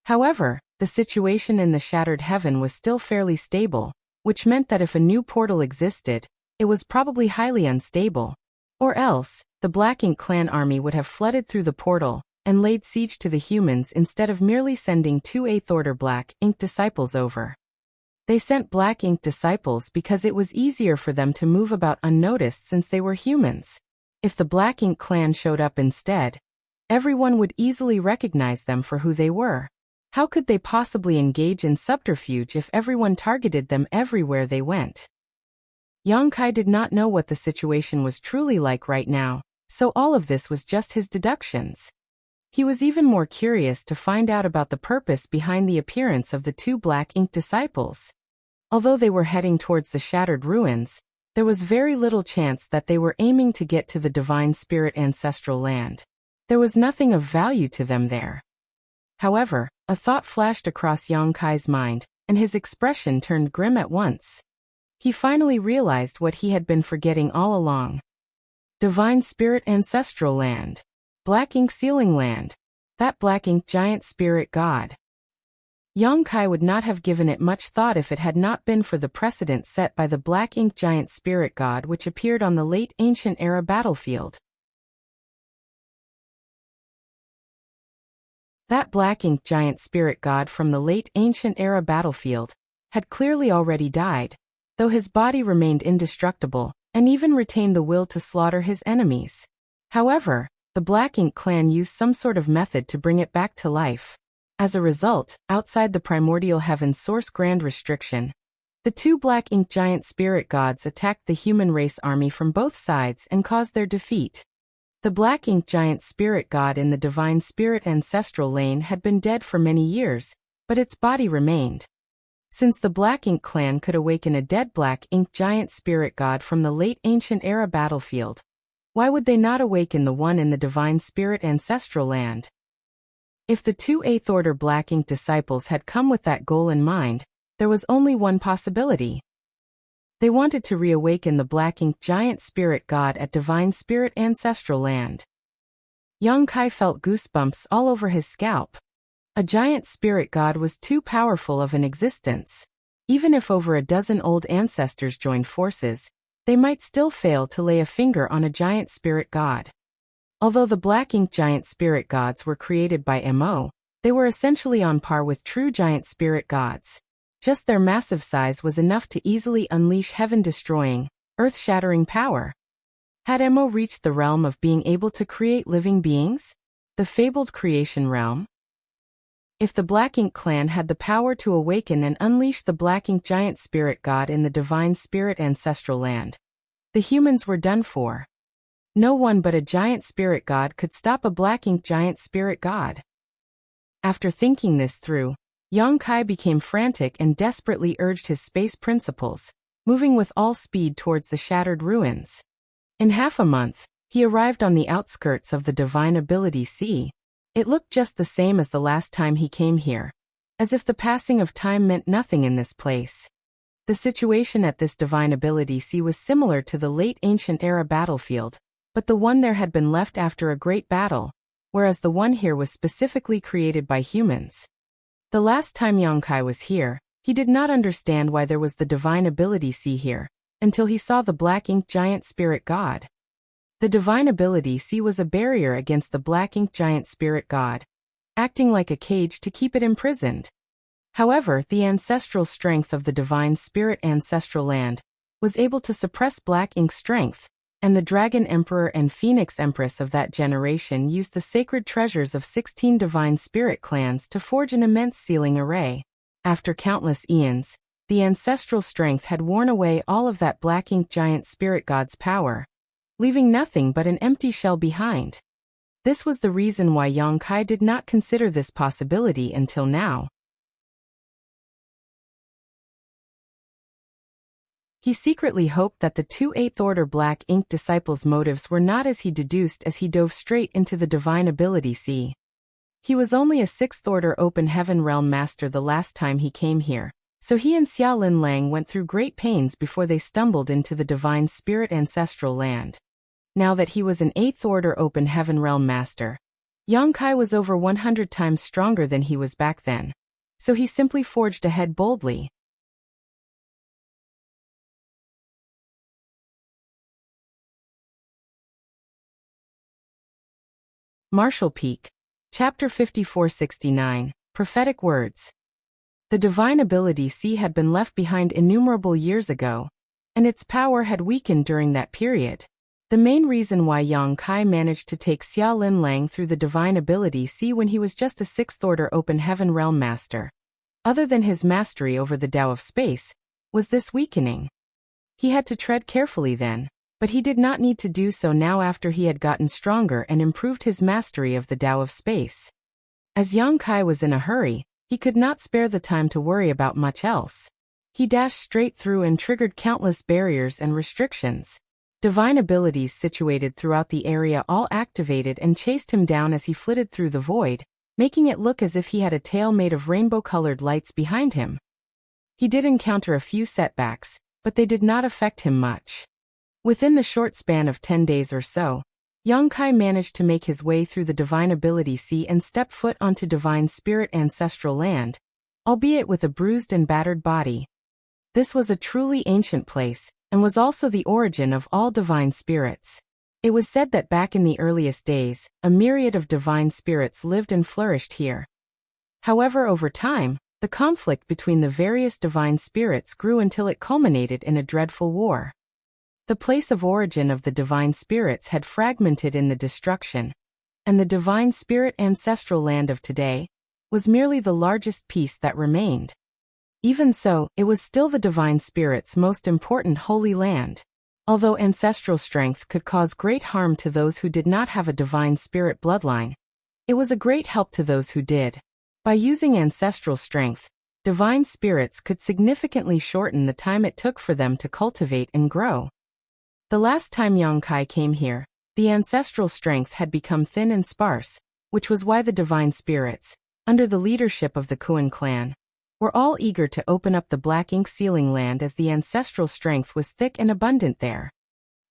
Speaker 1: However, the situation in the shattered heaven was still fairly stable, which meant that if a new portal existed, it was probably highly unstable. Or else, the Black Ink clan army would have flooded through the portal and laid siege to the humans instead of merely sending two Eighth-Order Black Ink disciples over. They sent Black Ink disciples because it was easier for them to move about unnoticed since they were humans. If the Black Ink clan showed up instead, everyone would easily recognize them for who they were. How could they possibly engage in subterfuge if everyone targeted them everywhere they went? Yang Kai did not know what the situation was truly like right now, so all of this was just his deductions. He was even more curious to find out about the purpose behind the appearance of the two Black Ink disciples. Although they were heading towards the shattered ruins, there was very little chance that they were aiming to get to the Divine Spirit ancestral land. There was nothing of value to them there. However, a thought flashed across Yang Kai's mind, and his expression turned grim at once. He finally realized what he had been forgetting all along. Divine Spirit ancestral land. Black Ink sealing land. That Black Ink giant spirit god. Yang Kai would not have given it much thought if it had not been for the precedent set by the Black Ink giant spirit god which appeared on the late ancient era battlefield. That Black Ink giant spirit god from the late ancient era battlefield had clearly already died, though his body remained indestructible, and even retained the will to slaughter his enemies. However, the Black Ink clan used some sort of method to bring it back to life. As a result, outside the primordial heaven's source grand restriction, the two Black Ink giant spirit gods attacked the human race army from both sides and caused their defeat. The Black Ink giant spirit god in the Divine Spirit ancestral lane had been dead for many years, but its body remained. Since the Black Ink clan could awaken a dead Black Ink giant spirit god from the late ancient era battlefield, why would they not awaken the one in the Divine Spirit ancestral land? If the two Eighth-Order Black Ink disciples had come with that goal in mind, there was only one possibility. They wanted to reawaken the Black Ink giant spirit god at Divine Spirit ancestral land. Yang Kai felt goosebumps all over his scalp. A giant spirit god was too powerful of an existence. Even if over a dozen old ancestors joined forces, they might still fail to lay a finger on a giant spirit god. Although the Black Ink giant spirit gods were created by Mo, they were essentially on par with true giant spirit gods. Just their massive size was enough to easily unleash heaven-destroying, earth-shattering power. Had Mo reached the realm of being able to create living beings? The fabled creation realm? If the Black Ink clan had the power to awaken and unleash the Black Ink giant spirit god in the Divine Spirit ancestral land, the humans were done for. No one but a giant spirit god could stop a Black Ink giant spirit god. After thinking this through, Yang Kai became frantic and desperately urged his space principles, moving with all speed towards the shattered ruins. In half a month, he arrived on the outskirts of the Divine Ability Sea. It looked just the same as the last time he came here, as if the passing of time meant nothing in this place. The situation at this Divine Ability Sea was similar to the late ancient era battlefield, but the one there had been left after a great battle, whereas the one here was specifically created by humans. The last time Yang Kai was here, he did not understand why there was the Divine Ability Sea here, until he saw the Black Ink giant spirit god. The Divine Ability Sea was a barrier against the Black Ink giant spirit god, acting like a cage to keep it imprisoned. However, the ancestral strength of the Divine Spirit Ancestral Land was able to suppress Black Ink's strength, and the Dragon Emperor and Phoenix Empress of that generation used the sacred treasures of 16 Divine Spirit clans to forge an immense sealing array. After countless eons, the ancestral strength had worn away all of that Black Ink giant spirit god's power, leaving nothing but an empty shell behind. This was the reason why Yang Kai did not consider this possibility until now. He secretly hoped that the two 8th Order Black Ink disciples' motives were not as he deduced as he dove straight into the Divine Ability Sea. He was only a 6th Order Open Heaven Realm Master the last time he came here, so he and Xia Lin Lang went through great pains before they stumbled into the Divine Spirit Ancestral Land. Now that he was an 8th Order Open Heaven Realm Master, Yang Kai was over 100 times stronger than he was back then, so he simply forged ahead boldly. Martial Peak. Chapter 5469, Prophetic Words. The Divine Ability Sea had been left behind innumerable years ago, and its power had weakened during that period. The main reason why Yang Kai managed to take Xia Lin Lang through the Divine Ability Sea when he was just a 6th Order Open Heaven Realm Master, other than his mastery over the Tao of Space, was this weakening. He had to tread carefully then, but he did not need to do so now after he had gotten stronger and improved his mastery of the Tao of Space. As Yang Kai was in a hurry, he could not spare the time to worry about much else. He dashed straight through and triggered countless barriers and restrictions. Divine abilities situated throughout the area all activated and chased him down as he flitted through the void, making it look as if he had a tail made of rainbow-colored lights behind him. He did encounter a few setbacks, but they did not affect him much. Within the short span of 10 days or so, Yang Kai managed to make his way through the Divine Ability Sea and step foot onto Divine Spirit Ancestral Land, albeit with a bruised and battered body. This was a truly ancient place, and was also the origin of all divine spirits. It was said that back in the earliest days, a myriad of divine spirits lived and flourished here. However, over time, the conflict between the various divine spirits grew until it culminated in a dreadful war. The place of origin of the divine spirits had fragmented in the destruction, and the Divine Spirit Ancestral Land of today was merely the largest piece that remained. Even so, it was still the divine spirits' most important holy land. Although ancestral strength could cause great harm to those who did not have a divine spirit bloodline, it was a great help to those who did. By using ancestral strength, divine spirits could significantly shorten the time it took for them to cultivate and grow. The last time Yang Kai came here, the ancestral strength had become thin and sparse, which was why the divine spirits, under the leadership of the Kuan clan, were all eager to open up the Black Ink sealing land as the ancestral strength was thick and abundant there.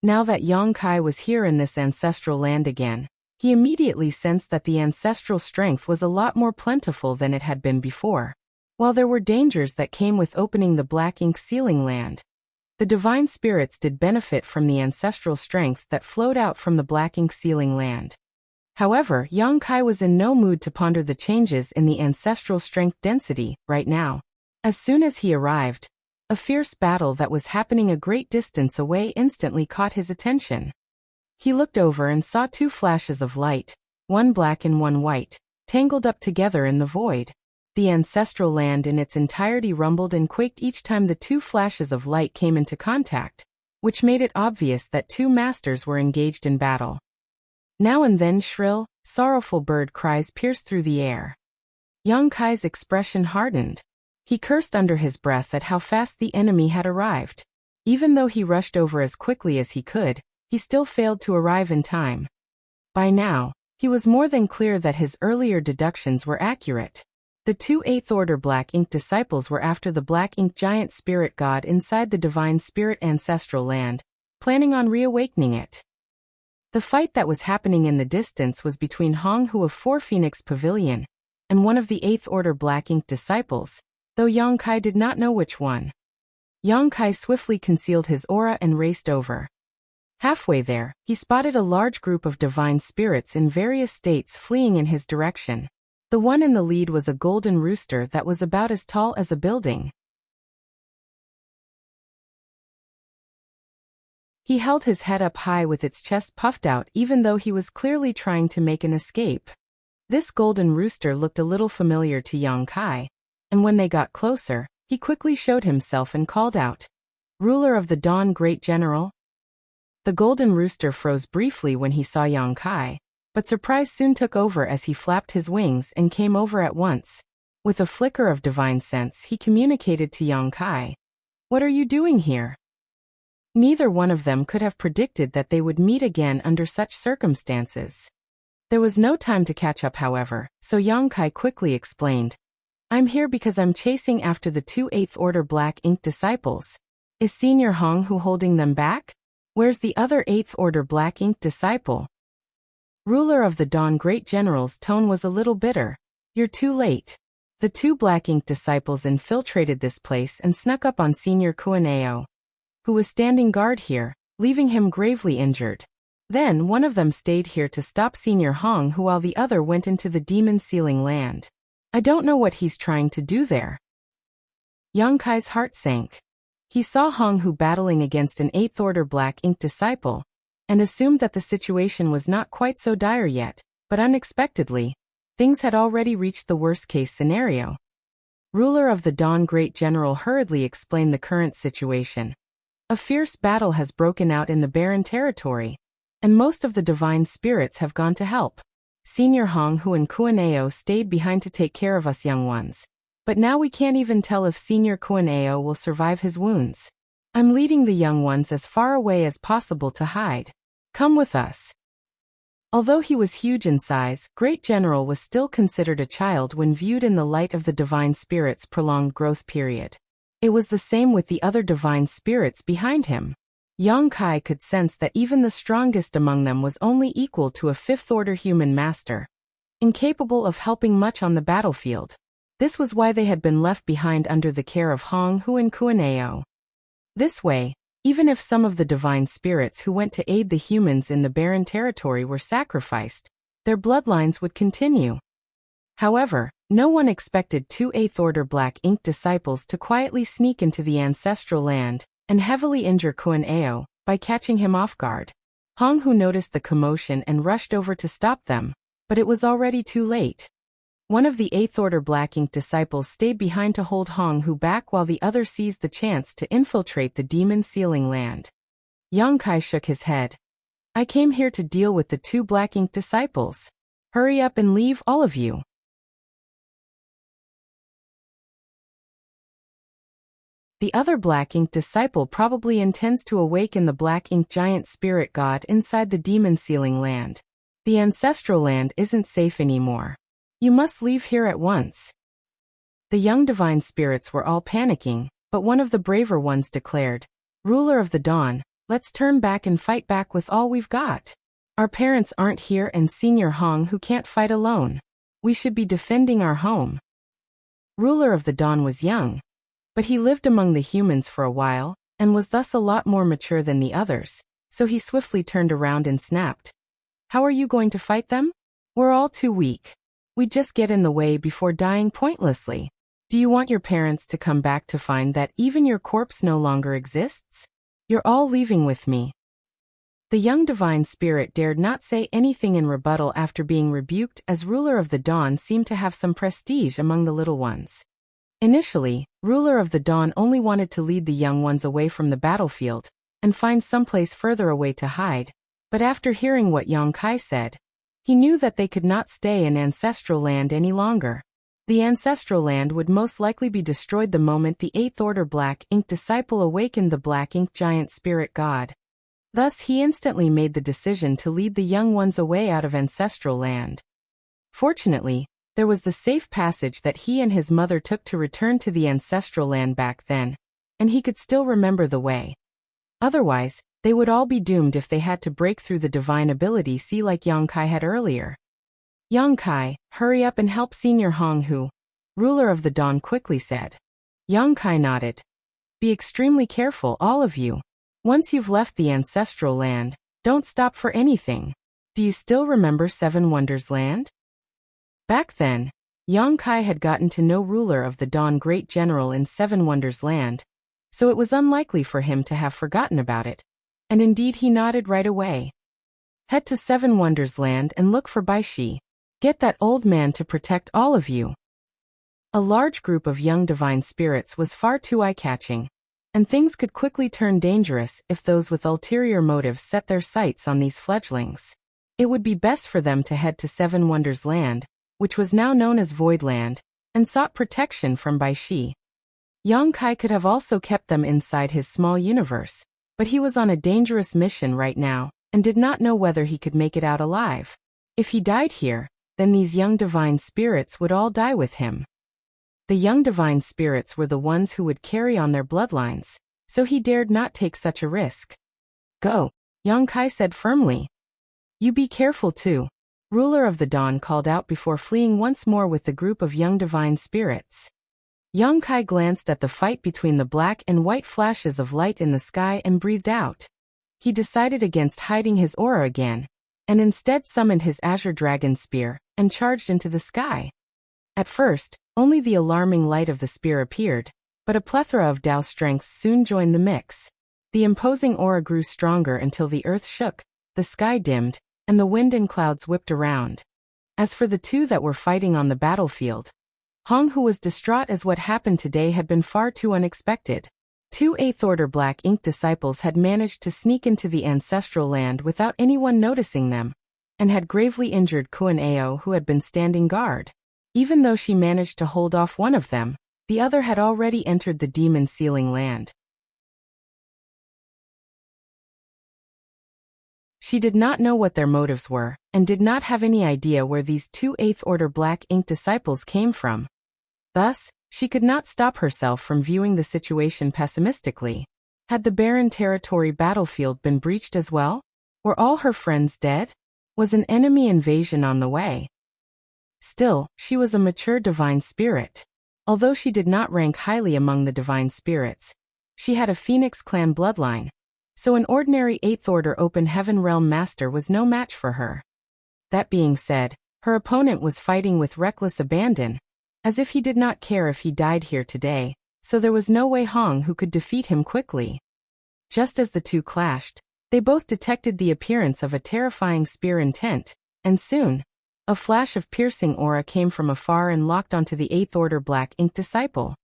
Speaker 1: Now that Yang Kai was here in this ancestral land again, he immediately sensed that the ancestral strength was a lot more plentiful than it had been before. While there were dangers that came with opening the Black Ink sealing land, the divine spirits did benefit from the ancestral strength that flowed out from the Black Ink sealing land. However, Yang Kai was in no mood to ponder the changes in the ancestral strength density right now. As soon as he arrived, a fierce battle that was happening a great distance away instantly caught his attention. He looked over and saw two flashes of light, one black and one white, tangled up together in the void. The ancestral land in its entirety rumbled and quaked each time the two flashes of light came into contact, which made it obvious that two masters were engaged in battle. Now and then shrill, sorrowful bird cries pierced through the air. Yang Kai's expression hardened. He cursed under his breath at how fast the enemy had arrived. Even though he rushed over as quickly as he could, he still failed to arrive in time. By now, he was more than clear that his earlier deductions were accurate. The two 8th Order Black Ink disciples were after the Black Ink giant spirit god inside the Divine Spirit Ancestral Land, planning on reawakening it. The fight that was happening in the distance was between Hong Hu of Four Phoenix Pavilion and one of the 8th Order Black Ink disciples, though Yang Kai did not know which one. Yang Kai swiftly concealed his aura and raced over. Halfway there, he spotted a large group of divine spirits in various states fleeing in his direction. The one in the lead was a golden rooster that was about as tall as a building. He held his head up high with its chest puffed out even though he was clearly trying to make an escape. This golden rooster looked a little familiar to Yang Kai, and when they got closer, he quickly showed himself and called out, "Ruler of the Dawn, great general." The golden rooster froze briefly when he saw Yang Kai, but surprise soon took over as he flapped his wings and came over at once. With a flicker of divine sense, he communicated to Yang Kai, "What are you doing here?" Neither one of them could have predicted that they would meet again under such circumstances. There was no time to catch up, however, so Yang Kai quickly explained, "I'm here because I'm chasing after the 2 8th Order Black Ink disciples. Is Senior Hong Hu holding them back? Where's the other 8th Order Black Ink disciple?" Ruler of the Dawn, great general's tone was a little bitter. "You're too late. The 2 Black Ink disciples infiltrated this place and snuck up on Senior Kuaneo, who was standing guard here, leaving him gravely injured. Then one of them stayed here to stop Senior Hong Hu while the other went into the demon sealing land. I don't know what he's trying to do there." Yang Kai's heart sank. He saw Hong Hu battling against an 8th Order Black Ink disciple, and assumed that the situation was not quite so dire yet, but unexpectedly, things had already reached the worst-case scenario. Ruler of the Dawn, great general hurriedly explained the current situation. A fierce battle has broken out in the barren territory, and most of the divine spirits have gone to help. Senior Hong Hu and Kuaneo stayed behind to take care of us young ones, but now we can't even tell if Senior Kuaneo will survive his wounds. I'm leading the young ones as far away as possible to hide. Come with us." Although he was huge in size, Great General was still considered a child when viewed in the light of the divine spirit's prolonged growth period. It was the same with the other divine spirits behind him. Yang Kai could sense that even the strongest among them was only equal to a 5th Order human master, incapable of helping much on the battlefield. This was why they had been left behind under the care of Hong Hu and Kuaneo. This way, even if some of the divine spirits who went to aid the humans in the barren territory were sacrificed, their bloodlines would continue. However, no one expected 2 8th Order Black Ink disciples to quietly sneak into the ancestral land and heavily injure Kuaneo by catching him off guard. Hong Hu noticed the commotion and rushed over to stop them, but it was already too late. One of the 8th Order Black Ink disciples stayed behind to hold Hong Hu back while the other seized the chance to infiltrate the demon sealing land. Yang Kai shook his head. "I came here to deal with the 2 Black Ink disciples. Hurry up and leave, all of you." The other Black Ink disciple probably intends to awaken the Black Ink giant spirit god inside the demon sealing land. The ancestral land isn't safe anymore. You must leave here at once. The young divine spirits were all panicking, but one of the braver ones declared, "Ruler of the Dawn, let's turn back and fight back with all we've got. Our parents aren't here and Senior Hong Hu can't fight alone. We should be defending our home." Ruler of the Dawn was young, but he lived among the humans for a while, and was thus a lot more mature than the others, so he swiftly turned around and snapped, "How are you going to fight them? We're all too weak. We'd just get in the way before dying pointlessly. Do you want your parents to come back to find that even your corpse no longer exists? You're all leaving with me." The young divine spirit dared not say anything in rebuttal after being rebuked, as Ruler of the Dawn seemed to have some prestige among the little ones. Initially, Ruler of the Dawn only wanted to lead the young ones away from the battlefield and find someplace further away to hide, but after hearing what Yang Kai said, he knew that they could not stay in ancestral land any longer. The ancestral land would most likely be destroyed the moment the 8th Order Black Ink disciple awakened the Black Ink giant spirit god. Thus he instantly made the decision to lead the young ones away out of ancestral land. Fortunately, there was the safe passage that he and his mother took to return to the ancestral land back then, and he could still remember the way. Otherwise, they would all be doomed if they had to break through the divine ability sea like Yang Kai had earlier. "Yang Kai, hurry up and help Senior Hong Hu," Ruler of the Dawn quickly said. Yang Kai nodded. "Be extremely careful, all of you. Once you've left the ancestral land, don't stop for anything. Do you still remember 7 Wonders Land? Back then, Yang Kai had gotten to know ruler of the Dawn great general in Seven Wonders Land, so it was unlikely for him to have forgotten about it, and indeed he nodded right away. Head to Seven Wonders Land and look for Baishi. Get that old man to protect all of you. A large group of young divine spirits was far too eye-catching, and things could quickly turn dangerous if those with ulterior motives set their sights on these fledglings. It would be best for them to head to Seven Wonders Land, which was now known as Voidland, and sought protection from Baishi. Yang Kai could have also kept them inside his small universe, but he was on a dangerous mission right now, and did not know whether he could make it out alive. If he died here, then these young divine spirits would all die with him. The young divine spirits were the ones who would carry on their bloodlines, so he dared not take such a risk. Go, Yang Kai said firmly. You be careful too. Ruler of the Dawn called out before fleeing once more with the group of young divine spirits. Yang Kai glanced at the fight between the black and white flashes of light in the sky and breathed out. He decided against hiding his aura again, and instead summoned his azure dragon spear and charged into the sky. At first, only the alarming light of the spear appeared, but a plethora of Dao strengths soon joined the mix. The imposing aura grew stronger until the earth shook, the sky dimmed, and the wind and clouds whipped around. As for the two that were fighting on the battlefield, Hong, who was distraught as what happened today had been far too unexpected. Two 8th Order Black Ink disciples had managed to sneak into the ancestral land without anyone noticing them, and had gravely injured Kuan Ao, who had been standing guard. Even though she managed to hold off one of them, the other had already entered the demon sealing land. She did not know what their motives were, and did not have any idea where these two 8th Order Black Ink disciples came from. Thus, she could not stop herself from viewing the situation pessimistically. Had the barren territory battlefield been breached as well? Were all her friends dead? Was an enemy invasion on the way? Still, she was a mature divine spirit. Although she did not rank highly among the divine spirits, she had a Phoenix clan bloodline, so an ordinary 8th Order Open Heaven Realm Master was no match for her. That being said, her opponent was fighting with reckless abandon, as if he did not care if he died here today, so there was no way Hong who could defeat him quickly. Just as the two clashed, they both detected the appearance of a terrifying spear intent, and soon, a flash of piercing aura came from afar and locked onto the 8th Order Black Ink disciple.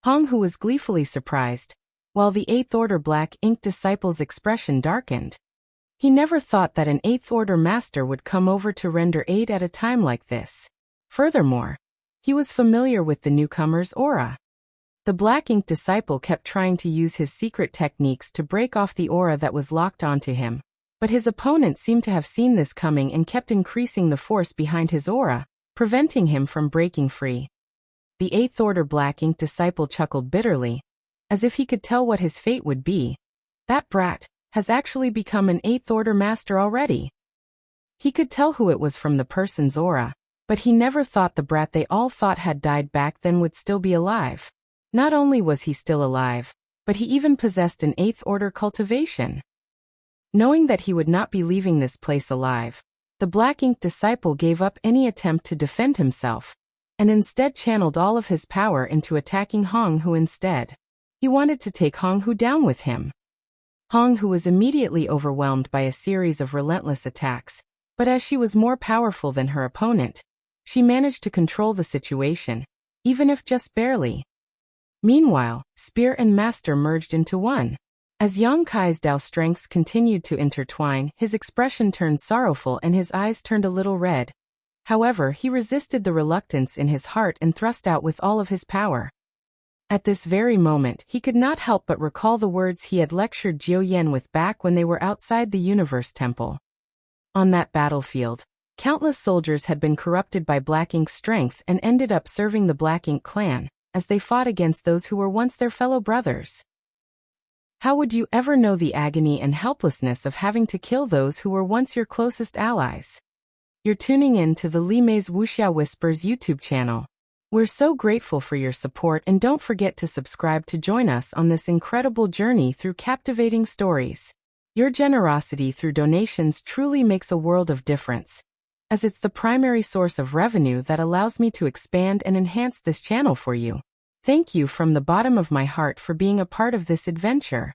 Speaker 1: Hong, who was gleefully surprised, while the 8th Order Black Ink disciple's expression darkened. He never thought that an 8th Order master would come over to render aid at a time like this. Furthermore, he was familiar with the newcomer's aura. The Black Ink disciple kept trying to use his secret techniques to break off the aura that was locked onto him, but his opponent seemed to have seen this coming and kept increasing the force behind his aura, preventing him from breaking free. The 8th Order Black Ink disciple chuckled bitterly, as if he could tell what his fate would be. That brat has actually become an 8th Order master already. He could tell who it was from the person's aura, but he never thought the brat they all thought had died back then would still be alive. Not only was he still alive, but he even possessed an 8th Order cultivation. Knowing that he would not be leaving this place alive, the Black Ink disciple gave up any attempt to defend himself, and instead channeled all of his power into attacking Hong Hu instead. He wanted to take Hong Hu down with him. Hong Hu was immediately overwhelmed by a series of relentless attacks, but as she was more powerful than her opponent, she managed to control the situation, even if just barely. Meanwhile, Spear and Master merged into one. As Yang Kai's Dao strengths continued to intertwine, his expression turned sorrowful and his eyes turned a little red. However, he resisted the reluctance in his heart and thrust out with all of his power. At this very moment, he could not help but recall the words he had lectured Jiu Yen with back when they were outside the Universe Temple. On that battlefield, countless soldiers had been corrupted by Black Ink's strength and ended up serving the Black Ink clan, as they fought against those who were once their fellow brothers. How would you ever know the agony and helplessness of having to kill those who were once your closest allies? You're tuning in to the Li Mei's Wuxia Whispers YouTube channel. We're so grateful for your support, and don't forget to subscribe to join us on this incredible journey through captivating stories. Your generosity through donations truly makes a world of difference. as it's the primary source of revenue that allows me to expand and enhance this channel for you. Thank you from the bottom of my heart for being a part of this adventure.